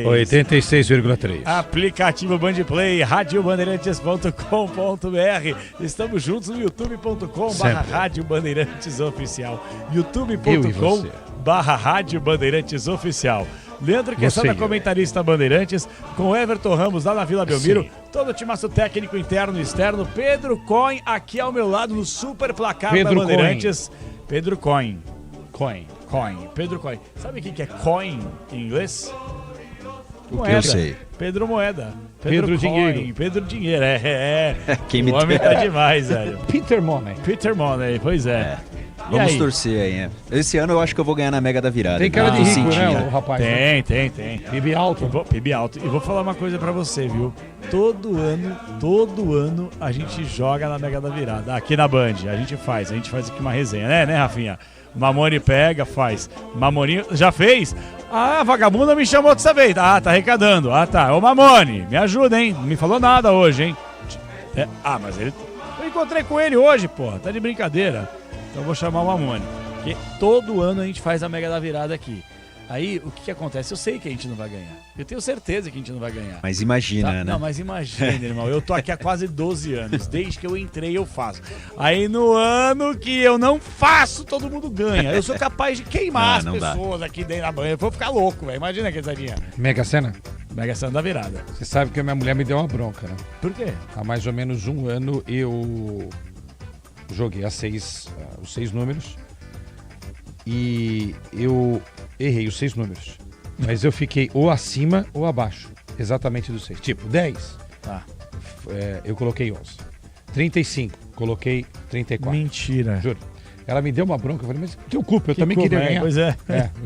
86,3. Aplicativo Bandplay, radiobandeirantes.com.br. Estamos juntos no youtube.com/Rádio Bandeirantes Oficial. youtube.com/Rádio Bandeirantes Oficial. Leandro Quesada, comentarista Bandeirantes, com Everton Ramos lá na Vila Belmiro. Sim. Todo o timaço técnico interno e externo. Pedro Coin aqui ao meu lado no super placar Pedro da Bandeirantes. Coin. Pedro Coin. Pedro Coin. Sabe o que é coin em inglês? O que eu sei. Pedro Moeda. Pedro Coin, Dinheiro. Pedro Dinheiro, Quem me o homem tá demais, velho. Peter Money, pois é. Vamos torcer aí, né? Esse ano eu acho que eu vou ganhar na Mega da Virada. Tem cara de rico, né, o rapaz? Tem. PIB alto. PIB alto. E vou falar uma coisa pra você, viu? Todo ano a gente joga na Mega da Virada. Aqui na Band, a gente faz aqui uma resenha, né, Rafinha? Mamone pega, faz. Mamoninho já fez? Ah, a vagabunda me chamou dessa vez. Ah, tá arrecadando. Ah, tá. Ô, Mamone, me ajuda, hein? Não me falou nada hoje, hein? Mas ele encontrei com ele hoje, pô. Tá de brincadeira. Então eu vou chamar o Mamone. Porque todo ano a gente faz a Mega da Virada aqui. Aí, o que acontece? Eu sei que a gente não vai ganhar. Eu tenho certeza que a gente não vai ganhar. Mas imagina, né? Não, mas imagina, irmão. Eu tô aqui há quase 12 anos. Desde que eu entrei, eu faço. Aí, no ano que eu não faço, todo mundo ganha. Eu sou capaz de queimar as pessoas aqui dentro da banha. Eu vou ficar louco, velho. Imagina, Quetzadinha. Mega Sena? Mega Sena da Virada. Você sabe que a minha mulher me deu uma bronca, né? Por quê? Há mais ou menos um ano eu joguei os 6 números e eu errei os 6 números. Mas eu fiquei ou acima ou abaixo, exatamente dos 6. Tipo, 10, tá. Eu coloquei 11. 35, coloquei 34. Mentira. Juro. Ela me deu uma bronca, eu falei, mas teu culpa, eu também queria ganhar. Pois é.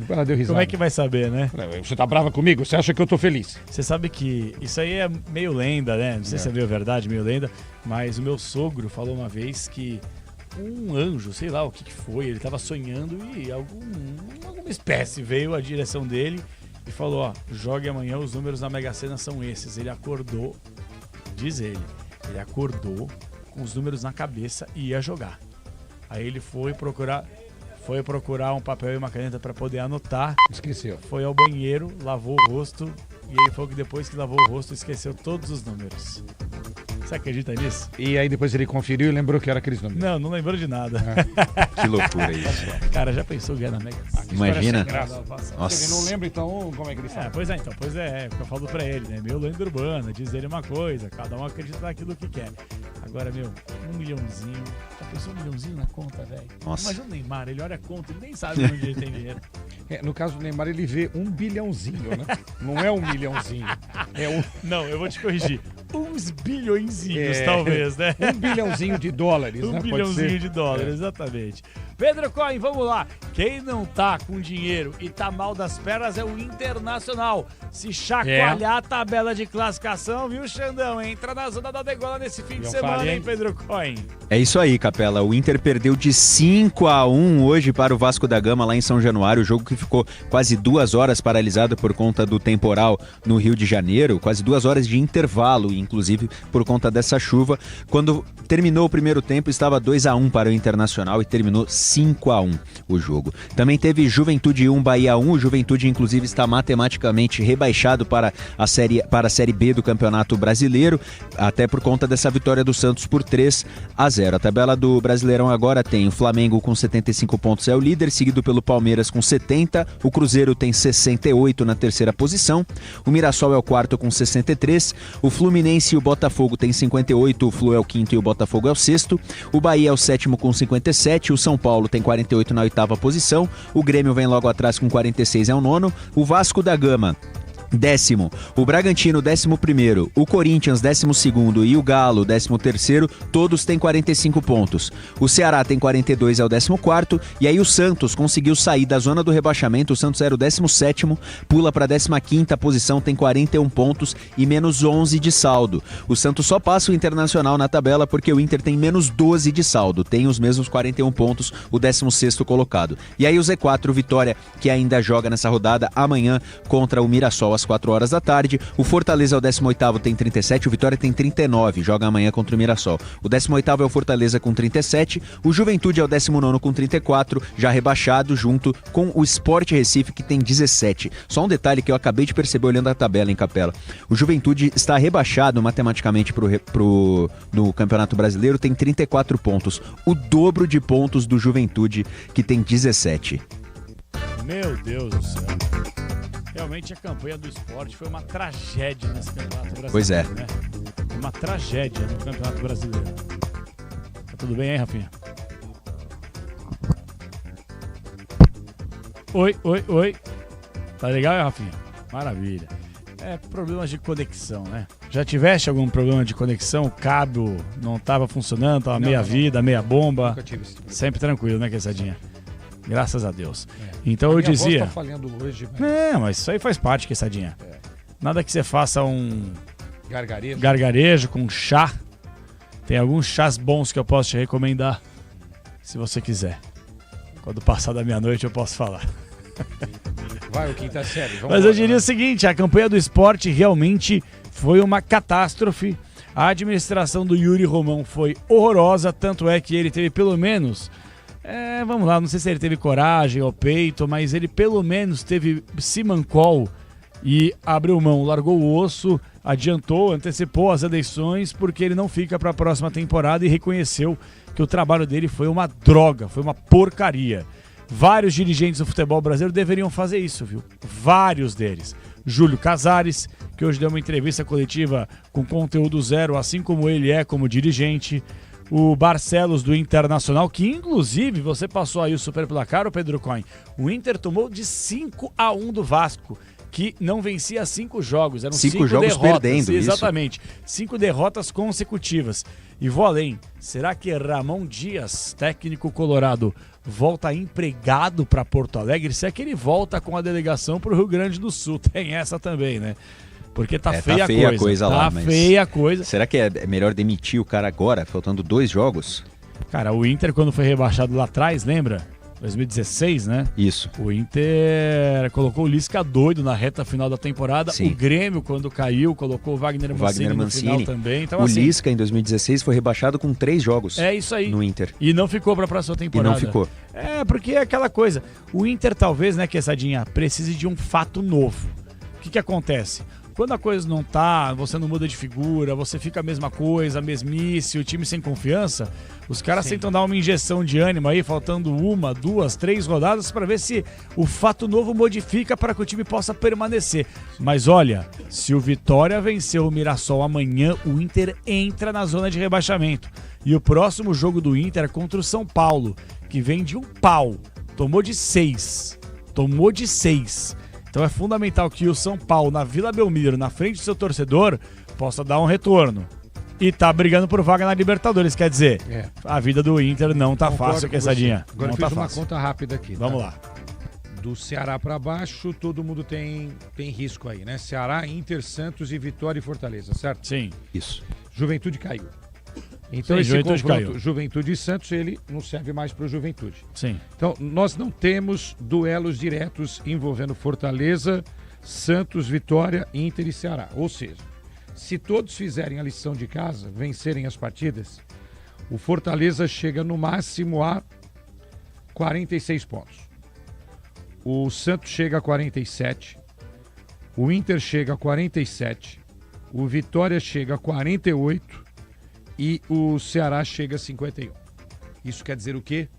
Ela deu risada. Como é que vai saber, né? Você tá brava comigo? Você acha que eu tô feliz? Você sabe que isso aí é meio lenda, né? Não sei se é meio verdade, meio lenda, mas o meu sogro falou uma vez que um anjo, sei lá o que foi, ele tava sonhando e alguma espécie veio à direção dele e falou, ó, jogue amanhã, os números da Mega Sena são esses. Ele acordou, diz ele acordou com os números na cabeça e ia jogar. Aí ele foi procurar um papel e uma caneta para poder anotar. Esqueceu. Foi ao banheiro, lavou o rosto e ele falou que depois que lavou o rosto esqueceu todos os números. Você acredita nisso? E aí depois ele conferiu e lembrou que era aqueles números. Não lembrou de nada. Que loucura isso. Cara, já pensou ganhar na Mega? Imagina. Nossa. Ele não lembra, então, como é que ele fala? Pois é, o que eu falo pra ele, né? Meu lenda urbana, diz ele uma coisa, cada um acredita naquilo que quer. Agora, meu, 1 milhãozinho. Já pensou 1 milhãozinho na conta, velho? Imagina o Neymar, ele olha a conta, ele nem sabe onde ele tem dinheiro. No caso do Neymar, ele vê 1 bilhãozinho, né? Não é 1 milhãozinho. Não, eu vou te corrigir. Uns bilhõezinhos, talvez, né? 1 bilhãozinho de dólares, né? 1 bilhãozinho de dólares, exatamente. Pedro Cohen, vamos lá. Quem não tá com dinheiro e tá mal das pernas é o Internacional. Se chacoalhar a tabela de classificação, viu, Xandão? Entra na zona da degola nesse fim de semana, hein, Pedro Cohen? É isso aí, Capela. O Inter perdeu de 5-1 hoje para o Vasco da Gama lá em São Januário. O jogo que ficou quase 2 horas paralisado por conta do temporal no Rio de Janeiro. Quase 2 horas de intervalo, inclusive por conta dessa chuva. Quando terminou o primeiro tempo, estava 2-1 para o Internacional e terminou 5-1 o jogo. Também teve Juventude 1, Bahia 1. O Juventude, inclusive, está matematicamente rebaixado para a Série B do Campeonato Brasileiro, até por conta dessa vitória do Santos por 3-0. A tabela do Brasileirão agora tem o Flamengo com 75 pontos, é o líder, seguido pelo Palmeiras com 70. O Cruzeiro tem 68 na terceira posição. O Mirassol é o quarto com 63. O Fluminense e o Botafogo tem 58. O Flu é o quinto e o Botafogo é o sexto. O Bahia é o sétimo com 57. O São Paulo tem 48 na oitava posição. O Grêmio vem logo atrás com 46, é o nono. O Vasco da Gama, 10º, o Bragantino 11º, o Corinthians 12º e o Galo 13º, todos têm 45 pontos. O Ceará tem 42, é o 14º, e aí o Santos conseguiu sair da zona do rebaixamento. O Santos era o 17º, pula para a 15ª posição, tem 41 pontos e menos 11 de saldo. O Santos só passa o Internacional na tabela porque o Inter tem menos 12 de saldo, tem os mesmos 41 pontos, o 16º colocado. E aí o Z4, Vitória, que ainda joga nessa rodada amanhã contra o Mirassol às 4 horas da tarde. O Fortaleza é o 18º, tem 37, o Vitória tem 39, joga amanhã contra o Mirassol. O 18º é o Fortaleza com 37, o Juventude é o 19º com 34, já rebaixado junto com o Sport Recife, que tem 17. Só um detalhe que eu acabei de perceber olhando a tabela, em Capela. O Juventude está rebaixado matematicamente no Campeonato Brasileiro, tem 34 pontos, o dobro de pontos do Juventude, que tem 17. Meu Deus do céu. Realmente a campanha do esporte foi uma tragédia nesse Campeonato Brasileiro. Pois é. Né? Uma tragédia no Campeonato Brasileiro. Tá tudo bem aí, Rafinha? Oi. Tá legal, Rafinha? Maravilha. Problemas de conexão, né? Já tiveste algum problema de conexão? O cabo não tava funcionando, tava meia vida, meia bomba? Nunca tive. Sempre tranquilo, né, Quetzadinha? Graças a Deus. Então eu dizia... Voz tá falhando hoje, mas... mas isso aí faz parte, Quetzadinha. Nada que você faça um... Gargarejo com chá. Tem alguns chás bons que eu posso te recomendar, se você quiser. Quando passar da meia-noite eu posso falar. Vai, o quinta série. Mas eu diria o seguinte, a campanha do esporte realmente foi uma catástrofe. A administração do Yuri Romão foi horrorosa, tanto é que ele teve pelo menos... vamos lá, não sei se ele teve coragem ou peito, mas ele pelo menos teve simancol e abriu mão, largou o osso, adiantou, antecipou as eleições, porque ele não fica para a próxima temporada e reconheceu que o trabalho dele foi uma droga, foi uma porcaria. Vários dirigentes do futebol brasileiro deveriam fazer isso, viu? Vários deles. Júlio Casares, que hoje deu uma entrevista coletiva com conteúdo zero, assim como ele é como dirigente. O Barcelos do Internacional, que inclusive você passou aí o super placar, o Pedro Coin. O Inter tomou de 5-1 do Vasco, que não vencia 5 jogos. Eram 5 jogos derrotas, perdendo, exatamente. 5 derrotas consecutivas. E vou além. Será que Ramon Dias, técnico colorado, volta empregado para Porto Alegre? Se é que ele volta com a delegação para o Rio Grande do Sul. Tem essa também, né? Porque tá feia a coisa lá. Tá feia a coisa. Será que é melhor demitir o cara agora, faltando 2 jogos? Cara, o Inter, quando foi rebaixado lá atrás, lembra? 2016, né? Isso. O Inter colocou o Lisca doido na reta final da temporada. Sim. O Grêmio, quando caiu, colocou o Wagner Mancini no final também. Então, o assim, Lisca, em 2016, foi rebaixado com 3 jogos. É isso aí. No Inter. E não ficou para a próxima temporada. E não ficou. Porque é aquela coisa. O Inter, talvez, né, Quesadinha, precise de um fato novo. O que acontece? Quando a coisa não tá, você não muda de figura, você fica a mesma coisa, a mesmice, o time sem confiança, os caras tentam dar uma injeção de ânimo aí, faltando 1, 2, 3 rodadas para ver se o fato novo modifica para que o time possa permanecer. Mas olha, se o Vitória vencer o Mirassol amanhã, o Inter entra na zona de rebaixamento. E o próximo jogo do Inter é contra o São Paulo, que vem de um pau, tomou de 6. Então é fundamental que o São Paulo, na Vila Belmiro, na frente do seu torcedor, possa dar um retorno. E tá brigando por vaga na Libertadores, quer dizer, a vida do Inter não tá fácil, Quesadinha. Agora não eu fiz tá uma fácil. conta rápida aqui. Vamos tá? lá. Do Ceará para baixo, todo mundo tem risco aí, né? Ceará, Inter, Santos e Vitória e Fortaleza, certo? Sim. Isso. Juventude caiu. Então Sim, esse Juventude confronto, caiu. Juventude e Santos, ele não serve mais para o Juventude. Sim. Então, nós não temos duelos diretos envolvendo Fortaleza, Santos, Vitória, Inter e Ceará. Ou seja, se todos fizerem a lição de casa, vencerem as partidas, o Fortaleza chega no máximo a 46 pontos. O Santos chega a 47, o Inter chega a 47, o Vitória chega a 48 e o Ceará chega a 51. Isso quer dizer o quê?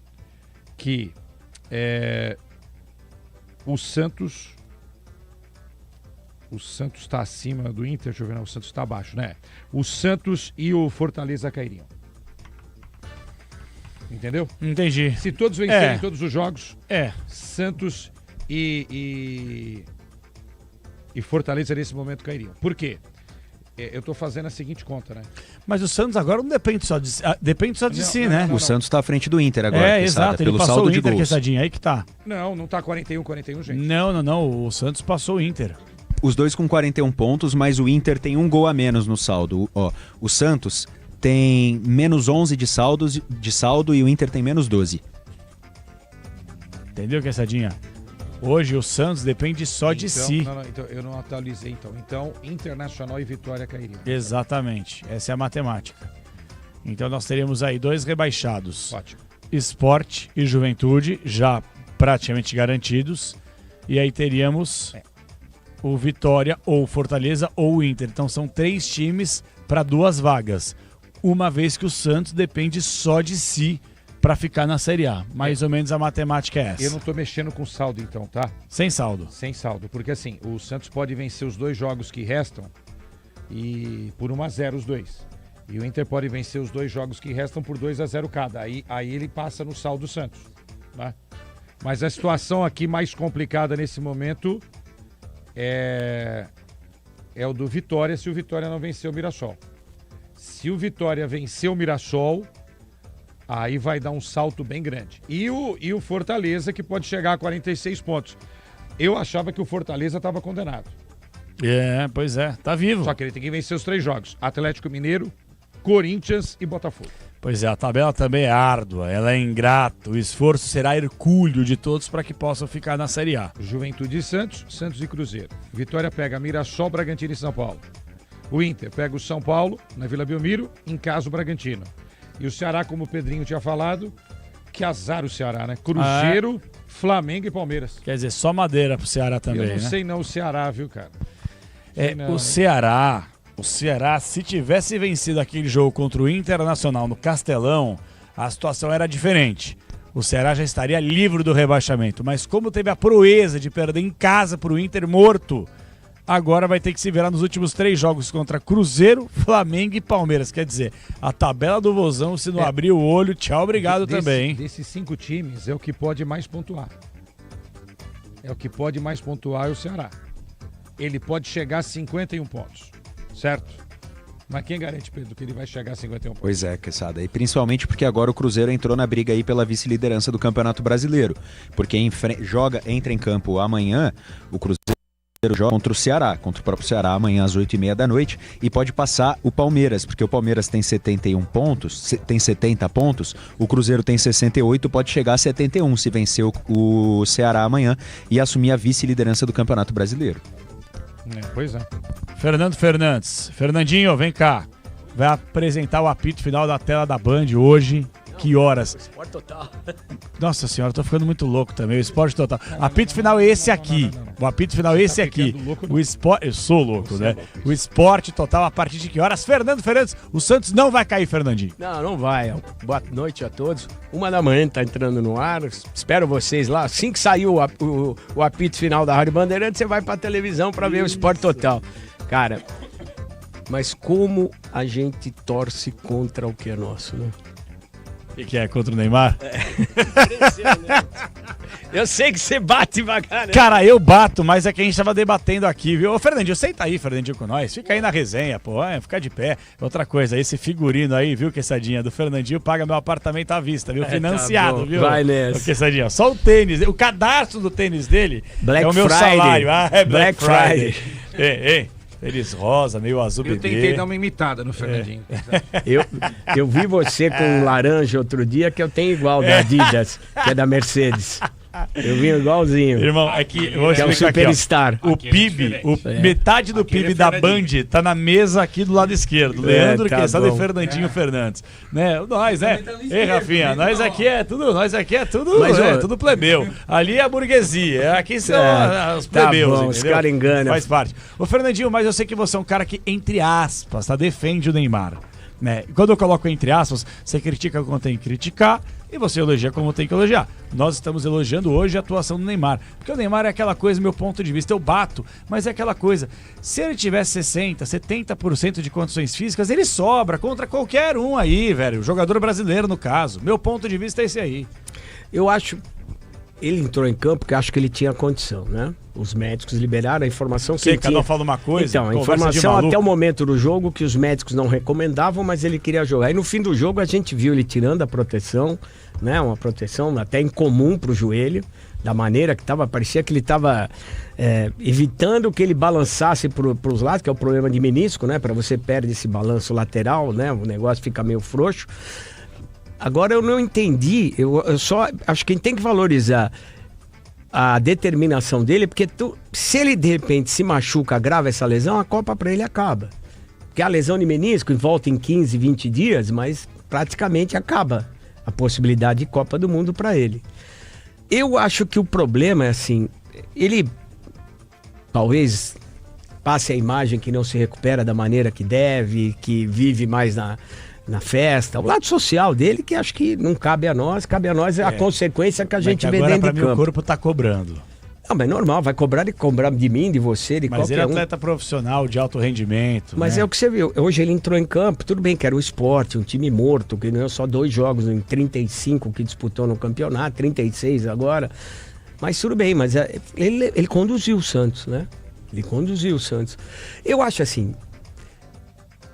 Que o Santos está acima do Inter, deixa eu ver, não, o Santos está abaixo, né? O Santos e o Fortaleza cairiam. Entendeu? Entendi. Se todos vencerem todos os jogos, Santos e Fortaleza nesse momento cairiam. Por quê? Eu tô fazendo a seguinte conta, né? Mas o Santos agora não depende só de, si, né? O Santos tá à frente do Inter agora, exato, ele pelo passou saldo o Inter, de gols. Quesadinha, aí que tá. Não tá 41, gente. Não, o Santos passou o Inter. Os dois com 41 pontos, mas o Inter tem 1 gol a menos no saldo. O Santos tem menos 11 de saldo e o Inter tem menos 12. Entendeu, Quesadinha? Hoje o Santos depende só de si. Então, eu não atualizei então. Então, Internacional e Vitória cairiam. Exatamente, essa é a matemática. Então nós teremos aí 2 rebaixados. Ótimo. Sport e Juventude, já praticamente garantidos. E aí teríamos o Vitória, ou Fortaleza, ou o Inter. Então são 3 times para 2 vagas. Uma vez que o Santos depende só de si para ficar na Série A. Mais ou menos a matemática é essa. Eu não tô mexendo com saldo então, tá? Sem saldo. Sem saldo, porque assim, o Santos pode vencer os 2 jogos que restam e por 1-0 os 2. E o Inter pode vencer os 2 jogos que restam por 2-0 cada. Aí ele passa no saldo do Santos, né? Mas a situação aqui mais complicada nesse momento é o do Vitória, se o Vitória não vencer o Mirassol. Se o Vitória vencer o Mirassol, aí vai dar um salto bem grande. E o Fortaleza, que pode chegar a 46 pontos. Eu achava que o Fortaleza estava condenado. Pois é, tá vivo. Só que ele tem que vencer os 3 jogos. Atlético Mineiro, Corinthians e Botafogo. Pois é, a tabela também é árdua, ela é ingrata. O esforço será hercúleo de todos para que possam ficar na Série A. Juventude e Santos, Santos e Cruzeiro. Vitória pega Mirassol, Bragantino e São Paulo. O Inter pega o São Paulo, na Vila Belmiro, em casa o Bragantino. E o Ceará, como o Pedrinho tinha falado, que azar o Ceará, né? Cruzeiro, Flamengo e Palmeiras. Quer dizer, só madeira pro Ceará também, Eu não né? sei não o Ceará, viu, cara? Não, o Ceará, se tivesse vencido aquele jogo contra o Internacional no Castelão, a situação era diferente. O Ceará já estaria livre do rebaixamento, mas como teve a proeza de perder em casa pro Inter morto, agora vai ter que se virar nos últimos 3 jogos contra Cruzeiro, Flamengo e Palmeiras. Quer dizer, a tabela do Vozão, se não abrir o olho, tchau, obrigado também, hein? Desses 5 times, é o que pode mais pontuar. É o Ceará. Ele pode chegar a 51 pontos, certo? Mas quem garante, Pedro, que ele vai chegar a 51 pontos? Pois é, Quesada. E principalmente porque agora o Cruzeiro entrou na briga aí pela vice-liderança do Campeonato Brasileiro. Porque entra em campo amanhã, o Cruzeiro joga contra o Ceará, contra o próprio Ceará, amanhã às 8h30 da noite, e pode passar o Palmeiras, porque o Palmeiras tem 71 pontos, tem 70 pontos, o Cruzeiro tem 68, pode chegar a 71 se vencer o Ceará amanhã e assumir a vice-liderança do Campeonato Brasileiro. Pois é. Fernando Fernandes. Fernandinho, vem cá. Vai apresentar o apito final da tela da Band hoje. Que horas? Esporte Total. Nossa senhora, eu tô ficando muito louco também. O Esporte Total. Apito final é esse aqui. O apito final é esse aqui. O esporte. Eu sou louco, né? O Esporte Total a partir de que horas? Fernando Fernandes, o Santos não vai cair, Fernandinho. Não vai. Boa noite a todos. 1h tá entrando no ar. Espero vocês lá. Assim que saiu o apito final da Rádio Bandeirantes, você vai pra televisão pra ver o Esporte Total. Cara, mas como a gente torce contra o que é nosso, né? O que é? Contra o Neymar? Eu sei que você bate bacana. Cara, eu bato, mas é que a gente tava debatendo aqui, viu? Ô, Fernandinho, senta aí, Fernandinho, com nós. Fica aí na resenha, pô. Fica de pé. Outra coisa, esse figurino aí, viu, Quessadinha, do Fernandinho, paga meu apartamento à vista, viu? Financiado, tá viu? Vai nessa. Ô, Quessadinha, só o tênis, o cadastro do tênis dele Black é o meu Friday. salário. Ah, é Black Friday. Ei. Eles rosa, meio azul Eu bebê. tentei dar uma imitada no Fernandinho. Eu vi você com laranja outro dia, que eu tenho igual da Adidas, que é da Mercedes. Eu vim igualzinho. Irmão, aqui, eu vou que é o explicar Superstar. Aqui, ó. O PIB, metade do PIB da Band tá na mesa aqui do lado esquerdo. Leandro Quesada e Fernandinho Fernandes. Né? Nós, né? Ei, Rafinha, nós aqui é tudo tudo plebeu. Ali é a burguesia, aqui são os plebeus. Tá bom, os caras enganam. Faz parte. Ô, Fernandinho, mas eu sei que você é um cara que, entre aspas, defende o Neymar. Né? Quando eu coloco entre aspas, você critica como tem que criticar e você elogia como tem que elogiar. Nós estamos elogiando hoje a atuação do Neymar, porque o Neymar é aquela coisa, meu ponto de vista, eu bato, mas é aquela coisa, se ele tivesse 60, 70% de condições físicas, ele sobra contra qualquer um aí, velho, o jogador brasileiro no caso. Meu ponto de vista é esse aí. Eu acho, ele entrou em campo porque acho que ele tinha condição, né? Os médicos liberaram a informação que ele cada tinha. um fala uma coisa. Então, a informação até o momento do jogo que os médicos não recomendavam, mas ele queria jogar. E no fim do jogo a gente viu ele tirando a proteção, né? Uma proteção até incomum para o joelho, da maneira que estava, parecia que ele estava evitando que ele balançasse para os lados, que é o problema de menisco, né? Para você perde esse balanço lateral, né? O negócio fica meio frouxo. Agora eu não entendi, eu só acho que quem tem que valorizar a determinação dele, porque se ele de repente se machuca, agrava essa lesão, a Copa para ele acaba. Porque a lesão de menisco volta em 15, 20 dias, mas praticamente acaba a possibilidade de Copa do Mundo para ele. Eu acho que o problema é assim, ele talvez passe a imagem que não se recupera da maneira que deve, que vive mais na festa, o lado social dele, que acho que não cabe a nós a consequência que a gente vê dentro de campo. O corpo tá cobrando. Não, mas é normal, vai cobrar de mim, de você, de mas qualquer ele é atleta profissional, de alto rendimento. Mas né? É o que você viu, hoje ele entrou em campo, tudo bem que era um esporte, um time morto, que ganhou só 2 jogos em 35 que disputou no campeonato, 36 agora, mas tudo bem, mas ele conduziu o Santos, né? Ele conduziu o Santos. Eu acho assim,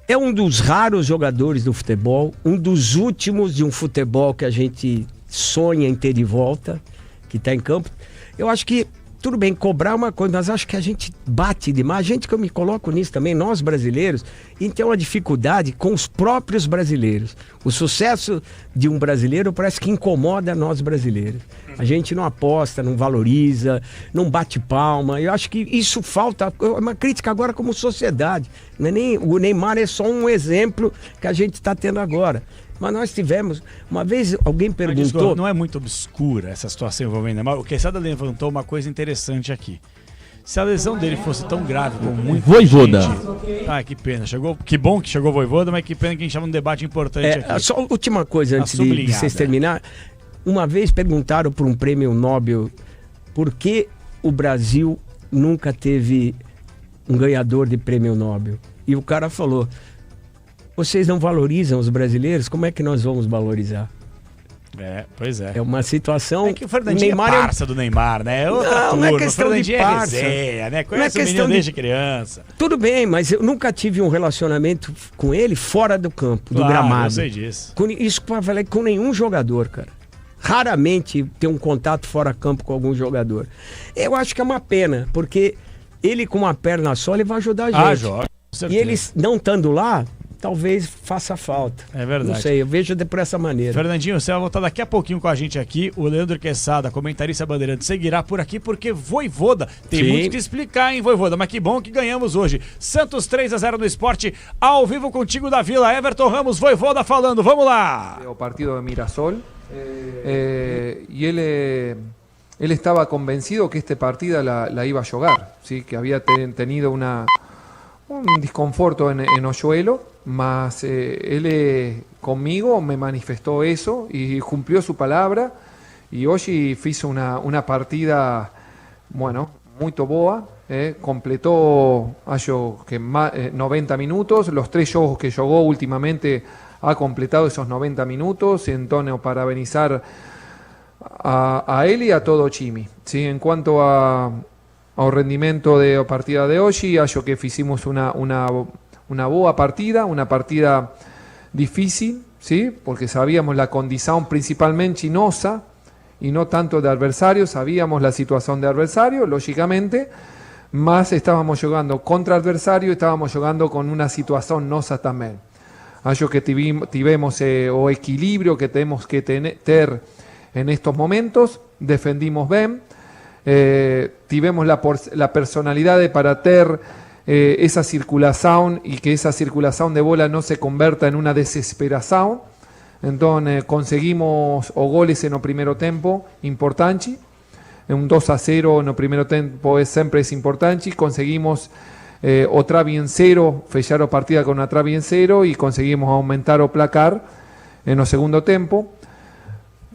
é um dos raros jogadores do futebol, um dos últimos de um futebol que a gente sonha em ter de volta, que está em campo. Eu acho que tudo bem, cobrar uma coisa, mas acho que a gente bate demais. A gente, que eu me coloco nisso também, nós brasileiros, e tem uma dificuldade com os próprios brasileiros. O sucesso de um brasileiro parece que incomoda nós brasileiros. A gente não aposta, não valoriza, não bate palma. Eu acho que isso falta, é uma crítica agora como sociedade. Não é nem, o Neymar é só um exemplo que a gente está tendo agora. Mas nós tivemos, uma vez alguém perguntou... Não é muito obscura essa situação envolvendo o Neymar. O Quesada levantou uma coisa interessante aqui. Se a lesão dele fosse tão grave como muito Vojvoda. Que pena. Que bom que chegou o Vojvoda, mas que pena que a gente chama um debate importante aqui. Só a última coisa antes de vocês terminar. Uma vez perguntaram por um prêmio Nobel por que o Brasil nunca teve um ganhador de prêmio Nobel. E o cara falou... Vocês não valorizam os brasileiros? Como é que nós vamos valorizar? Pois é. É uma situação... É que o Fernandinho é parça do Neymar, né? Não é questão de parça. Né? Conhece o menino desde criança. Tudo bem, mas eu nunca tive um relacionamento com ele fora do campo, do gramado. Eu sei disso. Isso para valer com nenhum jogador, cara. Raramente ter um contato fora campo com algum jogador. Eu acho que é uma pena, porque ele com uma perna só, ele vai ajudar a gente. Joga, com certeza. E eles não estando lá... Talvez faça falta. É verdade. Não sei, eu vejo por essa maneira. Fernandinho, você vai voltar daqui a pouquinho com a gente aqui. O Leandro Quesada, comentarista bandeirante, seguirá por aqui porque Vojvoda tem muito que explicar, hein, Vojvoda? Mas que bom que ganhamos hoje. Santos 3-0 no Esporte, ao vivo contigo da Vila. Everton Ramos, Vojvoda falando. Vamos lá. O partido de Mirassol. Y él estaba convencido que este partido la iba a jugar, ¿sí? Que había tenido un desconforto en Hoyuelo. Mas él conmigo me manifestó eso y cumplió su palabra y hoy hizo una partida, bueno, muy boa, completó acho que 90 minutos, los 3 jogos que jugó últimamente ha completado esos 90 minutos, entonces parabenizar a él y a todo Chimi, ¿sí? En cuanto ao rendimento de partida de hoy, acho que hicimos una boa partida, una partida difícil, ¿sí? Porque sabíamos la condición principalmente chinosa y no tanto de adversario, sabíamos la situación de adversario, lógicamente, más estábamos jugando contra adversario, estábamos jugando con una situación nosa también. Acho que tivemos o equilibrio que tenemos que tener en estos momentos, defendimos bien, tivemos la personalidad para tener esa circulación y que esa circulación de bola no se converta en una desesperación. Entonces conseguimos goles en el primer tiempo importante, un 2-0 en el primer tiempo siempre es importante, conseguimos o trave en cero, fechar la partida con una trave en cero y conseguimos aumentar o placar en el segundo tiempo.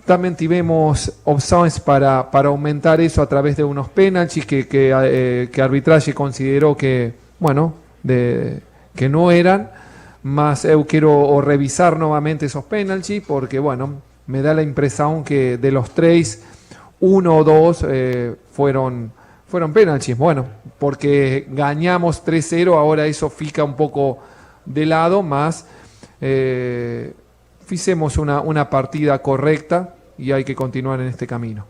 También tuvimos opciones para aumentar eso a través de unos penaltis que arbitraje consideró que, bueno, que no eran, más eu quiero revisar nuevamente esos penaltis porque, bueno, me da la impresión que de los 3, 1 o 2 fueron penaltis. Bueno, porque ganamos 3-0, ahora eso fica un poco de lado, más hicimos una partida correcta e hay que continuar en este camino.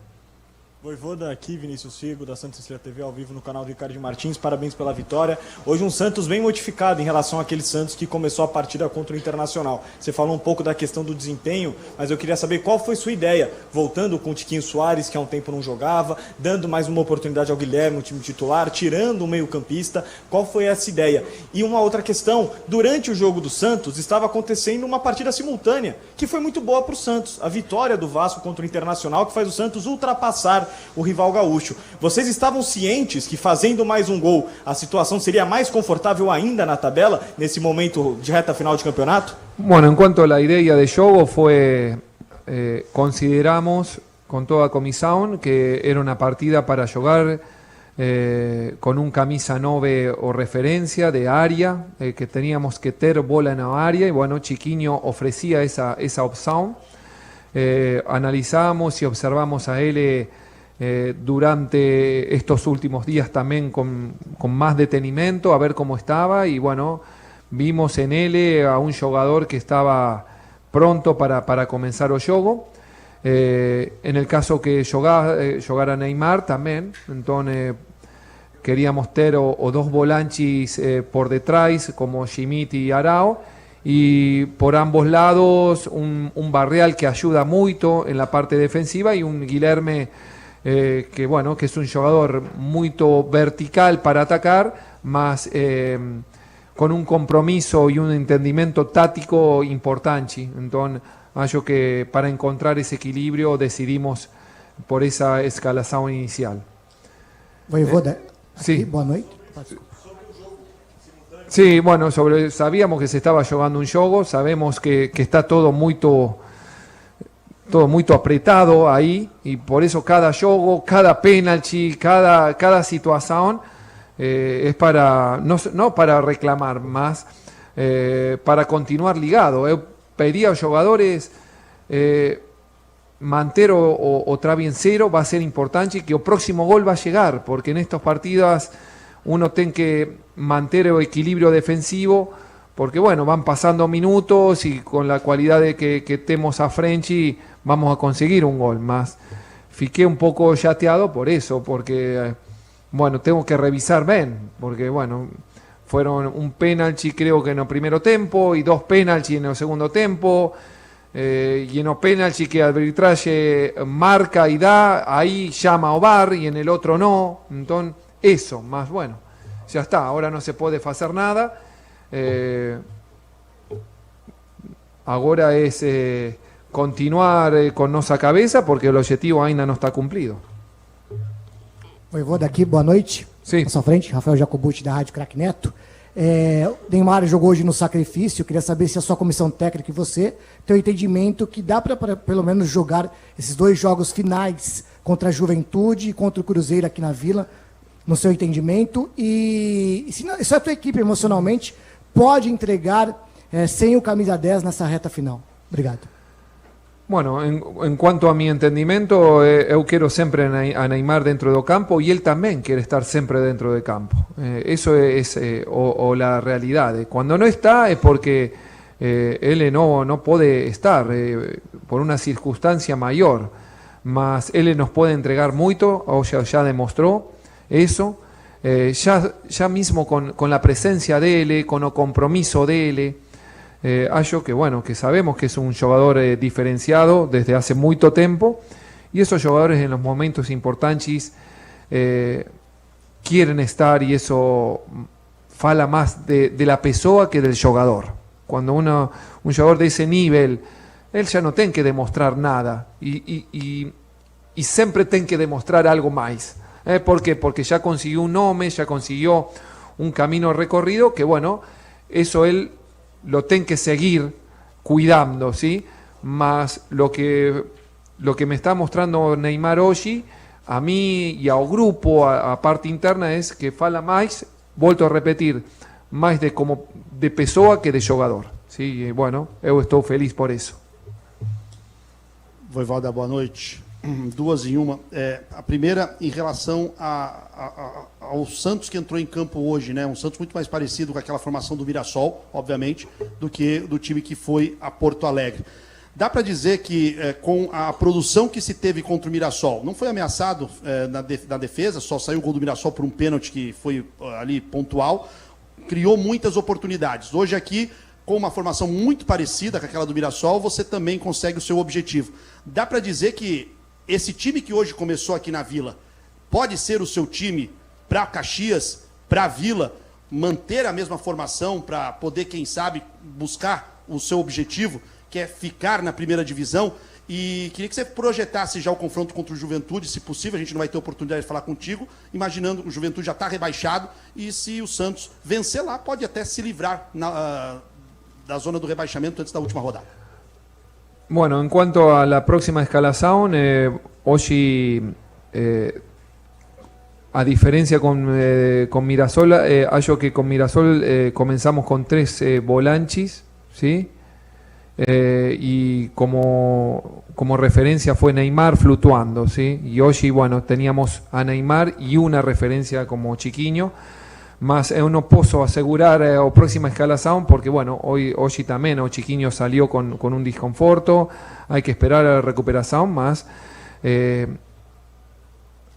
Vojvoda aqui, Vinícius Figo, da Santos Estrela TV, ao vivo no canal do Ricardo Martins. Parabéns pela vitória. Hoje um Santos bem modificado em relação àquele Santos que começou a partida contra o Internacional. Você falou um pouco da questão do desempenho, mas eu queria saber qual foi sua ideia, voltando com o Tiquinho Soares, que há um tempo não jogava, dando mais uma oportunidade ao Guilherme, o time titular, tirando o meio-campista. Qual foi essa ideia? E uma outra questão, durante o jogo do Santos, estava acontecendo uma partida simultânea, que foi muito boa para o Santos. A vitória do Vasco contra o Internacional, que faz o Santos ultrapassar o rival gaúcho. Vocês estavam cientes que fazendo mais um gol a situação seria mais confortável ainda na tabela nesse momento de reta final de campeonato? Bueno, en cuanto a la idea de juego fue, consideramos con toda comisión que era una partida para jugar con un camisa 9 o referencia de área, que teníamos que tener bola en la área y bueno, Chiquiño ofrecía esa opción. Analizamos y observamos a él durante estos últimos días también con más detenimiento a ver cómo estaba y bueno, vimos en él a un jugador que estaba pronto para comenzar el juego. En el caso que jogara Neymar también, entonces queríamos ter o dos volantes por detrás, como Schmidt y Arao, y por ambos lados un Barreal que ayuda mucho en la parte defensiva y un Guilherme que bueno, que es un jugador muy vertical para atacar, más con un compromiso y un entendimiento táctico importante. Entonces, acho que para encontrar ese equilibrio decidimos por esa escalação inicial. Voivoda, sí. Boa noite. Sí, bueno, sabíamos que se estaba jugando un juego, sabemos que está todo muy apretado ahí, y por eso cada juego, cada penalti, cada situación es para, no para reclamar más, para continuar ligado. Yo pedí a los jugadores manter o Travincero, va a ser importante que el próximo gol va a llegar, porque en estos partidos uno tiene que mantener el equilibrio defensivo, porque bueno, van pasando minutos y con la cualidad de que tenemos a Frenchy vamos a conseguir un gol más. Fiqué un poco chateado por eso, porque bueno, tengo que revisar bien, porque bueno, fueron un penalti creo que en el primer tiempo y dos penaltis en el segundo tiempo, y en el penalti que el arbitraje marca y da, ahí llama a VAR y en el otro no, entonces eso, más bueno, ya está, ahora no se puede hacer nada, ahora es continuar con nuestra cabeza, porque el objetivo ainda no está cumplido. Voivoda aqui, boa noite. Sim. Na sua frente, Rafael Jacobucci, da Rádio Craque Neto. O Neymar jogou hoje no sacrifício, queria saber se a sua comissão técnica e você tem o entendimento que dá para pelo menos jogar esses dois jogos finais contra a Juventude e contra o Cruzeiro aqui na Vila, no seu entendimento, e se a tua equipe emocionalmente pode entregar sem o camisa 10 nessa reta final. Obrigado. Bueno, en cuanto a mi entendimiento, yo quiero siempre a Neymar dentro del campo y él también quiere estar siempre dentro del campo. Eso es la realidad. Cuando no está es porque él no puede estar por una circunstancia mayor, mas él nos puede entregar mucho, o ya demostró eso, ya mismo con la presencia de él, con el compromiso de él. Hallo que bueno, que sabemos que es un jugador diferenciado desde hace mucho tiempo, y esos jugadores en los momentos importantes quieren estar, y eso fala más de la pessoa que del jugador. Cuando un jugador de ese nivel, él ya no tiene que demostrar nada y siempre tiene que demostrar algo más. ¿Por qué? Porque ya consiguió un nombre, ya consiguió un camino recorrido, que bueno, eso él lo tiene que seguir cuidando, ¿sí? Más lo que me está mostrando Neymar hoy, a mí y al grupo, a parte interna, es que fala más, vuelto a repetir, más de pessoa que de jogador, ¿sí? Y bueno, yo estoy feliz por eso. Voivoda, boa noite. Duas em uma. A primeira em relação ao Santos que entrou em campo hoje, né? Um Santos muito mais parecido com aquela formação do Mirassol, obviamente, do que do time que foi a Porto Alegre. Dá para dizer que com a produção que se teve contra o Mirassol, não foi ameaçado na defesa, só saiu o gol do Mirassol por um pênalti que foi ali pontual, criou muitas oportunidades. Hoje aqui, com uma formação muito parecida com aquela do Mirassol, você também consegue o seu objetivo. Dá para dizer que esse time que hoje começou aqui na Vila pode ser o seu time para Caxias, para a Vila, manter a mesma formação para poder, quem sabe, buscar o seu objetivo, que é ficar na primeira divisão. E queria que você projetasse já o confronto contra o Juventude, se possível, a gente não vai ter oportunidade de falar contigo, imaginando que o Juventude já está rebaixado, e se o Santos vencer lá, pode até se livrar da zona do rebaixamento antes da última rodada. Bueno, en cuanto a la próxima escalación, hoy, a diferencia con Mirasol, hallo que con Mirasol comenzamos con 3 volantes, ¿sí? Y como referencia fue Neymar fluctuando, ¿sí? Y hoy, bueno, teníamos a Neymar y una referencia como Chiquiño, mas eu não posso assegurar a próxima escalação, porque, bueno, hoje também o Chiquinho salió con un desconforto, hay que esperar a la recuperación, mas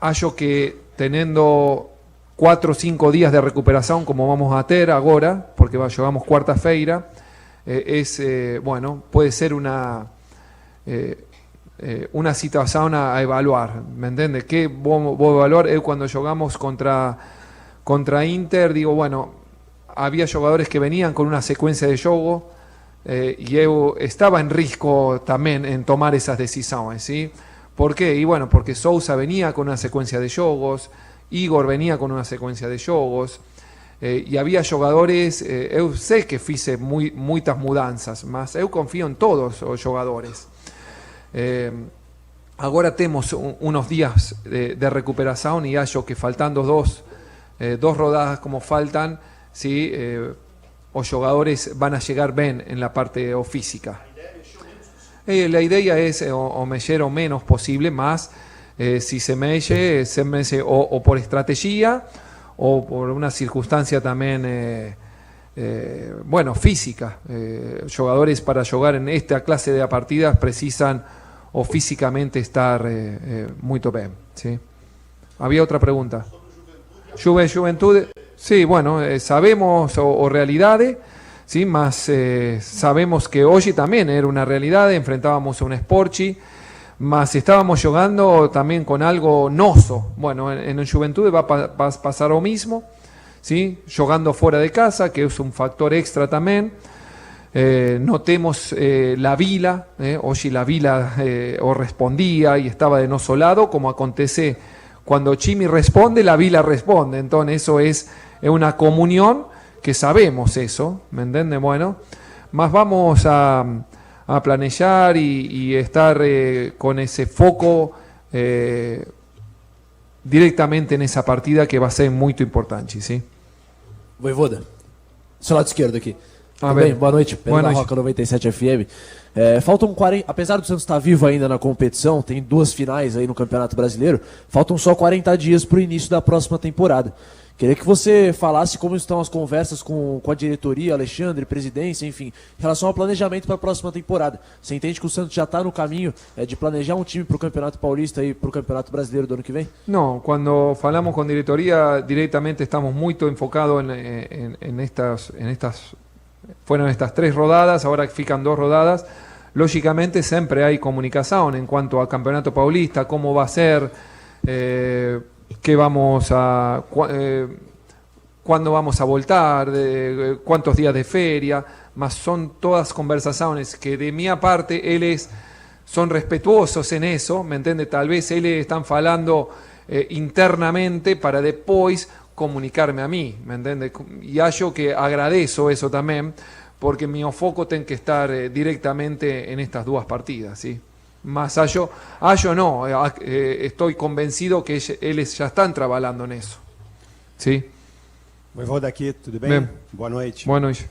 acho que teniendo 4 o 5 días de recuperación, como vamos a tener ahora, porque jugamos cuarta-feira, bueno, puede ser una situación a evaluar, ¿me entiendes? ¿Qué voy a evaluar? Cuando jugamos contra Inter, digo, bueno, había jugadores que venían con una secuencia de juego y yo estaba en riesgo también en tomar esas decisiones, ¿sí? ¿Por qué? Y bueno, porque Sousa venía con una secuencia de jogos, Igor venía con una secuencia de jogos, y había jugadores, yo sé que hice muchas mudanzas, mas yo confío en todos los jugadores. Ahora tenemos unos días de recuperación y hallo que faltando dos rodadas como faltan, ¿sí? Los jugadores van a llegar bien en la parte física. La idea es o meller o menos posible, más si se melle o por estrategia o por una circunstancia también bueno, física. Jugadores para jugar en esta clase de partidas precisan o físicamente estar muy bien, ¿sí? Había otra pregunta. Juventud, sí, bueno, sabemos o realidades, ¿sí? Más sabemos que hoy también era una realidad, enfrentábamos a un Sporchi, más estábamos jugando también con algo noso. Bueno, en Juventud va a pasar lo mismo, ¿sí? Jugando fuera de casa, que es un factor extra también. Notemos la Vila, hoy la Vila o respondía y estaba de noso lado, como acontece cuando Chimi responde, la Vila responde. Entonces eso es una comunión que sabemos eso, ¿me entienden? Bueno, más vamos a planear y estar con ese foco directamente en esa partida que va a ser muy importante, ¿sí? Voivoda, seu lado esquerdo aqui. Tudo bem. bem? Boa noite, Pedro Boa da noite. Roca 97 FM. Faltam 40, apesar do Santos estar vivo ainda na competição, tem 2 finais aí no Campeonato Brasileiro, faltam só 40 dias para o início da próxima temporada. Queria que você falasse como estão as conversas com a diretoria, Alexandre, presidência, enfim, em relação ao planejamento para a próxima temporada. Você entende que o Santos já está no caminho de planejar um time para o Campeonato Paulista e para o Campeonato Brasileiro do ano que vem? No, cuando falamos con diretoría, directamente estamos muy enfocados en estas, fueron estas 3 rodadas, ahora fican 2 rodadas. Lógicamente siempre hay comunicación en cuanto al Campeonato Paulista, cómo va a ser, qué vamos a, cuándo vamos a voltar, cuántos días de feria, más son todas conversaciones que de mi parte son respetuosos en eso, ¿me entiende? Tal vez ellos están falando internamente para después comunicarme a mí, ¿me entiende? Y yo que agradezco eso también, porque mi foco tiene que estar directamente en estas 2 partidas, ¿sí? Más yo no, estoy convencido que ellos ya están trabajando en eso, ¿sí? Voivoda aqui, tudo bem? Bem. Boa noite. Boa noite.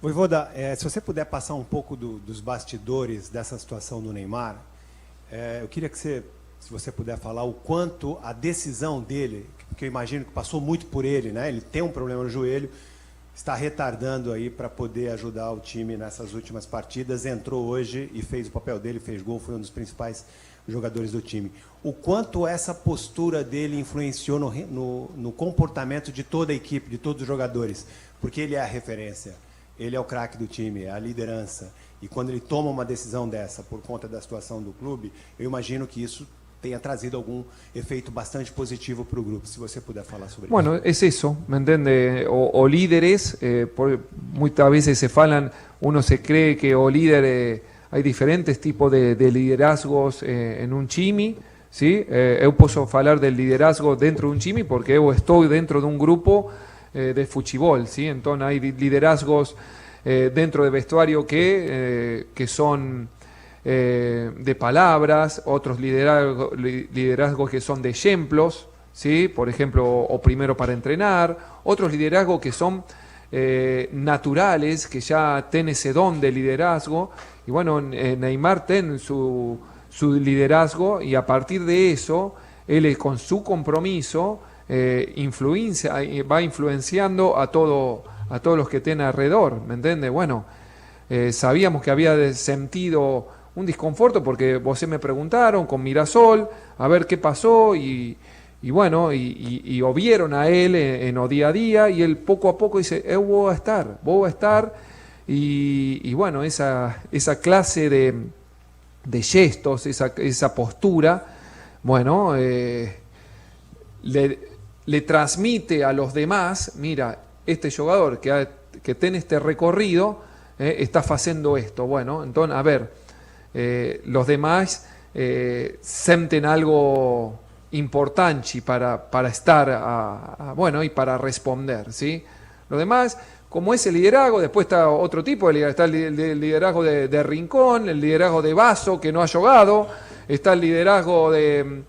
Voivoda, se você puder passar um pouco dos bastidores dessa situação do Neymar, eu queria que se você puder falar o quanto a decisão dele, que eu imagino que passou muito por ele, né? Ele tem um problema no joelho, está retardando aí para poder ajudar o time nessas últimas partidas, entrou hoje e fez o papel dele, fez gol, foi um dos principais jogadores do time. O quanto essa postura dele influenciou no comportamento de toda a equipe, de todos os jogadores, porque ele é a referência, ele é o craque do time, é a liderança, e quando ele toma uma decisão dessa por conta da situação do clube, eu imagino que isso tenha trazido algún efecto bastante positivo para el grupo. Si usted puder hablar sobre eso. Bueno, es eso, ¿me entiende? O líderes, muchas veces se falan, uno se cree que o líder, hay diferentes tipos de liderazgos en un chimi, ¿sí? Yo puedo hablar del liderazgo dentro de un chimi porque yo estoy dentro de un grupo de fútbol, ¿sí? Entonces hay liderazgos dentro del vestuario que son de palabras, otros liderazgos que son de ejemplos, ¿sí? Por ejemplo, o primero para entrenar, otros liderazgos que son naturales, que ya tienen ese don de liderazgo, y bueno, Neymar tiene su liderazgo, y a partir de eso, él con su compromiso va influenciando a todos los que tienen alrededor, ¿me entiendes? Bueno, sabíamos que había sentido un desconforto porque vos me preguntaron con Mirasol a ver qué pasó y bueno, y o vieron a él en o día a día y él poco a poco dice, voy a estar y bueno, esa clase de gestos, esa postura, bueno, le transmite a los demás, mira, este jugador que tiene este recorrido está haciendo esto, bueno, entonces, a ver, los demás sienten algo importante para estar, bueno, y para responder, ¿sí? Los demás, como ese liderazgo, después está otro tipo de liderazgo, está el liderazgo de Rincón, el liderazgo de Basso, que no ha jugado, está el liderazgo de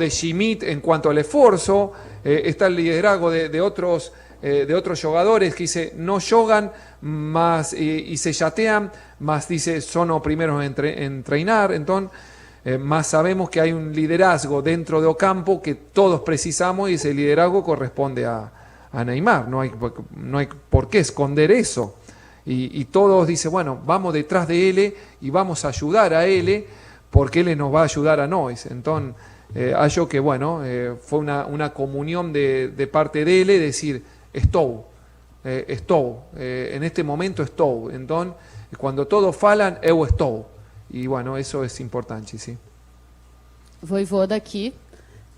Schmidt en cuanto al esfuerzo, está el liderazgo de otros jugadores que dice no juegan más y se chatean, más dice son los primeros en treinar, entonces más sabemos que hay un liderazgo dentro de Ocampo que todos precisamos y ese liderazgo corresponde a Neymar, no hay por qué esconder eso y todos dicen, bueno, vamos detrás de él y vamos a ayudar a él porque él nos va a ayudar a nosotros, entonces hallo que bueno, fue una comunión de parte de él, decir, estou, en este momento estou, entonces cuando todos falan, eu estou, e bueno, eso es importante, sim. Voivoda aqui.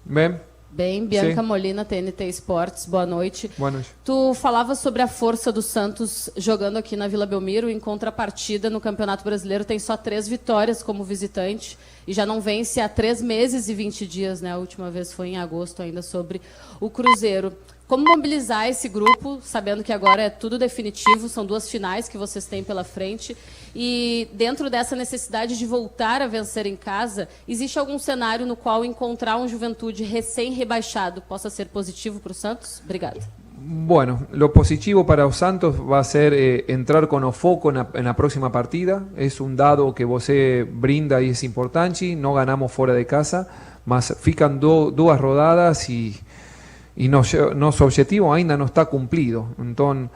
Bem, Bianca Molina, TNT Esportes, boa noite. Boa noite. Tu falavas sobre a força do Santos jogando aqui na Vila Belmiro, em contrapartida no Campeonato Brasileiro tem só 3 vitórias como visitante e já não vence há 3 meses e 20 dias, né? A última vez foi em agosto ainda sobre o Cruzeiro. Como mobilizar esse grupo, sabendo que agora é tudo definitivo, são 2 finais que vocês têm pela frente, e dentro dessa necessidade de voltar a vencer em casa, existe algum cenário no qual encontrar um Juventude recém-rebaixado possa ser positivo para o Santos? Obrigada. Bueno, lo positivo para o Santos va a ser entrar con o foco en la próxima partida. Es un dado que você brinda y es importante. No ganamos fuera de casa, mas fican 2 rodadas y nuestro objetivo ainda no está cumplido. Entonces,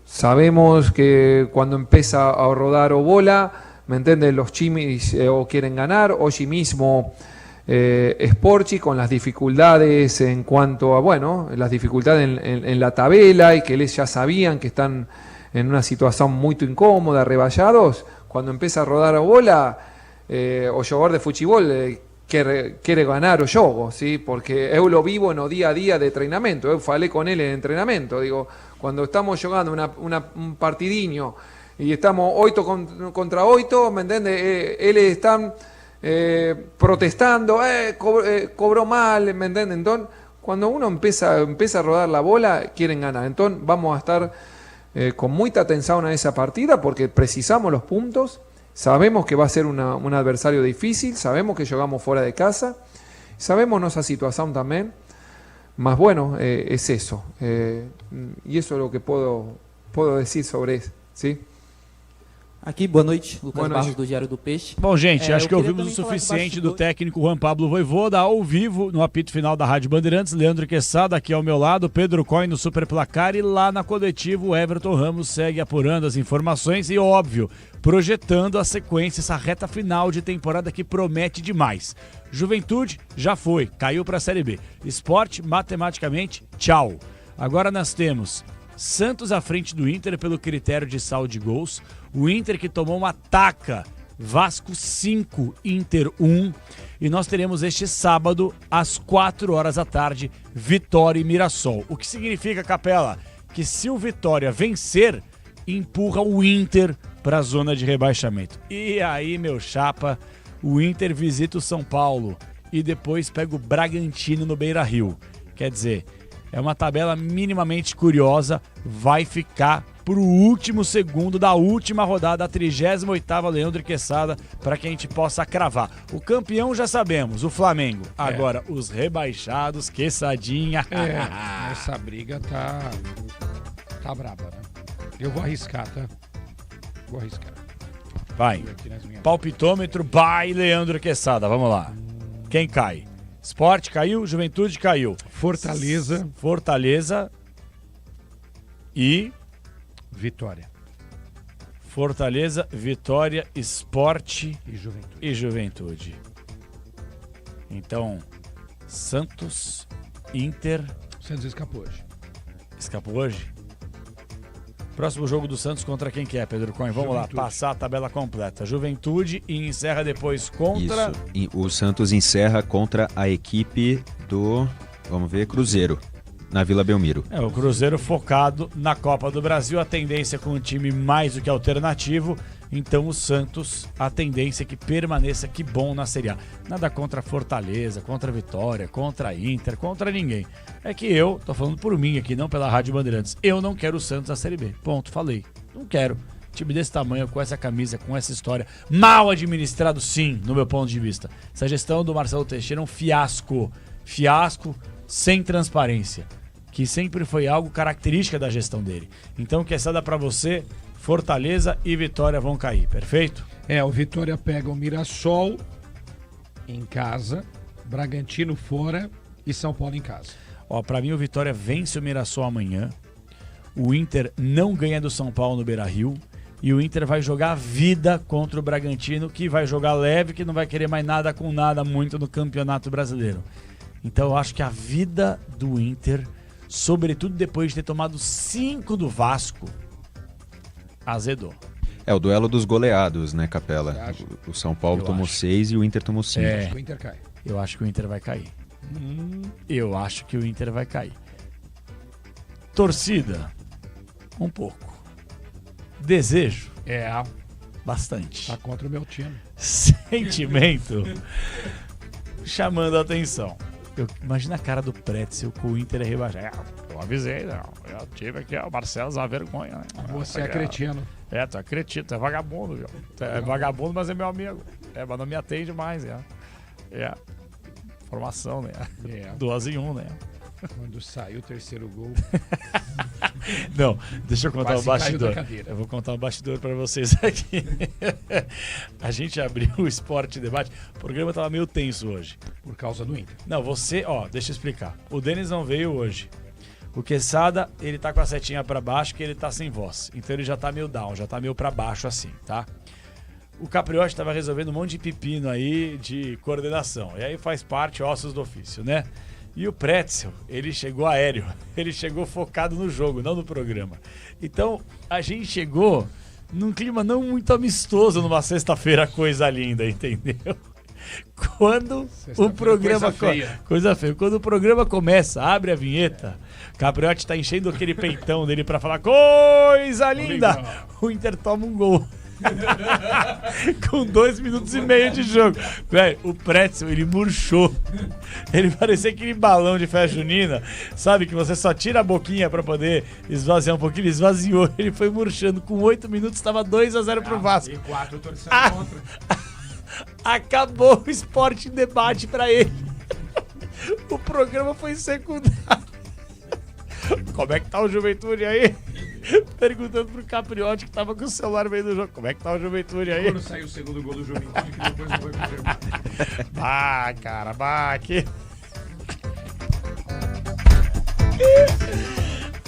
sabemos que cuando empieza a rodar o bola, ¿me entiendes? Los chimis o quieren ganar. Hoy mismo Sporchi con las dificultades en cuanto a, bueno, las dificultades en la tabela y que ellos ya sabían que están en una situación muy incómoda, reballados, cuando empieza a rodar o bola, o jugador de fútbol quiere ganar o jogo, ¿sí? Porque yo lo vivo en o día a día de entrenamiento, yo falé con él en entrenamiento, digo, cuando estamos jugando un partidinho y estamos 8 contra 8, ¿me entiendes? Él están protestando, cobró mal, ¿me entiendes? Entonces, cuando uno empieza a rodar la bola, quieren ganar, entonces vamos a estar con mucha atención a esa partida porque precisamos los puntos. Sabemos que va a ser un adversario difícil, sabemos que jugamos fuera de casa, sabemos nuestra situación también, más bueno, es eso. Y eso es lo que puedo decir sobre eso, ¿sí? Aqui, boa noite, Lucas Barros do Diário do Peixe. Bom, gente, acho que ouvimos o suficiente do técnico Juan Pablo Voivoda ao vivo no apito final da Rádio Bandeirantes. Leandro Quesada aqui ao meu lado, Pedro Coin no Super Placar e lá na coletiva o Everton Ramos segue apurando as informações e, óbvio, projetando a sequência, essa reta final de temporada que promete demais. Juventude já foi, caiu para a Série B. Sport, matematicamente, tchau. Agora nós temos Santos à frente do Inter pelo critério de saldo de gols. O Inter que tomou uma taca, Vasco 5, Inter 1. E nós teremos este sábado, às 4 horas da tarde, Vitória e Mirassol. O que significa, Capela, que se o Vitória vencer, empurra o Inter para a zona de rebaixamento. E aí, meu chapa, o Inter visita o São Paulo e depois pega o Bragantino no Beira-Rio. Quer dizer, é uma tabela minimamente curiosa, vai ficar pro último segundo da última rodada, a 38ª Leandro Quesada, para que a gente possa cravar. O campeão já sabemos, o Flamengo. Agora, os rebaixados, Quessadinha. Essa briga tá braba, né? Eu vou arriscar, tá? Vou arriscar. Vai. Palpitômetro, vai, Leandro Quesada. Vamos lá. Quem cai? Sport caiu, Juventude caiu. Fortaleza e Vitória. Fortaleza, Vitória, Sport e Juventude. Então, Santos, Inter... Santos escapou hoje. Escapou hoje? Próximo jogo do Santos contra quem que é, Pedro Cohen? Vamos Juventude. lá, passar a tabela completa. Juventude e encerra depois contra... Isso. E o Santos encerra contra a equipe do, vamos ver, Cruzeiro, na Vila Belmiro. O Cruzeiro focado na Copa do Brasil, a tendência com um time mais do que alternativo. Então o Santos, a tendência é que permaneça, que bom na Série A. Nada contra Fortaleza, contra Vitória, contra Inter, contra ninguém. É que eu, tô falando por mim aqui, não pela Rádio Bandeirantes, eu não quero o Santos na Série B. Ponto, falei. Não quero. Time desse tamanho, com essa camisa, com essa história. Mal administrado, sim, no meu ponto de vista. Essa gestão do Marcelo Teixeira é um fiasco. Fiasco sem transparência. Que sempre foi algo característica da gestão dele. Então, que essa dá pra você... Fortaleza e Vitória vão cair, perfeito? O Vitória pega o Mirassol em casa, Bragantino fora e São Paulo em casa. Pra mim o Vitória vence o Mirassol amanhã, o Inter não ganha do São Paulo no Beira-Rio e o Inter vai jogar a vida contra o Bragantino, que vai jogar leve, que não vai querer mais nada com nada muito no Campeonato Brasileiro. Então eu acho que a vida do Inter, sobretudo depois de ter tomado 5 do Vasco, azedou. É o duelo dos goleados, né, Capela? O São Paulo tomou 6 e o Inter tomou 5. Acho que o Inter cai. Eu acho que o Inter vai cair. Eu acho que o Inter vai cair. Torcida, um pouco. Desejo, bastante. Tá contra o meu time. Sentimento, chamando a atenção. Imagina a cara do Pretzel com o Inter rebaixado. Eu avisei, não. Eu tive aqui, o Marcelo, uma vergonha, né? Você é cretino. Tu é cretino, tu é vagabundo, viu? Tu é vagabundo, mas é meu amigo. Mas não me atende mais, Formação, né? 2 em 1, né? Quando saiu o terceiro gol. Não, deixa eu contar Quase um bastidor. caiu da cadeira. Eu vou contar um bastidor pra vocês aqui. A gente abriu o Esporte Debate. O programa tava meio tenso hoje. Por causa do Inter. Não, deixa eu explicar. O Denis não veio hoje. O Quesada, ele tá com a setinha pra baixo, que ele tá sem voz. Então ele já tá meio down, já tá meio pra baixo assim, tá? O Capriotti tava resolvendo um monte de pepino aí de coordenação. E aí faz parte, ossos do ofício, né? E o Pretzel, ele chegou aéreo. Ele chegou focado no jogo, não no programa. Então, a gente chegou num clima não muito amistoso numa sexta-feira, coisa linda, entendeu? Quando o programa... Coisa feia. Quando o programa começa, abre a vinheta, Capriotti tá enchendo aquele peitão dele pra falar coisa linda. O Inter toma um gol. Com 2 minutos e meio de jogo. Velho, o Pretzel, ele murchou. Ele parecia aquele balão de festa junina, sabe? Que você só tira a boquinha pra poder esvaziar um pouquinho. Ele esvaziou, ele foi murchando. Com 8 minutos, tava 2-0 pro Vasco. E 4 torcendo contra. Acabou o Esporte Debate pra ele. O programa foi secundário. Como é que tá o Juventude aí? Perguntando pro Capriotti, que tava com o celular no meio do jogo. Como é que tá o Juventude aí? Quando saiu o segundo gol do Juventude, que depois não foi confirmado. Que...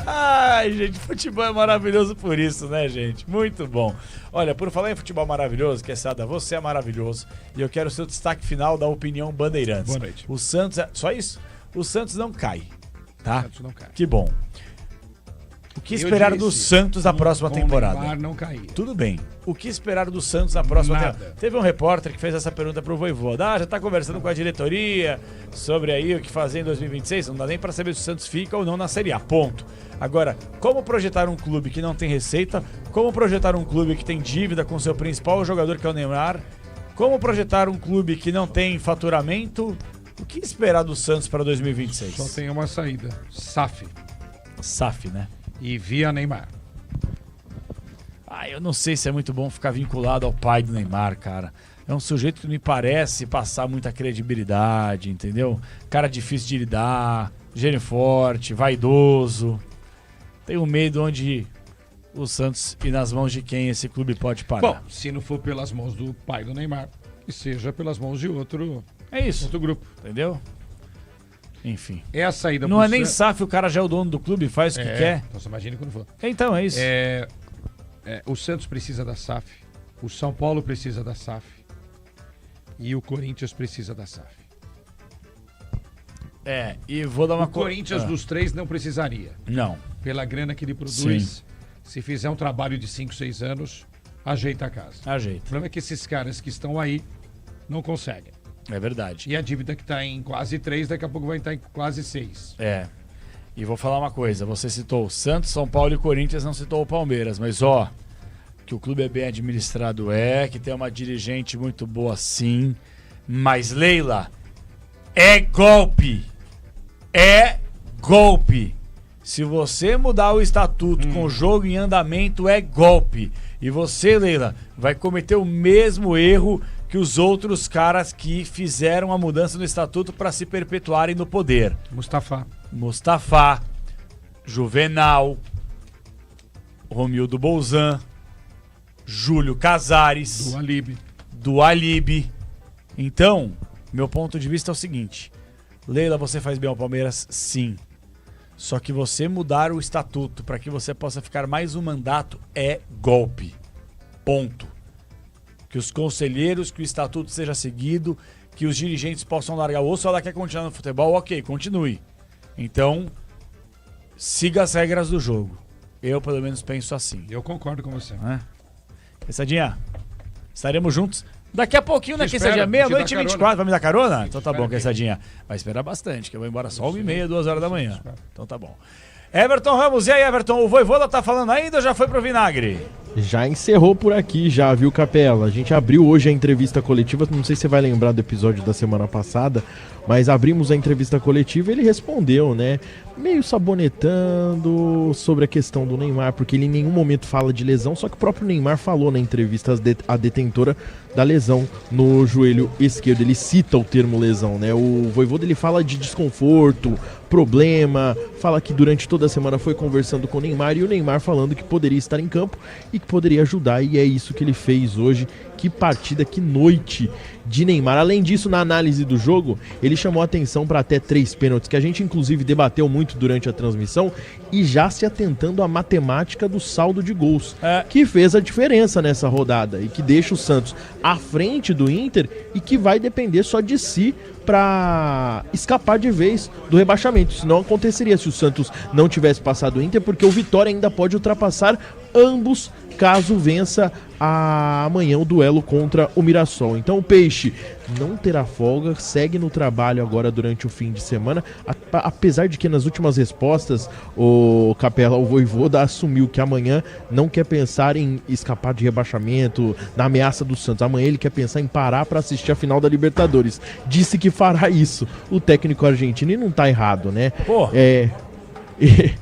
Ai, gente, futebol é maravilhoso por isso, né, gente? Muito bom. Olha, por falar em futebol maravilhoso, Quesada, você é maravilhoso. E eu quero o seu destaque final da opinião Bandeirantes. Boa noite. O Santos, só isso? O Santos não cai, tá? O Santos não cai. Que bom. O que esperar do Santos na próxima temporada? Neymar não cair. Tudo bem. O que esperar do Santos na próxima Nada. temporada? Teve um repórter que fez essa pergunta pro Voivoda. Já tá conversando com a diretoria sobre aí o que fazer em 2026. Não dá nem para saber se o Santos fica ou não na Série A. Ponto. Agora, como projetar um clube que não tem receita? Como projetar um clube que tem dívida com seu principal jogador, que é o Neymar? Como projetar um clube que não tem faturamento? O que esperar do Santos para 2026? Só tem uma saída. SAF. SAF, né? E via Neymar. Eu não sei se é muito bom ficar vinculado ao pai do Neymar, cara. É um sujeito que me parece passar muita credibilidade, entendeu? Cara difícil de lidar, gênio forte, vaidoso. Tenho medo onde o Santos e nas mãos de quem esse clube pode parar. Bom, se não for pelas mãos do pai do Neymar, que seja pelas mãos de outro, é isso. Outro grupo. Entendeu? Enfim. É a saída Não pro é nem Santos. SAF, o cara já é o dono do clube, faz o que quer. Então você imagina quando for. Então, é isso. O Santos precisa da SAF, o São Paulo precisa da SAF e o Corinthians precisa da SAF. E vou dar uma O Corinthians dos três não precisaria. Não. Pela grana que ele produz, Sim. se fizer um trabalho de 5, 6 anos, ajeita a casa. Ajeita. O problema é que esses caras que estão aí não conseguem. É verdade. E a dívida que está em quase 3, daqui a pouco vai estar em quase 6. E vou falar uma coisa, você citou Santos, São Paulo e Corinthians, não citou o Palmeiras, mas que o clube é bem administrado que tem uma dirigente muito boa sim, mas Leila, é golpe. É golpe. Se você mudar o estatuto com o jogo em andamento, é golpe. E você, Leila, vai cometer o mesmo erro que os outros caras que fizeram a mudança no estatuto para se perpetuarem no poder. Mustafa, Juvenal, Romildo Bolzan, Júlio Casares, do Alibe. Então, meu ponto de vista é o seguinte: Leila, você faz bem ao Palmeiras? Sim. Só que você mudar o estatuto para que você possa ficar mais um mandato é golpe. Ponto. Que os conselheiros, que o estatuto seja seguido, que os dirigentes possam largar o osso. Ela quer continuar no futebol? Ok, continue. Então, siga as regras do jogo. Eu, pelo menos, penso assim. Eu concordo com você. Quessadinha, estaremos juntos daqui a pouquinho, né, Quessadinha? Meia-noite e 24. Vai me dar carona? Então tá bom, Quessadinha. Vai esperar bastante, que eu vou embora só 1h30, 2 horas da manhã. Então tá bom. Everton Ramos, e aí, Everton? O Voivoda tá falando ainda ou já foi pro vinagre? Já encerrou por aqui, já, viu, Capela? A gente abriu hoje a entrevista coletiva, não sei se você vai lembrar do episódio da semana passada, mas abrimos a entrevista coletiva e ele respondeu, né? Meio sabonetando sobre a questão do Neymar, porque ele em nenhum momento fala de lesão, só que o próprio Neymar falou na entrevista a detentora da lesão no joelho esquerdo. Ele cita o termo lesão, né? O Voivoda, ele fala de desconforto, problema, fala que durante toda a semana foi conversando com o Neymar e o Neymar falando que poderia estar em campo e que poderia ajudar, e é isso que ele fez hoje. Que partida, que noite de Neymar. Além disso, na análise do jogo, ele chamou a atenção para até 3 pênaltis, que a gente inclusive debateu muito durante a transmissão, e já se atentando à matemática do saldo de gols, que fez a diferença nessa rodada e que deixa o Santos à frente do Inter e que vai depender só de si para escapar de vez do rebaixamento. Isso não aconteceria se o Santos não tivesse passado o Inter, porque o Vitória ainda pode ultrapassar ambos caso vença amanhã o duelo contra o Mirassol. Então o Peixe não terá folga, segue no trabalho agora durante o fim de semana, apesar de que nas últimas respostas o Capela, o Voivoda, assumiu que amanhã não quer pensar em escapar de rebaixamento, na ameaça do Santos. Amanhã ele quer pensar em parar para assistir a final da Libertadores. Disse que fará isso o técnico argentino, e não tá errado, né?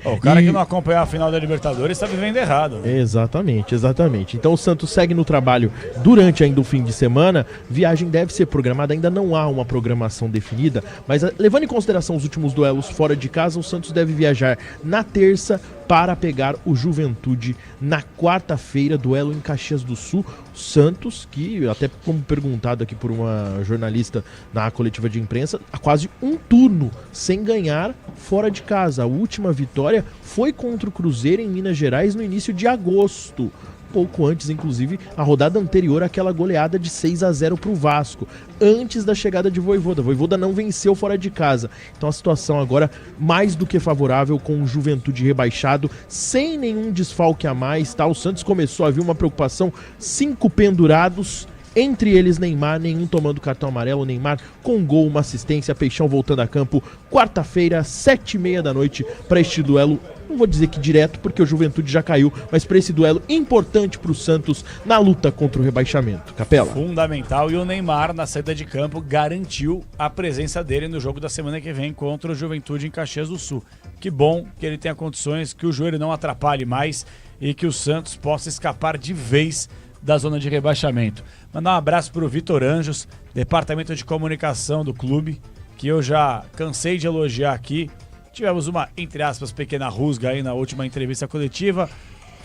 O cara que não acompanhar a final da Libertadores está vivendo errado, né? Exatamente. Então o Santos segue no trabalho durante ainda o fim de semana. Viagem deve ser programada, ainda não há uma programação definida, mas levando em consideração os últimos duelos fora de casa, o Santos deve viajar na terça para pegar o Juventude na quarta-feira, duelo em Caxias do Sul. Santos, que até como perguntado aqui por uma jornalista na coletiva de imprensa, há quase um turno sem ganhar fora de casa. A última vitória foi contra o Cruzeiro em Minas Gerais no início de agosto. Pouco antes, inclusive, a rodada anterior àquela goleada de 6-0 para o Vasco, antes da chegada de Voivoda. Voivoda não venceu fora de casa. Então a situação agora mais do que favorável, com o Juventude rebaixado, sem nenhum desfalque a mais, tá? O Santos começou a vir uma preocupação, 5 pendurados, entre eles Neymar, nenhum tomando cartão amarelo. Neymar com gol, uma assistência, Peixão voltando a campo, quarta-feira, 7h30 da noite, para este duelo. Não vou dizer que direto, porque o Juventude já caiu, mas para esse duelo importante para o Santos na luta contra o rebaixamento. Capela. Fundamental, e o Neymar, na saída de campo, garantiu a presença dele no jogo da semana que vem contra o Juventude em Caxias do Sul. Que bom que ele tenha condições, que o joelho não atrapalhe mais e que o Santos possa escapar de vez da zona de rebaixamento. Mandar um abraço para o Vitor Anjos, departamento de comunicação do clube, que eu já cansei de elogiar aqui. Tivemos uma, entre aspas, pequena rusga aí na última entrevista coletiva.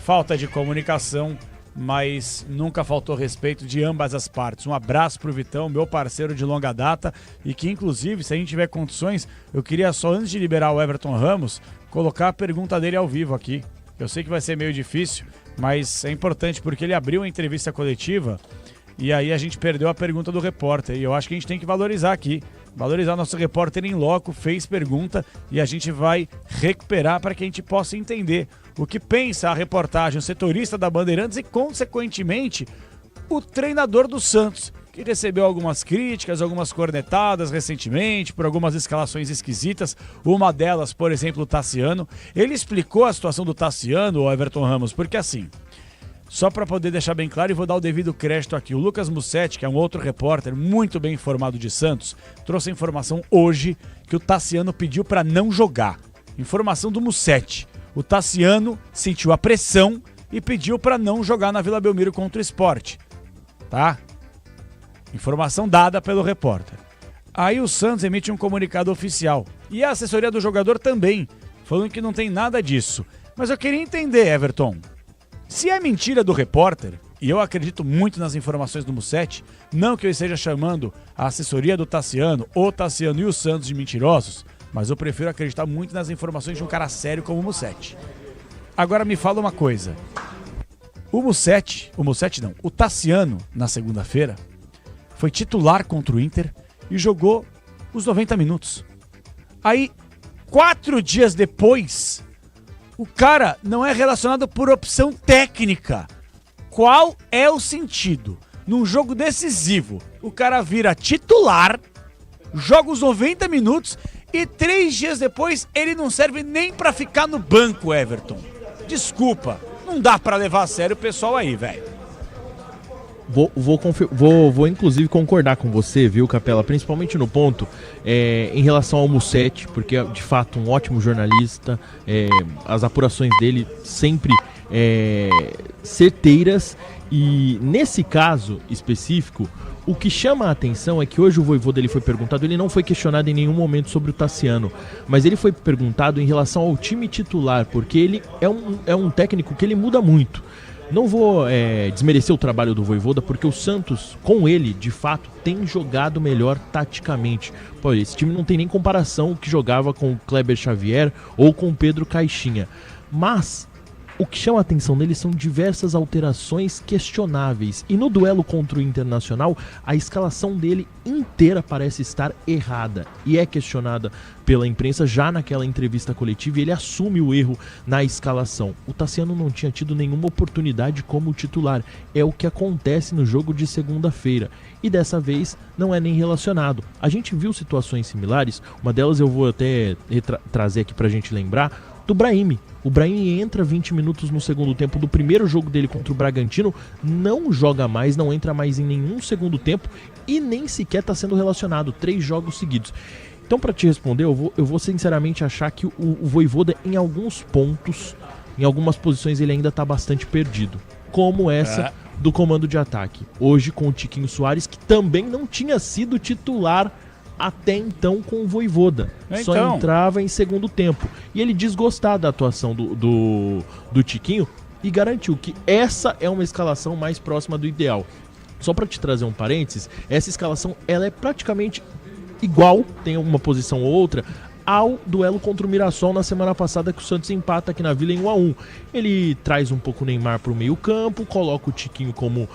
Falta de comunicação, mas nunca faltou respeito de ambas as partes. Um abraço pro Vitão, meu parceiro de longa data, e que inclusive, se a gente tiver condições, eu queria só, antes de liberar o Everton Ramos, colocar a pergunta dele ao vivo aqui. Eu sei que vai ser meio difícil, mas é importante porque ele abriu a entrevista coletiva e aí a gente perdeu a pergunta do repórter, e eu acho que a gente tem que valorizar aqui. Valorizar nosso repórter em loco, fez pergunta e a gente vai recuperar para que a gente possa entender o que pensa a reportagem, o setorista da Bandeirantes e, consequentemente, o treinador do Santos, que recebeu algumas críticas, algumas cornetadas recentemente por algumas escalações esquisitas. Uma delas, por exemplo, o Tassiano. Ele explicou a situação do Tassiano, o Everton Ramos, porque assim... Só para poder deixar bem claro, e vou dar o devido crédito aqui, o Lucas Mussetti, que é um outro repórter muito bem informado de Santos, trouxe a informação hoje que o Tassiano pediu para não jogar. Informação do Mussetti. O Tassiano sentiu a pressão e pediu para não jogar na Vila Belmiro contra o Sport. Tá? Informação dada pelo repórter. Aí o Santos emite um comunicado oficial. E a assessoria do jogador também, falando que não tem nada disso. Mas eu queria entender, Everton. Se é mentira do repórter, e eu acredito muito nas informações do Mussetti, não que eu esteja chamando a assessoria do Tassiano, o Tassiano e o Santos de mentirosos, mas eu prefiro acreditar muito nas informações de um cara sério como o Mussetti. Agora me fala uma coisa. O Tassiano, na segunda-feira, foi titular contra o Inter e jogou os 90 minutos. Aí, 4 dias depois... O cara não é relacionado por opção técnica. Qual é o sentido? Num jogo decisivo, o cara vira titular, joga os 90 minutos e 3 dias depois ele não serve nem pra ficar no banco, Everton. Desculpa, não dá pra levar a sério o pessoal aí, velho. Vou inclusive concordar com você, viu, Capela? Principalmente no ponto em relação ao Mussetti, porque é de fato um ótimo jornalista, as apurações dele sempre certeiras, e nesse caso específico, o que chama a atenção é que hoje o Vojvoda dele foi perguntado, ele não foi questionado em nenhum momento sobre o Tassiano, mas ele foi perguntado em relação ao time titular, porque ele é um técnico que ele muda muito. Não vou desmerecer o trabalho do Vojvoda, porque o Santos, com ele, de fato, tem jogado melhor taticamente. Pô, esse time não tem nem comparação o que jogava com o Kleber Xavier ou com o Pedro Caixinha. Mas o que chama a atenção dele são diversas alterações questionáveis. E no duelo contra o Internacional, a escalação dele inteira parece estar errada. E é questionada pela imprensa já naquela entrevista coletiva, e ele assume o erro na escalação. O Tassiano não tinha tido nenhuma oportunidade como titular. É o que acontece no jogo de segunda-feira. E dessa vez não é nem relacionado. A gente viu situações similares, uma delas eu vou até trazer aqui pra gente lembrar, do Brahim. O Brahim entra 20 minutos no segundo tempo do primeiro jogo dele contra o Bragantino, não joga mais, não entra mais em nenhum segundo tempo e nem sequer está sendo relacionado, 3 jogos seguidos. Então, para te responder, eu vou sinceramente achar que o Vojvoda, em alguns pontos, em algumas posições, ele ainda está bastante perdido. Como essa do comando de ataque. Hoje com o Tiquinho Soares, que também não tinha sido titular até então com o Vojvoda. Só entrava em segundo tempo. E ele desgostar da atuação do Tiquinho e garantiu que essa é uma escalação mais próxima do ideal. Só para te trazer um parênteses, essa escalação ela é praticamente igual, tem uma posição ou outra, ao duelo contra o Mirassol na semana passada, que o Santos empata aqui na Vila em 1-1. Ele traz um pouco o Neymar para o meio campo, coloca o Tiquinho como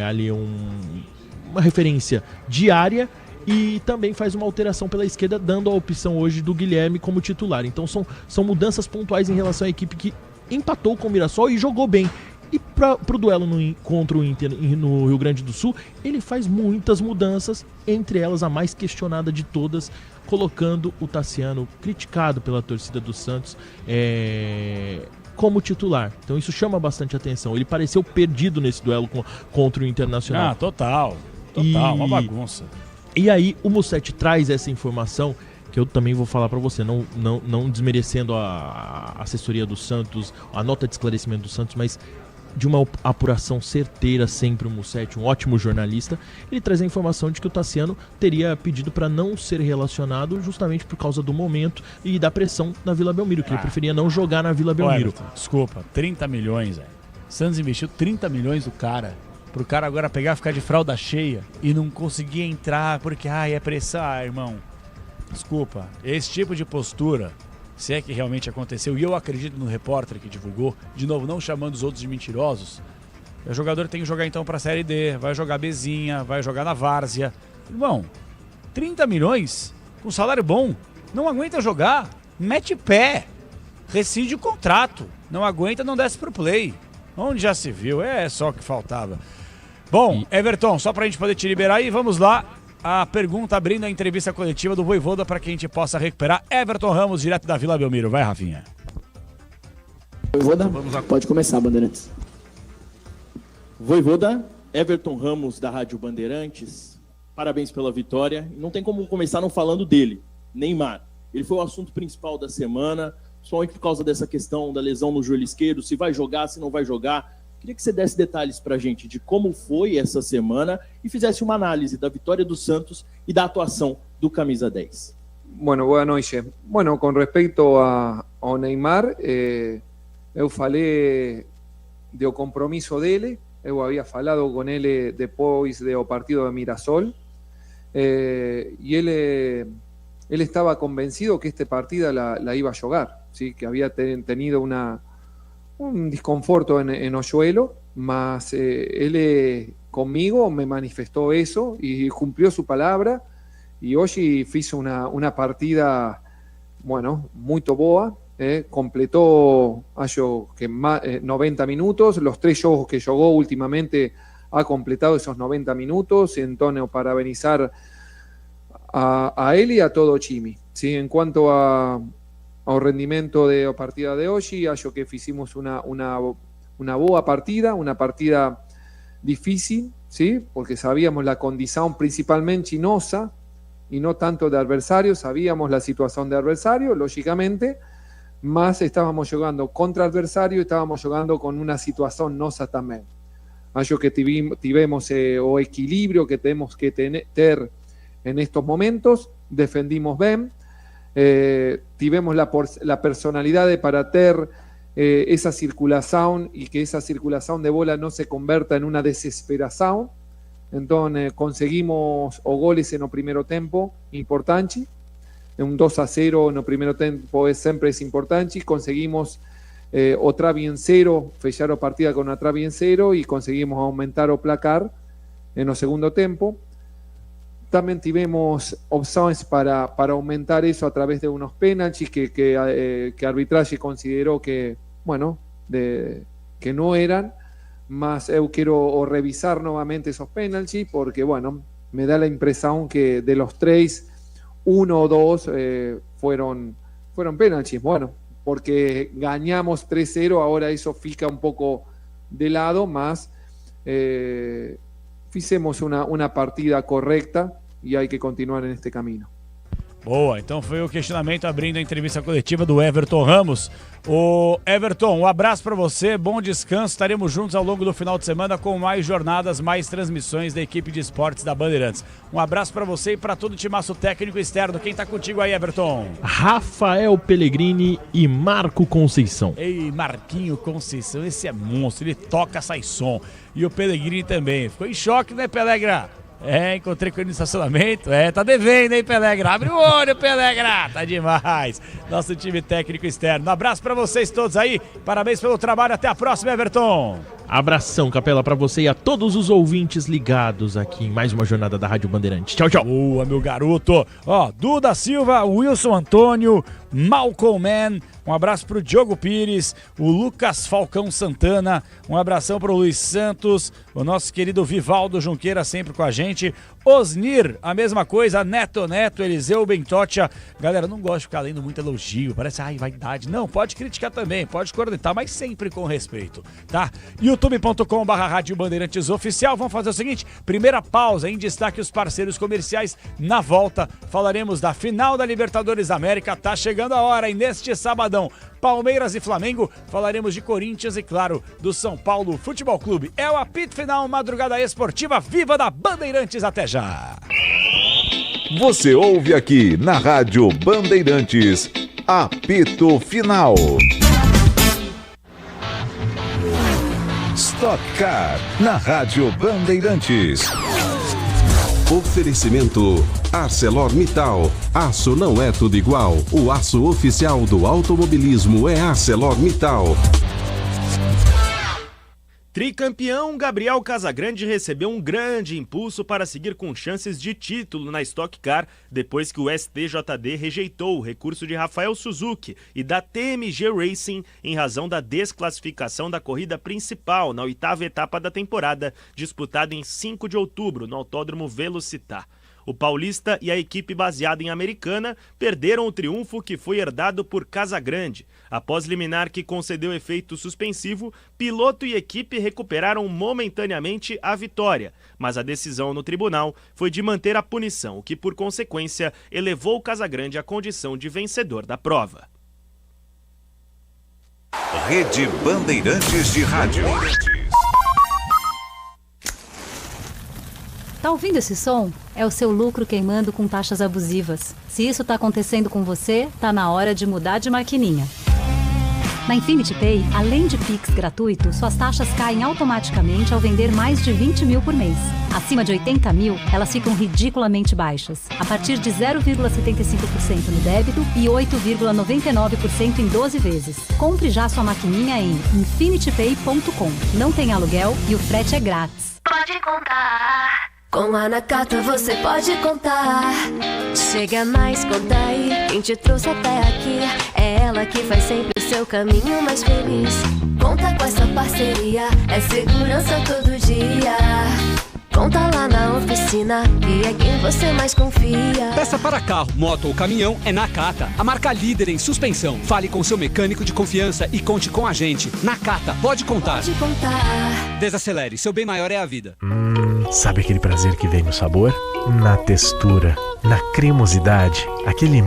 ali uma referência diária, e também faz uma alteração pela esquerda, dando a opção hoje do Guilherme como titular. Então são mudanças pontuais em relação à equipe que empatou com o Mirassol e jogou bem. E pro duelo contra o Inter no Rio Grande do Sul, ele faz muitas mudanças, entre elas a mais questionada de todas, colocando o Tassiano, criticado pela torcida do Santos, como titular. Então isso chama bastante atenção. Ele pareceu perdido nesse duelo contra o Internacional. Total, uma bagunça. E aí o Mussetti traz essa informação, que eu também vou falar para você, não desmerecendo a assessoria do Santos, a nota de esclarecimento do Santos, mas de uma apuração certeira sempre o Mussetti, um ótimo jornalista. Ele traz a informação de que o Tassiano teria pedido para não ser relacionado justamente por causa do momento e da pressão na Vila Belmiro, que ele preferia não jogar na Vila Belmiro. Desculpa, 30 milhões, Santos investiu 30 milhões do cara, pro cara agora pegar, ficar de fralda cheia e não conseguir entrar porque, é pressão, irmão. Desculpa, esse tipo de postura, se é que realmente aconteceu, e eu acredito no repórter que divulgou, de novo, não chamando os outros de mentirosos, o jogador tem que jogar então pra Série D, vai jogar Bezinha, vai jogar na Várzea. Irmão, 30 milhões, com salário bom, não aguenta jogar, mete pé, rescinde o contrato, não aguenta, não desce pro play. Onde já se viu, é só o que faltava. Bom, Everton, só pra gente poder te liberar aí, vamos lá. A pergunta abrindo a entrevista coletiva do Vojvoda para que a gente possa recuperar. Everton Ramos, direto da Vila Belmiro. Vai, Rafinha. Vojvoda, pode começar, Bandeirantes. Vojvoda, Everton Ramos, da Rádio Bandeirantes. Parabéns pela vitória. Não tem como começar não falando dele, Neymar. Ele foi o assunto principal da semana, principalmente por causa dessa questão da lesão no joelho esquerdo, se vai jogar, se não vai jogar. Queria que você desse detalhes pra gente de como foi essa semana e fizesse uma análise da vitória do Santos e da atuação do Camisa 10. Bueno, boa noite. Bueno, com respeito ao Neymar, eu falei do compromisso dele, eu havia falado com ele depois do partido de Mirassol, e ele estava convencido que esta partida la iba a jogar, ¿sí? Que había tenido un desconforto en Oyuelo, mas él conmigo me manifestó eso y cumplió su palabra, y hoy hizo una partida, bueno, muy boa, completó acho que 90 minutos, los 3 jogos que jugó últimamente ha completado esos 90 minutos, entonces parabenizar a él y a todo Chimi, ¿sí? En cuanto ao rendimento da partida de hoje, acho que fizemos uma boa partida, uma partida difícil, ¿sí? Porque sabíamos la condición principalmente nosa y no tanto de adversario, sabíamos la situación de adversario, lógicamente, mas estábamos jugando contra adversario y estábamos jugando con una situación nosa también. Acho que tivemos o equilibrio que tenemos que tener en estos momentos, defendimos bien, tivemos la personalidad para tener esa circulación y que esa circulación de bola no se converta en una desesperación. Entonces conseguimos goles en el primer tiempo importante, un 2-0 en el primer tiempo siempre es importante, conseguimos o trave en 0, fechar la partida con una trave en 0 y conseguimos aumentar o placar en el segundo tiempo. También tuvimos opciones para aumentar eso a través de unos penaltis que arbitraje consideró que, bueno, que no eran, mas eu quiero revisar nuevamente esos penaltis porque, bueno, me da la impresión que de los 3, 1 o 2 fueron penaltis. Bueno, porque ganamos 3-0, ahora eso fica un poco de lado, mas fizemos una partida correcta e hay que continuar neste caminho. Boa, então foi o questionamento abrindo a entrevista coletiva do Everton Ramos. O Everton, um abraço para você, bom descanso, estaremos juntos ao longo do final de semana com mais jornadas, mais transmissões da equipe de esportes da Bandeirantes. Um abraço para você e para todo o timaço técnico externo. Quem tá contigo aí, Everton? Rafael Pellegrini e Marco Conceição. Ei, Marquinho Conceição, esse é monstro, ele toca, sai som. E o Pellegrini também. Ficou em choque, né, Pelegra? Encontrei com ele no estacionamento. Tá devendo, hein, Pelegra? Abre o olho, Pelegra! Tá demais. Nosso time técnico externo. Um abraço pra vocês todos aí. Parabéns pelo trabalho. Até a próxima, Everton. Abração, Capela, pra você e a todos os ouvintes ligados aqui em mais uma jornada da Rádio Bandeirantes. Tchau, tchau. Boa, meu garoto. Duda Silva, Wilson Antônio, Malcolm Mann. Um abraço pro Diogo Pires, o Lucas Falcão Santana, um abração pro Luiz Santos, o nosso querido Vivaldo Junqueira sempre com a gente, Osnir, a mesma coisa, Neto, Eliseu Bentotia. Galera, não gosto de ficar lendo muito elogio, parece, vaidade. Não, pode criticar também, pode cornetar, mas sempre com respeito, tá? youtube.com/Rádio Bandeirantes Oficial. Vamos fazer o seguinte, primeira pausa, em destaque os parceiros comerciais. Na volta, falaremos da final da Libertadores América, tá chegando a hora, e neste sábado Palmeiras e Flamengo, falaremos de Corinthians e, claro, do São Paulo Futebol Clube. É o apito final, madrugada esportiva viva da Bandeirantes. Até já! Você ouve aqui na Rádio Bandeirantes, apito final. Stock Car, na Rádio Bandeirantes. Oferecimento ArcelorMittal. Aço não é tudo igual. O aço oficial do automobilismo é ArcelorMittal. Tricampeão, Gabriel Casagrande recebeu um grande impulso para seguir com chances de título na Stock Car depois que o STJD rejeitou o recurso de Rafael Suzuki e da TMG Racing em razão da desclassificação da corrida principal na 8ª etapa da temporada, disputada em 5 de outubro no Autódromo Velocitar. O paulista e a equipe baseada em Americana perderam o triunfo que foi herdado por Casagrande. Após liminar que concedeu efeito suspensivo, piloto e equipe recuperaram momentaneamente a vitória, mas a decisão no tribunal foi de manter a punição, o que por consequência elevou o Casagrande à condição de vencedor da prova. Rede Bandeirantes de Rádio. Tá ouvindo esse som? É o seu lucro queimando com taxas abusivas. Se isso tá acontecendo com você, tá na hora de mudar de maquininha. Na Infinity Pay, além de Pix gratuito, suas taxas caem automaticamente ao vender mais de 20 mil por mês. Acima de 80 mil, elas ficam ridiculamente baixas, a partir de 0,75% no débito e 8,99% em 12 vezes. Compre já sua maquininha em infinitypay.com. Não tem aluguel e o frete é grátis. Pode contar. Com a Nakata você pode contar. Chega mais, conta aí. Quem te trouxe até aqui é ela que faz sempre o seu caminho mais feliz. Conta com essa parceria, é segurança todo dia. Conta lá na oficina, que é quem você mais confia. Peça para carro, moto ou caminhão é Nakata, a marca líder em suspensão. Fale com seu mecânico de confiança e conte com a gente. Nakata, pode contar. Pode contar. Desacelere, seu bem maior é a vida. Sabe aquele prazer que vem no sabor? Na textura, na cremosidade. Aquele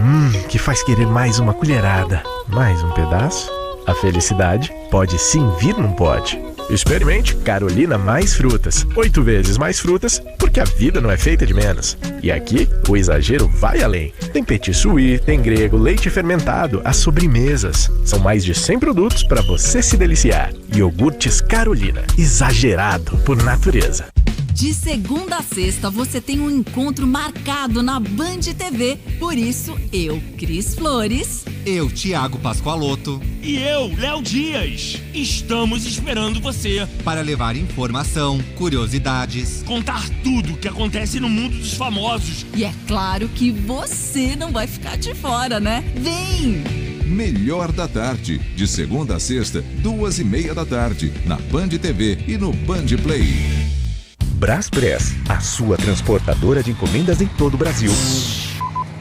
que faz querer mais uma colherada. Mais um pedaço? A felicidade pode sim vir num pote. Experimente Carolina Mais Frutas. 8 vezes mais frutas, porque a vida não é feita de menos. E aqui, o exagero vai além. Tem petit suí, tem grego, leite fermentado, as sobremesas. São mais de 100 produtos para você se deliciar. Iogurtes Carolina. Exagerado por natureza. De segunda a sexta, você tem um encontro marcado na Band TV. Por isso, eu, Cris Flores. Eu, Thiago Pascoaloto. E eu, Léo Dias. Estamos esperando você. Para levar informação, curiosidades. Contar tudo o que acontece no mundo dos famosos. E é claro que você não vai ficar de fora, né? Vem! Melhor da Tarde, de segunda a sexta, 2h30 da tarde, na Band TV e no Band Play. Braspress, a sua transportadora de encomendas em todo o Brasil.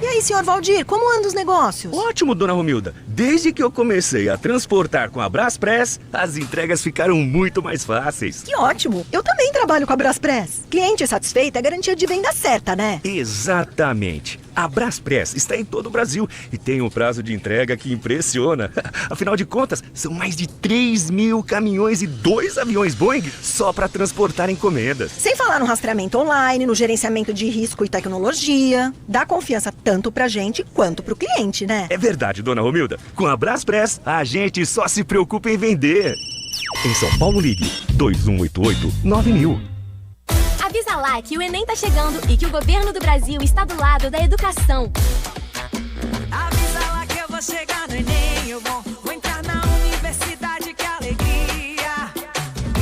E aí, senhor Valdir, como andam os negócios? Ótimo, dona Romilda. Desde que eu comecei a transportar com a Braspress, as entregas ficaram muito mais fáceis. Que ótimo! Eu também trabalho com a Braspress. Cliente satisfeito é garantia de venda certa, né? Exatamente. A Braspress está em todo o Brasil e tem um prazo de entrega que impressiona. Afinal de contas, são mais de 3.000 caminhões e 2 aviões Boeing só para transportar encomendas. Sem falar no rastreamento online, no gerenciamento de risco e tecnologia. Dá confiança tanto pra gente quanto pro cliente, né? É verdade, dona Romilda. Com a Braspress, a gente só se preocupa em vender. Em São Paulo, ligue 2188-9000. Avisa lá que o Enem tá chegando e que o governo do Brasil está do lado da educação. Avisa lá que eu vou chegar no Enem, eu vou entrar na universidade, que alegria.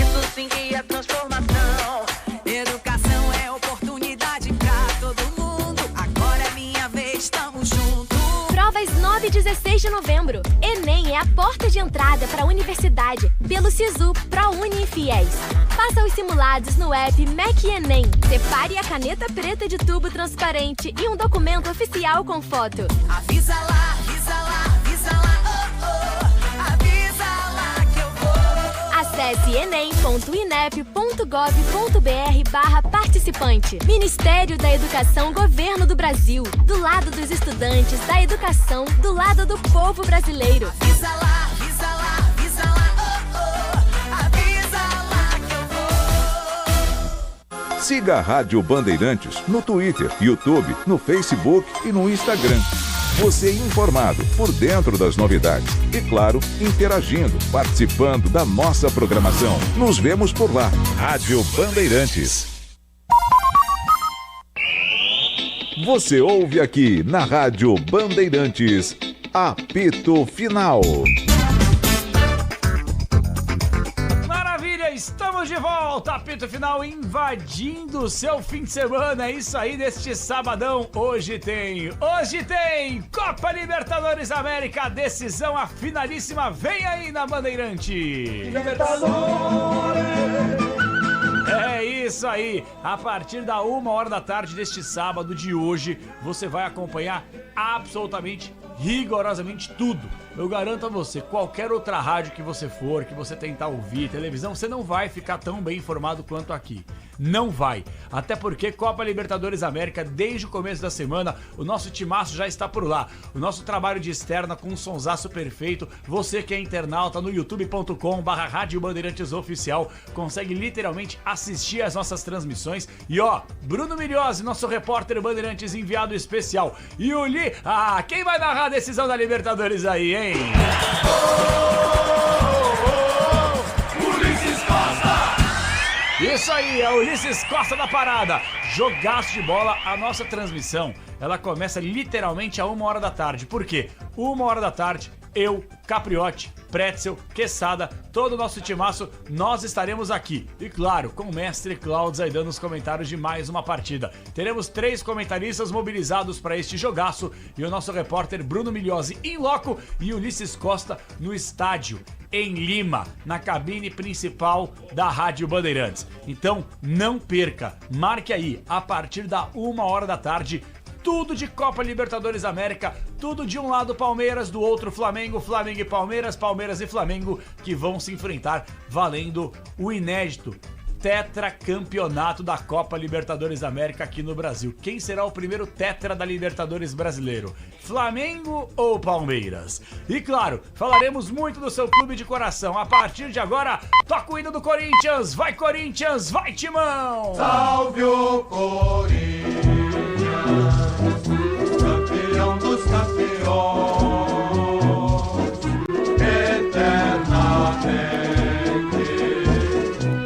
Isso sim que é transformação. Educação é oportunidade pra todo mundo. Agora é minha vez, tamo junto. Provas 9 e 16 de novembro. Enem é a porta de entrada para a universidade pelo Sisu, ProUni e Fiéis. Faça os simulados no app MEC Enem. Separe a caneta preta de tubo transparente e um documento oficial com foto. Avisa lá, avisa lá, avisa lá, oh, oh. Avisa lá que eu vou. Acesse enem.inep.gov.br/participante. Ministério da Educação, Governo do Brasil. Do lado dos estudantes, da educação, do lado do povo brasileiro. Avisa lá, avisa lá, avisa lá, oh, oh. Avisa lá que eu vou. Siga a Rádio Bandeirantes no Twitter, YouTube, no Facebook e no Instagram. Você informado, por dentro das novidades. E claro, interagindo, participando da nossa programação. Nos vemos por lá. Rádio Bandeirantes. Você ouve aqui na Rádio Bandeirantes, Apito Final. Maravilha, estamos de volta, Apito Final invadindo o seu fim de semana. É isso aí, neste sabadão. Hoje tem Copa Libertadores América, decisão, a finalíssima, vem aí na Bandeirante. É isso aí, a partir da 1h da tarde deste sábado de hoje, você vai acompanhar absolutamente, rigorosamente tudo. Eu garanto a você, qualquer outra rádio que você for, que você tentar ouvir, televisão, você não vai ficar tão bem informado quanto aqui. Não vai. Até porque Copa Libertadores América, desde o começo da semana, o nosso timaço já está por lá. O nosso trabalho de externa com um sonsaço perfeito. Você que é internauta no youtube.com/Rádio Bandeirantes Oficial consegue literalmente assistir às nossas transmissões. E ó, Bruno Miliozzi, nosso repórter Bandeirantes enviado especial. E o Li... quem vai narrar a decisão da Libertadores aí, hein? Ulisses Costa! Isso aí, é o Ulisses Costa da parada. Jogaço de bola, a nossa transmissão, ela começa literalmente a 1h da tarde. Por quê? 1h da tarde, eu, Capriotti, Pretzel, Quesada, todo o nosso timaço, nós estaremos aqui. E claro, com o mestre Cláudio Zaidan nos comentários de mais uma partida. Teremos 3 comentaristas mobilizados para este jogaço e o nosso repórter Bruno Miliozzi em loco e Ulisses Costa no estádio, em Lima, na cabine principal da Rádio Bandeirantes. Então, não perca, marque aí, a partir da 1h da tarde, tudo de Copa Libertadores América, tudo de um lado Palmeiras, do outro Flamengo, Flamengo e Palmeiras, Palmeiras e Flamengo, que vão se enfrentar valendo o inédito tetracampeonato da Copa Libertadores América aqui no Brasil. Quem será o primeiro tetra da Libertadores brasileiro? Flamengo ou Palmeiras? E claro, falaremos muito do seu clube de coração. A partir de agora, toca o hino do Corinthians. Vai Corinthians, vai Timão! Salve o Corinthians, campeão dos campeões, eternamente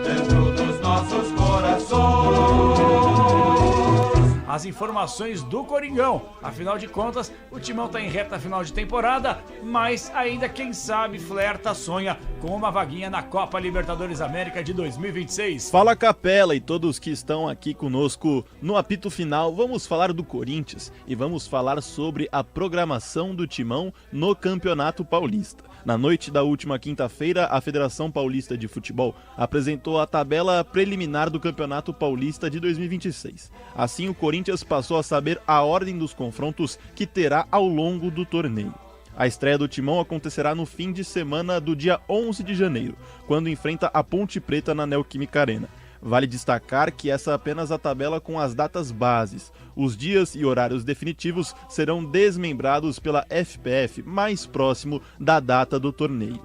dentro dos nossos corações. As informações do Coringão. Afinal de contas, o Timão tá em reta final de temporada, mas ainda, quem sabe, flerta, sonha com uma vaguinha na Copa Libertadores América de 2026. Fala, Capela e todos que estão aqui conosco no apito final. Vamos falar do Corinthians e vamos falar sobre a programação do Timão no Campeonato Paulista. Na noite da última quinta-feira, a Federação Paulista de Futebol apresentou a tabela preliminar do Campeonato Paulista de 2026. Assim, o Corinthians passou a saber a ordem dos confrontos que terá ao longo do torneio. A estreia do Timão acontecerá no fim de semana do dia 11 de janeiro, quando enfrenta a Ponte Preta na Neoquímica Arena. Vale destacar que essa é apenas a tabela com as datas bases. Os dias e horários definitivos serão desmembrados pela FPF mais próximo da data do torneio.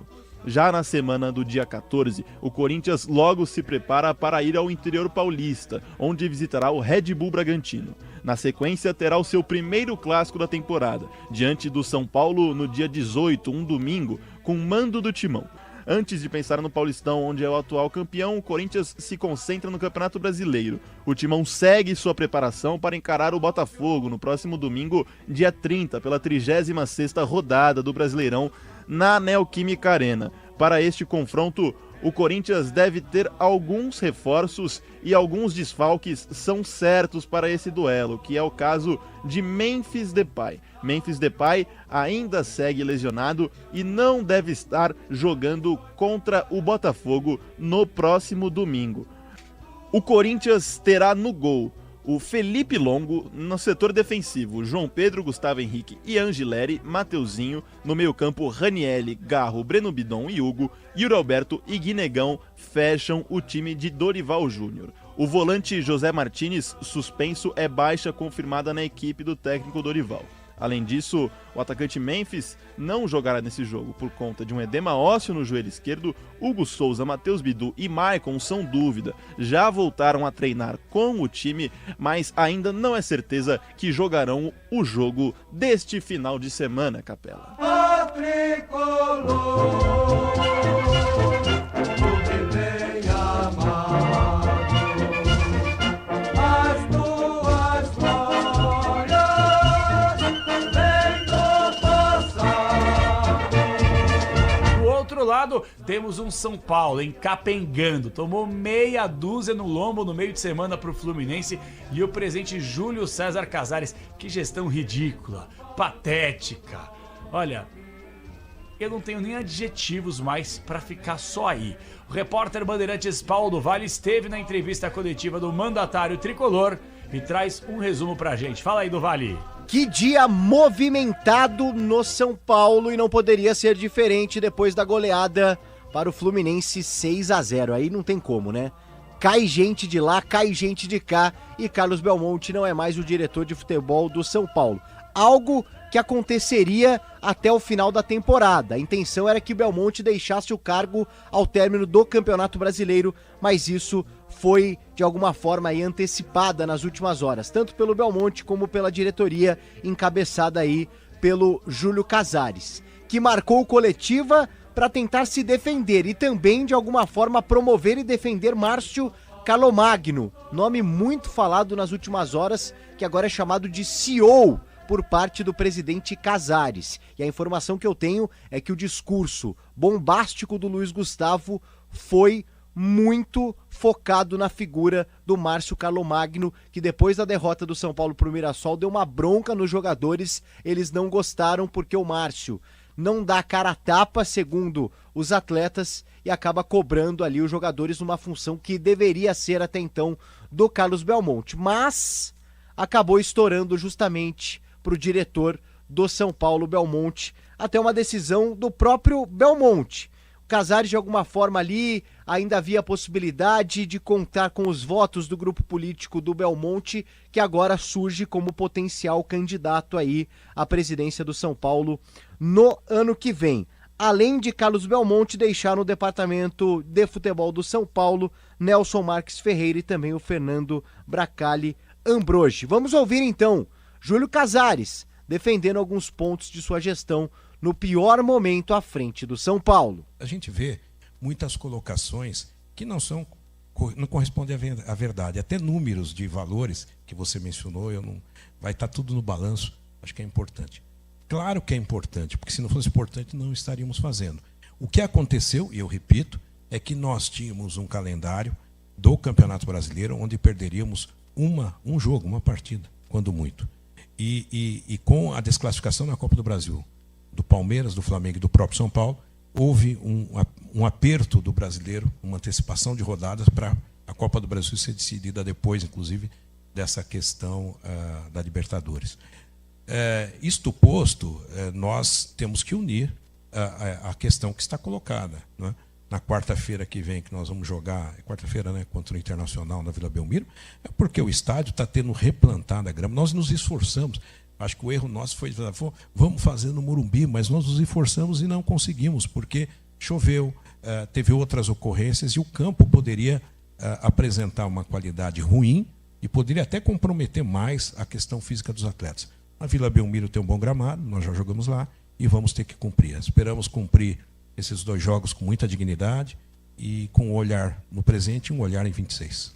Já na semana do dia 14, o Corinthians logo se prepara para ir ao interior paulista, onde visitará o Red Bull Bragantino. Na sequência, terá o seu primeiro clássico da temporada, diante do São Paulo no dia 18, um domingo, com mando do Timão. Antes de pensar no Paulistão, onde é o atual campeão, o Corinthians se concentra no Campeonato Brasileiro. O Timão segue sua preparação para encarar o Botafogo no próximo domingo, dia 30, pela 36ª rodada do Brasileirão na Neoquímica Arena. Para este confronto, o Corinthians deve ter alguns reforços e alguns desfalques são certos para esse duelo, que é o caso de Memphis Depay. Memphis Depay ainda segue lesionado e não deve estar jogando contra o Botafogo no próximo domingo. O Corinthians terá no gol o Felipe Longo, no setor defensivo, João Pedro, Gustavo Henrique e Angileri, Mateuzinho, no meio-campo, Ranielli, Garro, Breno Bidon e Hugo, Yuri Alberto e Guinegão fecham o time de Dorival Júnior. O volante José Martínez, suspenso, é baixa confirmada na equipe do técnico Dorival. Além disso, o atacante Memphis não jogará nesse jogo por conta de um edema ósseo no joelho esquerdo. Hugo Souza, Matheus Bidu e Maicon são dúvida. Já voltaram a treinar com o time, mas ainda não é certeza que jogarão o jogo deste final de semana, Capela. Lado, temos um São Paulo encapengando, tomou meia dúzia no lombo no meio de semana pro Fluminense e o presidente Júlio César Casares, que gestão ridícula, patética. Olha, eu não tenho nem adjetivos mais pra ficar só aí. O repórter Bandeirantes Paulo do Vale esteve na entrevista coletiva do mandatário tricolor e traz um resumo pra gente. Fala aí, do Vale. Que dia movimentado no São Paulo, e não poderia ser diferente depois da goleada para o Fluminense 6-0. Aí não tem como, né? Cai gente de lá, cai gente de cá, e Carlos Belmonte não é mais o diretor de futebol do São Paulo. Algo que aconteceria até o final da temporada. A intenção era que Belmonte deixasse o cargo ao término do Campeonato Brasileiro, mas isso foi de alguma forma aí antecipada nas últimas horas, tanto pelo Belmonte como pela diretoria encabeçada aí pelo Júlio Casares, que marcou coletiva para tentar se defender e também de alguma forma promover e defender Márcio Carlomagno, nome muito falado nas últimas horas, que agora é chamado de CEO por parte do presidente Casares. E a informação que eu tenho é que o discurso bombástico do Luiz Gustavo foi muito focado na figura do Márcio Carlomagno, que depois da derrota do São Paulo pro Mirassol deu uma bronca nos jogadores. Eles não gostaram porque o Márcio não dá cara a tapa, segundo os atletas, e acaba cobrando ali os jogadores numa função que deveria ser até então do Carlos Belmonte, mas acabou estourando justamente pro diretor do São Paulo, Belmonte, até uma decisão do próprio Belmonte. Casares, de alguma forma ali, ainda havia a possibilidade de contar com os votos do grupo político do Belmonte, que agora surge como potencial candidato aí à presidência do São Paulo no ano que vem. Além de Carlos Belmonte, deixar no departamento de futebol do São Paulo, Nelson Marques Ferreira e também o Fernando Bracali Ambrogi. Vamos ouvir então Júlio Casares defendendo alguns pontos de sua gestão no pior momento à frente do São Paulo. A gente vê muitas colocações que não correspondem à verdade. Até números de valores que você mencionou, vai estar tudo no balanço. Acho que é importante. Claro que é importante, porque se não fosse importante não estaríamos fazendo. O que aconteceu, e eu repito, é que nós tínhamos um calendário do Campeonato Brasileiro onde perderíamos um jogo, uma partida, quando muito. E com a desclassificação na Copa do Brasil, do Palmeiras, do Flamengo e do próprio São Paulo, houve um aperto do brasileiro, uma antecipação de rodadas para a Copa do Brasil ser decidida depois, inclusive, dessa questão da Libertadores. Isto posto, nós temos que unir a questão que está colocada, não é? Na quarta-feira que vem, que nós vamos jogar, quarta-feira, né, contra o Internacional na Vila Belmiro, é porque o estádio está tendo replantada a grama. Nós nos esforçamos. Acho que o erro nosso foi, vamos fazer no Morumbi, mas nós nos esforçamos e não conseguimos, porque choveu, teve outras ocorrências e o campo poderia apresentar uma qualidade ruim e poderia até comprometer mais a questão física dos atletas. A Vila Belmiro tem um bom gramado, nós já jogamos lá e vamos ter que cumprir. Esperamos cumprir esses 2 jogos com muita dignidade e com um olhar no presente e um olhar em 26.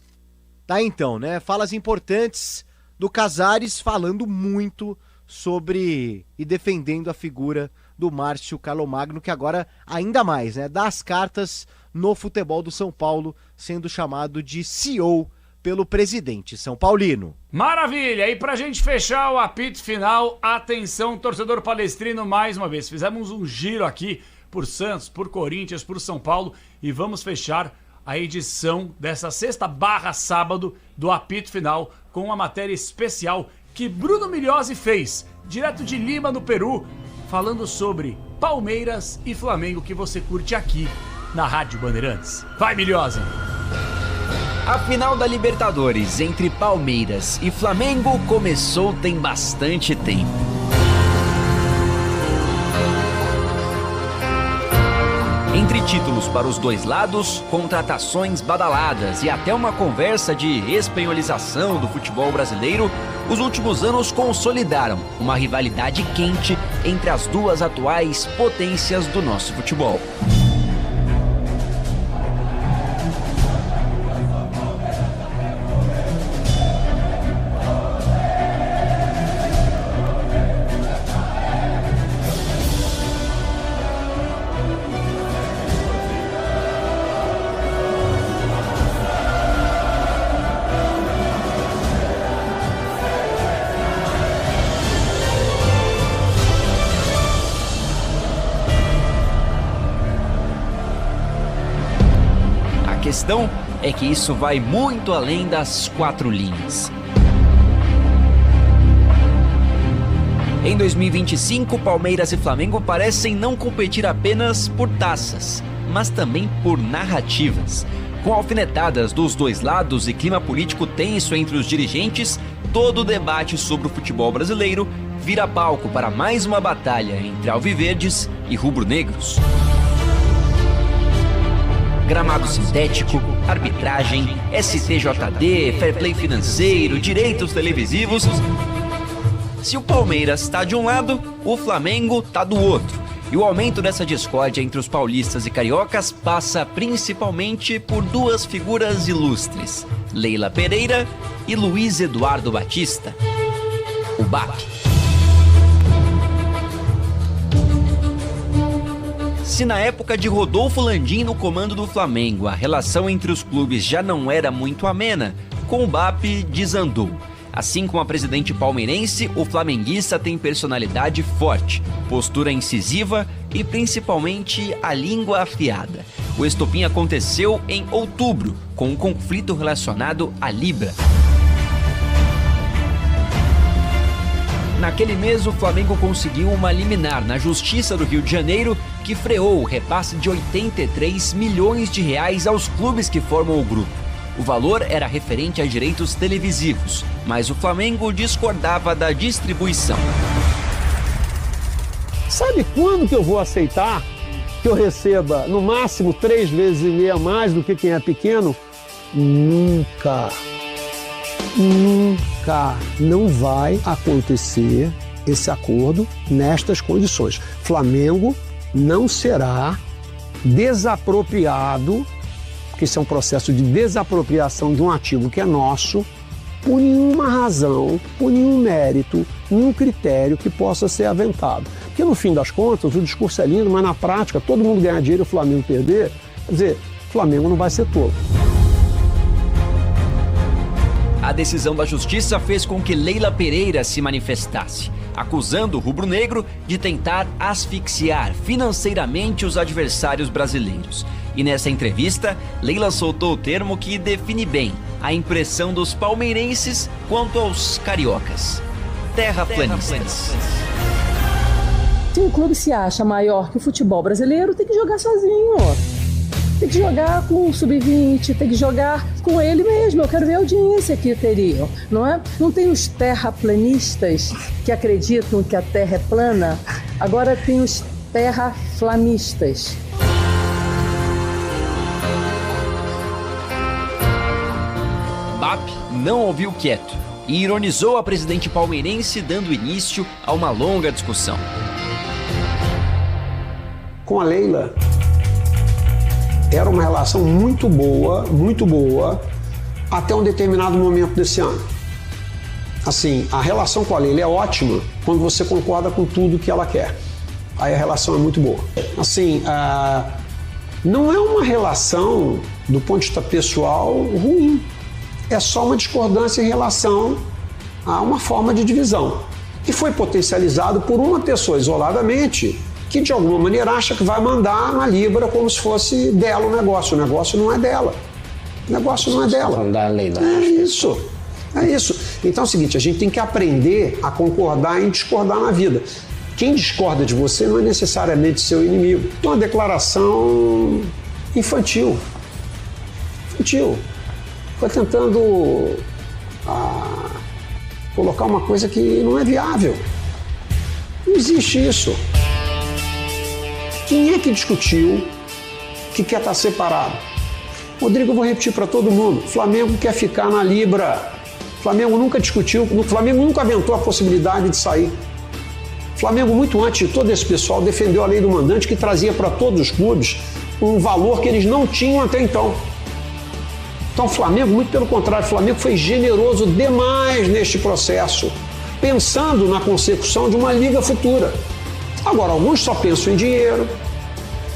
Tá então, né? Falas importantes do Casares, falando muito sobre e defendendo a figura do Márcio Carlomagno, que agora ainda mais, né, dá as cartas no futebol do São Paulo, sendo chamado de CEO pelo presidente são paulino. Maravilha! E pra gente fechar o apito final, atenção, torcedor palestrino, mais uma vez, fizemos um giro aqui por Santos, por Corinthians, por São Paulo e vamos fechar a edição dessa sexta/sábado do apito final com uma matéria especial que Bruno Migliosi fez, direto de Lima, no Peru, falando sobre Palmeiras e Flamengo, que você curte aqui na Rádio Bandeirantes. Vai, Migliosi! A final da Libertadores entre Palmeiras e Flamengo começou tem bastante tempo. títulos para os dois lados, contratações badaladas e até uma conversa de espanholização do futebol brasileiro, os últimos anos consolidaram uma rivalidade quente entre as duas atuais potências do nosso futebol. A questão é que isso vai muito além das 4 linhas. Em 2025, Palmeiras e Flamengo parecem não competir apenas por taças, mas também por narrativas. Com alfinetadas dos dois lados e clima político tenso entre os dirigentes, todo o debate sobre o futebol brasileiro vira palco para mais uma batalha entre alviverdes e rubro-negros. Gramado sintético, arbitragem, STJD, fair play financeiro, direitos televisivos. Se o Palmeiras está de um lado, o Flamengo está do outro. E o aumento dessa discórdia entre os paulistas e cariocas passa principalmente por duas figuras ilustres, Leila Pereira e Luiz Eduardo Batista, o BAP. Se na época de Rodolfo Landim no comando do Flamengo a relação entre os clubes já não era muito amena, com o BAP desandou. Assim como a presidente palmeirense, o flamenguista tem personalidade forte, postura incisiva e principalmente a língua afiada. O estopim aconteceu em outubro, com um conflito relacionado à Libra. Naquele mês, o Flamengo conseguiu uma liminar na Justiça do Rio de Janeiro que freou o repasse de 83 milhões de reais aos clubes que formam o grupo. O valor era referente a direitos televisivos, mas o Flamengo discordava da distribuição. Sabe quando que eu vou aceitar que eu receba no máximo 3,5 vezes a mais do que quem é pequeno? Nunca. Nunca. Não vai acontecer esse acordo nestas condições. Flamengo não será desapropriado, porque isso é um processo de desapropriação de um ativo que é nosso, por nenhuma razão, por nenhum mérito, nenhum critério que possa ser aventado. Porque no fim das contas, o discurso é lindo, mas na prática, todo mundo ganhar dinheiro e o Flamengo perder, quer dizer, o Flamengo não vai ser tolo. A decisão da Justiça fez com que Leila Pereira se manifestasse, acusando o rubro-negro de tentar asfixiar financeiramente os adversários brasileiros. E nessa entrevista, Leila soltou o termo que define bem a impressão dos palmeirenses quanto aos cariocas: terraplanistas. Se um clube se acha maior que o futebol brasileiro, tem que jogar sozinho. Tem que jogar com o sub-20, tem que jogar com ele mesmo. Eu quero ver a audiência que teriam, não é? Não tem os terraplanistas que acreditam que a terra é plana. Agora tem os terraflamistas. BAP não ouviu quieto e ironizou a presidente palmeirense, dando início a uma longa discussão. Com a Leila, era uma relação muito boa, até um determinado momento desse ano. Assim, a relação com a Leila é ótima quando você concorda com tudo que ela quer. Aí a relação é muito boa. Assim, não é uma relação, do ponto de vista pessoal, ruim. É só uma discordância em relação a uma forma de divisão. Que foi potencializado por uma pessoa isoladamente, que de alguma maneira acha que vai mandar na Libra como se fosse dela o negócio. O negócio não é dela. O negócio não é dela. É isso. É isso. Então é o seguinte, a gente tem que aprender a concordar e discordar na vida. Quem discorda de você não é necessariamente seu inimigo. Então, uma declaração infantil. Foi tentando colocar uma coisa que não é viável. Não existe isso. Quem é que discutiu que quer estar separado. Rodrigo, eu vou repetir para todo mundo, o Flamengo quer ficar na Libra. O Flamengo nunca discutiu, o Flamengo nunca aventou a possibilidade de sair. O Flamengo, muito antes de todo esse pessoal, defendeu a lei do mandante que trazia para todos os clubes um valor que eles não tinham até então. Então o Flamengo, muito pelo contrário, o Flamengo foi generoso demais neste processo, pensando na consecução de uma liga futura. Agora, alguns só pensam em dinheiro,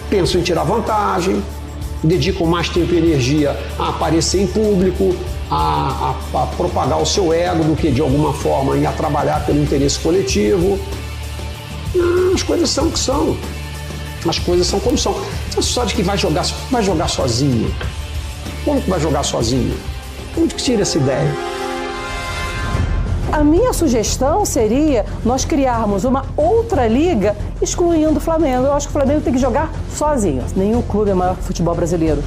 pensam em tirar vantagem, dedicam mais tempo e energia a aparecer em público, a propagar o seu ego do que, de alguma forma, a trabalhar pelo interesse coletivo. As coisas são o que são. As coisas são como são. Você só diz que vai jogar sozinho. Como que vai jogar sozinho? Onde que tira essa ideia? A minha sugestão seria nós criarmos uma outra liga excluindo o Flamengo. Eu acho que o Flamengo tem que jogar sozinho. Nenhum clube é maior que o futebol brasileiro.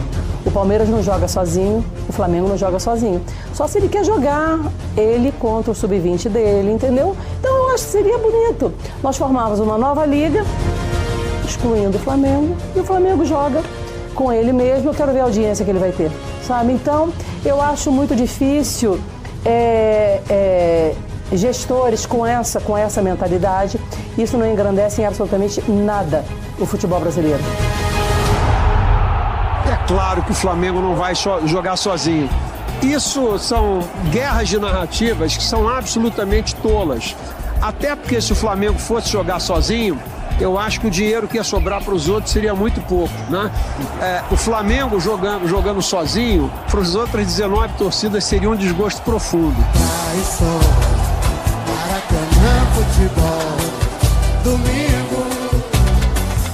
O Palmeiras não joga sozinho, o Flamengo não joga sozinho. Só se ele quer jogar ele contra o sub-20 dele, entendeu? Então eu acho que seria bonito. Nós formarmos uma nova liga, excluindo o Flamengo, e o Flamengo joga com ele mesmo. Eu quero ver a audiência que ele vai ter, sabe? Então eu acho muito difícil gestores com essa mentalidade. Isso não engrandece em absolutamente nada o futebol brasileiro. É claro que o Flamengo não vai jogar sozinho. Isso são guerras de narrativas que são absolutamente tolas. Até porque se o Flamengo fosse jogar sozinho, eu acho que o dinheiro que ia sobrar para os outros seria muito pouco, né? O Flamengo jogando sozinho, para as outras 19 torcidas seria um desgosto profundo. Maracanã, futebol, domingo.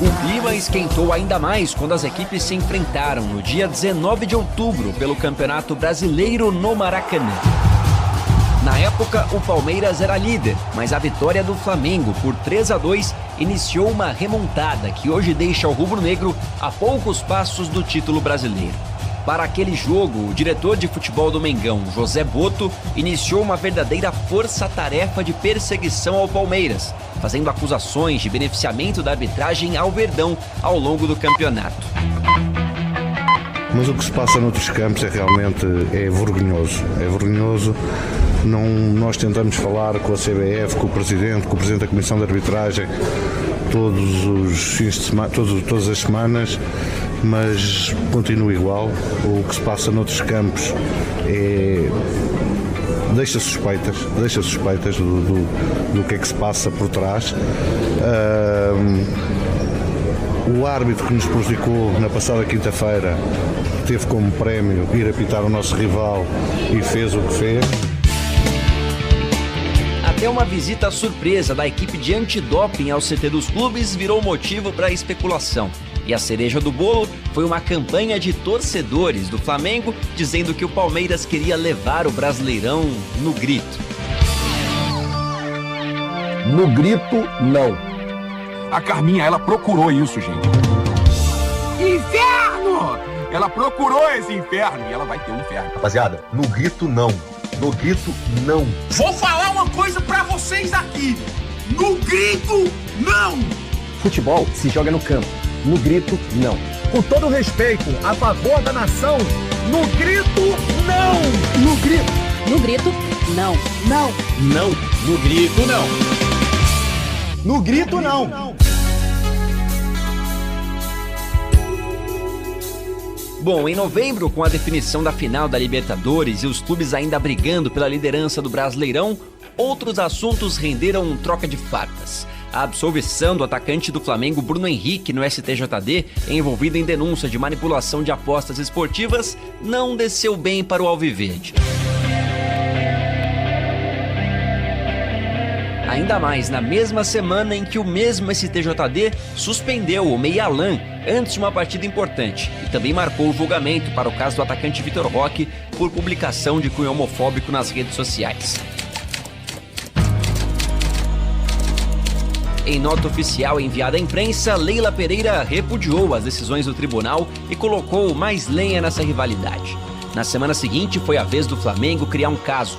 O clima esquentou ainda mais quando as equipes se enfrentaram no dia 19 de outubro pelo Campeonato Brasileiro no Maracanã. Na época, o Palmeiras era líder, mas a vitória do Flamengo por 3-2 iniciou uma remontada que hoje deixa o rubro-negro a poucos passos do título brasileiro. Para aquele jogo, o diretor de futebol do Mengão, José Boto, iniciou uma verdadeira força-tarefa de perseguição ao Palmeiras, fazendo acusações de beneficiamento da arbitragem ao Verdão ao longo do campeonato. Mas o que se passa noutros campos realmente vergonhoso. É vergonhoso. Nós tentamos falar com a CBF, com o Presidente da Comissão de Arbitragem, todos os fins de semana, todas as semanas, mas continua igual. O que se passa noutros campos deixa suspeitas do que é que se passa por trás. O árbitro que nos prejudicou na passada quinta-feira teve como prémio ir apitar o nosso rival e fez o que fez. Até uma visita surpresa da equipe de antidoping ao CT dos clubes virou motivo para especulação. E a cereja do bolo foi uma campanha de torcedores do Flamengo dizendo que o Palmeiras queria levar o Brasileirão no grito. No grito, não. A Carminha, ela procurou isso, gente. Inferno! Ela procurou esse inferno e ela vai ter um inferno. Rapaziada, no grito, não. No grito, não. Vou falar uma coisa pra vocês aqui. No grito, não! Futebol se joga no campo. No grito, não. Com todo respeito, a favor da nação, no grito, não! No grito. No grito, não. Não. Não. No grito, não. No grito, não. Bom, em novembro, com a definição da final da Libertadores e os clubes ainda brigando pela liderança do Brasileirão, outros assuntos renderam troca de farpas. A absolvição do atacante do Flamengo, Bruno Henrique, no STJD, envolvido em denúncia de manipulação de apostas esportivas, não desceu bem para o Alviverde. Ainda mais na mesma semana em que o mesmo STJD suspendeu o meia Alan antes de uma partida importante e também marcou o julgamento para o caso do atacante Vitor Roque por publicação de cunho homofóbico nas redes sociais. Em nota oficial enviada à imprensa, Leila Pereira repudiou as decisões do tribunal e colocou mais lenha nessa rivalidade. Na semana seguinte, foi a vez do Flamengo criar um caso,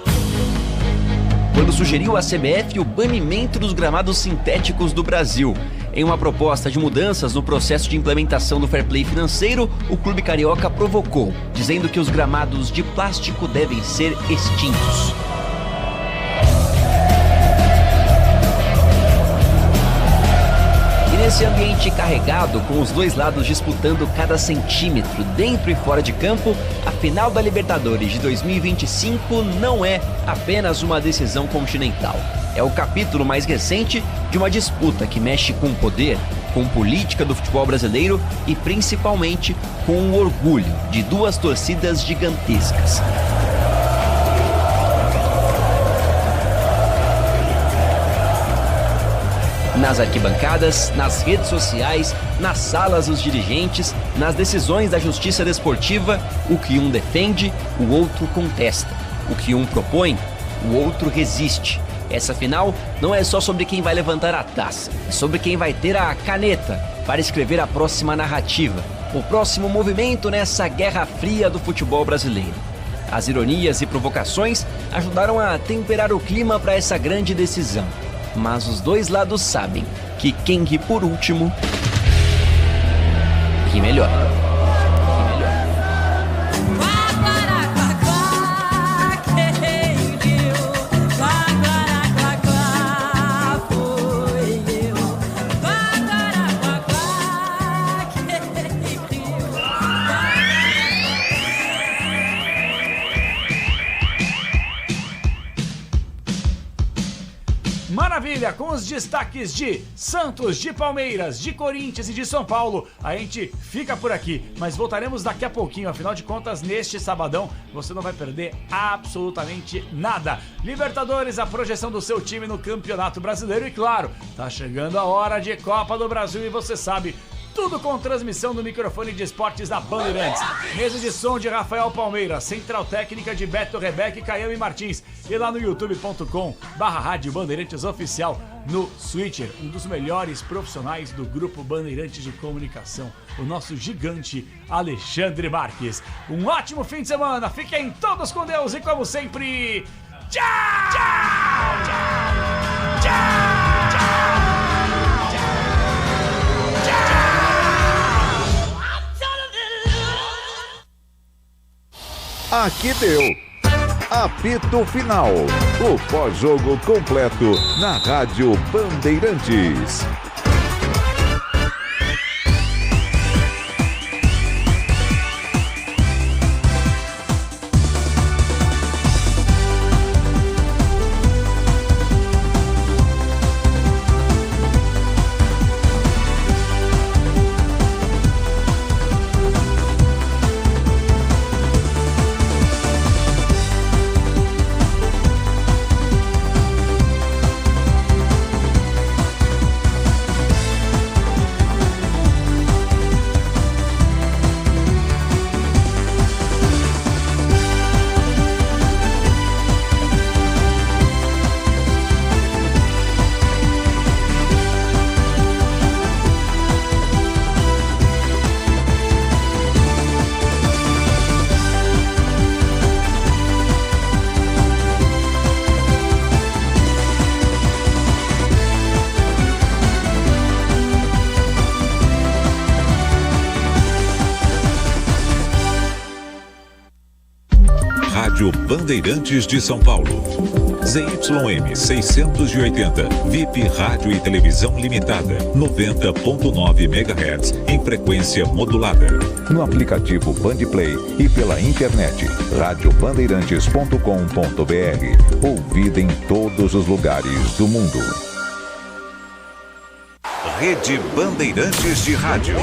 quando sugeriu à CBF o banimento dos gramados sintéticos do Brasil. Em uma proposta de mudanças no processo de implementação do fair play financeiro, o clube carioca provocou, dizendo que os gramados de plástico devem ser extintos. Nesse ambiente carregado, com os dois lados disputando cada centímetro dentro e fora de campo, a final da Libertadores de 2025 não é apenas uma decisão continental. É o capítulo mais recente de uma disputa que mexe com o poder, com política do futebol brasileiro e principalmente com o orgulho de duas torcidas gigantescas. Nas arquibancadas, nas redes sociais, nas salas dos dirigentes, nas decisões da justiça desportiva, o que um defende, o outro contesta. O que um propõe, o outro resiste. Essa final não é só sobre quem vai levantar a taça, é sobre quem vai ter a caneta para escrever a próxima narrativa, o próximo movimento nessa guerra fria do futebol brasileiro. As ironias e provocações ajudaram a temperar o clima para essa grande decisão. Mas os dois lados sabem que quem ri por último ri melhor. Maravilha, com os destaques de Santos, de Palmeiras, de Corinthians e de São Paulo, a gente fica por aqui, mas voltaremos daqui a pouquinho, afinal de contas, neste sabadão, você não vai perder absolutamente nada. Libertadores, a projeção do seu time no Campeonato Brasileiro e, claro, tá chegando a hora de Copa do Brasil e você sabe, tudo com transmissão do microfone de esportes da Bandeirantes. Mesa de som de Rafael Palmeira, central técnica de Beto Rebeca e Caiame Martins. E lá no youtube.com/Rádio Bandeirantes Oficial, no Switcher, um dos melhores profissionais do Grupo Bandeirantes de Comunicação, o nosso gigante Alexandre Marques. Um ótimo fim de semana, fiquem todos com Deus e como sempre, tchau! Tchau! Tchau! Tchau! Aqui deu. Apito Final. O pós-jogo completo na Rádio Bandeirantes. Rádio Bandeirantes de São Paulo. ZYM 680, VIP Rádio e Televisão Limitada, 90.9 MHz, em frequência modulada. No aplicativo Bandplay e pela internet, radiobandeirantes.com.br. Ouvida em todos os lugares do mundo. Rede Bandeirantes de Rádio.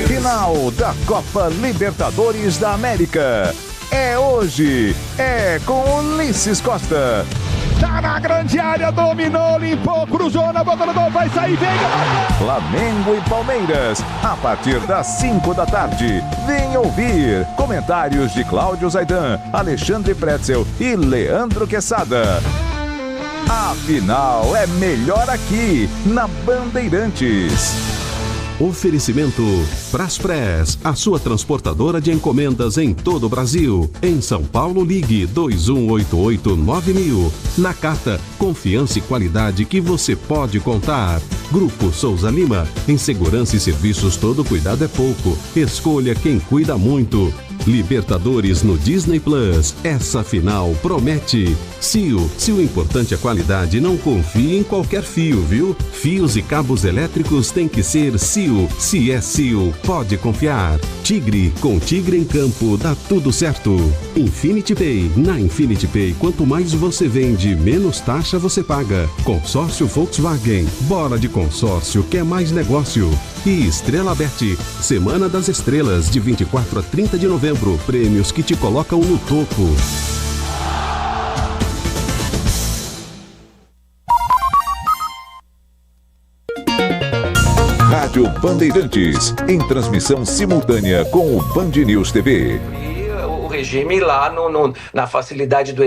Final da Copa Libertadores da América. É hoje. É com Ulisses Costa. Tá na grande área, dominou, limpou, cruzou na boca do gol, vai sair, vem! Flamengo e Palmeiras, a partir das 5 da tarde. Vem ouvir comentários de Cláudio Zaidan, Alexandre Pretzel e Leandro Quesada. A final é melhor aqui, na Bandeirantes. Oferecimento Braspress, a sua transportadora de encomendas em todo o Brasil. Em São Paulo, ligue 2188-9000. Nakata, confiança e qualidade que você pode contar. Grupo Souza Lima, em segurança e serviços todo cuidado é pouco. Escolha quem cuida muito. Libertadores no Disney Plus. Essa final promete. CIO, se o importante é qualidade, não confie em qualquer fio, viu? Fios e cabos elétricos tem que ser CIO. Se é CIO, pode confiar. Tigre, com Tigre em campo, dá tudo certo. Infinity Pay. Na Infinity Pay, quanto mais você vende, menos taxa você paga. Consórcio Volkswagen. Bora de consórcio, quer mais negócio. E Estrela Bet. Semana das Estrelas, de 24 a 30 de novembro. Prêmios que te colocam no topo. Rádio Bandeirantes, em transmissão simultânea com o Band News TV. O regime lá na facilidade do